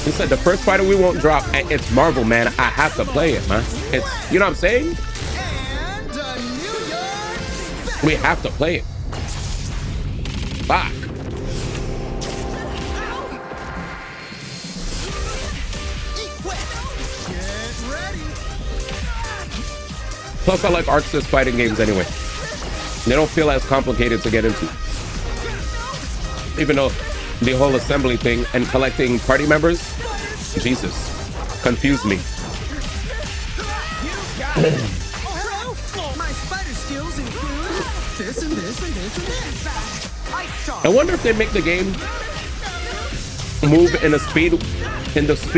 He said the first fighter we won't drop, and it's Marvel, man. I have to play it, man. It's, you know what I'm saying? We have to play it. Fuck. Plus, I like ArcSys fighting games anyway. They don't feel as complicated to get into. Even though the whole assembly thing and collecting party members, Jesus, confused me. My spider skills include this and this and this and this. I wonder if they make the game move in the speed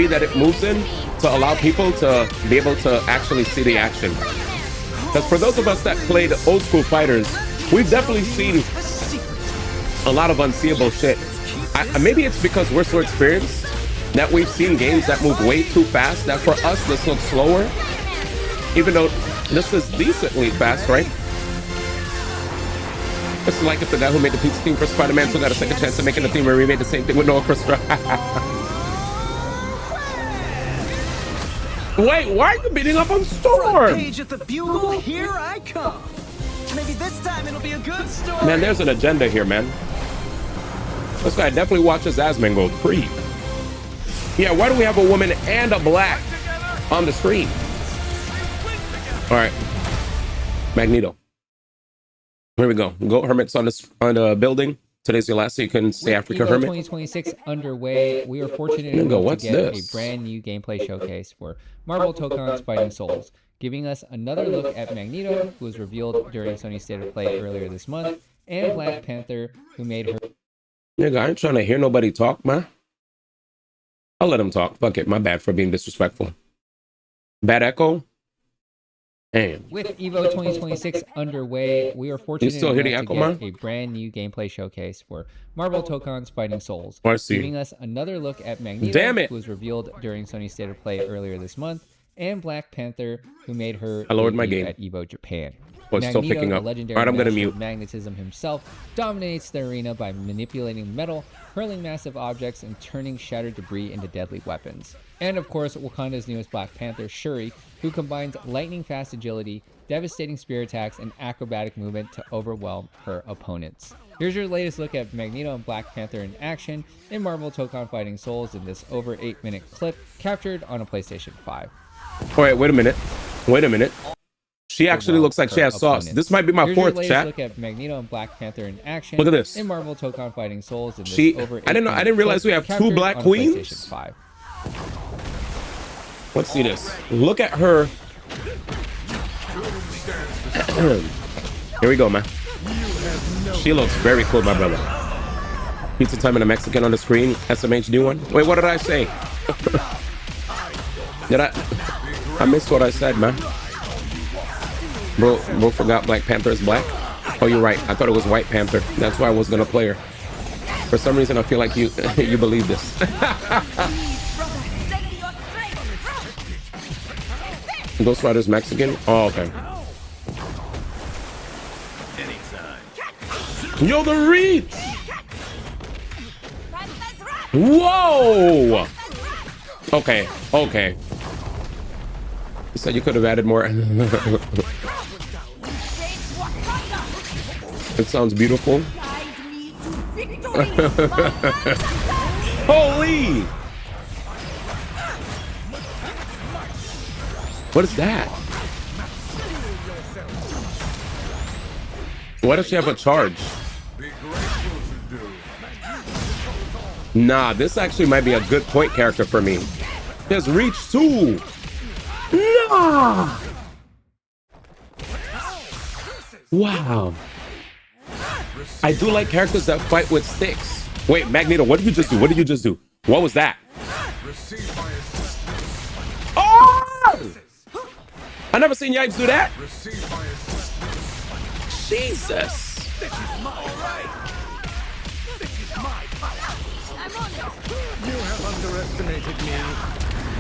that it moves in to allow people to be able to actually see the action. Because for those of us that played old school fighters, we've definitely seen a lot of unseeable shit. Maybe it's because we're so experienced that we've seen games that move way too fast that for us this looks slower, even though this is decently fast, right? It's like if the guy who made the pizza theme for Spider-Man still got a second chance at making the theme where we made the same thing with no orchestra. Wait, why are you beating up on Storm? Page at the bugle, here I come. Maybe this time it'll be a good story. Man, there's an agenda here, man. This guy definitely watches Asman go free. Yeah, why do we have a woman and a black on the screen? All right, Magneto. Here we go. Goat Hermit's on the building. Today's your last, so you can say Africa Evo Hermit. 2026 underway, we are fortunate Nigga, enough to what's get this? a brand new gameplay showcase for Marvel Tokon's Fighting Souls, giving us another look at Magneto, who was revealed during Sony's State of Play earlier this month, and Black Panther, who made her... Nigga, I ain't trying to hear nobody talk, man. I'll let him talk. Fuck it. My bad for being disrespectful. Bad echo? Damn. With Evo 2026 underway, we are fortunate still hear the enough echo, to man? get a brand new gameplay showcase for Marvel Tokon's Fighting Souls, I see. giving us another look at Magneto, Damn it. who was revealed during Sony's State of Play earlier this month, and Black Panther, who made her I lowered my debut game. at Evo Japan. Oh, it's still Magneto, picking the up. legendary All right, I'm gonna master mute. of magnetism himself, dominates the arena by manipulating metal, hurling massive objects, and turning shattered debris into deadly weapons. And of course, Wakanda's newest Black Panther, Shuri, who combines lightning-fast agility, devastating spear attacks, and acrobatic movement to overwhelm her opponents. Here's your latest look at Magneto and Black Panther in action in Marvel Tokon Fighting Souls in this over 8-minute clip captured on a PlayStation 5. All right, wait a minute. Wait a minute. She actually looks like she has sauce. This might be my Here's fourth, your latest chat. look at Magneto and Black Panther in action. Look at this. In Marvel Tokon Fighting Souls in this She, over I didn't realize we have two captured black on a queens. PlayStation 5. Let's see this. Look at her. Here we go, man. She looks very cool, my brother. Pizza time and a Mexican on the screen. SMHD1. Wait, what did I say? Did I missed what I said, man. Bro forgot Black Panther is black. Oh, you're right. I thought it was White Panther. That's why I was gonna play her. For some reason, I feel like you you believe this. Ghost Rider's Mexican? Oh, okay. Yo, the reach! Whoa! Okay, okay. You said you could have added more. It sounds beautiful. Holy! What is that? Why does she have a charge? Nah, this actually might be a good point character for me. There's reach too. Nah. Wow. I do like characters that fight with sticks. Wait, Magneto, what did you just do? What did you just do? What was that? Oh! I never seen Yipes do that. Jesus. You have underestimated me.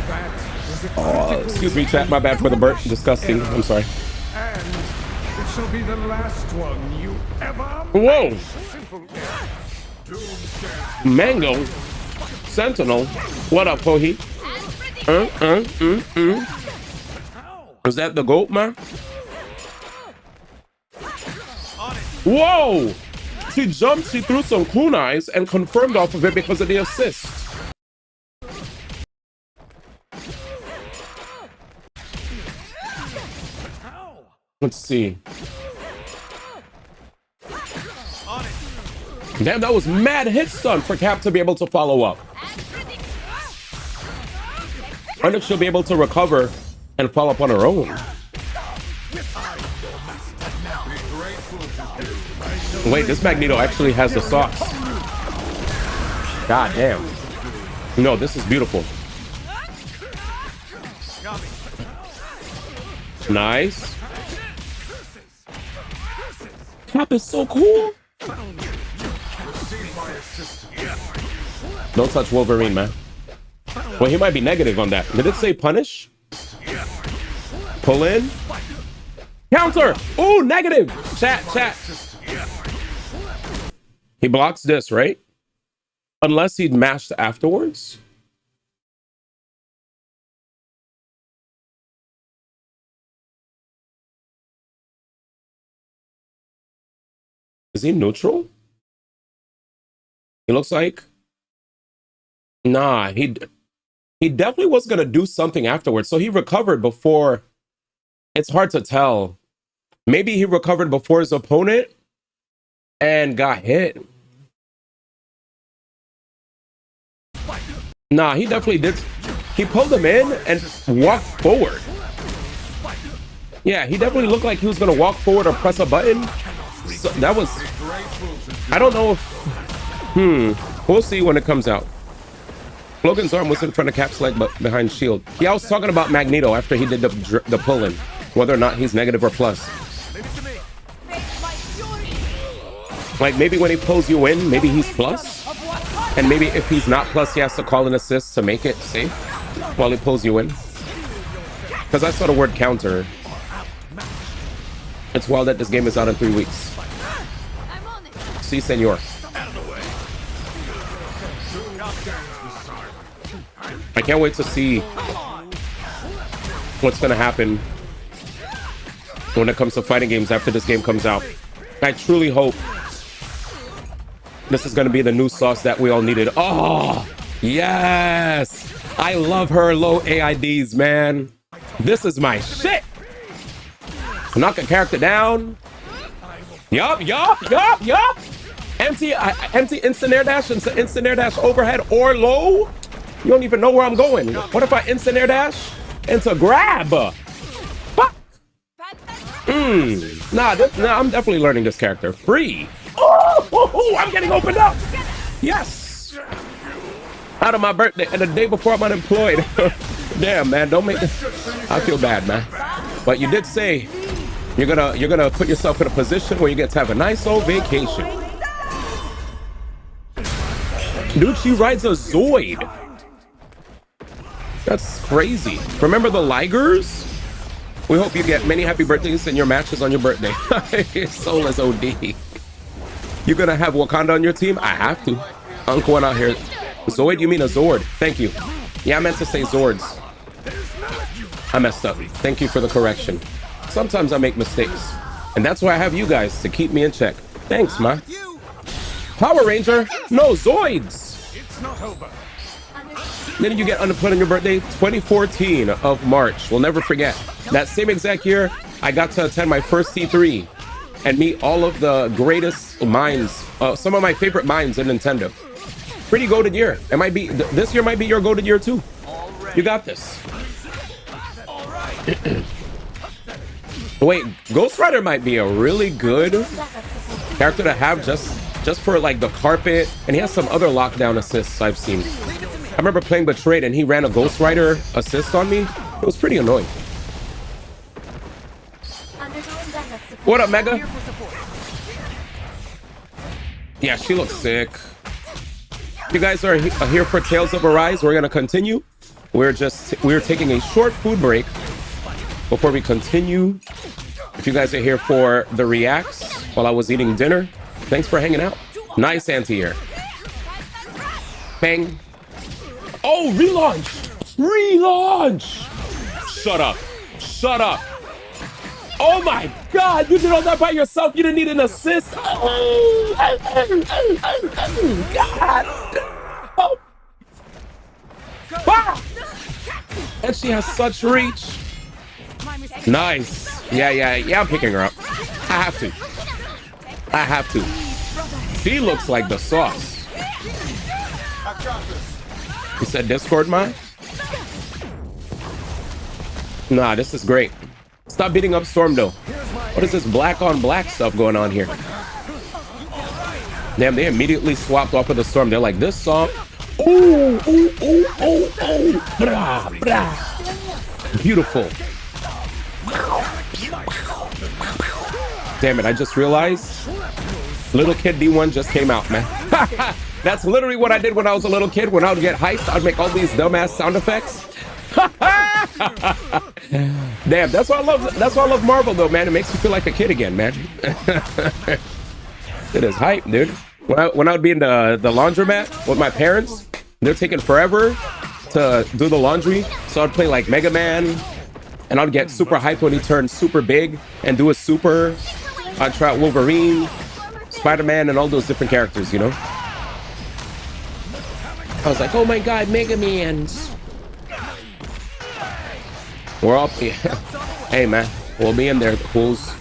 That was a Oh, excuse me, chat. My bad for the burp. Disgusting. I'm sorry. And it shall be the last one you ever. Whoa. Mango. Sentinel. What up, Pohi? Is that the goat, man? Whoa! She jumped, she threw some kunais and confirmed off of it because of the assist. Let's see. Damn, that was mad hit stun for Cap to be able to follow up. I wonder if she'll be able to recover and follow up on her own. Wait, this Magneto actually has the sauce. God damn. No, this is beautiful. Nice. Cap is so cool. Don't touch Wolverine, man. Well, he might be negative on that. Did it say punish? Pull in. Counter. Ooh, negative. Chat. He blocks this, right? Unless he'd mashed afterwards. Is he neutral? He looks like... Nah, he definitely was going to do something afterwards. So he recovered before... It's hard to tell. Maybe he recovered before his opponent and got hit. Nah, he definitely did. He pulled him in and walked forward. Yeah, he definitely looked like he was gonna walk forward or press a button. So that was, I don't know if, we'll see when it comes out. Logan's arm was in front of Cap's leg, but behind shield. Yeah, I was talking about Magneto after he did the pull-in, whether or not he's negative or plus. Like maybe when he pulls you in, maybe he's plus, and maybe if he's not plus, he has to call an assist to make it safe while he pulls you in. Because I saw the word counter. It's wild that this game is out in 3 weeks. Si, senor. I can't wait to see what's gonna happen when it comes to fighting games after this game comes out. I truly hope this is gonna be the new sauce that we all needed. Oh, yes! I love her low AIDs, man. This is my shit! Knock a character down. Yup. Empty instant air dash, instant air dash overhead or low. You don't even know where I'm going. What if I instant air dash into grab? Fuck. Nah, I'm definitely learning this character. Free. Oh, I'm getting opened up. Yes. Out of my birthday and the day before I'm unemployed. Damn, man, don't make this. I feel bad, man. But you did say you're gonna put yourself in a position where you get to have a nice old vacation. Dude, she rides a Zoid. That's crazy. Remember the Ligers? We hope you get many happy birthdays in your matches on your birthday. Soul is OD. You're gonna have Wakanda on your team? I have to. Uncle went out here. Zoid, you mean a Zord? Thank you. Yeah, I meant to say Zords. I messed up. Thank you for the correction. Sometimes I make mistakes. And that's why I have you guys to keep me in check. Thanks, ma. Power Ranger? No, Zoids! It's not over. Then you get unemployed on your birthday, 2014 of March. We'll never forget. That same exact year, I got to attend my first T3 and meet all of the greatest minds, some of my favorite minds in Nintendo. Pretty golden year. It might be, this year might be your golden year too. You got this. Wait, Ghost Rider might be a really good character to have just for like the carpet, and he has some other lockdown assists I've seen. I remember playing Betrayed and he ran a Ghost Rider assist on me. It was pretty annoying. What up, Mega? Yeah, she looks sick. You guys are here for Tales of Arise. We're gonna continue. We're taking a short food break before we continue. If you guys are here for the reacts while I was eating dinner, thanks for hanging out. Nice anti-air. Bang. Oh, relaunch! Relaunch! Shut up. Shut up. Oh my God, you did all that by yourself. You didn't need an assist. Oh, God. Oh. Ah. And she has such reach. Nice. Yeah, I'm picking her up. I have to. She looks like the sauce. You said Discord, man? Nah, this is great. Stop beating up Storm, though. What is this black on black stuff going on here? Damn, they immediately swapped off of the Storm. They're like, this song. Ooh. Blah, blah. Beautiful. Damn it, I just realized Little Kid D1 just came out, man. That's literally what I did when I was a little kid. When I would get hyped, I'd make all these dumbass sound effects. Damn, that's why I love Marvel though, man. It makes you feel like a kid again, man. It is hype, dude. When I would be in the laundromat with my parents, they're taking forever to do the laundry. So I'd play like Mega Man, and I'd get super hyped when he turned super big and do a super. I'd try out Wolverine, Spider-Man, and all those different characters, you know? I was like, oh my God, Mega Man. We're all, hey man, we'll be in there, fools.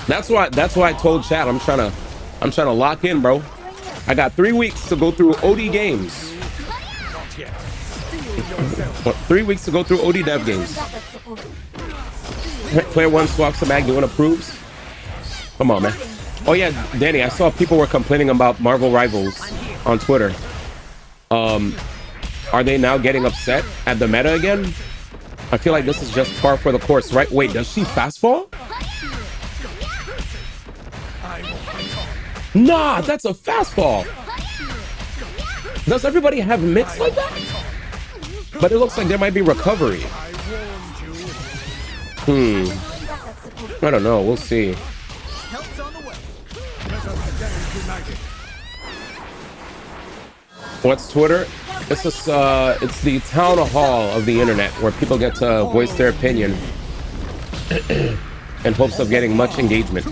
That's why I told Chad I'm trying to lock in, bro. I got 3 weeks to go through OD games. What, 3 weeks to go through OD dev games. Player 1 swaps the mag, no one approves. Come on, man. Oh yeah, Danny, I saw people were complaining about Marvel Rivals on Twitter. Are they now getting upset at the meta again? I feel like this is just par for the course, right? Wait, does she fast fall? Nah, that's a fastball. Does everybody have mix like that? But it looks like there might be recovery. I don't know. We'll see. What's Twitter? It's just, it's the town hall of the internet where people get to voice their opinion in hopes of getting much engagement.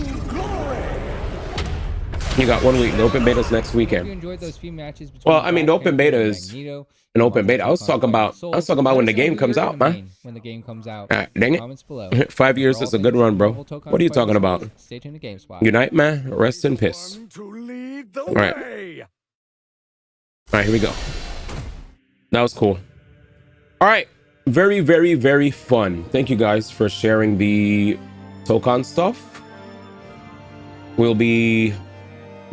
You got 1 week. The open beta's next weekend. You enjoyed those few matches Well, I mean, the open beta is an open beta. I was talking about when the game comes out, man. When the game comes out. Dang it. Comments below. 5 years is a good run, bro. What are you talking about? Stay tuned to GameSpot. Unite, man. Rest in peace. All right. All right, here we go. That was cool. All right. Very, very, very fun. Thank you guys for sharing the Tokon stuff. We'll be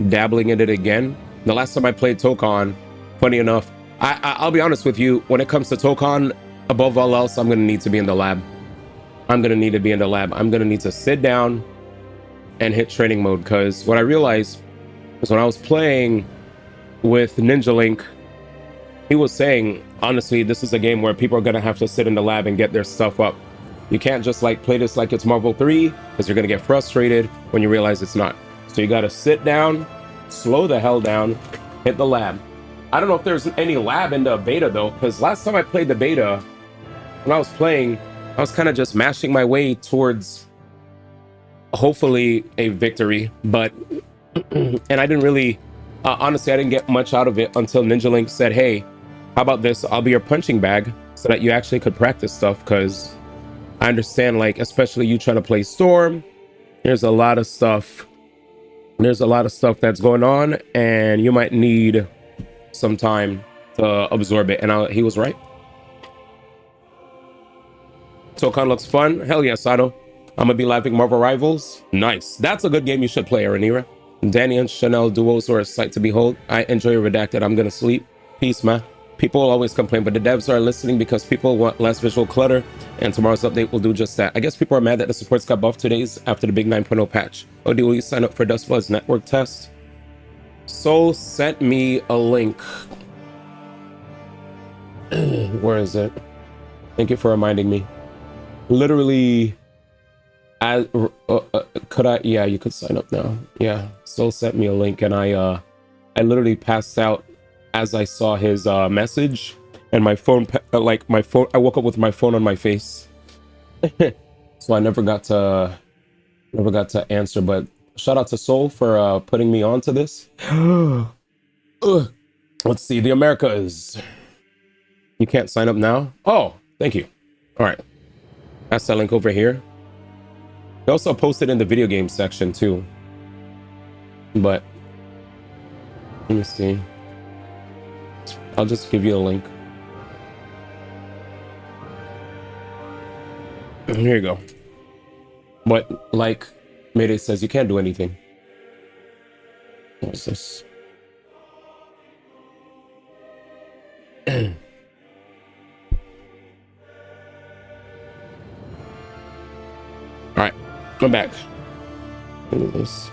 dabbling in it again. The last time I played Tokon, funny enough, I'll be honest with you, when it comes to Tokon, above all else, I'm gonna need to be in the lab. I'm gonna need to be in the lab. I'm gonna need to sit down and hit training mode, because what I realized was when I was playing with Ninja Link, he was saying, honestly, this is a game where people are gonna have to sit in the lab and get their stuff up. You can't just like play this like it's Marvel 3, because you're gonna get frustrated when you realize it's not. So you gotta sit down, slow the hell down, hit the lab. I don't know if there's any lab in the beta though, because last time I played the beta, when I was playing, I was kind of just mashing my way towards hopefully a victory, but and I didn't really, honestly, I didn't get much out of it until Ninja Link said, hey, how about this? I'll be your punching bag so that you actually could practice stuff, because I understand, like, especially you trying to play Storm, there's a lot of stuff. There's a lot of stuff that's going on, and you might need some time to absorb it. And he was right. Tokon looks fun. Hell yeah, Sato. I'm gonna be living Marvel Rivals. Nice. That's a good game you should play, Aranira. Danny and Chanel duos are a sight to behold. I enjoy Redacted. I'm gonna sleep. Peace, man. People will always complain, but the devs are listening because people want less visual clutter, and tomorrow's update will do just that. I guess people are mad that the supports got buffed 2 days after the big 9.0 patch. Oh, will you sign up for Dustbuzz network test? Soul sent me a link. Where is it? Thank you for reminding me. Literally, could I? Yeah, you could sign up now. Yeah, Soul sent me a link, and I literally passed out as I saw his message, and my phone, I woke up with my phone on my face. So I never got to answer, but shout out to Soul for putting me on to this. Let's see, the Americas. You can't sign up now? Oh, thank you. All right. That's that link over here. They also posted in the video game section too. But let me see. I'll just give you a link. Here you go. But like Mayday says, you can't do anything. What's this? All right, I'm back. Look at this.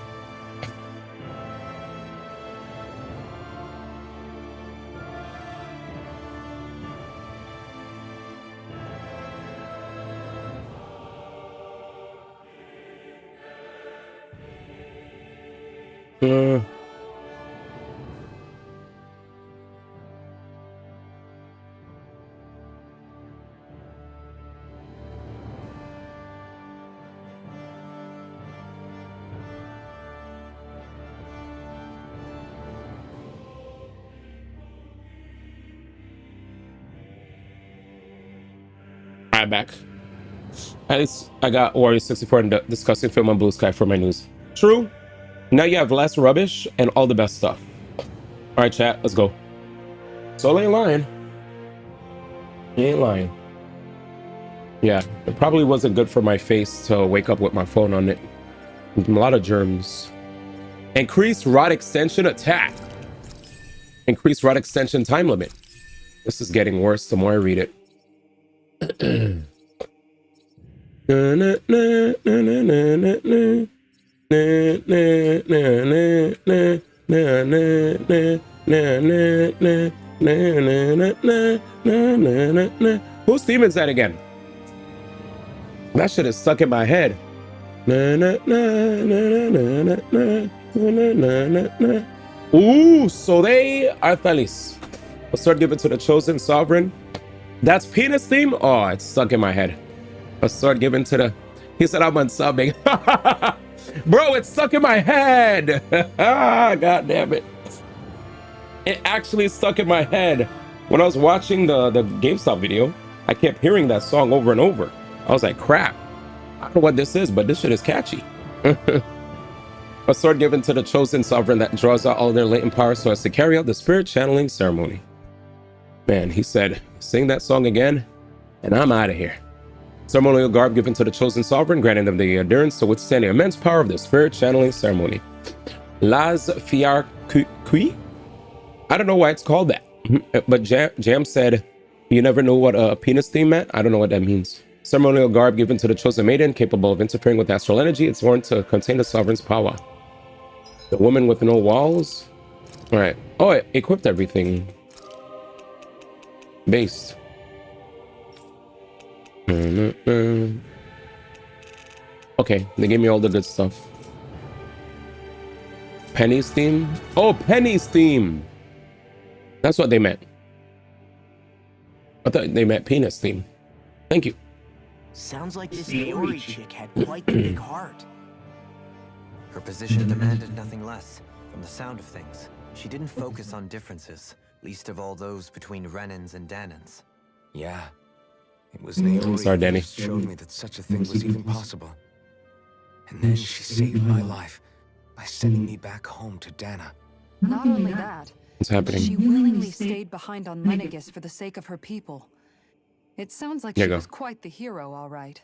Back. At least I got Warrior 64 and discussing film on Blue Sky for my news. True. Now you have less rubbish and all the best stuff. All right, chat, let's go. Soul ain't lying. You ain't lying. Yeah, it probably wasn't good for my face to wake up with my phone on it. A lot of germs. Increased rod extension attack. Increased rod extension time limit. This is getting worse the more I read it. Whose theme is that again? That shit is stuck in my head. Ooh, so they are feliz. A sword given to the chosen sovereign. That's penis theme? Oh, it's stuck in my head. A sword given to the... He said I'm unsubbing. Bro, it's stuck in my head. God damn it. It actually stuck in my head. When I was watching the GameStop video, I kept hearing that song over and over. I was like, crap. I don't know what this is, but this shit is catchy. A sword given to the chosen sovereign that draws out all their latent power so as to carry out the spirit channeling ceremony. Man, he said, sing that song again, and I'm out of here. Ceremonial garb given to the chosen sovereign, granting them the endurance to withstand the immense power of the spirit channeling ceremony. Las Fiarqui? I don't know why it's called that. But Jam said, you never know what a penis theme meant? I don't know what that means. Ceremonial garb given to the chosen maiden, capable of interfering with astral energy. It's worn to contain the sovereign's power. The woman with no walls. All right. Oh, it equipped everything. Based. Okay, they gave me all the good stuff. Penny's theme? Oh, Penny's theme! That's what they meant. I thought they meant penis theme. Thank you. Sounds like this Iori chick had quite the big heart. Her position demanded nothing less. From the sound of things, she didn't focus on differences, least of all those between Renans and Danans. Yeah. It was Naori Sorry, Danny. who showed me that such a thing was even possible. And then she saved my life by sending me back home to Dana. Not only that, What's happening? she willingly stayed behind on Lenegis for the sake of her people. It sounds like There she you was go. quite the hero, all right.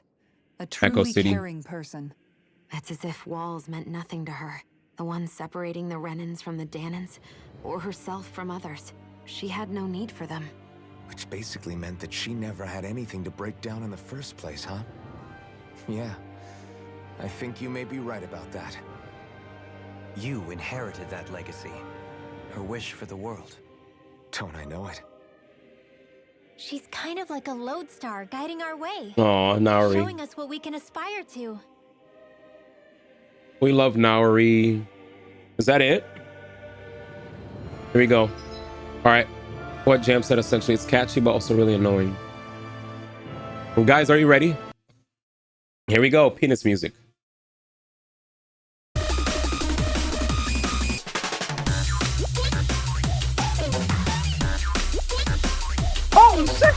A Echo truly City. caring person. It's as if walls meant nothing to her. The ones separating the Renans from the Danans, or herself from others. She had no need for them. Which basically meant that she never had anything to break down in the first place, huh? Yeah. I think you may be right about that. You inherited that legacy. Her wish for the world. Don't I know it? She's kind of like a lodestar guiding our way. Oh, Naori. Showing us what we can aspire to. We love Naori. Is that it? Here we go. All right. What Jam said, essentially, it's catchy, but also really annoying. Well, guys, are you ready? Here we go. Penis music. Oh, shit!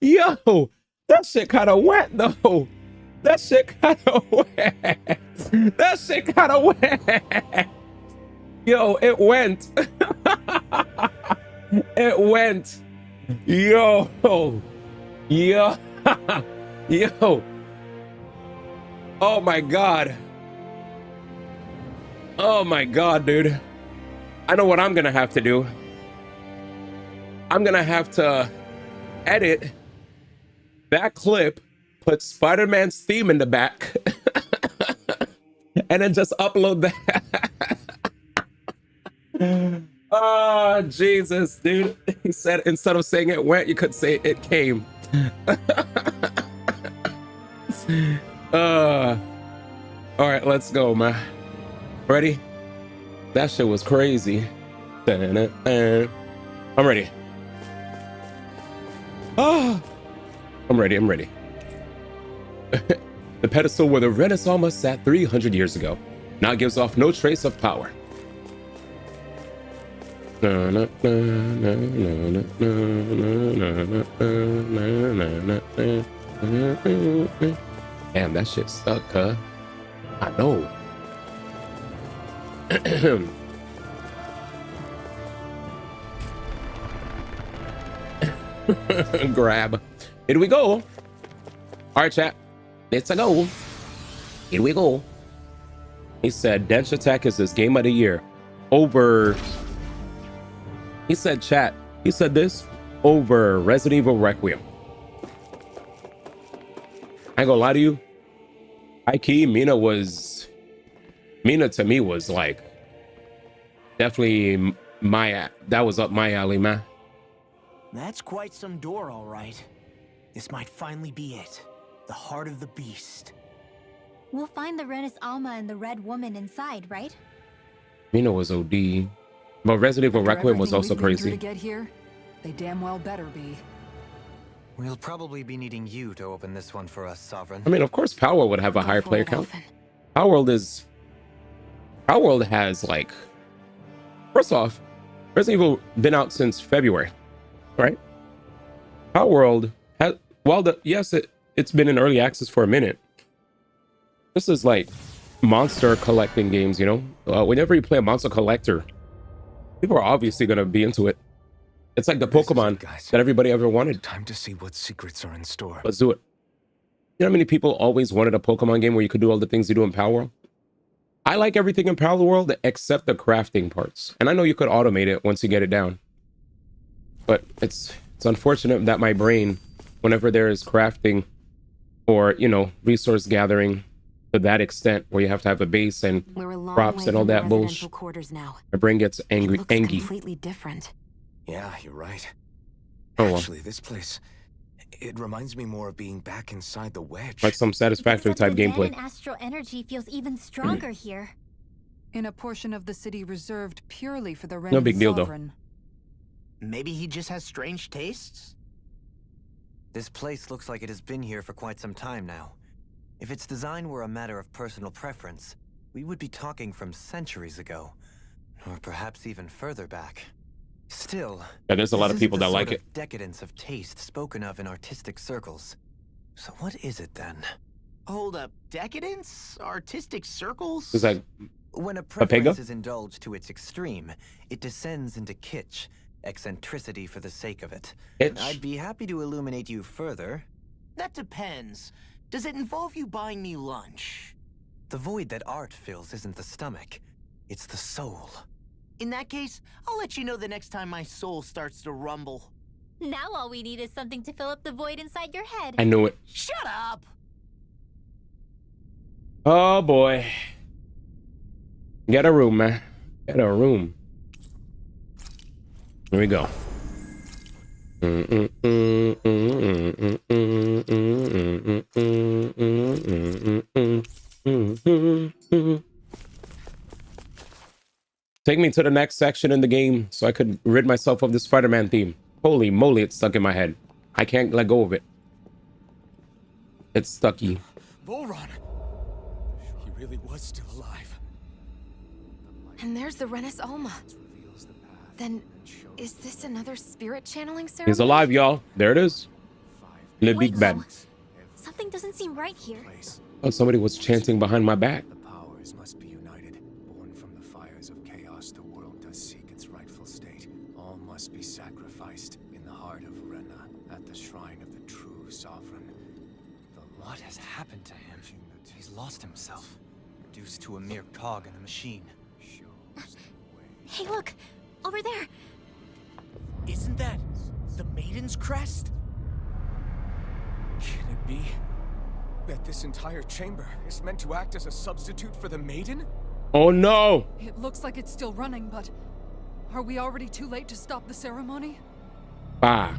Yo, that shit kind of went though. That shit kind of went. That shit kind of went. Yo, it went. It went. Yo, yo, yo. Oh my God. Oh my God, dude. I know what I'm gonna have to do. I'm gonna have to edit that clip, put Spider-Man's theme in the back, and then just upload that. Oh, Jesus, dude. He said instead of saying it went, you could say it came. All right, let's go, man. Ready? That shit was crazy. I'm ready. Oh, I'm ready. The pedestal where the Renaissance sat 300 years ago now gives off no trace of power. Damn, that shit stuck, huh? I know. Grab. Here we go. All right, chat. It's a go. Here we go. He said, Dench Attack is his game of the year. Over. He said, chat. He said this over Resident Evil Requiem. I ain't gonna lie to you. High key, Mina to me was like definitely that was up my alley, man. That's quite some door, all right. This might finally be it. The heart of the beast. We'll find the Renis Alma and the Red Woman inside, right? Mina was OD. But Resident Evil Requiem was also crazy. To get here, they damn well better be. We'll probably be needing you to open this one for us, Sovereign. I mean, of course, Power would have a higher player count. Power World has like, first off, Resident Evil been out since February, right? Power World has, yes, it's been in early access for a minute. This is like monster collecting games, you know? Whenever you play a monster collector, people are obviously going to be into it. It's like the Pokemon that everybody ever wanted. Time to see what secrets are in store. Let's do it. You know how many people always wanted a Pokemon game where you could do all the things you do in Power World? I like everything in Power World except the crafting parts. And I know you could automate it once you get it down. But it's unfortunate that my brain, whenever there is crafting or, you know, resource gathering to that extent where you have to have a base and crops and all that bullshit, my brain gets angry. Completely different. Yeah, you're right. Oh, well. Actually, this place, it reminds me more of being back inside the wedge. Like some Satisfactory type gameplay. And astral energy feels even stronger here. In a portion of the city reserved purely for the Renin No big deal, Sovereign. Maybe he just has strange tastes? This place looks like it has been here for quite some time now. If its design were a matter of personal preference, we would be talking from centuries ago. Or perhaps even further back. Still, yeah, there's a lot of people that like it. Decadence of taste spoken of in artistic circles. So what is it then? Hold up, decadence? Artistic circles? Is that when a preference is indulged to its extreme, it descends into kitsch, eccentricity for the sake of it. I'd be happy to illuminate you further. That depends. Does it involve you buying me lunch? The void that art fills isn't the stomach, it's the soul. In that case, I'll let you know the next time my soul starts to rumble. Now all we need is something to fill up the void inside your head. I knew it. Shut up! Oh boy. Get a room, man. Get a room. Here we go. Take me to the next section in the game so I could rid myself of the Spider-Man theme. Holy moly, it's stuck in my head. I can't let go of it. It's stucky. Volron! He really was still alive. And there's the Renis Alma. Then, is this another spirit channeling ceremony? He's alive, y'all. There it is. In the big bed. Something doesn't seem right here. Oh, somebody was chanting behind my back. The powers must be united. Born from the fires of chaos, the world does seek its rightful state. All must be sacrificed in the heart of Rena, at the shrine of the true sovereign. What has happened to him? He's lost himself, reduced to a mere cog in the machine. Hey, look! Over there! Isn't that the Maiden's crest? Can it be that this entire chamber is meant to act as a substitute for the Maiden? Oh no! It looks like it's still running, but are we already too late to stop the ceremony? Ah.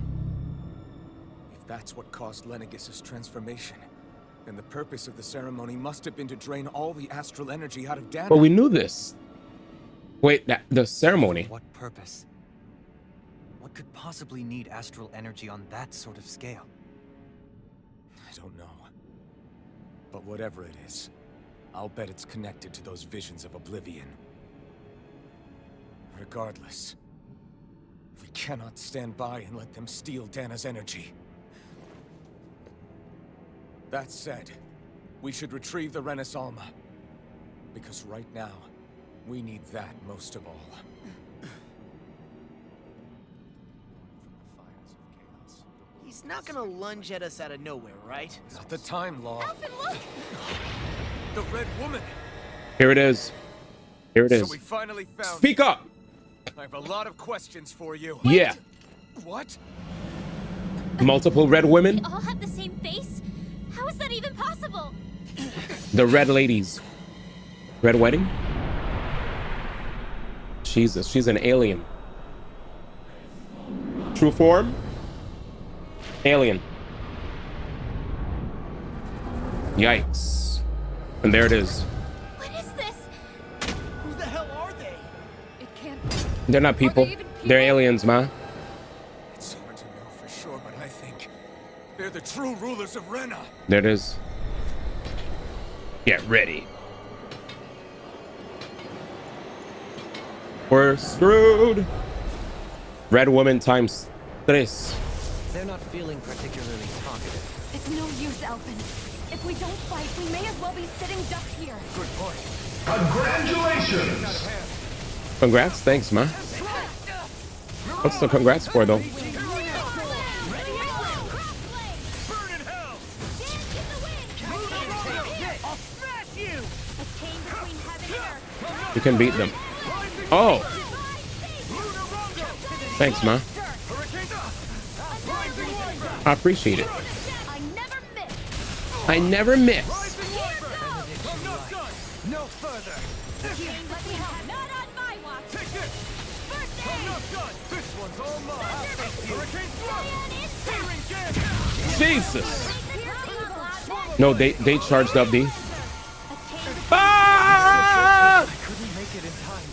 If that's what caused Lenegis' transformation, then the purpose of the ceremony must have been to drain all the astral energy out of Dana. But we knew this. Wait, the ceremony. For what purpose? What could possibly need astral energy on that sort of scale? I don't know. But whatever it is, I'll bet it's connected to those visions of oblivion. Regardless, We cannot stand by and let them steal Dana's energy. That said, we should retrieve the Renis Alma. Because right now, we need that most of all. He's not gonna lunge at us out of nowhere, right? Not the time, Law. Alvin, look! The Red Woman! Here it is. Here it is. So we finally found Speak up! I have a lot of questions for you. Yeah. What? Multiple red women? They all have the same face? How is that even possible? The red ladies. Red wedding? Jesus, she's an alien. True form? Alien. Yikes. And there it is. What is this? Who the hell are they? It can't. They're not people. They're aliens, ma. It's hard to know for sure, but I think they're the true rulers of Rena. There it is. Get ready. We're screwed. Red woman times 3. They're not feeling particularly talkative. It's no use, Alvin. If we don't fight, we may as well be sitting ducks here. Good point. Congratulations! Congrats. Thanks, ma. What's the congrats for, though? You can beat them. Oh! Thanks, ma. I appreciate it. I never miss. No further. Not on my watch. Take this. I'm not done. This one's all mine. Hurricane thrust. Jesus. No, they charged up D. Ah! I couldn't make it in time.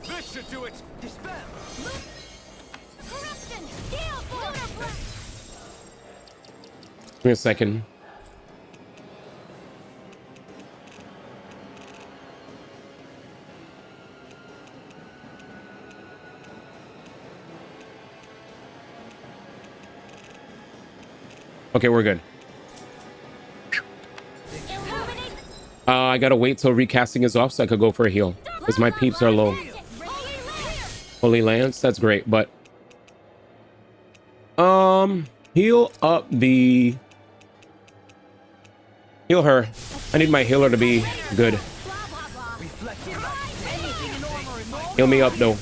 This should do it. Dispel. Give me a second. Okay, we're good. I gotta wait till recasting is off so I could go for a heal because my peeps are low. Holy Lance, that's great, but heal up the heal her. I need my healer to be good. Heal me up though.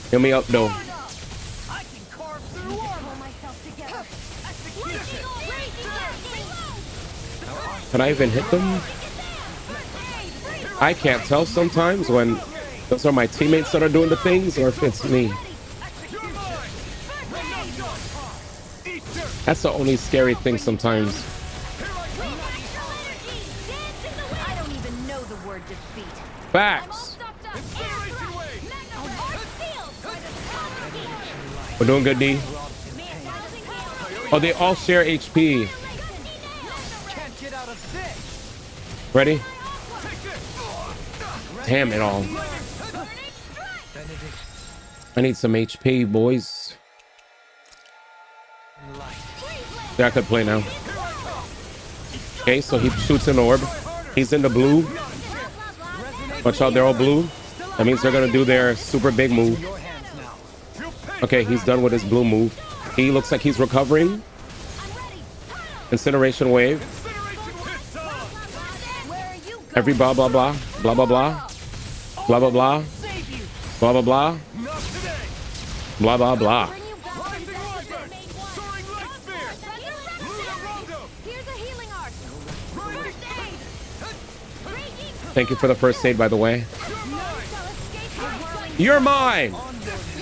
Heal me up though. Can I even hit them? I can't tell sometimes when those are my teammates that are doing the things or if it's me. That's the only scary thing sometimes. I don't even know the word defeat. Facts. We're doing good, D. Oh, they all share HP. Ready? Damn it all. I need some HP, boys. Yeah, I could play now. Okay, so he shoots an orb. He's in the blue. Watch out, they're all blue. That means they're gonna do their super big move. Okay, he's done with his blue move. He looks like he's recovering. Incineration wave. Every blah blah blah blah blah blah blah blah blah blah blah blah blah blah blah. Thank you for the first aid, by the way. You're mine.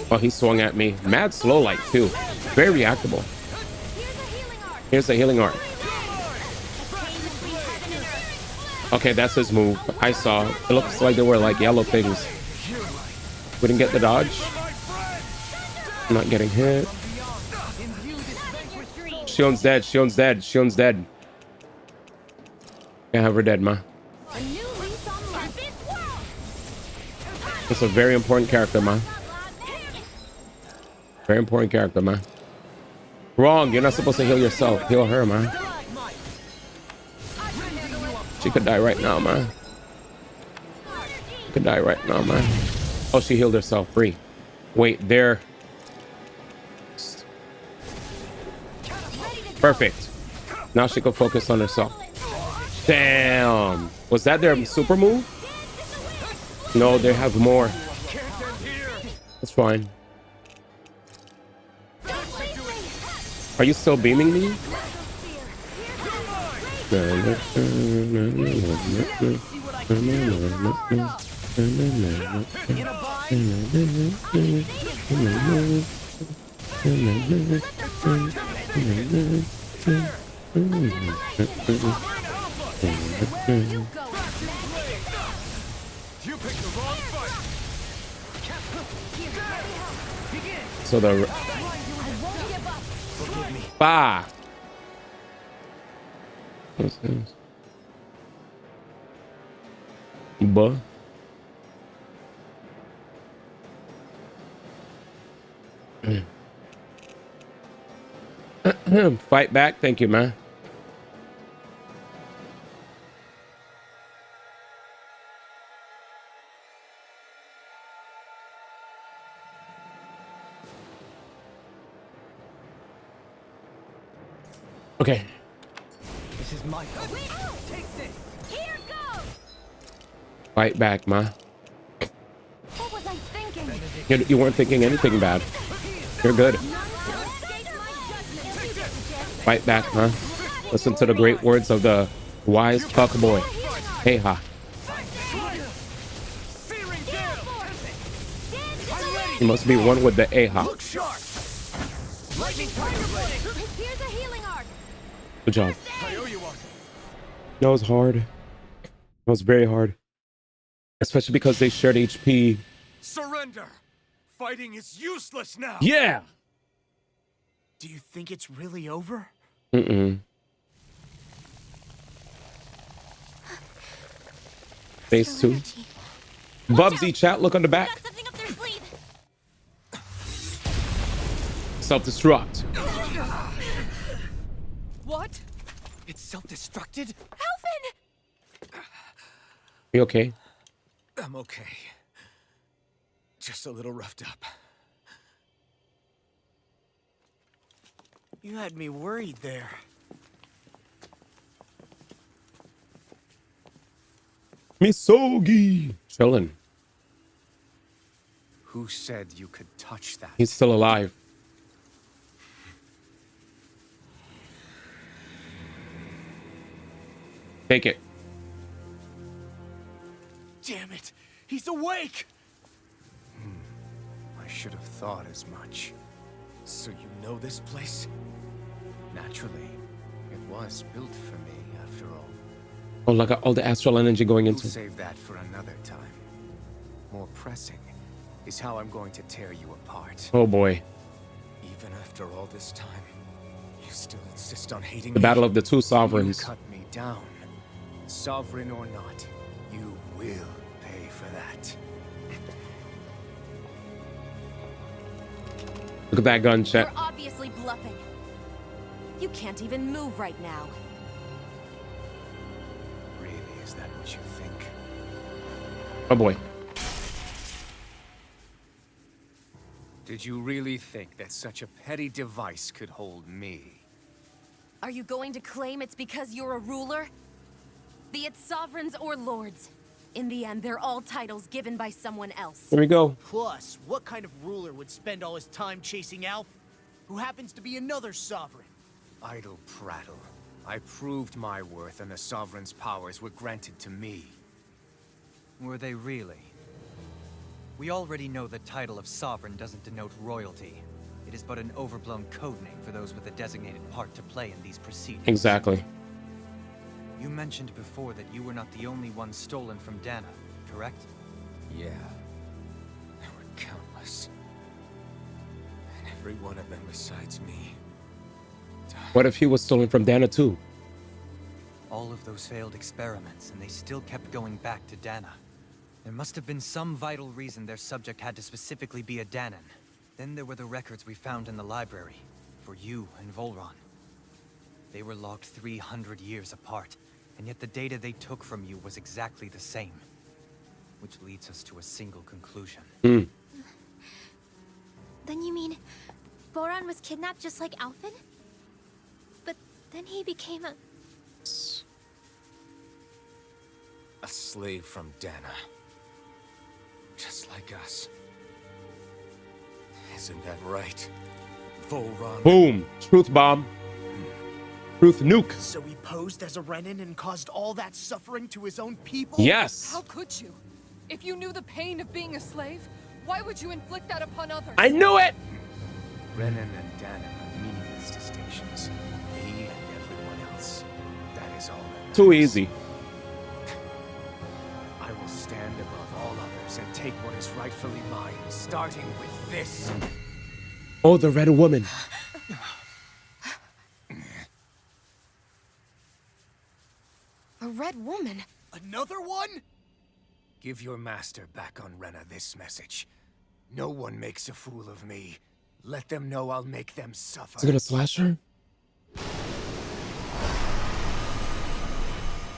Oh, he swung at me. Mad slow like too. Very reactable. Here's the healing art. Okay, that's his move. I saw. It looks like they were like yellow things. We didn't get the dodge. I'm not getting hit. Shion's dead. Shion's dead. Shion's dead. Can't have her dead, ma. It's a very important character, man. Very important character, man. Wrong. You're not supposed to heal yourself. Heal her, man. She could die right now, man. She could die right now, man. Oh, she healed herself. Free. Wait, there. Perfect. Now she can focus on herself. Damn. Was that their super move? No, they have more. That's fine. Are you still beaming me? So the bah. What's this? Buh. Fight back. Thank you, man. Okay. This is my fault. Take this. Here goes. Fight back, ma. What was I thinking? You weren't thinking anything bad. You're good. Fight back, ma. Listen to the great words of the wise fuck boy. Hey ha. You must be one with the aha. Here's a healing arc. Good job. That was hard. That was very hard. Especially because they shared HP. Surrender! Fighting is useless now! Yeah! Do you think it's really over? Mm-mm. Phase 2. Bubsy chat, look on the back. Self-destruct. What? It's self-destructed? Alvin! You okay? I'm okay. Just a little roughed up. You had me worried there. Misogi. Chillin'. Who said you could touch that? He's still alive. Take it. Damn it! He's awake! I should have thought as much. So you know this place? Naturally. It was built for me, after all. Oh, look at all the astral energy going We'll into. save that for another time. More pressing is how I'm going to tear you apart. Oh boy. Even after all this time, you still insist on hating The me. battle of the two sovereigns. You cut me down. Sovereign or not, you will pay for that. Look at that gun, chat. You're obviously bluffing. You can't even move right now. Really, is that what you think? Oh boy. Did you really think that such a petty device could hold me? Are you going to claim it's because you're a ruler? Be it sovereigns or lords. In the end, they're all titles given by someone else. Here we go. Plus, what kind of ruler would spend all his time chasing Alf, who happens to be another sovereign? Idle prattle. I proved my worth and the Sovereign's powers were granted to me. Were they really? We already know the title of Sovereign doesn't denote royalty. It is but an overblown codename for those with a designated part to play in these proceedings. Exactly. You mentioned before that you were not the only one stolen from Dana, correct? Yeah. There were countless. And every one of them besides me. What if he was stolen from Dana too? All of those failed experiments, and they still kept going back to Dana. There must have been some vital reason their subject had to specifically be a Danon. Then there were the records we found in the library, for you and Volron. They were logged 300 years apart, and yet the data they took from you was exactly the same. Which leads us to a single conclusion. Then you mean Voron was kidnapped just like Alphen? But then he became a slave from Dana. Just like us. Isn't that right? Volron. Boom. Truth bomb. Truth nuke. So he posed as a Renan and caused all that suffering to his own people? Yes. How could you? If you knew the pain of being a slave, why would you inflict that upon others? I knew it! Renan and Dana are meaningless distinctions. Me and everyone else. That is all that matters. Too easy. I will stand above all others and take what is rightfully mine, starting with this. Oh, the red woman. A red woman? Another one? Give your master back on Rena this message. No one makes a fool of me. Let them know I'll make them suffer. Is it gonna slash her?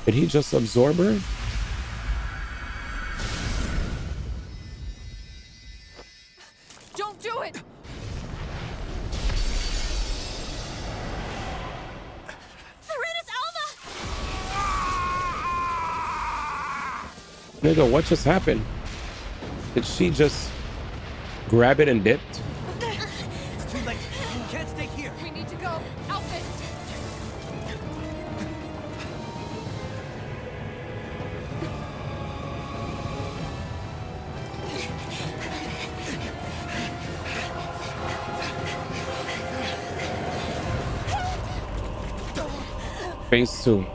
Did he just absorb her? Don't do it! Nigga, what just happened? Did she just grab it and dipped? It's too late. You can't stay here. We need to go. Outfit! Phase 2.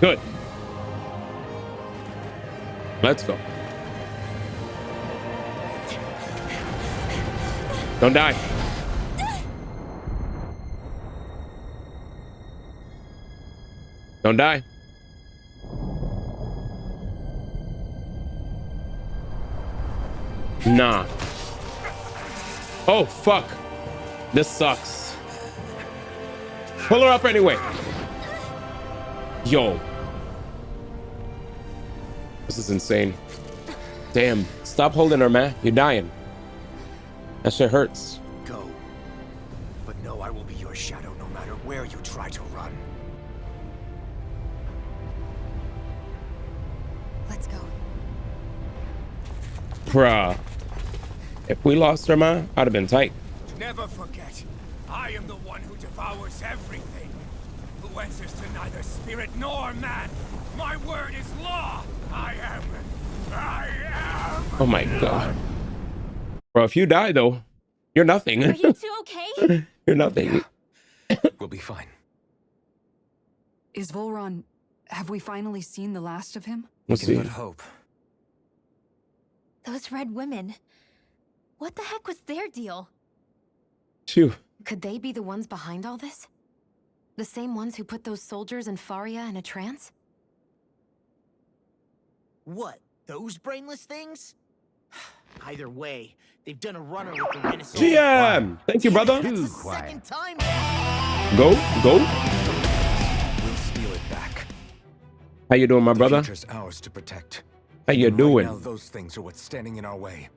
Good. Let's go. Don't die. Don't die. Nah. Oh, fuck. This sucks. Pull her up anyway. Yo. This is insane. Damn. Stop holding her, man. You're dying. That shit hurts. Go. But know I will be your shadow no matter where you try to run. Let's go. Bruh. If we lost her, man, I'd have been tight. Never forget, I am the one who devours everything. Who answers to neither spirit nor man. My word is law. I am. Oh my god. Bro, if you die though, you're nothing. Are you two okay? You're nothing. We'll be fine. Is Volron... Have we finally seen the last of him? Let's see. But hope. Those red women. What the heck was their deal? Phew. Could they be the ones behind all this? The same ones who put those soldiers in Faria in a trance? What? Those brainless things? Either way, they've done a runner with the Renaissance. GM! Thank you, brother. That's the second time. Go. We'll steal it back. How you doing, my brother? The future's ours to protect. How you Right doing? now, those things are what's standing in our way.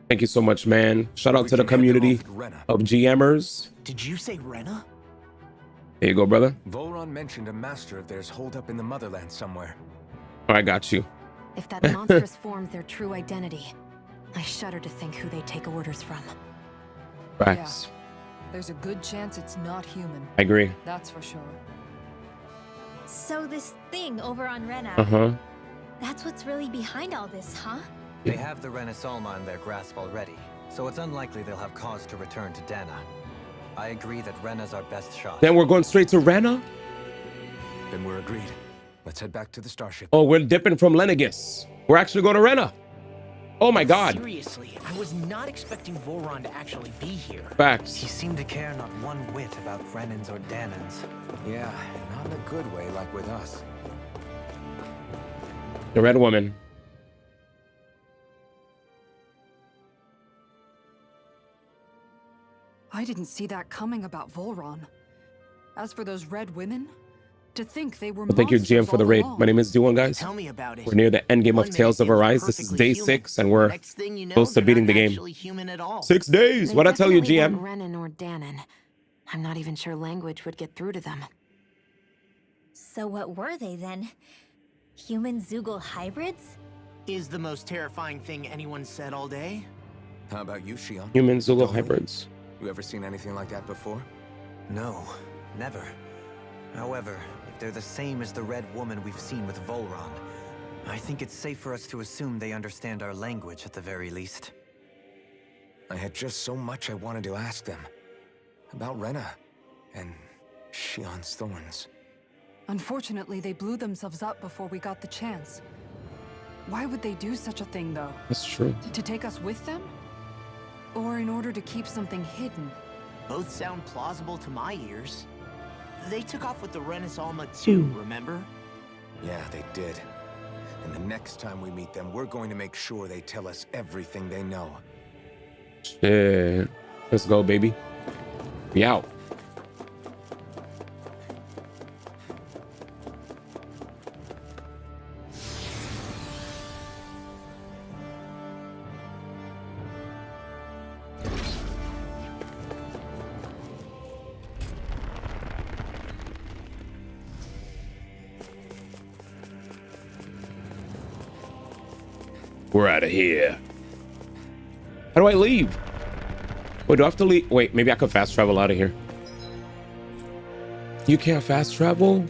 Thank you so much, man. Shout out to the community of GMers. Did you say Rena? There you go, brother. Volron mentioned a master of theirs holed up in the motherland somewhere. Oh, I got you. If that monstrous form's their true identity, I shudder to think who they take orders from. Facts. There's a good chance it's not human. I agree. That's for sure. So this thing over on Rena. Uh-huh. That's what's really behind all this, huh? They have the Renaissance in their grasp already, so it's unlikely they'll have cause to return to Dana. I agree that Rena's our best shot. Then we're going straight to Rena? Then we're agreed. Let's head back to the starship. Oh, we're dipping from Lenegis. We're actually going to Rena. Oh my god. Seriously, I was not expecting Voron to actually be here. Facts. He seemed to care not one whit about Renans or Danans. Yeah, not in a good way like with us. The red woman. I didn't see that coming about Volron. As for those red women, to think they were Well, thank you, GM, for the raid. My name is D1, guys. Tell me about it. We're near the end game of Tales of Arise. This is day 6, and we're close to beating the game. 6 days. What'd I tell you, GM? Renan or Danan. I'm not even sure language would get through to them. So what were they then? Human Zoogle hybrids? Is the most terrifying thing anyone said all day? How about you, Shion? Human Zoogle hybrids. You ever seen anything like that before? No, never. However, if they're the same as the red woman we've seen with Volron, I think it's safe for us to assume they understand our language at the very least. I had just so much I wanted to ask them. About Rena and Shion's thorns. Unfortunately, they blew themselves up before we got the chance. Why would they do such a thing, though? That's true. To take us with them? Or in order to keep something hidden? Both sound plausible to my ears. They took off with the Renis Alma too, remember? Yeah, they did. And the next time we meet them, we're going to make sure they tell us everything they know. Shit. Let's go, baby. We out. We're out of here. How do I leave? Wait, do I have to leave? Wait, maybe I could fast travel out of here. You can't fast travel?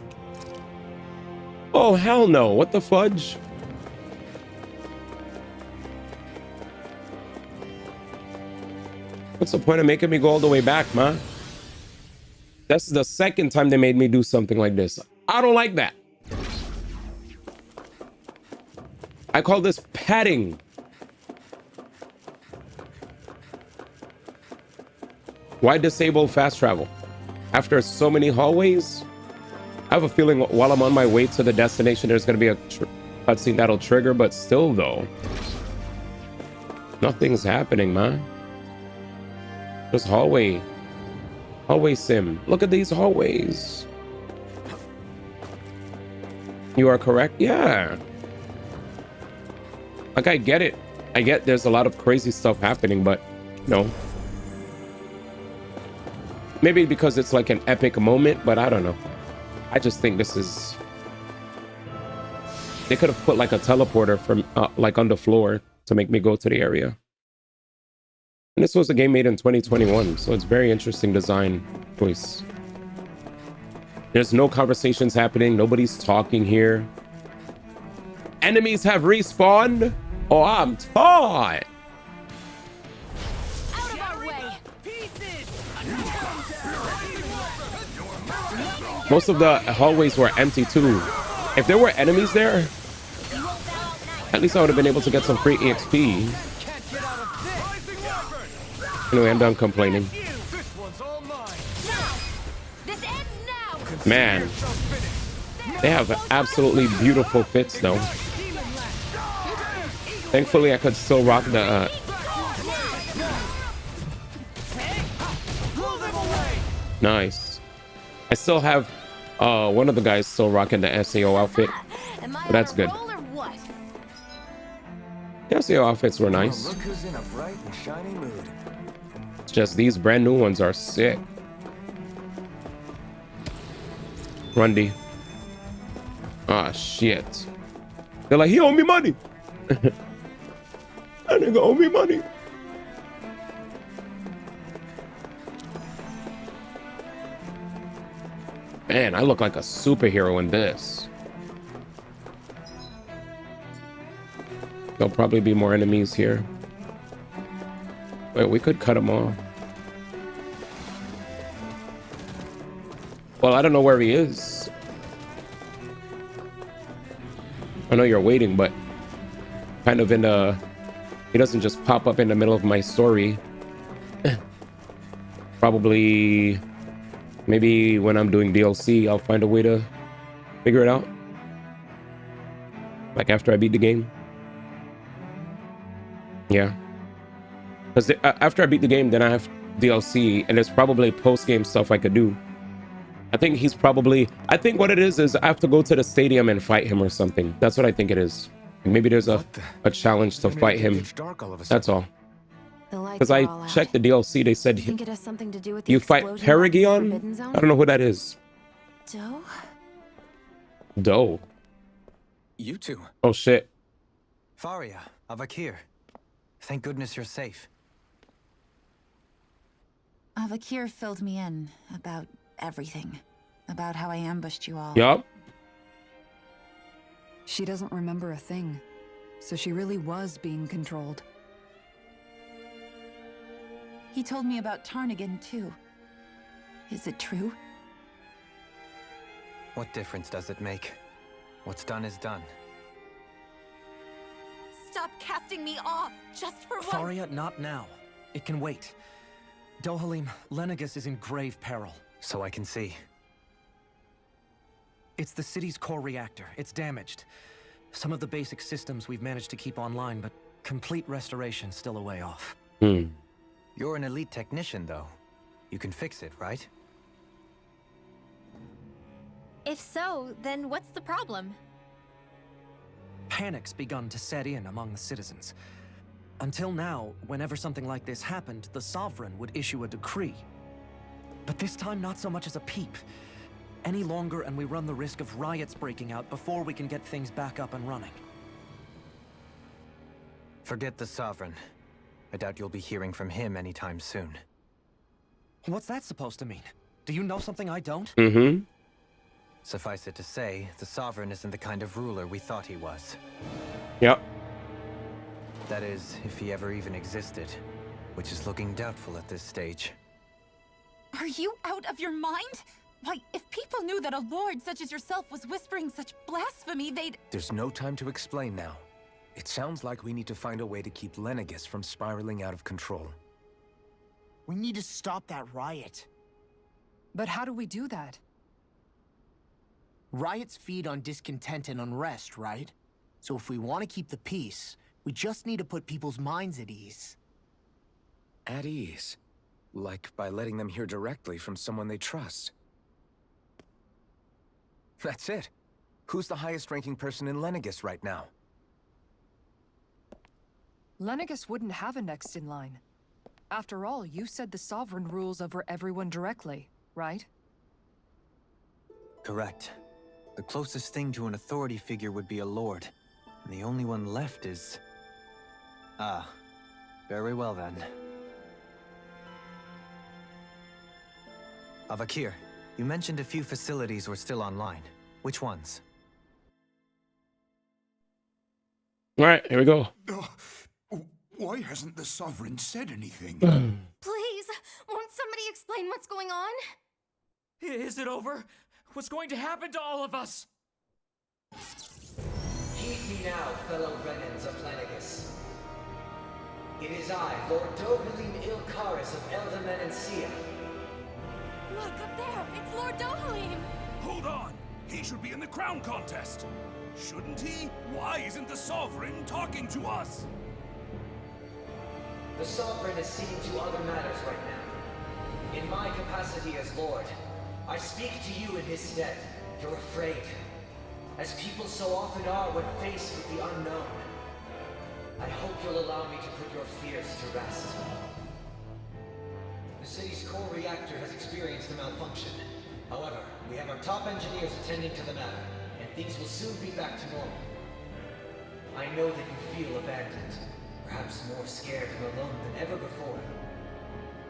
Oh, hell no. What the fudge? What's the point of making me go all the way back, man? That's the second time they made me do something like this. I don't like that. I call this padding. Why disable fast travel? After so many hallways? I have a feeling while I'm on my way to the destination, there's going to be a cutscene that'll trigger, but still though. Nothing's happening, man. Just hallway. Hallway sim. Look at these hallways. You are correct? Yeah. Like, I get it. I get there's a lot of crazy stuff happening, but, you know. Maybe because it's like an epic moment, but I don't know. I just think this is... They could have put like a teleporter from, like on the floor to make me go to the area. And this was a game made in 2021, so it's very interesting design choice. There's no conversations happening. Nobody's talking here. Enemies have respawned. Oh, I'm tired. Out of our way! Most of the hallways were empty too. If there were enemies there, at least I would have been able to get some free EXP. Anyway, I'm done complaining. Man, they have absolutely beautiful fits though. Thankfully, I could still rock the... Nice. I still have one of the guys still rocking the SAO outfit. But that's good. The SAO outfits were nice. Look who's in a bright and shiny mood. It's just these brand new ones are sick. Rundy. Ah, shit. They're like, he owe me money. That nigga owe me money. Man, I look like a superhero in this. There'll probably be more enemies here. Wait, we could cut them off. Well, I don't know where he is. I know you're waiting, but kind of in the... He doesn't just pop up in the middle of my story. Probably... Maybe when I'm doing DLC, I'll find a way to figure it out. Like after I beat the game. Yeah. Because after I beat the game, then I have DLC, and there's probably post-game stuff I could do. I think he's probably... I think what it is I have to go to the stadium and fight him or something. That's what I think it is. And maybe there's a challenge to fight him. That's all. Because I checked the DLC, they said Think it has something to do with the you fight explosion back in the Forbidden Paragon? Zone? I don't know who that is. Doe? Doe. You two. Oh shit. Faria, Avakir. Thank goodness you're safe. Avakir filled me in about everything. About how I ambushed you all. Yup. She doesn't remember a thing, so she really was being controlled. He told me about Tarnigan, too. Is it true? What difference does it make? What's done is done. Stop casting me off, just for once! Faria, not now. It can wait. Dohalim, Lenegis is in grave peril. So I can see. It's the city's core reactor. It's damaged. Some of the basic systems we've managed to keep online, but complete restoration's still a way off. You're an elite technician, though. You can fix it, right? If so, then what's the problem? Panic's begun to set in among the citizens. Until now, whenever something like this happened, the Sovereign would issue a decree. But this time, not so much as a peep. Any longer, and we run the risk of riots breaking out before we can get things back up and running. Forget the Sovereign. I doubt you'll be hearing from him anytime soon. What's that supposed to mean? Do you know something I don't? Suffice it to say, the Sovereign isn't the kind of ruler we thought he was. Yep. That is, if he ever even existed, which is looking doubtful at this stage. Are you out of your mind? Why, if people knew that a lord such as yourself was whispering such blasphemy, they'd... There's no time to explain now. It sounds like we need to find a way to keep Lenegis from spiraling out of control. We need to stop that riot. But how do we do that? Riots feed on discontent and unrest, right? So if we want to keep the peace, we just need to put people's minds at ease. At ease? Like by letting them hear directly from someone they trust. That's it. Who's the highest-ranking person in Lenegis right now? Lenegis wouldn't have a next in line. After all, you said the Sovereign rules over everyone directly, right? Correct. The closest thing to an authority figure would be a lord. And the only one left is... Ah. Very well then. Avakir, you mentioned a few facilities were still online. Which ones? Alright, here we go. Why hasn't the Sovereign said anything? Please, won't somebody explain what's going on? Is it over? What's going to happen to all of us? Heed me now, fellow Renans of Lenegis. It is I, Lord Dohalim Ilkaris of Eldaman and Sia. Look, up there! It's Lord Dohalim! Hold on! He should be in the crown contest! Shouldn't he? Why isn't the Sovereign talking to us? The Sovereign is seeing to other matters right now. In my capacity as Lord, I speak to you in his stead. You're afraid. As people so often are when faced with the unknown. I hope you'll allow me to put your fears to rest. The city's core reactor has experienced a malfunction. However, we have our top engineers attending to the matter, and things will soon be back to normal. I know that you feel abandoned, perhaps more scared and alone than ever before.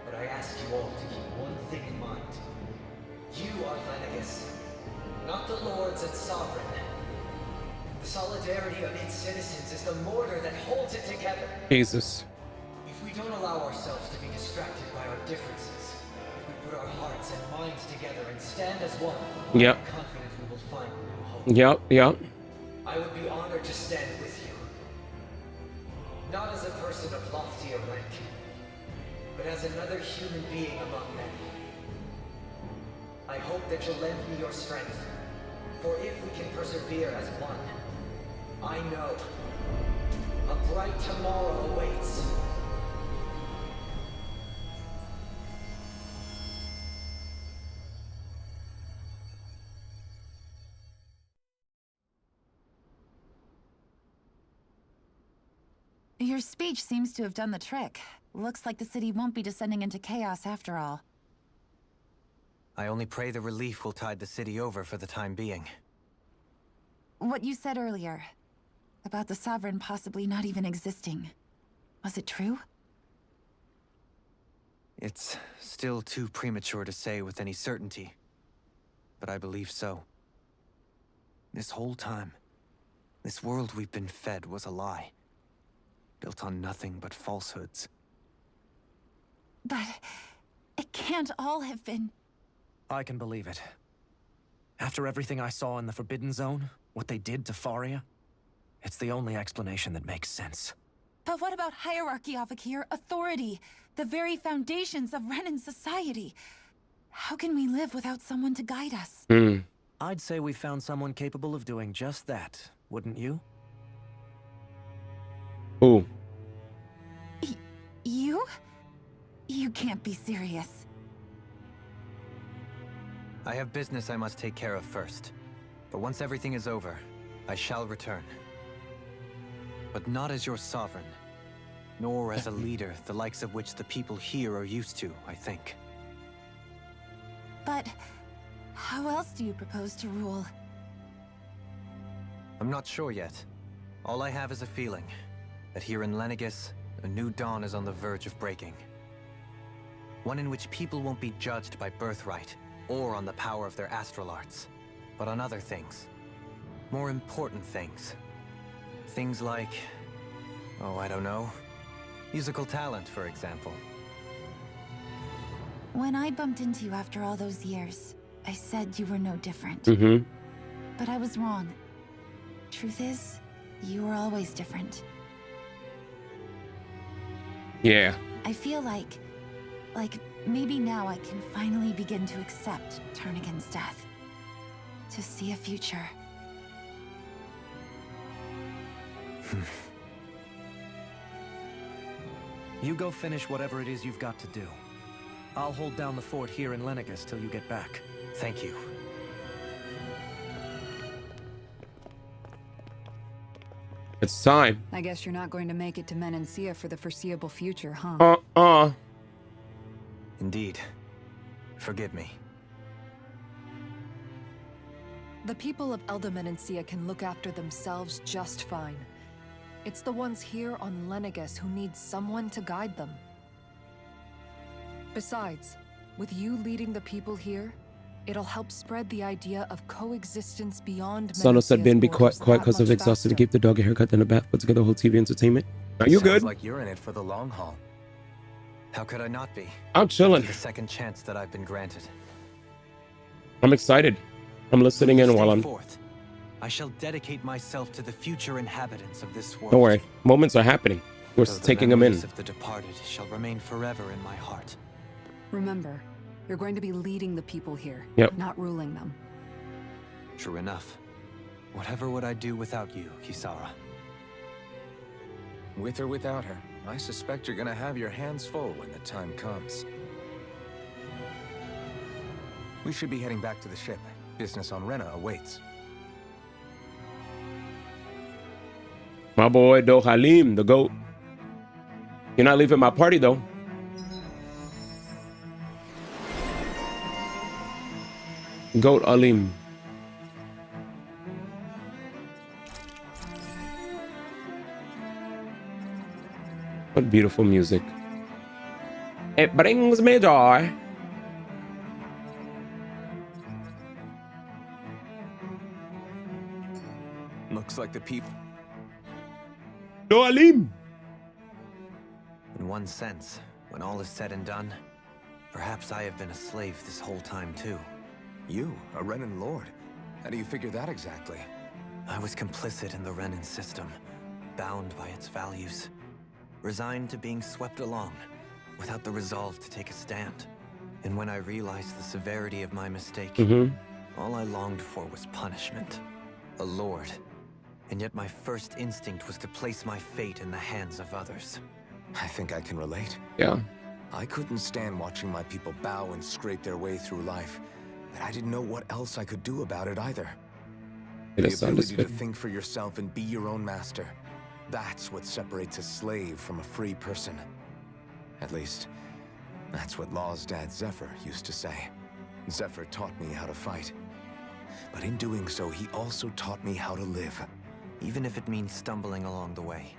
But I ask you all to keep one thing in mind. You are Lenegis, not the Lords and Sovereign. The solidarity of its citizens is the mortar that holds it together. Jesus. If we don't allow ourselves to be distracted by our differences, if we put our hearts and minds together and stand as one, Yep. I'm confident we will find new hope. Yep, yep. I would be honored to stand with you. Not as a person of loftier rank, but as another human being among many. I hope that you'll lend me your strength, for if we can persevere as one, I know a bright tomorrow awaits. Your speech seems to have done the trick. Looks like the city won't be descending into chaos after all. I only pray the relief will tide the city over for the time being. What you said earlier, about the Sovereign possibly not even existing, was it true? It's still too premature to say with any certainty, but I believe so. This whole time, this world we've been fed was a lie, built on nothing but falsehoods. But it can't all have been... I can believe it. After everything I saw in the Forbidden Zone, what they did to Faria, it's the only explanation that makes sense. But what about hierarchy, Avakir? Authority? The very foundations of Renan society? How can we live without someone to guide us? I'd say we found someone capable of doing just that, wouldn't you? Who? You? You can't be serious. I have business I must take care of first. But once everything is over, I shall return. But not as your sovereign, nor as a leader the likes of which the people here are used to, I think. But how else do you propose to rule? I'm not sure yet. All I have is a feeling that here in Lenegis, a new dawn is on the verge of breaking. One in which people won't be judged by birthright, or on the power of their astral arts, but on other things. More important things. Things like, oh, I don't know, musical talent, for example. When I bumped into you after all those years, I said you were no different. But I was wrong. Truth is, you were always different. Yeah. I feel like maybe now I can finally begin to accept Turnigan's death. To see a future. You go finish whatever it is you've got to do. I'll hold down the fort here in Lenegis till you get back. Thank you. It's time. I guess you're not going to make it to Menancia for the foreseeable future, huh? Indeed. Forgive me. The people of Elda Menancia can look after themselves just fine. It's the ones here on Lenegis who need someone to guide them. Besides, with you leading the people here, it'll help spread the idea of coexistence beyond Sono said, Ben, be quiet borders because that of much exhausted to faster. keep the dog a haircut and a bath, put together whole TV entertainment. Are you good? Sounds like you're in it for the long haul. How could I not be? I'm chilling. After the second chance that I've been granted. I'm excited. I'm listening in while I'm... Forth. I shall dedicate myself to the future inhabitants of this world. Don't worry. Moments are happening. We're Though the taking them in. memories of the departed shall remain forever in my heart. Remember, you're going to be leading the people here, Yep. not ruling them. True enough. Whatever would I do without you, Kisara? With or without her, I suspect you're gonna have your hands full when the time comes. We should be heading back to the ship. Business on Rena awaits. My boy, Do Halim, the GOAT. You're not leaving my party, though. Goat Alim. What beautiful music. It brings me joy. Looks like the people... Do Alim! In one sense, when all is said and done, Perhaps I have been a slave this whole time too. You, a Renan Lord? How do you figure that exactly? I was complicit in the Renan system, bound by its values, resigned to being swept along, without the resolve to take a stand. And when I realized the severity of my mistake, all I longed for was punishment. A lord. And yet my first instinct was to place my fate in the hands of others. I think I can relate. Yeah. I couldn't stand watching my people bow and scrape their way through life, but I didn't know what else I could do about it either. The ability to think for yourself and be your own master. That's what separates a slave from a free person. At least, that's what Law's dad Zephyr used to say. Zephyr taught me how to fight. But in doing so, he also taught me how to live. Even if it means stumbling along the way.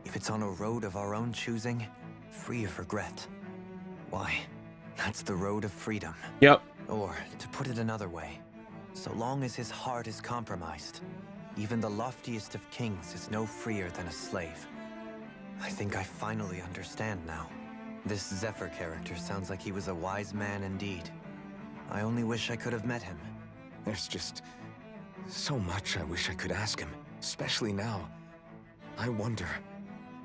If it's on a road of our own choosing, free of regret. Why, that's the road of freedom. Yep. Or, to put it another way, so long as his heart is compromised, even the loftiest of kings is no freer than a slave. I think I finally understand now. This Zephyr character sounds like he was a wise man indeed. I only wish I could have met him. There's just so much I wish I could ask him, especially now. I wonder,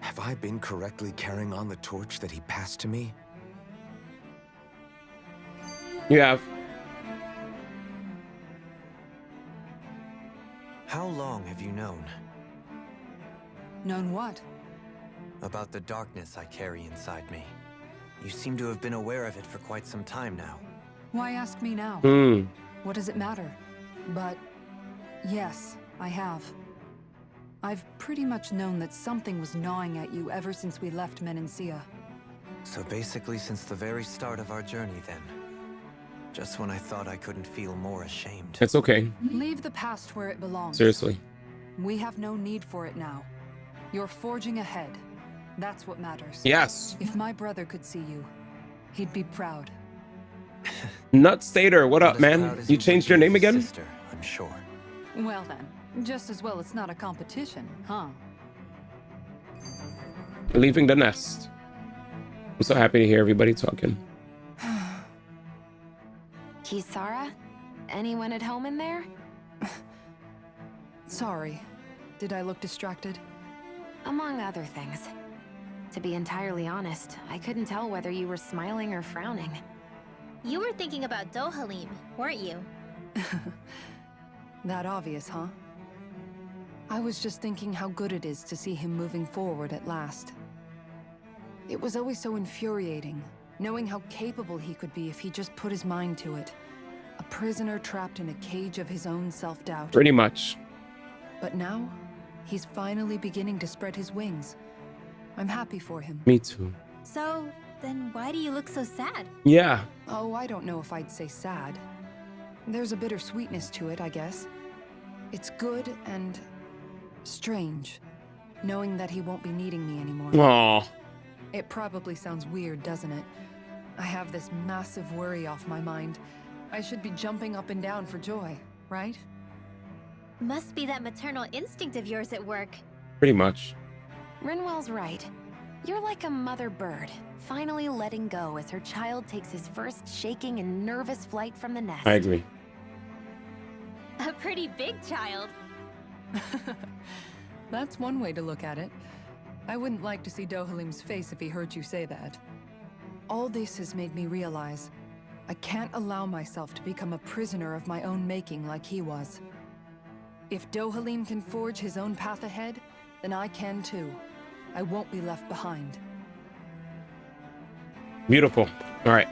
have I been correctly carrying on the torch that he passed to me? You have. How long have you known? Known what? About the darkness I carry inside me. You seem to have been aware of it for quite some time now. Why ask me now? What does it matter? But yes, I have. I've pretty much known that something was gnawing at you ever since we left Menancia. So basically since the very start of our journey then. Just when I thought I couldn't feel more ashamed. It's okay. Leave the past where it belongs. Seriously. We have no need for it now. You're forging ahead. That's what matters. Yes. If my brother could see you, he'd be proud. Nutstater, what up, man? You changed your name again? Sister, I'm sure. Well then, just as well it's not a competition, huh? Leaving the nest. I'm so happy to hear everybody talking. Kisara? Anyone at home in there? Sorry. Did I look distracted? Among other things. To be entirely honest, I couldn't tell whether you were smiling or frowning. You were thinking about Dohalim, weren't you? That obvious, huh? I was just thinking how good it is to see him moving forward at last. It was always so infuriating, knowing how capable he could be if he just put his mind to it. A prisoner trapped in a cage of his own self-doubt. Pretty much. But now, he's finally beginning to spread his wings. I'm happy for him. Me too. So, then why do you look so sad? Yeah. Oh, I don't know if I'd say sad. There's a bittersweetness to it, I guess. It's good and strange, knowing that he won't be needing me anymore. Aww. It probably sounds weird, doesn't it? I have this massive worry off my mind. I should be jumping up and down for joy, right? Must be that maternal instinct of yours at work. Pretty much. Rinwell's right. You're like a mother bird, finally letting go as her child takes his first shaking and nervous flight from the nest. I agree. A pretty big child. That's one way to look at it. I wouldn't like to see Dohalim's face if he heard you say that. All this has made me realize I can't allow myself to become a prisoner of my own making like he was. If Dohalim can forge his own path ahead, then I can too. I won't be left behind. Beautiful. All right.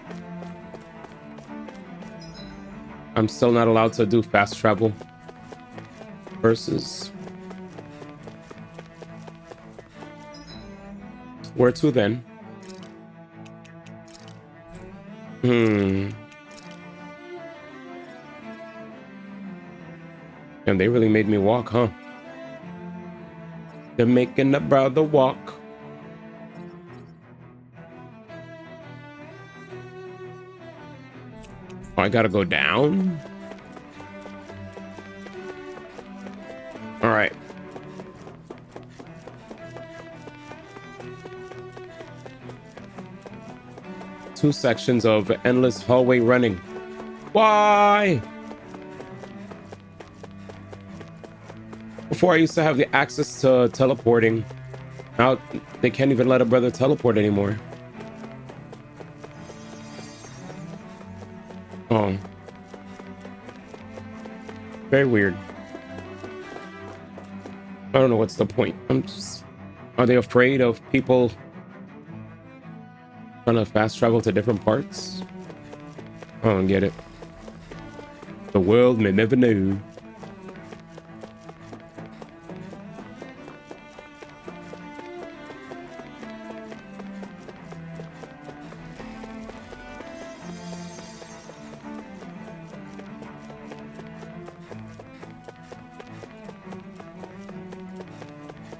I'm still not allowed to do fast travel. Versus. Where to then? And they really made me walk, huh? They're making the brother walk. Oh, I gotta go down? All right. 2 sections of endless hallway running. Why? Before I used to have the access to teleporting. Now they can't even let a brother teleport anymore. Oh. Very weird. I don't know what's the point. Are they afraid of people trying to fast travel to different parts? I don't get it. The world may never know.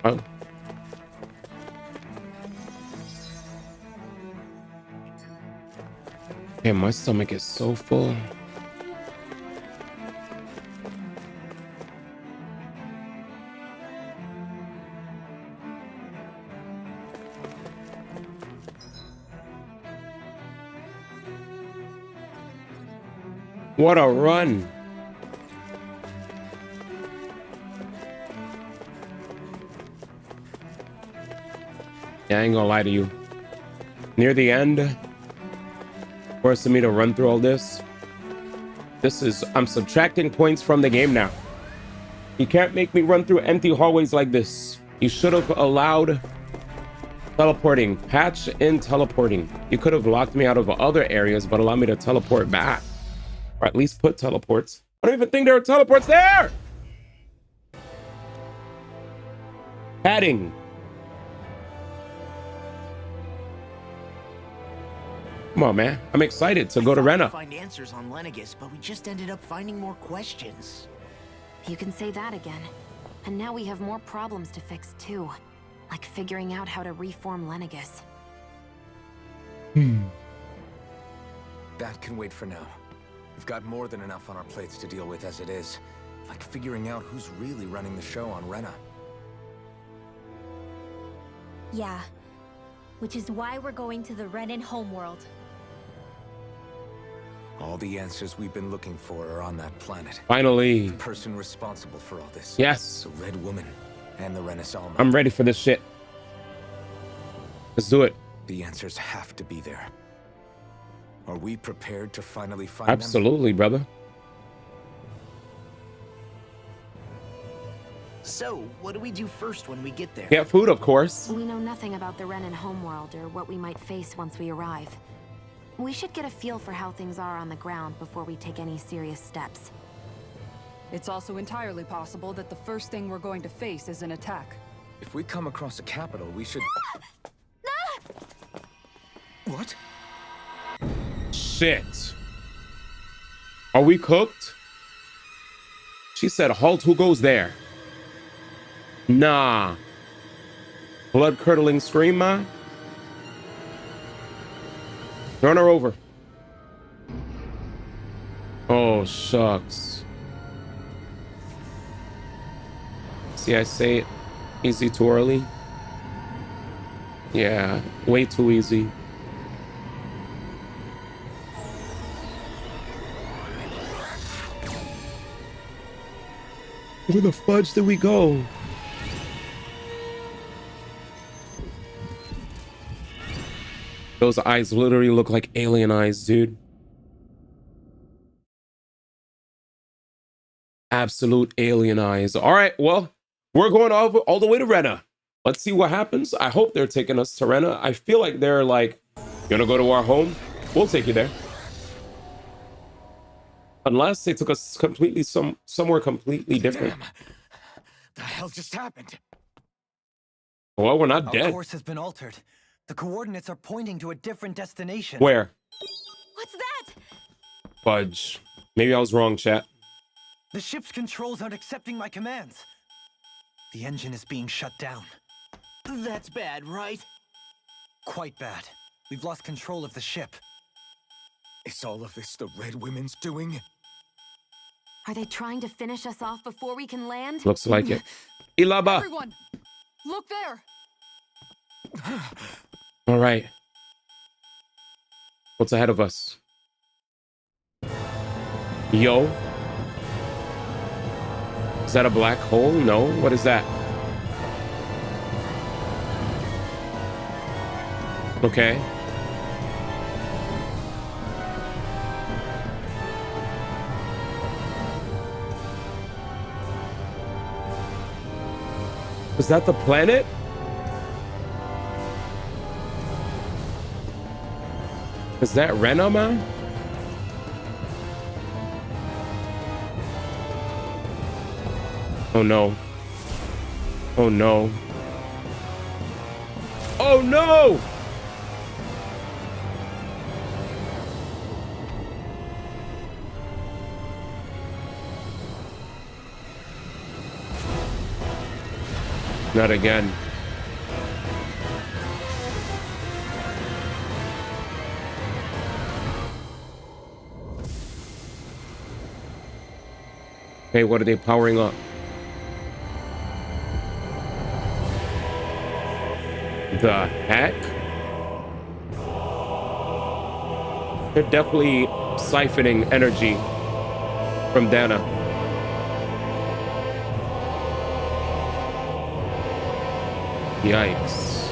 Oh. Man, my stomach is so full. What a run. Yeah, I ain't gonna lie to you. Near the end, forcing me to run through all this. I'm subtracting points from the game now. You can't make me run through empty hallways like this. You should have allowed teleporting. Patch in teleporting. You could have locked me out of other areas, but allowed me to teleport back. Or at least put teleports. I don't even think there are teleports there! Padding. Come on, man. I'm excited to go to Rena. Find answers on Lenegis, but we just ended up finding more questions. You can say that again. And now we have more problems to fix too. Like figuring out how to reform Lenegis. That can wait for now. We've got more than enough on our plates to deal with as it is. Like figuring out who's really running the show on Rena. Yeah. Which is why we're going to the Renan homeworld. All the answers we've been looking for are on that planet. Finally. The person responsible for all this. Yes. The Red Woman and the Renaissance. I'm ready for this shit. Let's do it. The answers have to be there. Are we prepared to finally find Absolutely, them? brother. So, what do we do first when we get there? Get food, of course. We know nothing about the Renan homeworld or what we might face once we arrive. We should get a feel for how things are on the ground before we take any serious steps. It's also entirely possible that the first thing we're going to face is an attack. If we come across a capital, we should... What? Shit. Are we cooked? She said, halt, who goes there? Nah. Blood-curdling scream, man. Run her over. Oh, shucks. See, I say it easy too early. Yeah, way too easy. Where the fudge did we go? Those eyes literally look like alien eyes, dude. Absolute alien eyes. All right, well, we're going all the way to Rena. Let's see what happens. I hope they're taking us to Rena. I feel like they're like, you wanna go to our home? We'll take you there. Unless they took us completely somewhere completely different. Damn. The hell just happened? Well, we're not Our dead. course has been altered. The coordinates are pointing to a different destination. Where? What's that? Fudge. Maybe I was wrong, chat. The ship's controls aren't accepting my commands. The engine is being shut down. That's bad, right? Quite bad. We've lost control of the ship. Is all of this the Red Women's doing? Are they trying to finish us off before we can land? Looks like it. Ilaba. Everyone, look there. All right. What's ahead of us? Yo. Is that a black hole? No. What is that? Okay. Is that the planet? Is that Rena, man? Oh no. Oh no. Oh no! Not again. Hey, what are they powering up? The heck? They're definitely siphoning energy from Dana. Yikes.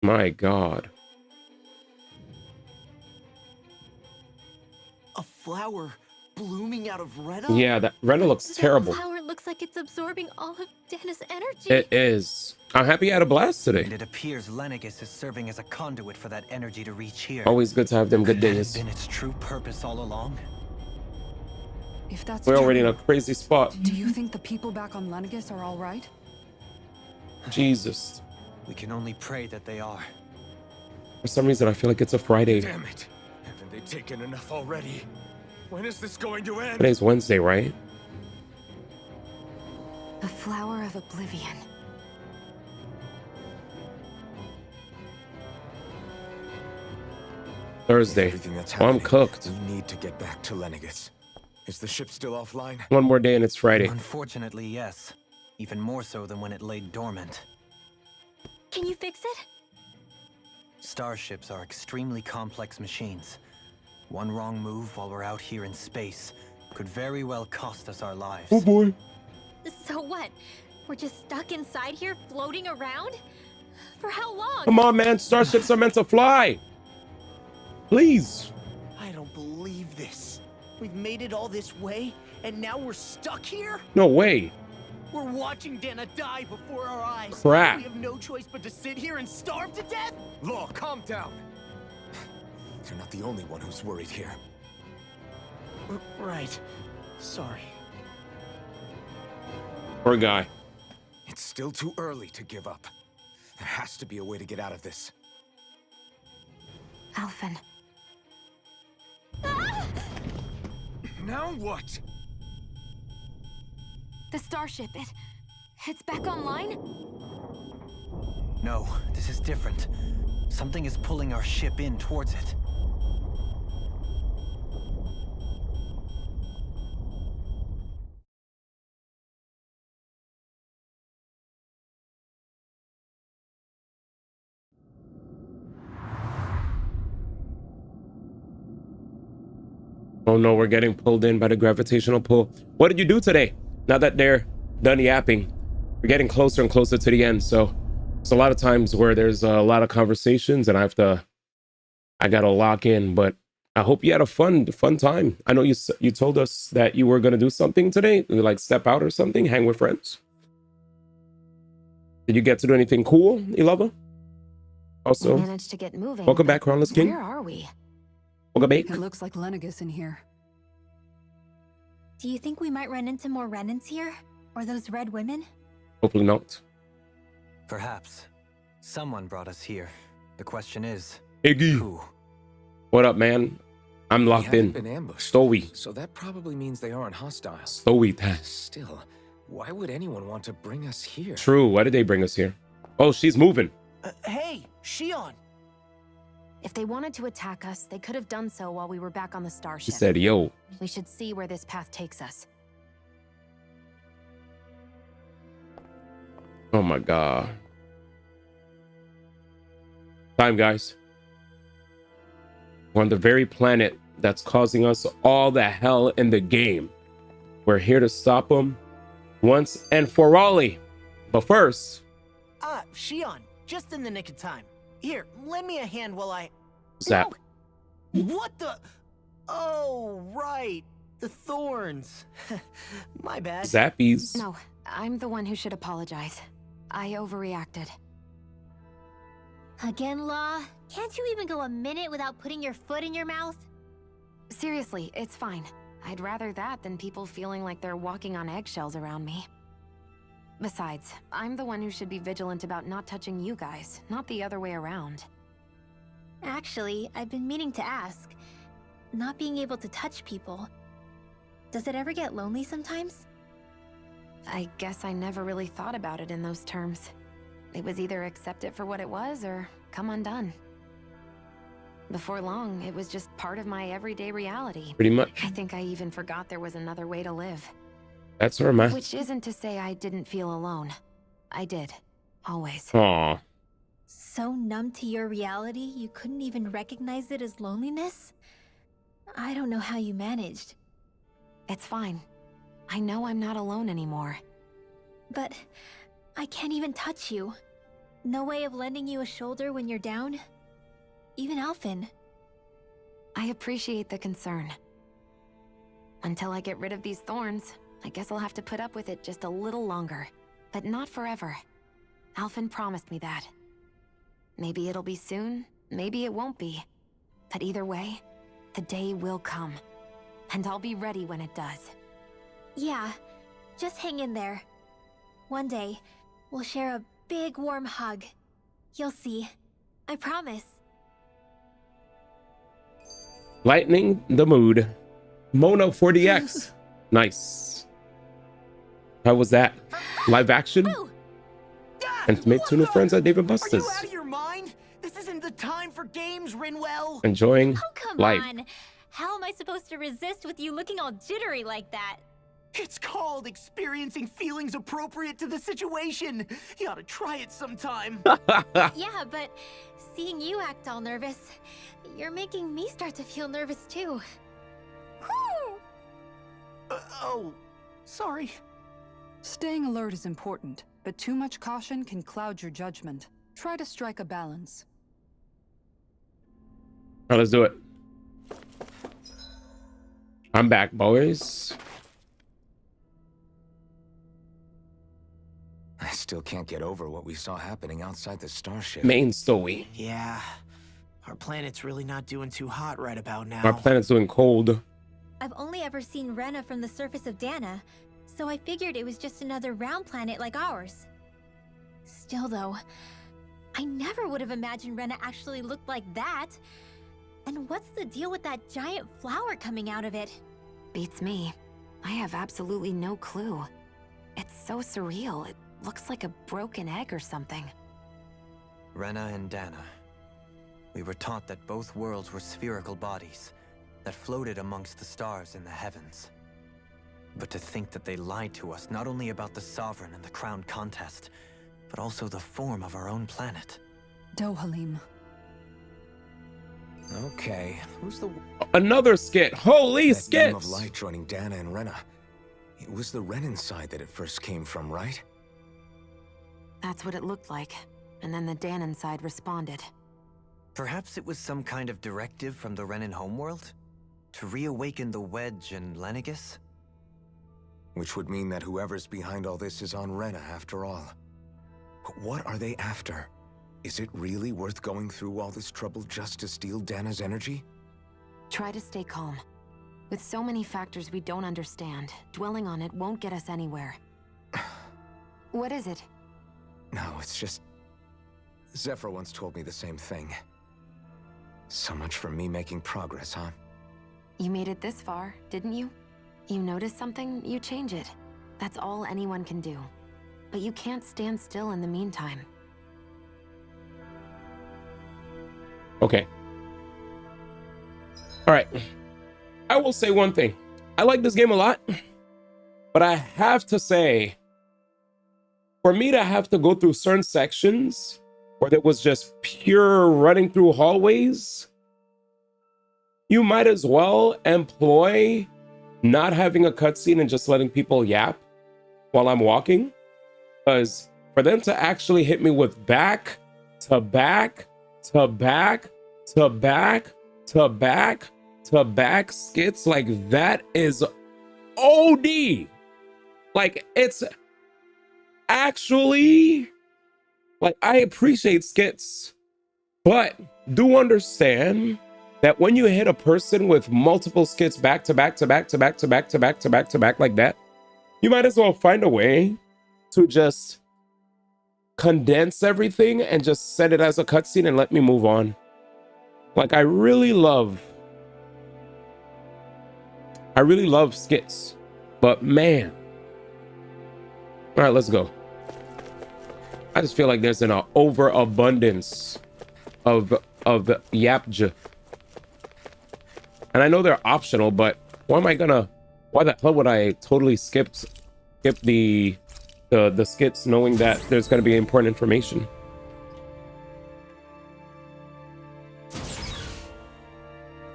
My God. A flower blooming out of Rena? Yeah, that Rena looks terrible. That flower looks like it's absorbing all of Dana's energy. It is. I'm happy you had a blast today. And it appears Lenegis is serving as a conduit for that energy to reach here. Always good to have them good Could that days. have been its true purpose all along? If that's We're true, already in a crazy spot. do you think the people back on Lenegis are all right? Jesus. We can only pray that they are. For some reason, I feel like it's a Friday. Damn it! Haven't they taken enough already? When is this going to end? Today's Wednesday, right? A flower of oblivion. Thursday. Everything that's Oh, I'm happening, cooked. We need to get back to Lenegis. Is the ship still offline? One more day and it's Friday. Unfortunately, yes. Even more so than when it lay dormant. Can you fix it? Starships are extremely complex machines. One wrong move while we're out here in space could very well cost us our lives. Oh boy. So what? We're just stuck inside here, floating around? For how long? Come on, man. Starships are meant to fly. Please. I don't believe this. We've made it all this way, and now we're stuck here? No way. We're watching Dana die before our eyes. Crap. We have no choice but to sit here and starve to death? Law, calm down. You're not the only one who's worried here. Right. Sorry. Poor guy. It's still too early to give up. There has to be a way to get out of this. Alphen. Now what? The starship, it's back online? No, this is different. Something is pulling our ship in towards it. Oh no, we're getting pulled in by the gravitational pull. What did you do today? Now that they're done yapping, we're getting closer and closer to the end. So it's a lot of times where there's a lot of conversations and I gotta lock in, but I hope you had a fun time. I know you told us that you were gonna do something today, like step out or something, hang with friends. Did you get to do anything cool, Ilava? Also, We managed to get moving. welcome back, Crownless King. Where are we? Welcome back. It looks like Lenegis in here. Do you think we might run into more Renans here? Or those red women? Hopefully not. Perhaps. Someone brought us here. The question is, Iggy. who? What up, man? I'm We locked haven't in. been ambushed, Stowy. so that probably means they aren't hostile. Stowy that. Still, why would anyone want to bring us here? True. Why did they bring us here? Oh, she's moving. Hey, Shion! If they wanted to attack us, they could have done so while we were back on the She starship. said, yo. We should see where this path takes us. Oh my God. Time, guys. We're on the very planet that's causing us all the hell in the game. We're here to stop them once and for all. But first... Shion, just in the nick of time. Here, lend me a hand while I... Zap. What the... Oh, right. The thorns. My bad. Zappies. No, I'm the one who should apologize. I overreacted. Again, Law? Can't you even go a minute without putting your foot in your mouth? Seriously, it's fine. I'd rather that than people feeling like they're walking on eggshells around me. Besides, I'm the one who should be vigilant about not touching you guys, not the other way around. Actually, I've been meaning to ask. Not being able to touch people, does it ever get lonely sometimes? I guess I never really thought about it in those terms. It was either accept it for what it was or come undone. Before long, it was just part of my everyday reality. Pretty much. I think I even forgot there was another way to live. That's her, man. Which isn't to say I didn't feel alone. I did. Always. Aww. So numb to your reality, you couldn't even recognize it as loneliness? I don't know how you managed. It's fine. I know I'm not alone anymore. But I can't even touch you. No way of lending you a shoulder when you're down? Even Alphen. I appreciate the concern. Until I get rid of these thorns, I guess I'll have to put up with it just a little longer. But not forever. Alphen promised me that. Maybe it'll be soon, maybe it won't be. But either way, the day will come. And I'll be ready when it does. Yeah, just hang in there. One day, we'll share a big warm hug. You'll see. I promise. Lightening the mood. Mono 40X. Nice. How was that? Live action? And to make 2 new friends at Dave & Buster's. Are you out of your mind? This isn't the time for games, Rinwell. Enjoying Come life. on. How am I supposed to resist with you looking all jittery like that? It's called experiencing feelings appropriate to the situation. You ought to try it sometime. Yeah, but seeing you act all nervous, you're making me start to feel nervous too. Oh, sorry. Staying alert is important, but too much caution can cloud your judgment. Try to strike a balance. All right, let's do it. I'm back, boys. I still can't get over what we saw happening outside the starship. Main story. Yeah, our planet's really not doing too hot right about now. Our planet's doing cold. I've only ever seen Rena from the surface of Dana, so I figured it was just another round planet like ours. Still though, I never would have imagined Rena actually looked like that. And what's the deal with that giant flower coming out of it? Beats me. I have absolutely no clue. It's so surreal. It looks like a broken egg or something. Rena and Dana. We were taught that both worlds were spherical bodies that floated amongst the stars in the heavens. But to think that they lied to us not only about the Sovereign and the Crown contest, but also the form of our own planet. Dohalim. Okay, who's the... Another skit. Holy that beam of skits. light joining Dana and Rena. It was the Renan side that it first came from, right? That's what it looked like. And then the Danon side responded. Perhaps it was some kind of directive from the Renan homeworld? To reawaken the Wedge and Lenegis? Which would mean that whoever's behind all this is on Rena after all. But what are they after? Is it really worth going through all this trouble just to steal Dana's energy? Try to stay calm. With so many factors we don't understand, dwelling on it won't get us anywhere. What is it? No, it's just... Zephyr once told me the same thing. So much for me making progress, huh? You made it this far, didn't you? You notice something, you change it. That's all anyone can do. But you can't stand still in the meantime. Okay. All right. I will say one thing. I like this game a lot, but I have to say, for me to have to go through certain sections where there was just pure running through hallways, you might as well employ not having a cutscene and just letting people yap while I'm walking. Because for them to actually hit me with back to back to back to back to back to back skits like that is OD. Like, it's actually, like, I appreciate skits, but do understand that when you hit a person with multiple skits back to back to back to back to back to back to back to back like that, you might as well find a way to just condense everything and just set it as a cutscene and let me move on. Like, I really love skits, but man. All right, let's go. I just feel like there's an overabundance of yapj. And I know they're optional, but why the hell would I totally skip the skits knowing that there's gonna be important information?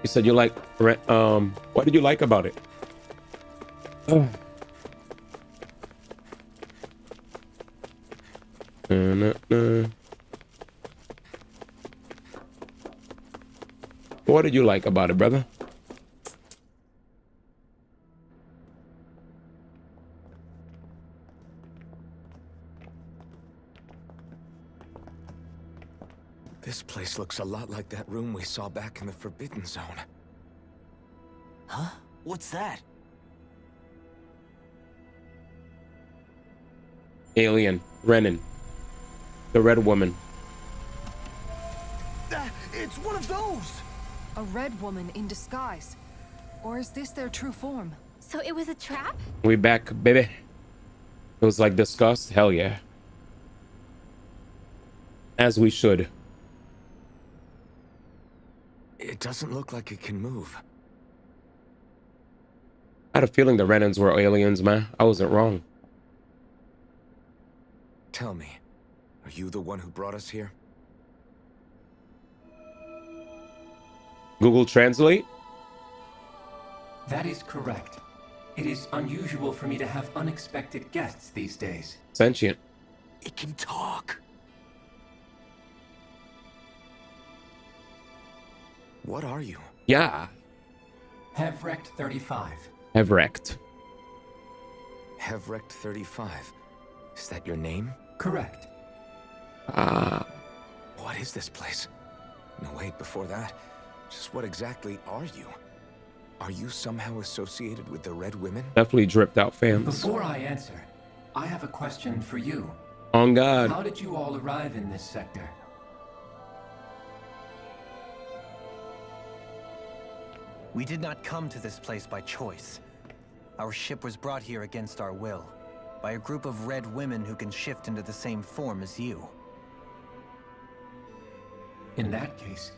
You said you like, what did you like about it? What did you like about it, brother? This place looks a lot like that room we saw back in the Forbidden Zone. Huh? What's that? Alien, Renan, the red woman. It's one of those! A red woman in disguise. Or is this their true form? So it was a trap? We back, baby. It was like disgust? Hell yeah. As we should. It doesn't look like it can move. I had a feeling the Renans were aliens, man. I wasn't wrong. Tell me, are you the one who brought us here? Google Translate? That is correct. It is unusual for me to have unexpected guests these days. Sentient. It can talk. What are you? Yeah. Hevrect 35. Hevrect. Hevrect 35. Is that your name? Correct. What is this place? No, wait, before that. Just what exactly are you? Are you somehow associated with the Red Women? Definitely dripped out fans. Before I answer, I have a question for you. On God. How did you all arrive in this sector? We did not come to this place by choice. Our ship was brought here against our will, by a group of red women who can shift into the same form as you. In that case,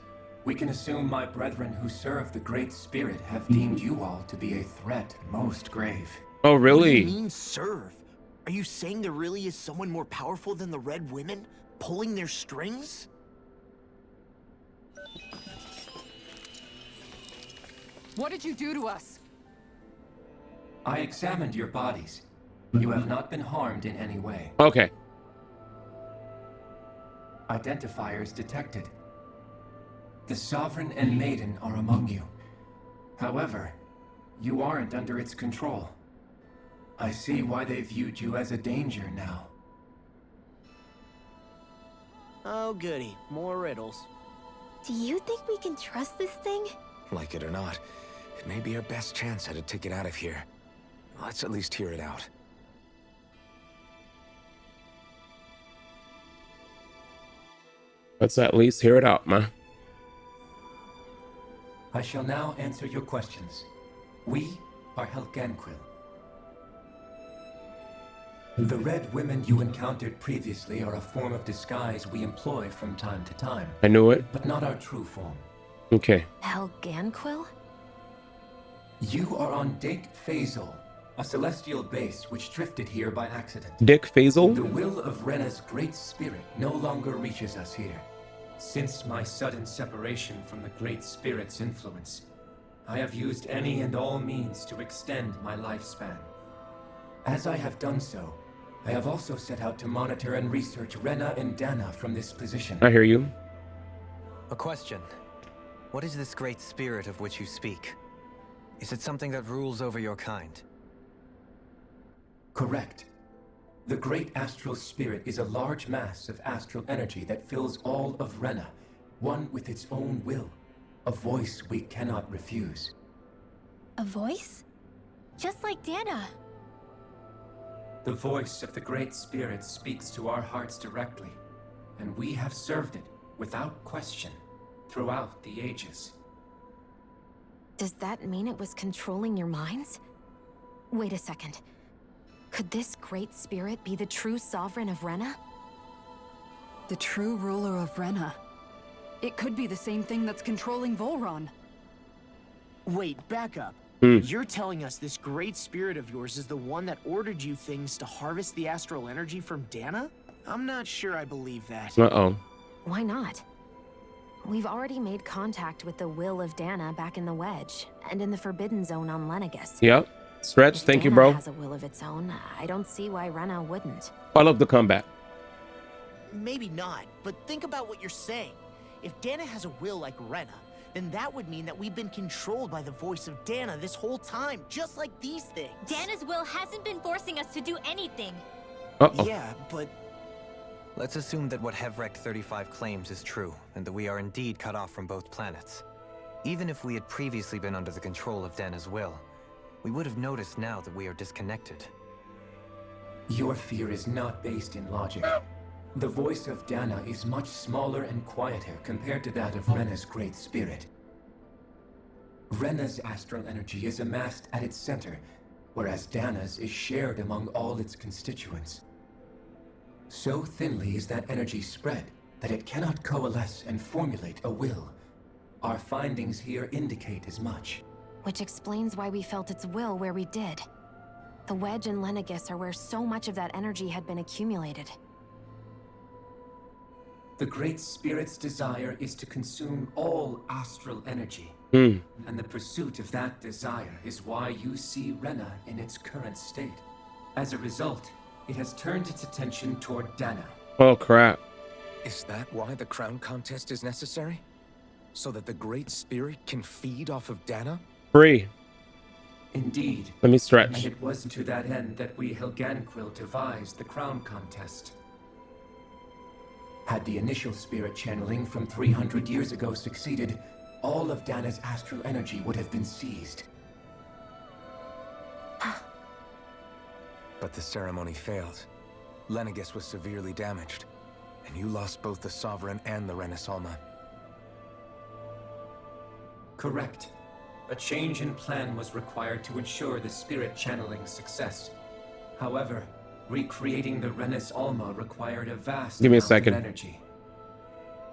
we can assume my brethren who serve the Great Spirit have deemed you all to be a threat most grave. Oh, really? What do you mean, serve? Are you saying there really is someone more powerful than the Red Women, pulling their strings? What did you do to us? I examined your bodies. You have not been harmed in any way. Okay. Identifiers detected. The Sovereign and Maiden are among you. However, you aren't under its control. I see why they viewed you as a danger now. Oh, goody. More riddles. Do you think we can trust this thing? Like it or not, it may be our best chance at a ticket out of here. Let's at least hear it out. Let's at least hear it out, man. I shall now answer your questions. We are Helganquil. The Red Women you encountered previously are a form of disguise we employ from time to time. I knew it. But not our true form. Okay. Helganquil? You are on Dake Phasal, a celestial base which drifted here by accident. Dick Faisal? The will of Rena's great spirit no longer reaches us here. Since my sudden separation from the Great Spirit's influence, I have used any and all means to extend my lifespan. As I have done so, I have also set out to monitor and research Rena and Dana from this position. I hear you. A question. What is this Great Spirit of which you speak? Is it something that rules over your kind? Correct. The Great Astral Spirit is a large mass of astral energy that fills all of Rena, one with its own will, a voice we cannot refuse. A voice? Just like Dana. The voice of the Great Spirit speaks to our hearts directly, and we have served it without question throughout the ages. Does that mean it was controlling your minds? Wait a second. Could this Great Spirit be the true sovereign of Rena? The true ruler of Rena. It could be the same thing that's controlling Volron. Wait, back up. You're telling us this great spirit of yours is the one that ordered you things to harvest the astral energy from Dana? I'm not sure I believe that. Uh-oh. Why not? We've already made contact with the will of Dana back in the Wedge, and in the Forbidden Zone on Lenegis. Yep. Stretch, thank you, Dana bro. has a will of its own. I don't see why Rena wouldn't. I love the comeback. Maybe not, but think about what you're saying. If Dana has a will like Rena, then that would mean that we've been controlled by the voice of Dana this whole time, just like these things. Dana's will hasn't been forcing us to do anything. Uh-oh. Yeah, but... Let's assume that what Hevrecht 35 claims is true, and that we are indeed cut off from both planets. Even if we had previously been under the control of Dana's will, we would have noticed now that we are disconnected. Your fear is not based in logic. The voice of Dana is much smaller and quieter compared to that of Rena's Great Spirit. Rena's astral energy is amassed at its center, whereas Dana's is shared among all its constituents. So thinly is that energy spread that it cannot coalesce and formulate a will. Our findings here indicate as much. Which explains why we felt its will where we did. The Wedge and Lenegis are where so much of that energy had been accumulated. The Great Spirit's desire is to consume all astral energy. And the pursuit of that desire is why you see Rena in its current state. As a result, it has turned its attention toward Dana. Oh, crap. Is that why the crown contest is necessary? So that the Great Spirit can feed off of Dana? Free. Indeed. Let me stretch. And it was to that end that we Helganquil devised the crown contest. Had the initial spirit channeling from 300 years ago succeeded, all of Dana's astral energy would have been seized. But the ceremony failed. Lenegis was severely damaged, and you lost both the Sovereign and the Renaissance. Correct. A change in plan was required to ensure the spirit channeling's success. However, recreating the Renis Alma required a vast Give me a amount second. of energy.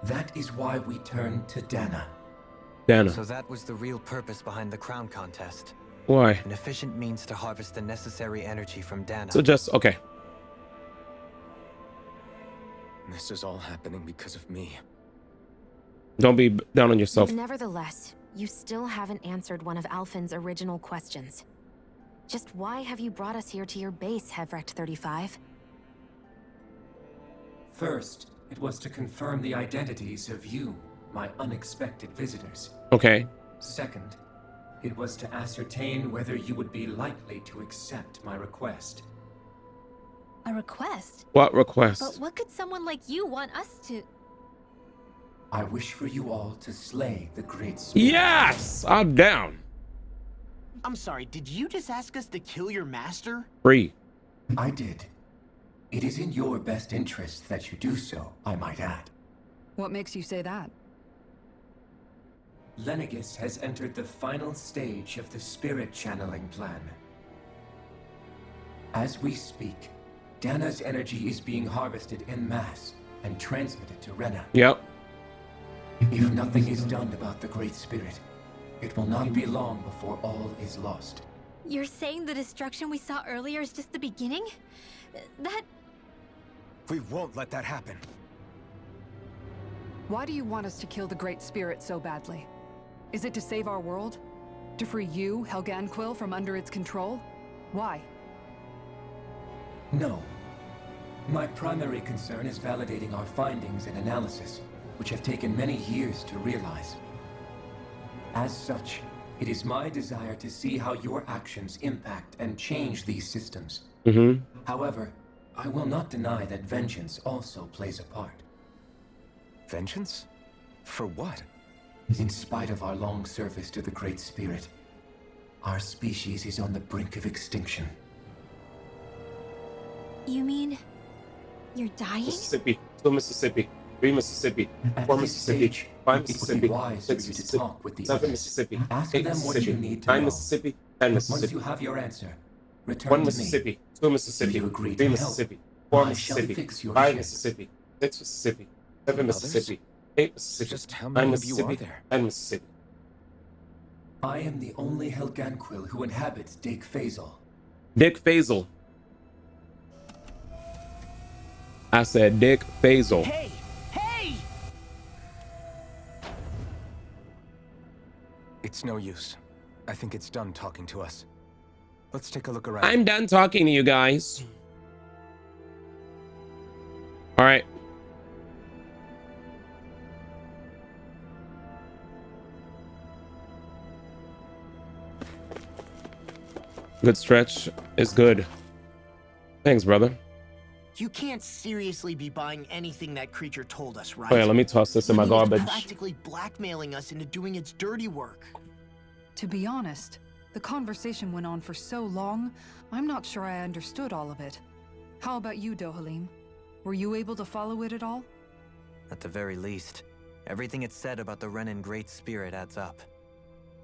That is why we turned to Dana. Dana. So that was the real purpose behind the crown contest. Why? An efficient means to harvest the necessary energy from Dana. So just, okay. This is all happening because of me. Don't be down on yourself. Nevertheless, you still haven't answered one of Alphen's original questions. Just why have you brought us here to your base, Hevrecht 35? First, it was to confirm the identities of you, my unexpected visitors. Okay. Second, it was to ascertain whether you would be likely to accept my request. A request? What request? But what could someone like you want us to... I wish for you all to slay the Great Spirit. Yes! I'm down. I'm sorry, did you just ask us to kill your master? Free. I did. It is in your best interest that you do so, I might add. What makes you say that? Lenegis has entered the final stage of the spirit channeling plan. As we speak, Dana's energy is being harvested en masse and transmitted to Rena. Yep. If nothing is done about the Great Spirit, it will not be long before all is lost. You're saying the destruction we saw earlier is just the beginning? That... We won't let that happen. Why do you want us to kill the Great Spirit so badly? Is it to save our world? To free you, Helganquil, from under its control? Why? No. My primary concern is validating our findings and analysis, which have taken many years to realize. As such, it is my desire to see how your actions impact and change these systems. However, I will not deny that vengeance also plays a part. Vengeance? For what? In spite of our long service to the Great Spirit, our species is on the brink of extinction. You mean... you're dying? Mississippi, 2 Mississippi, 3 Mississippi, 4 Mississippi, 5 Mississippi, 6 Mississippi, 7 Mississippi, 8 Mississippi, 9 Mississippi, 10 Mississippi. Once you have your answer, return 1 to Mississippi, me. 2 Mississippi, 3 Mississippi, 4 Mississippi, 5 Mississippi, 6 Mississippi, 7 Mississippi, 8 Mississippi, 9 Mississippi, 10 Mississippi. I am the only Helganquil who inhabits Dick Faisal. Dick Faisal. I said Dick Faisal. Hey! Hey! It's no use. I think it's done talking to us. Let's take a look around. I'm done talking to you guys. All right. Good stretch is good. Thanks, brother. You can't seriously be buying anything that creature told us, right? Oh yeah, let me toss this in my It's garbage. practically blackmailing us into doing its dirty work. To be honest, the conversation went on for so long, I'm not sure I understood all of it. How about you, Dohalim? Were you able to follow it at all? At the very least, everything it said about the Renan Great Spirit adds up.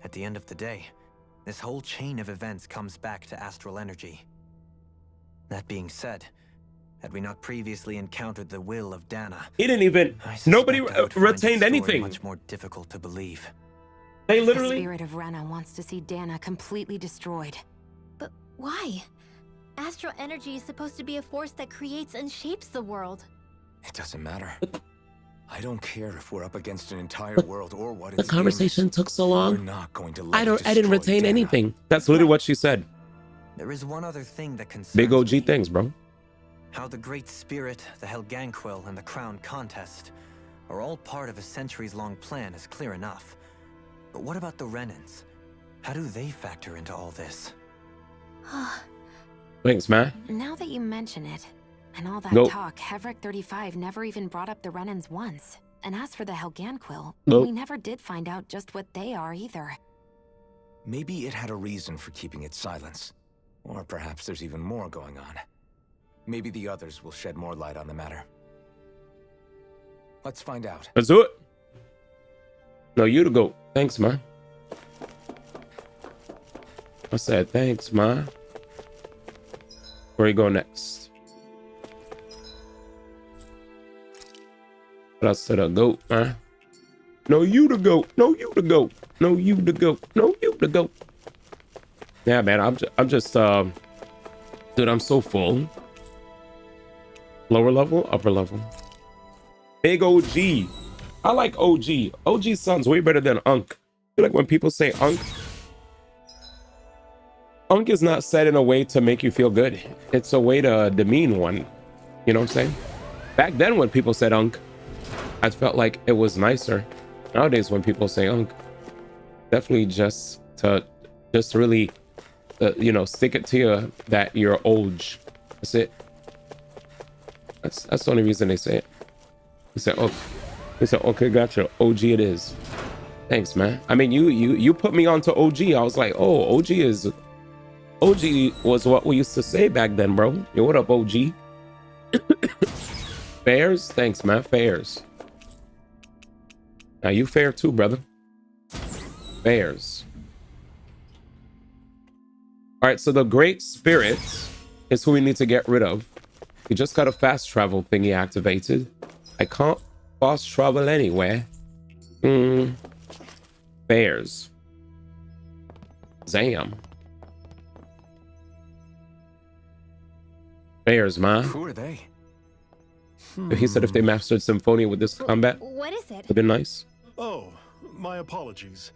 At the end of the day, this whole chain of events comes back to astral energy. That being said, had we not previously encountered the will of Dana, He didn't even. Nobody retained anything. Much more difficult to believe. They The literally. spirit of Rena wants to see Dana completely destroyed. But why? Astral energy is supposed to be a force that creates and shapes the world. It doesn't matter. I don't care if we're up against an entire world or what The its aim conversation is. took so long. We're not going to let I it didn't destroy retain Dana. anything. That's literally what she said. There is one other thing that concerns Big OG me. things, bro. How the Great Spirit, the Helganquil, and the Crown Contest are all part of a centuries-long plan is clear enough. But what about the Renans? How do they factor into all this? Thanks, man. Now that you mention it, and all that Go. talk, Hevric 35 never even brought up the Renans once. And as for the Helganquil, Nope. we never did find out just what they are either. Maybe it had a reason for keeping its silence. Or perhaps there's even more going on. Maybe the others will shed more light on the matter. Let's find out. Let's do it. No, you to go. Thanks, man. I said thanks, man. Where you go next? But I said a goat, man. No, you to go. No, you to go. No, you to go. No, you to go. Yeah, man. I'm just dude, I'm so full. Lower level, upper level. Big OG. I like OG. OG sounds way better than Unk. I feel like when people say Unk is not said in a way to make you feel good. It's a way to demean one. You know what I'm saying? Back then when people said Unk, I felt like it was nicer. Nowadays when people say Unk, definitely just really, you know, stick it to you that you're old. That's it. That's the only reason they say it. They say, oh, they said, okay, gotcha. OG it is. Thanks, man. I mean, you put me onto OG. I was like, oh, OG was what we used to say back then, bro. Yo, what up, OG? Fairs? Thanks, man. Fairs. Now you fair too, brother. Fairs. All right, so the Great Spirit is who we need to get rid of. We just got a fast travel thingy activated. I can't fast travel anywhere. Bears. Zam. Bears, man. Who are they? He said if they mastered Symphonia with this combat, What is it? it'd been nice. Oh, my apologies.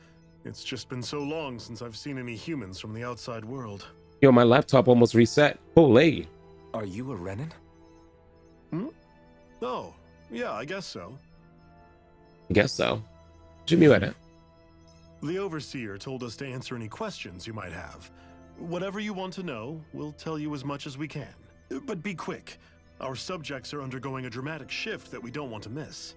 It's just been so long since I've seen any humans from the outside world. Yo, my laptop almost reset. Holy. Are you a Renan? Hmm? Oh, yeah, I guess so. Guess so. Jimmy read it. The Overseer told us to answer any questions you might have. Whatever you want to know, we'll tell you as much as we can. But be quick. Our subjects are undergoing a dramatic shift that we don't want to miss.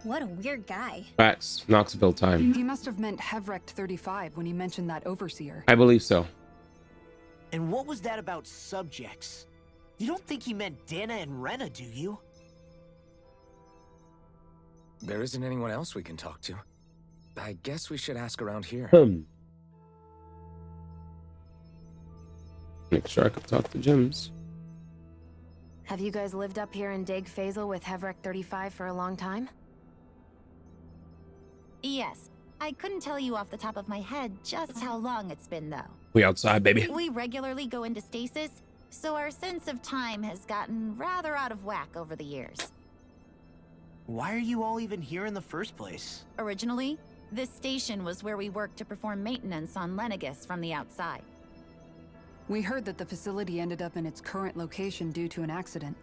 What a weird guy. Facts. Knoxville time. He must have meant Hevrecht 35 when he mentioned that Overseer. I believe so. And what was that about subjects? You don't think he meant Dana and Rena, do you? There isn't anyone else we can talk to. I guess we should ask around here. Make sure I could talk to Jims. Have you guys lived up here in Dag Fazel with Hevrecht 35 for a long time? Yes. I couldn't tell you off the top of my head just how long it's been, though. We outside, baby. We regularly go into stasis, so our sense of time has gotten rather out of whack over the years. Why are you all even here in the first place? Originally, this station was where we worked to perform maintenance on Lenegis from the outside. We heard that the facility ended up in its current location due to an accident.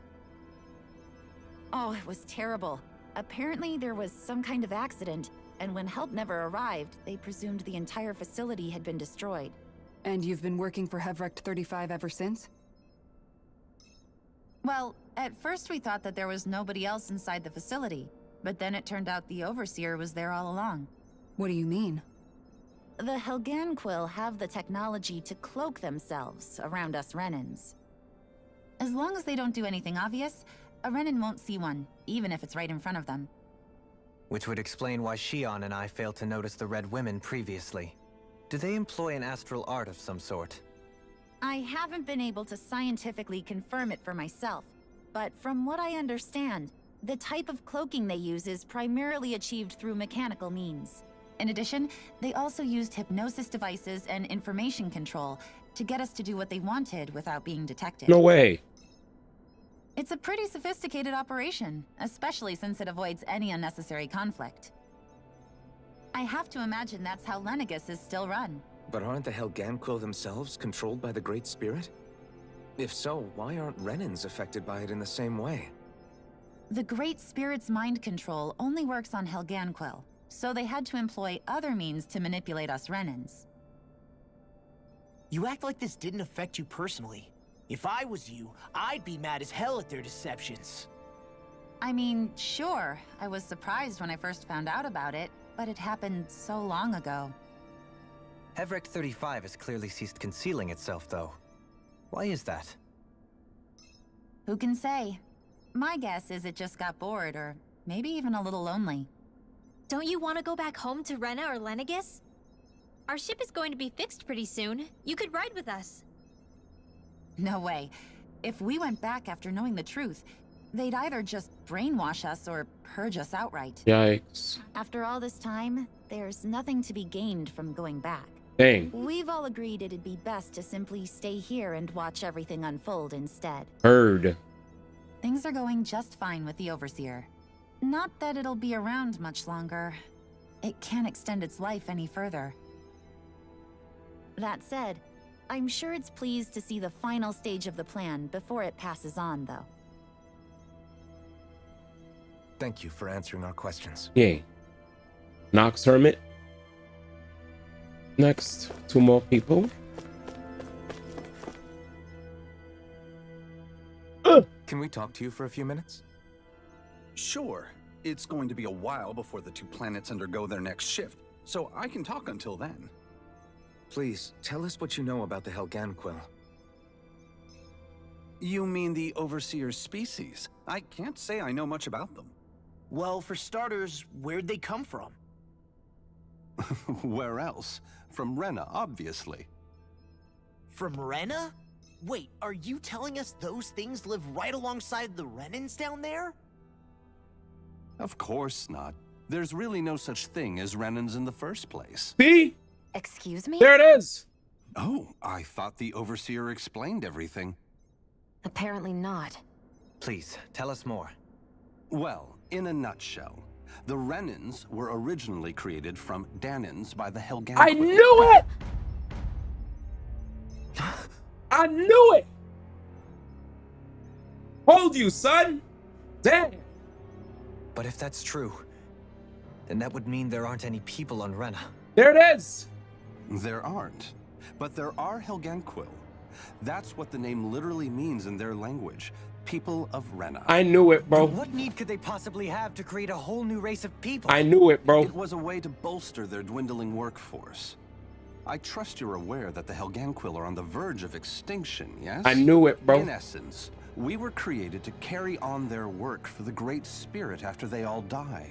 Oh, it was terrible. Apparently there was some kind of accident, and when help never arrived, they presumed the entire facility had been destroyed. And you've been working for Hevrecht 35 ever since? Well, at first we thought that there was nobody else inside the facility, but then it turned out the Overseer was there all along. What do you mean? The Helganquil have the technology to cloak themselves around us Renans. As long as they don't do anything obvious, a Renan won't see one, even if it's right in front of them. Which would explain why Shion and I failed to notice the Red Women previously. Do they employ an astral art of some sort? I haven't been able to scientifically confirm it for myself, but from what I understand, the type of cloaking they use is primarily achieved through mechanical means. In addition, they also used hypnosis devices and information control to get us to do what they wanted without being detected. No way. It's a pretty sophisticated operation, especially since it avoids any unnecessary conflict. I have to imagine that's how Lenegis is still run. But aren't the Helganquil themselves controlled by the Great Spirit? If so, why aren't Renans affected by it in the same way? The Great Spirit's mind control only works on Helganquil, so they had to employ other means to manipulate us Renans. You act like this didn't affect you personally. If I was you, I'd be mad as hell at their deceptions. I mean, sure, I was surprised when I first found out about it, but it happened so long ago. Hevrecht 35 has clearly ceased concealing itself, though. Why is that? Who can say? My guess is it just got bored, or maybe even a little lonely. Don't you want to go back home to Rena or Lenegis? Our ship is going to be fixed pretty soon. You could ride with us. No way. If we went back after knowing the truth, they'd either just brainwash us or purge us outright. Yikes. After all this time, there's nothing to be gained from going back. Dang. We've all agreed it'd be best to simply stay here and watch everything unfold instead. Heard. Things are going just fine with the Overseer. Not that it'll be around much longer. It can't extend its life any further. That said, I'm sure it's pleased to see the final stage of the plan before it passes on, though. Thank you for answering our questions. Yay. Nox Hermit. Next, 2 more people. Can we talk to you for a few minutes? Sure. It's going to be a while before the 2 planets undergo their next shift, so I can talk until then. Please, tell us what you know about the Helganquil. You mean the Overseer's species? I can't say I know much about them. Well, for starters, where'd they come from? Where else? From Rena, obviously. From Rena? Wait, are you telling us those things live right alongside the Renans down there? Of course not. There's really no such thing as Renans in the first place. See? Excuse me? There it is. Oh, I thought the Overseer explained everything. Apparently not. Please, tell us more. Well, in a nutshell, the Renans were originally created from Danans by the Helganquil. I knew it! I knew it! Hold you, son! Damn! But if that's true, then that would mean there aren't any people on Rena. There it is! There aren't. But there are Helganquil. That's what the name literally means in their language. People of Rena. I knew it, bro. But what need could they possibly have to create a whole new race of people? I knew it, bro. It was a way to bolster their dwindling workforce. I trust you're aware that the Helganquil are on the verge of extinction, yes? I knew it, bro. In essence, we were created to carry on their work for the Great Spirit after they all die.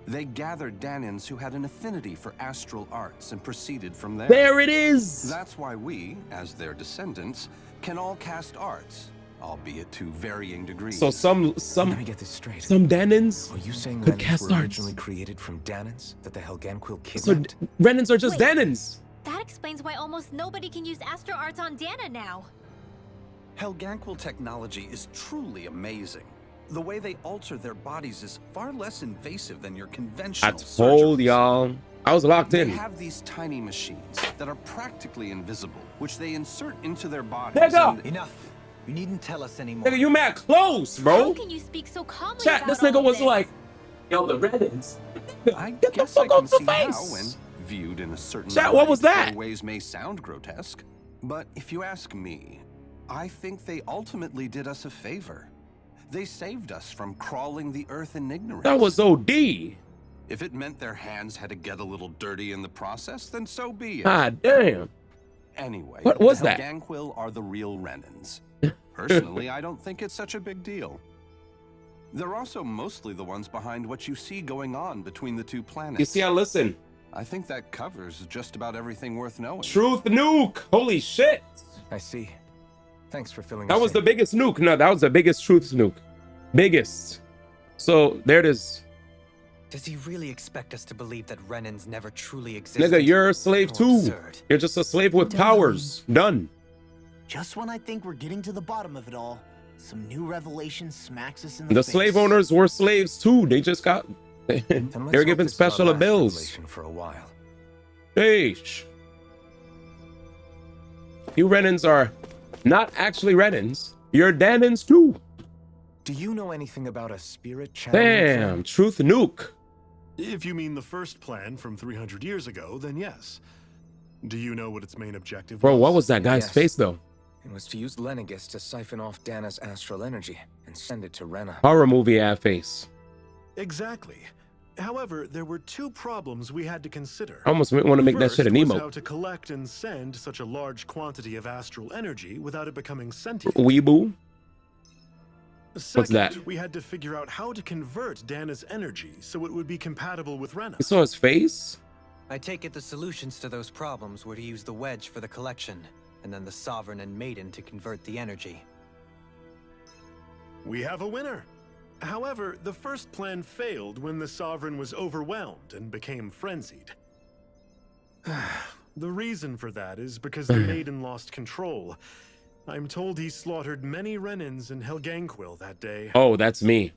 They gathered Danans who had an affinity for astral arts and proceeded from there. There it is! That's why we, as their descendants, can all cast arts, albeit to varying degrees. So some Let me get this straight. some Danans Are you saying could Renans cast were arts? originally created from Danans that the Helganquil So kidnapped? Renans are just Wait. Danans! That explains why almost nobody can use astro arts on Dana now. Helganquil technology is truly amazing. The way they alter their bodies is far less invasive than your conventional I told y'all. I was locked They in. have these tiny machines that are practically invisible, which they insert into their bodies. Nigga! and- Enough. You needn't tell us anymore. Nigga, you mad close, How bro. can you speak so calmly Chat, about this all nigga of was this? like, yo, the Renans. I Get the guess I fuck can off the see how, face! when viewed in a certain Chat, what was light, that? their ways may sound grotesque. But if you ask me, I think they ultimately did us a favor. They saved us from crawling the earth in ignorance. That was OD. If it meant their hands had to get a little dirty in the process, then so be it. God damn. Anyway, What was the that? Helganquil are the real Renans. Personally, I don't think it's such a big deal. They're also mostly the ones behind what you see going on between the two planets. You see, I listen. I think that covers just about everything worth knowing. Truth nuke. Holy shit. I see. Thanks for filling That us was in. the biggest nuke. No, that was the biggest truth nuke. Biggest. So there it is. Does he really expect us to believe that Renans never truly existed? Nigga, you're a slave How too. absurd. You're just a slave with powers. Done. Just when I think we're getting to the bottom of it all, some new revelation smacks us in The face. slave owners were slaves too. They just got Then let's they're hope given this is our special last bills. revelation for a while. Sheesh. You Renans are not actually Renans. You're Danans too. Do you know anything about a spirit channel? Damn, truth nuke. If you mean the first plan from 300 years ago, then yes. Do you know what its main objective Bro, what was that guy's Yes. face though? It was to use Lenegis to siphon off Dana's astral energy and send it to Rena. Horror movie ad face. Exactly. However, there were two problems we had to consider. I almost want to make that First shit an was emo. how to collect and send such a large quantity of astral energy without it becoming sentient. Weeboo. Second, that? we had to figure out how to convert Dana's energy so it would be compatible with Rena. You saw his face? I take it the solutions to those problems were to use the wedge for the collection, and then the Sovereign and Maiden to convert the energy. We have a winner. However, the first plan failed when the Sovereign was overwhelmed and became frenzied. The reason for that is because the Maiden lost control. I'm told he slaughtered many Renans in Helganquil that day. Oh, that's me.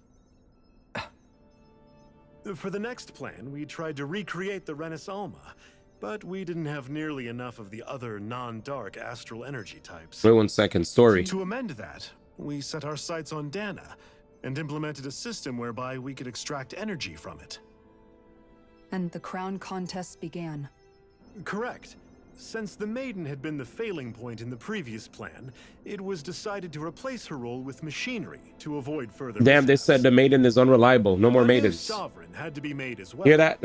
For the next plan, we tried to recreate the Renis Alma, but we didn't have nearly enough of the other non-dark astral energy types. Wait 1 second. Story. To amend that, we set our sights on Dana and implemented a system whereby we could extract energy from it. And the crown contest began. Correct. Since the Maiden had been the failing point in the previous plan, it was decided to replace her role with machinery to avoid further Damn, they said the maiden is unreliable. No more A new maidens. Sovereign had to be made as well. Hear that?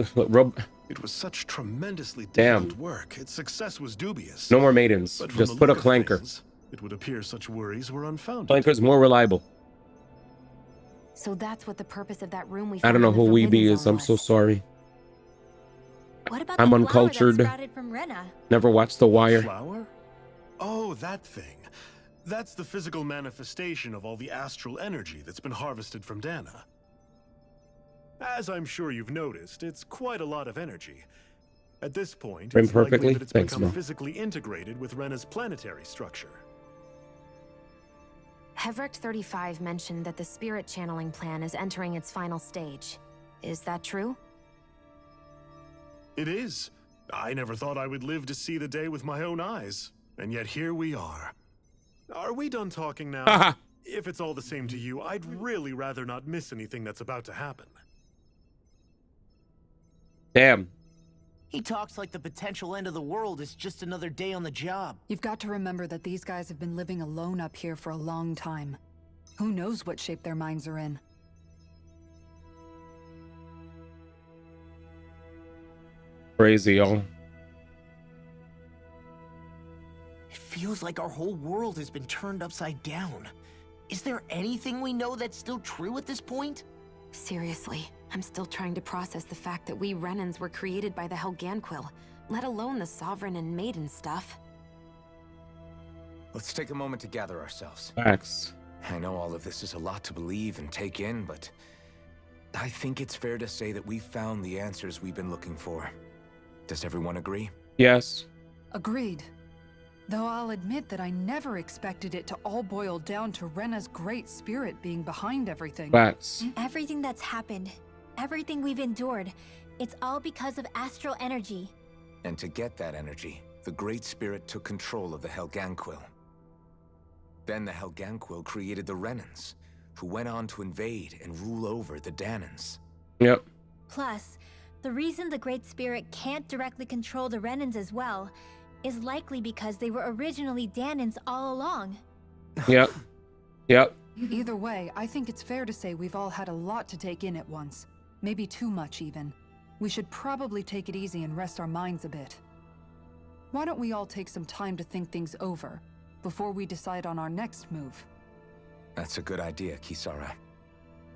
It was such tremendously Damn. difficult work. Its success was dubious. No more maidens. But from Just the put a look of clanker. things, it would appear such worries were unfounded. Clanker's more reliable. So that's what the purpose of that room we I don't found know in who the Weeby Forbidden is. Zone I'm was. so sorry. What about I'm the uncultured. flower that sprouted from Rena? Never watched The Wire. Flower? Oh, that thing. That's the physical manifestation of all the astral energy that's been harvested from Dana. As I'm sure you've noticed, it's quite a lot of energy. At this point, Frame it's likely perfectly. that it's Thanks, become bro. physically integrated with Rena's planetary structure. Hevricht 35 mentioned that the spirit channeling plan is entering its final stage. Is that true? It is. I never thought I would live to see the day with my own eyes. And yet here we are. Are we done talking now? If it's all the same to you, I'd really rather not miss anything that's about to happen. Damn. He talks like the potential end of the world is just another day on the job. You've got to remember that these guys have been living alone up here for a long time. Who knows what shape their minds are in? Crazy, y'all. It feels like our whole world has been turned upside down. Is there anything we know that's still true at this point? Seriously, I'm still trying to process the fact that we Renans were created by the Helganquil, let alone the Sovereign and Maiden stuff. Let's take a moment to gather ourselves. Facts. I know all of this is a lot to believe and take in, but I think it's fair to say that we've found the answers we've been looking for. Does everyone agree? Yes. Agreed. Though I'll admit that I never expected it to all boil down to Rena's great spirit being behind everything. Facts. Everything that's happened, everything we've endured, it's all because of astral energy. And to get that energy, the Great Spirit took control of the Helganquil. Then the Helganquil created the Renans, who went on to invade and rule over the Danans. Yep. Plus, the reason the Great Spirit can't directly control the Renans as well is likely because they were originally Danans all along. Yep. Yep. Either way, I think it's fair to say we've all had a lot to take in at once. Maybe too much, even. We should probably take it easy and rest our minds a bit. Why don't we all take some time to think things over before we decide on our next move? That's a good idea, Kisara.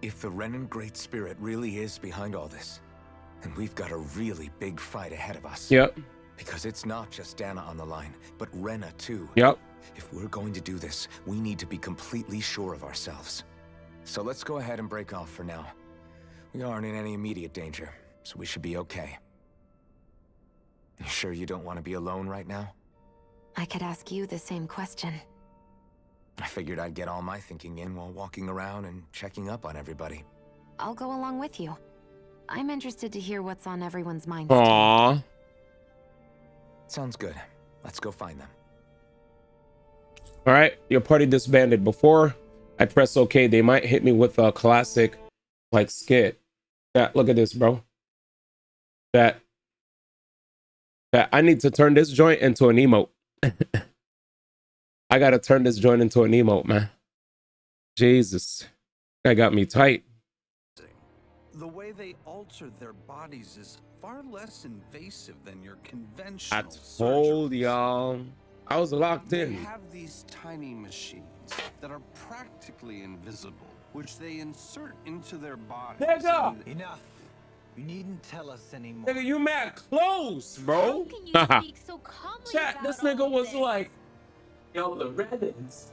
If the Renan Great Spirit really is behind all this, then we've got a really big fight ahead of us. Yep. Because it's not just Dana on the line, but Rena too. Yep. If we're going to do this, we need to be completely sure of ourselves. So let's go ahead and break off for now. We aren't in any immediate danger, so we should be okay. You sure you don't want to be alone right now? I could ask you the same question. I figured I'd get all my thinking in while walking around and checking up on everybody. I'll go along with you. I'm interested to hear what's on everyone's minds. Aww. Sounds good. Let's go find them. All right, your party disbanded. Before I press OK, they might hit me with a classic, like, skit. Yeah, look at this, bro. That I need to turn this joint into an emote. I gotta turn this joint into an emote, man. Jesus, that got me tight. The way they altered their bodies is far less invasive than your conventional I told y'all. I was locked They in. have these tiny machines that are practically invisible, which they insert into their bodies. Nigga! and- Enough. You needn't tell us anymore. Nigga, you mad close, bro. How can you speak so calmly Chat, about this all nigga of was this? like, yo, the Reddits.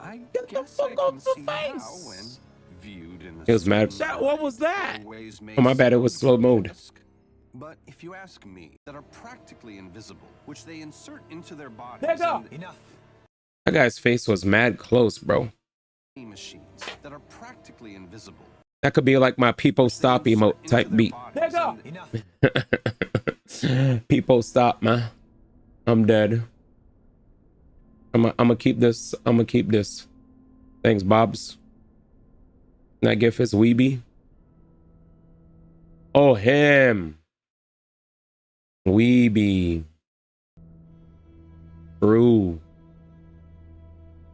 I Get the guess I fuck off can the see how, face. when viewed in He was mad. same Chat, what was that? ways may Oh, my bad, it was sound slow mode. grotesque. But if you ask me, that are practically invisible, which they insert into their bodies. Nigga! and- Enough. That guy's face was mad close, bro. Machines that are practically invisible. That could be like my people stop emote type beat. Enough. People stop, man. I'm dead. I'm gonna keep this. I'm gonna keep this. Thanks, Bobs. That gift is Weeby. Oh, him. Weeby. True.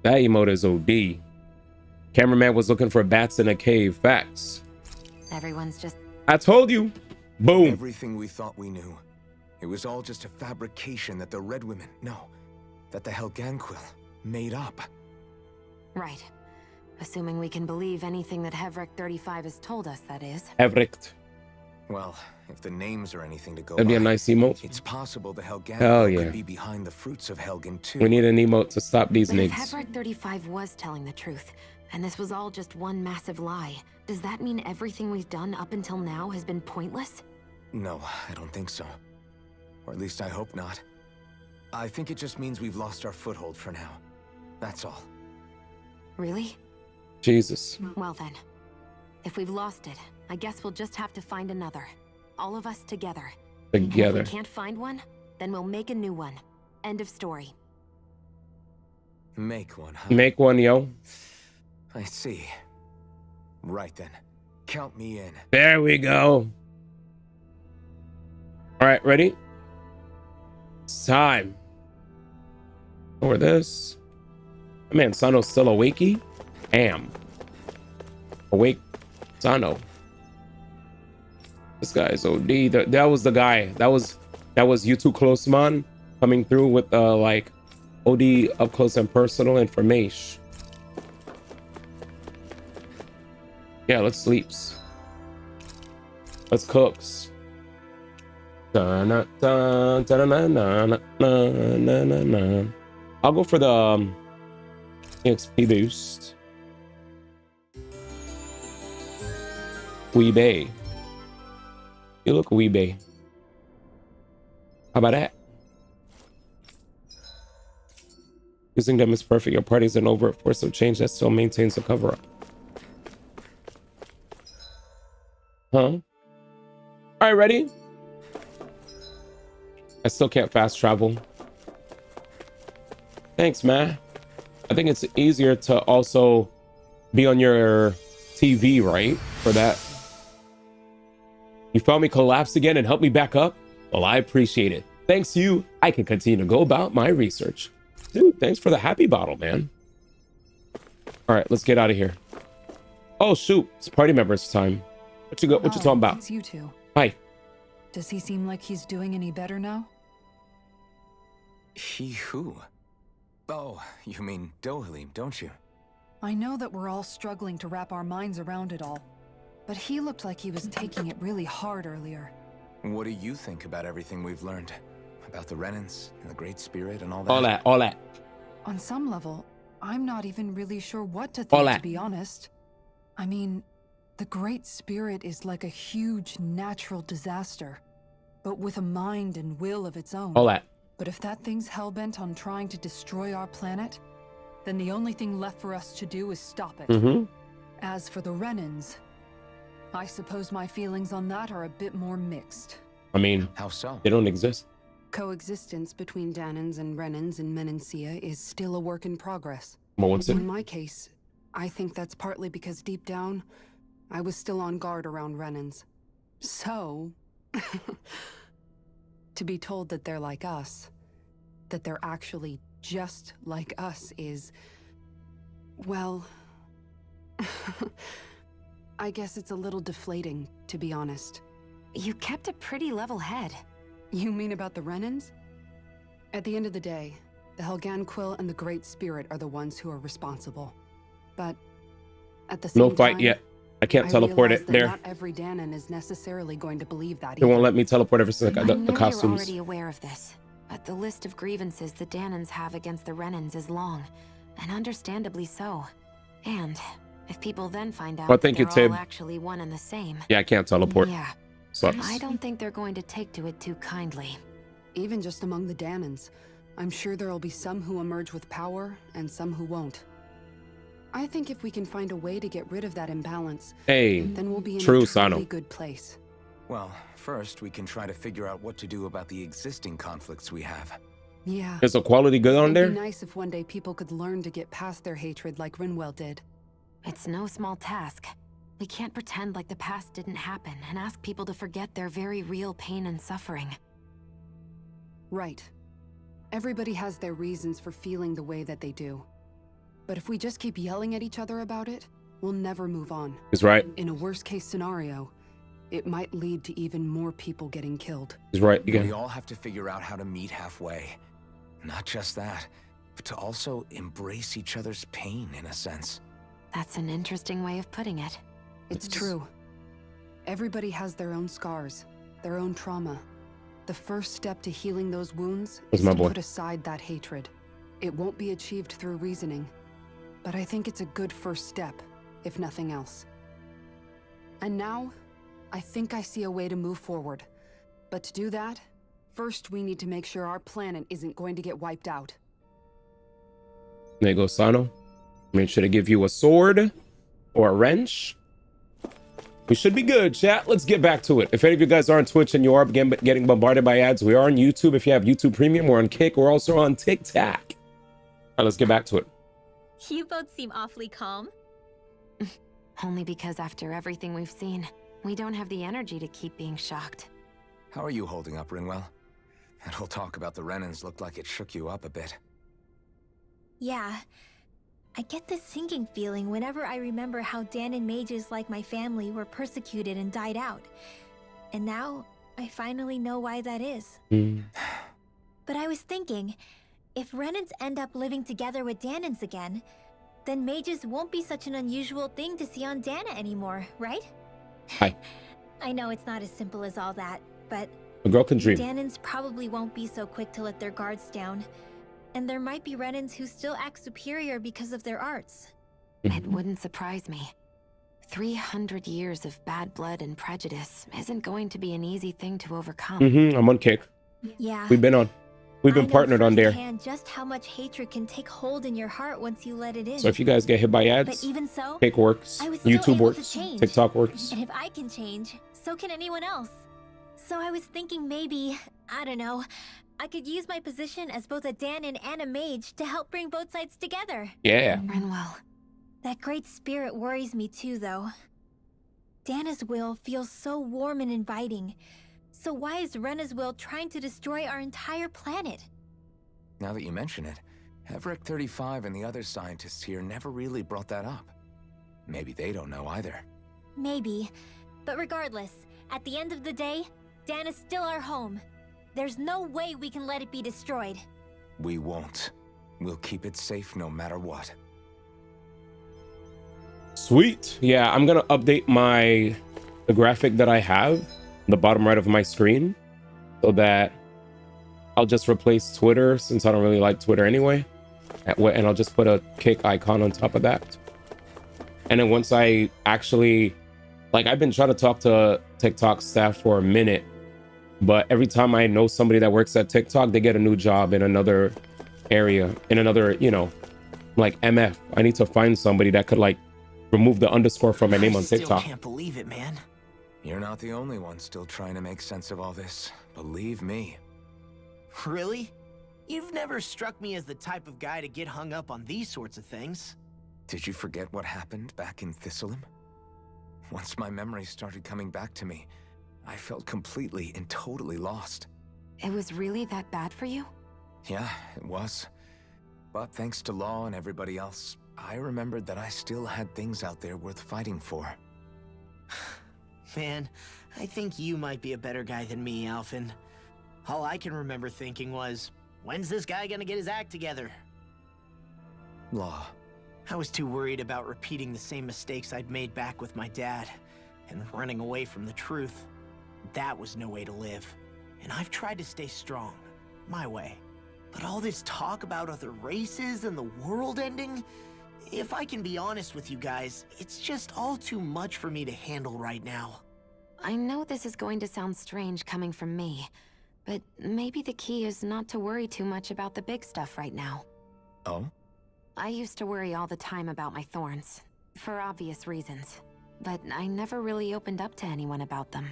That emote is OD. Cameraman was looking for bats in a cave. Facts. Everyone's just... I told you. Boom. Everything we thought we knew. It was all just a fabrication that the Red Women, that the Helganquil made up. Right. Assuming we can believe anything that Hevricht 35 has told us, that is. Hevricht. Well, if the names are anything to go That'd be a by, nice emote. it's possible the Hell Helganquil yeah. could be behind the fruits of Helgen too. We need an emote to stop these But if niggas. Hevricht 35 was telling the truth, and this was all just one massive lie, does that mean everything we've done up until now has been pointless? No, I don't think so. Or at least I hope not. I think it just means we've lost our foothold for now. That's all. Really? Jesus. Well then, if we've lost it, I guess we'll just have to find another. All of us together. Together. And if we can't find one, then we'll make a new one. End of story. Make one, huh? Make one, yo. I see. Right then. Count me in. There we go. All right, ready? It's time. Over this. Man, Sano's still awakey? Damn. Awake Sano. This guy's OD. That was the guy. That was You Too Close Man coming through with like OD up close and personal information. Yeah, let's sleeps. Let's cooks. I'll go for the XP boost. Weebay. You look weebay. How about that? Using them is perfect. Your party's an overt force of change that still maintains a cover up. Huh? All right, ready? I still can't fast travel. Thanks, man. I think it's easier to also be on your TV, right? For that. You found me collapsed again and helped me back up? Well, I appreciate it. Thanks to you, I can continue to go about my research. Dude, thanks for the happy bottle, man. All right, let's get out of here. Oh, shoot. It's party members time. What you talking about? It's you two. Hi. Does he seem like he's doing any better now? He who? Oh, you mean Dohalim, don't you? I know that we're all struggling to wrap our minds around it all, but he looked like he was taking it really hard earlier. What do you think about everything we've learned? About the Renans and the Great Spirit and all that? All that. On some level, I'm not even really sure what to think, to be honest. I mean, the Great Spirit is like a huge natural disaster, but with a mind and will of its own. All that. But if that thing's hellbent on trying to destroy our planet, then the only thing left for us to do is stop it. Mm-hmm. As for the Renans, I suppose my feelings on that are a bit more mixed. I mean, how so? They don't exist. Coexistence between Danans and Renans in Menancia is still a work in progress. Well, what's it? In my case, I think that's partly because deep down, I was still on guard around Renans. So, to be told that they're like us, that they're actually just like us is, well, I guess it's a little deflating, to be honest. You kept a pretty level head. You mean about the Renans? At the end of the day, the Helgan Quill and the Great Spirit are the ones who are responsible. But at the same time, no fight yet. I can't teleport it there. Not every Danan is necessarily going to believe that. They won't let me teleport ever since I know got the costumes. You're already aware of this, but the list of grievances the Danans have against the Renans is long, and understandably so. And if people then find out they're all actually one and the same. Yeah, I can't teleport. Yeah. Sucks. I don't think they're going to take to it too kindly. Even just among the Danans, I'm sure there'll be some who emerge with power and some who won't. I think if we can find a way to get rid of that imbalance, then we'll be in a truly good place. Well, first we can try to figure out what to do about the existing conflicts we have. Yeah. Is equality good on there? It'd be nice if one day people could learn to get past their hatred like Rinwell did. It's no small task. We can't pretend like the past didn't happen and ask people to forget their very real pain and suffering. Right. Everybody has their reasons for feeling the way that they do. But if we just keep yelling at each other about it, we'll never move on. He's right. In a worst-case scenario, it might lead to even more people getting killed. He's right again. We all have to figure out how to meet halfway. Not just that, but to also embrace each other's pain in a sense. That's an interesting way of putting it. It's true. Everybody has their own scars, their own trauma. The first step to healing those wounds is to put aside that hatred. It won't be achieved through reasoning, but I think it's a good first step, if nothing else. And now, I think I see a way to move forward. But to do that, First, we need to make sure our planet isn't going to get wiped out. There you go, Sano. Make sure to give you a sword or a wrench. We should be good, chat. Let's get back to it. If any of you guys are on Twitch and you are getting bombarded by ads, we are on YouTube. If you have YouTube Premium, we're on Kick. We're also on TikTok. All right, let's get back to it. You both seem awfully calm. Only because after everything we've seen, we don't have the energy to keep being shocked. How are you holding up, Rinwell? That whole talk about the Renans looked like it shook you up a bit. Yeah. I get this sinking feeling whenever I remember how Dan and mages like my family were persecuted and died out. And now, I finally know why that is. But I was thinking, if Renans end up living together with Danans again, then mages won't be such an unusual thing to see on Dana anymore, right? Hi. I know it's not as simple as all that, but A girl can dream. Danans probably won't be so quick to let their guards down. And there might be Renans who still act superior because of their arts. It wouldn't surprise me. 300 years of bad blood and prejudice isn't going to be an easy thing to overcome. I'm on Kick. Yeah. We've been partnered on there. Just how much hatred can take hold in your heart once you let it in. So if you guys get hit by ads, but even so, Kick works, I was still YouTube able works, to change. TikTok works. And if I can change, so can anyone else. So I was thinking maybe, I don't know, I could use my position as both a Danan and a mage to help bring both sides together. Yeah. Rinwell. That great spirit worries me too, though. Dana's will feels so warm and inviting. So why is Rena's will trying to destroy our entire planet? Now that you mention it, Everick 35 and the other scientists here never really brought that up. Maybe they don't know either. Maybe. But regardless, at the end of the day, Dana's still our home. There's no way we can let it be destroyed. We won't. We'll keep it safe no matter what. Sweet. Yeah, I'm gonna update the graphic that I have, the bottom right of my screen, so that I'll just replace Twitter, since I don't really like Twitter anyway, and I'll just put a Kick icon on top of that. And then once I actually, I've been trying to talk to TikTok staff for a minute, but every time I know somebody that works at TikTok, they get a new job in another area, in another, MF. I need to find somebody that could remove the underscore from my name on TikTok. I can't believe it, man. You're not the only one still trying to make sense of all this. Believe me. Really? You've never struck me as the type of guy to get hung up on these sorts of things. Did you forget what happened back in Thistleum? Once my memories started coming back to me, I felt completely and totally lost. It was really that bad for you? Yeah, it was. But thanks to Law and everybody else, I remembered that I still had things out there worth fighting for. Man, I think you might be a better guy than me, Alphen. All I can remember thinking was, when's this guy gonna get his act together? Law. I was too worried about repeating the same mistakes I'd made back with my dad, and running away from the truth. That was no way to live. And I've tried to stay strong, my way. But all this talk about other races and the world ending, if I can be honest with you guys, it's just all too much for me to handle right now. I know this is going to sound strange coming from me, but maybe the key is not to worry too much about the big stuff right now. Oh? I used to worry all the time about my thorns, for obvious reasons, but I never really opened up to anyone about them.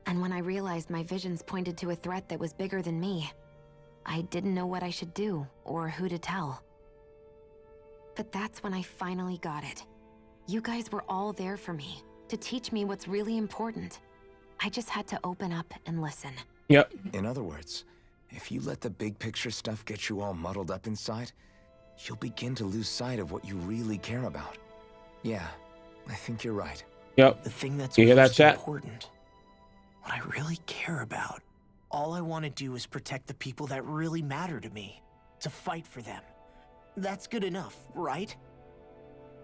And when I realized my visions pointed to a threat that was bigger than me, I didn't know what I should do or who to tell. But that's when I finally got it. You guys were all there for me, to teach me what's really important. I just had to open up and listen. Yep. In other words, if you let the big picture stuff get you all muddled up inside, you'll begin to lose sight of what you really care about. Yeah, I think you're right. Yep. The thing that's you hear that, most chat? important, what I really care about, all I want to do is protect the people that really matter to me, to fight for them. That's good enough, right?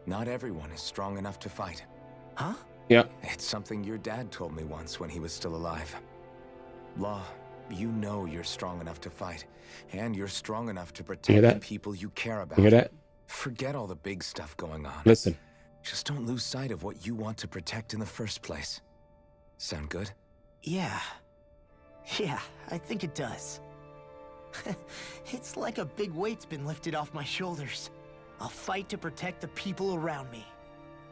Not everyone is strong enough to fight. Huh? Yep. It's something your dad told me once when he was still alive. Law, you know you're strong enough to fight, and you're strong enough to protect the people you care about. You hear that? Forget all the big stuff going on. Listen. Just don't lose sight of what you want to protect in the first place. Sound good? Yeah. Yeah, I think it does. It's like a big weight's been lifted off my shoulders. I'll fight to protect the people around me.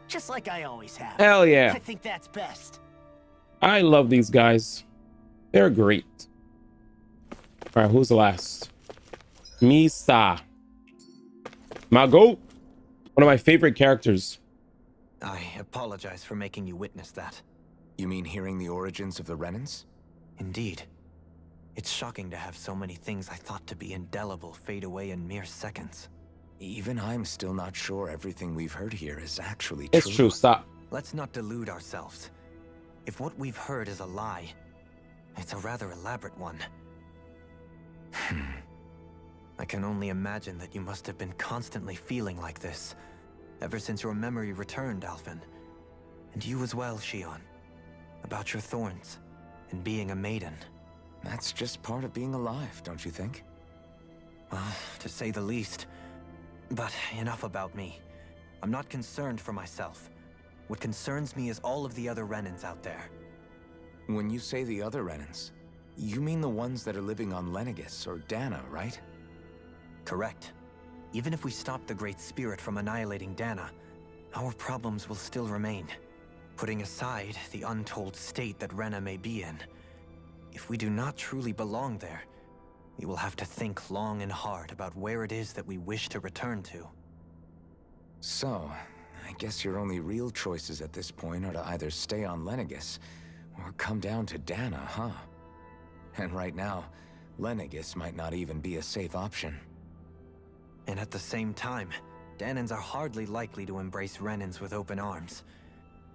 Just like I always have. Hell yeah. I think that's best. I love these guys. They're great. All right, who's the last? Misa. My goat. One of my favorite characters. I apologize for making you witness that. You mean hearing the origins of the Renans? Indeed. It's shocking to have so many things I thought to be indelible fade away in mere seconds. Even I'm still not sure everything we've heard here is actually true. It's true, stop. Let's not delude ourselves. If what we've heard is a lie, it's a rather elaborate one. I can only imagine that you must have been constantly feeling like this, ever since your memory returned, Alphen. And you as well, Shion. About your thorns, and being a maiden. That's just part of being alive, don't you think? Well, to say the least. But enough about me. I'm not concerned for myself. What concerns me is all of the other Renans out there. When you say the other Renans, you mean the ones that are living on Lenegis or Dana, right? Correct. Even if we stop the Great Spirit from annihilating Dana, our problems will still remain. Putting aside the untold state that Rena may be in, if we do not truly belong there, we will have to think long and hard about where it is that we wish to return to. So, I guess your only real choices at this point are to either stay on Lenegis, or come down to Dana, huh? And right now, Lenegis might not even be a safe option. And at the same time, Danans are hardly likely to embrace Renans with open arms.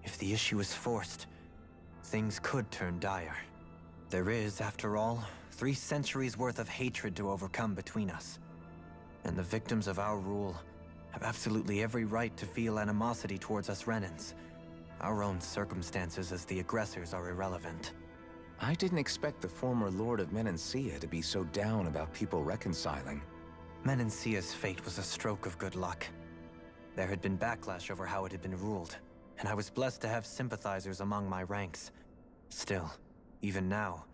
If the issue is forced, things could turn dire. There is, after all, 3 centuries worth of hatred to overcome between us. And the victims of our rule have absolutely every right to feel animosity towards us Renans. Our own circumstances as the aggressors are irrelevant. I didn't expect the former Lord of Menancia to be so down about people reconciling. Menancia's fate was a stroke of good luck. There had been backlash over how it had been ruled, and I was blessed to have sympathizers among my ranks. Still, even now,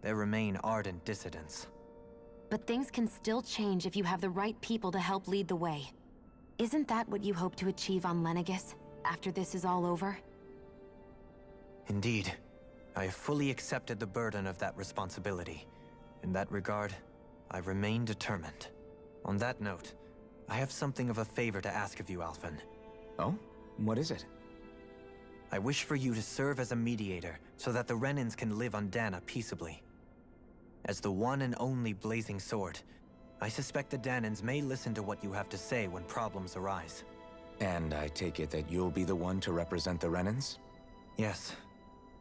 there remain ardent dissidents. But things can still change if you have the right people to help lead the way. Isn't that what you hope to achieve on Lenegis, after this is all over? Indeed. I have fully accepted the burden of that responsibility. In that regard, I remain determined. On that note, I have something of a favor to ask of you, Alphen. Oh? What is it? I wish for you to serve as a mediator so that the Renans can live on Dana peaceably. As the one and only Blazing Sword, I suspect the Danans may listen to what you have to say when problems arise. And I take it that you'll be the one to represent the Renans? Yes.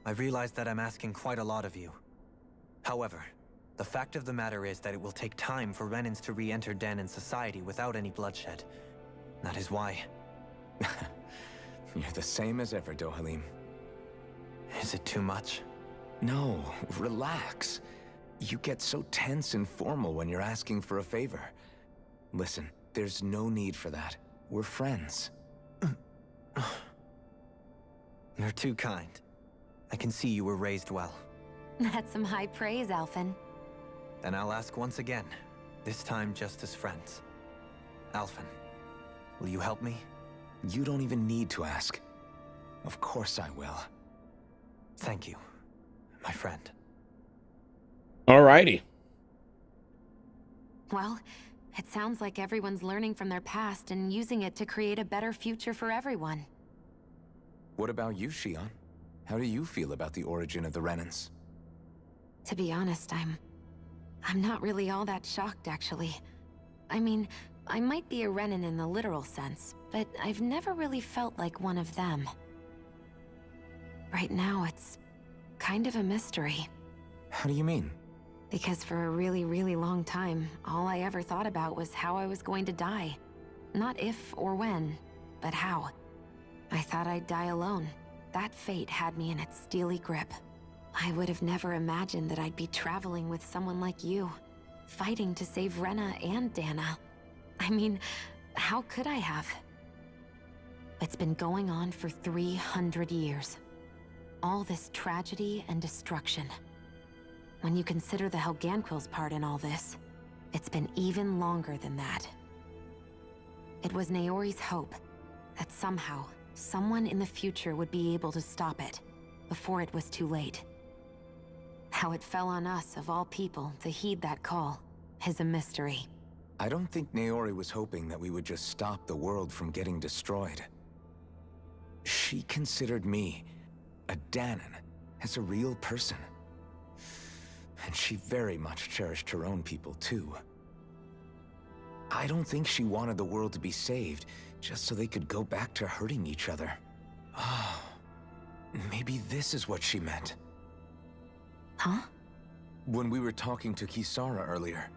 I realize that I'm asking quite a lot of you. However, the fact of the matter is that it will take time for Renans to re-enter Danan society without any bloodshed. That is why... You're the same as ever, Dohalim. Is it too much? No, relax. You get so tense and formal when you're asking for a favor. Listen, there's no need for that. We're friends. You're too kind. I can see you were raised well. That's some high praise, Alphen. Then I'll ask once again, this time just as friends. Alphen, will you help me? You don't even need to ask. Of course I will. Thank you, my friend. Alrighty. Well, it sounds like everyone's learning from their past and using it to create a better future for everyone. What about you, Shion? How do you feel about the origin of the Renans? To be honest, I'm not really all that shocked, actually. I mean, I might be a Renan in the literal sense, but I've never really felt like one of them. Right now, it's kind of a mystery. How do you mean? Because for a really, really long time, all I ever thought about was how I was going to die. Not if or when, but how. I thought I'd die alone. That fate had me in its steely grip. I would have never imagined that I'd be traveling with someone like you, fighting to save Rena and Dana. I mean, how could I have? It's been going on for 300 years. All this tragedy and destruction. when you consider the Helganquil's part in all this, it's been even longer than that. It was Naori's hope that somehow, someone in the future would be able to stop it before it was too late. How it fell on us, of all people, to heed that call is a mystery. I don't think Naori was hoping that we would just stop the world from getting destroyed. She considered me, a Danon, as a real person. And she very much cherished her own people, too. I don't think she wanted the world to be saved, just so they could go back to hurting each other. Oh, maybe this is what she meant. Huh? When we were talking to Kisara earlier,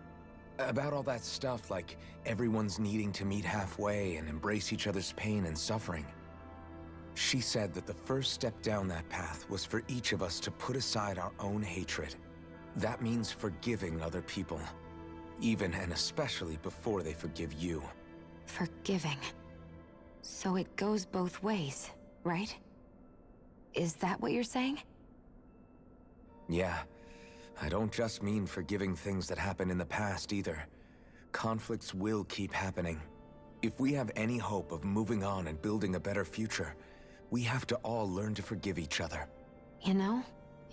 about all that stuff like everyone's needing to meet halfway and embrace each other's pain and suffering. She said that the first step down that path was for each of us to put aside our own hatred. That means forgiving other people, even and especially before they forgive you. Forgiving. So it goes both ways, right? Is that what you're saying? Yeah. I don't just mean forgiving things that happened in the past either. Conflicts will keep happening. If we have any hope of moving on and building a better future, we have to all learn to forgive each other. You know,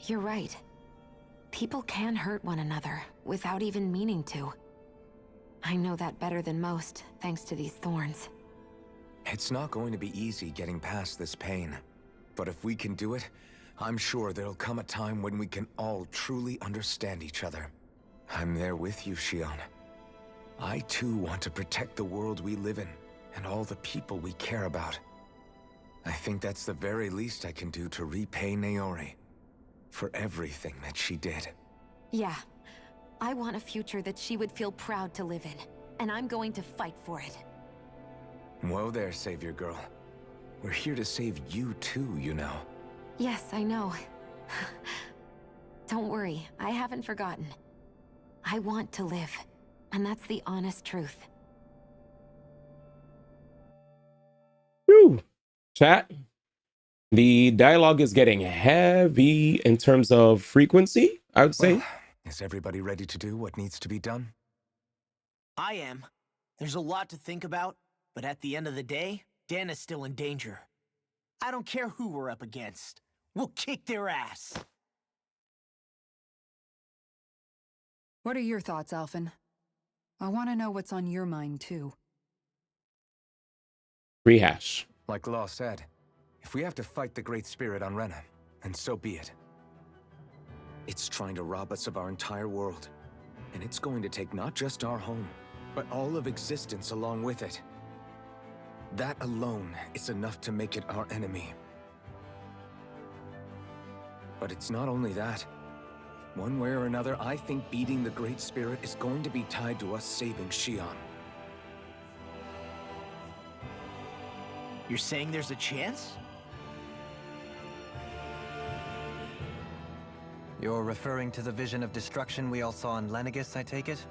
you're right. People can hurt one another without even meaning to. I know that better than most, thanks to these thorns. It's not going to be easy getting past this pain. But if we can do it, I'm sure there'll come a time when we can all truly understand each other. I'm there with you, Shion. I too want to protect the world we live in, and all the people we care about. I think that's the very least I can do to repay Naori for everything that she did. Yeah. I want a future that she would feel proud to live in, and I'm going to fight for it. Whoa there, Savior Girl. We're here to save you too, you know. Yes, I know. Don't worry, I haven't forgotten. I want to live, and that's the honest truth. Whew. Chat. The dialogue is getting heavy in terms of frequency, I would say. Well, is everybody ready to do what needs to be done? I am. There's a lot to think about, but at the end of the day, Dan is still in danger. I don't care who we're up against. We'll kick their ass. What are your thoughts, Alphen? I want to know what's on your mind, too. Rehash. Like Law said, if we have to fight the Great Spirit on Rena, then so be it. It's trying to rob us of our entire world. And it's going to take not just our home, but all of existence along with it. That alone is enough to make it our enemy. But it's not only that. One way or another, I think beating the Great Spirit is going to be tied to us saving Shion. You're saying there's a chance? You're referring to the vision of destruction we all saw in Lenegis, I take it?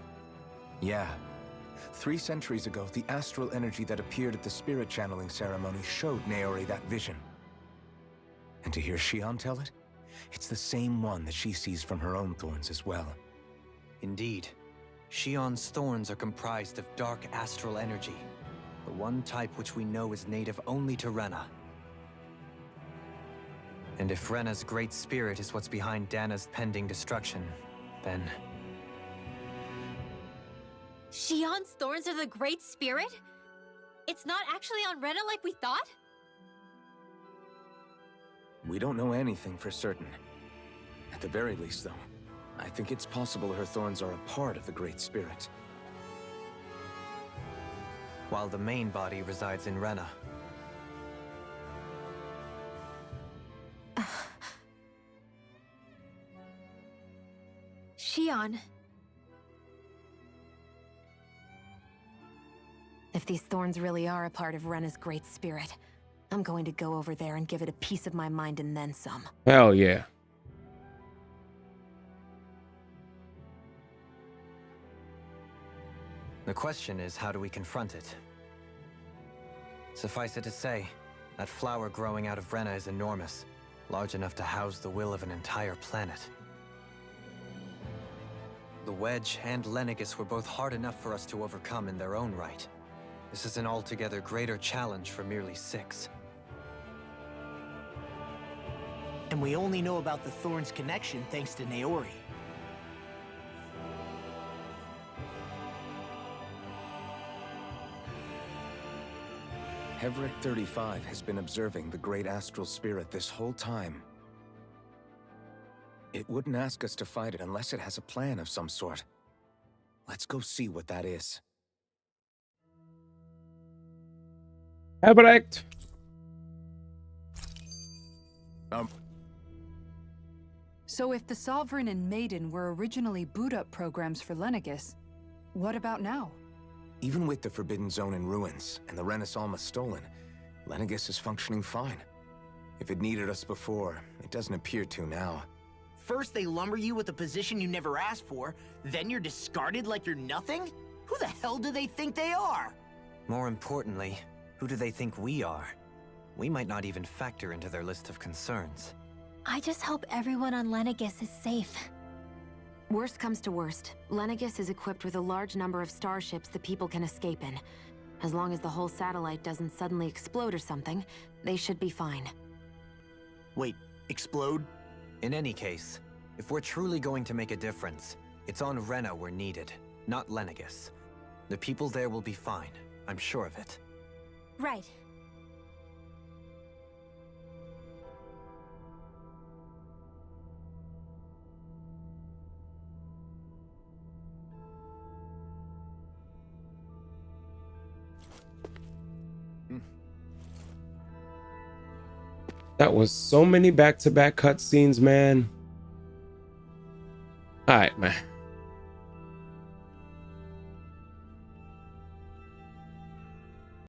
Yeah. 3 centuries ago, the astral energy that appeared at the spirit channeling ceremony showed Naori that vision. And to hear Shion tell it, it's the same one that she sees from her own thorns as well. Indeed. Shion's thorns are comprised of dark astral energy, the one type which we know is native only to Rena. And if Rena's great spirit is what's behind Dana's pending destruction, then... Shion's thorns are the Great Spirit? It's not actually on Rena like we thought? We don't know anything for certain. At the very least, though, I think it's possible her thorns are a part of the Great Spirit. While the main body resides in Rena. Shion. If these thorns really are a part of Rena's great spirit, I'm going to go over there and give it a piece of my mind and then some. Hell yeah. The question is, how do we confront it? Suffice it to say, that flower growing out of Rena is enormous, large enough to house the will of an entire planet. The Wedge and Lenegis were both hard enough for us to overcome in their own right. This is an altogether greater challenge for merely 6. And we only know about the Thorns' connection thanks to Naori. Hevric 35 has been observing the great astral spirit this whole time. It wouldn't ask us to fight it unless it has a plan of some sort. Let's go see what that is. Hevric. So if the Sovereign and Maiden were originally boot-up programs for Lenegis, what about now? Even with the Forbidden Zone in ruins and the Renaissance stolen, Lenegis is functioning fine. If it needed us before, it doesn't appear to now. First they lumber you with a position you never asked for, then you're discarded like you're nothing? Who the hell do they think they are? More importantly, who do they think we are? We might not even factor into their list of concerns. I just hope everyone on Lenegis is safe. Worst comes to worst, Lenegis is equipped with a large number of starships the people can escape in. As long as the whole satellite doesn't suddenly explode or something, they should be fine. Wait, explode? In any case, if we're truly going to make a difference, it's on Rena we're needed, not Lenegis. The people there will be fine, I'm sure of it. Right. That was so many back-to-back cutscenes, man. All right, man.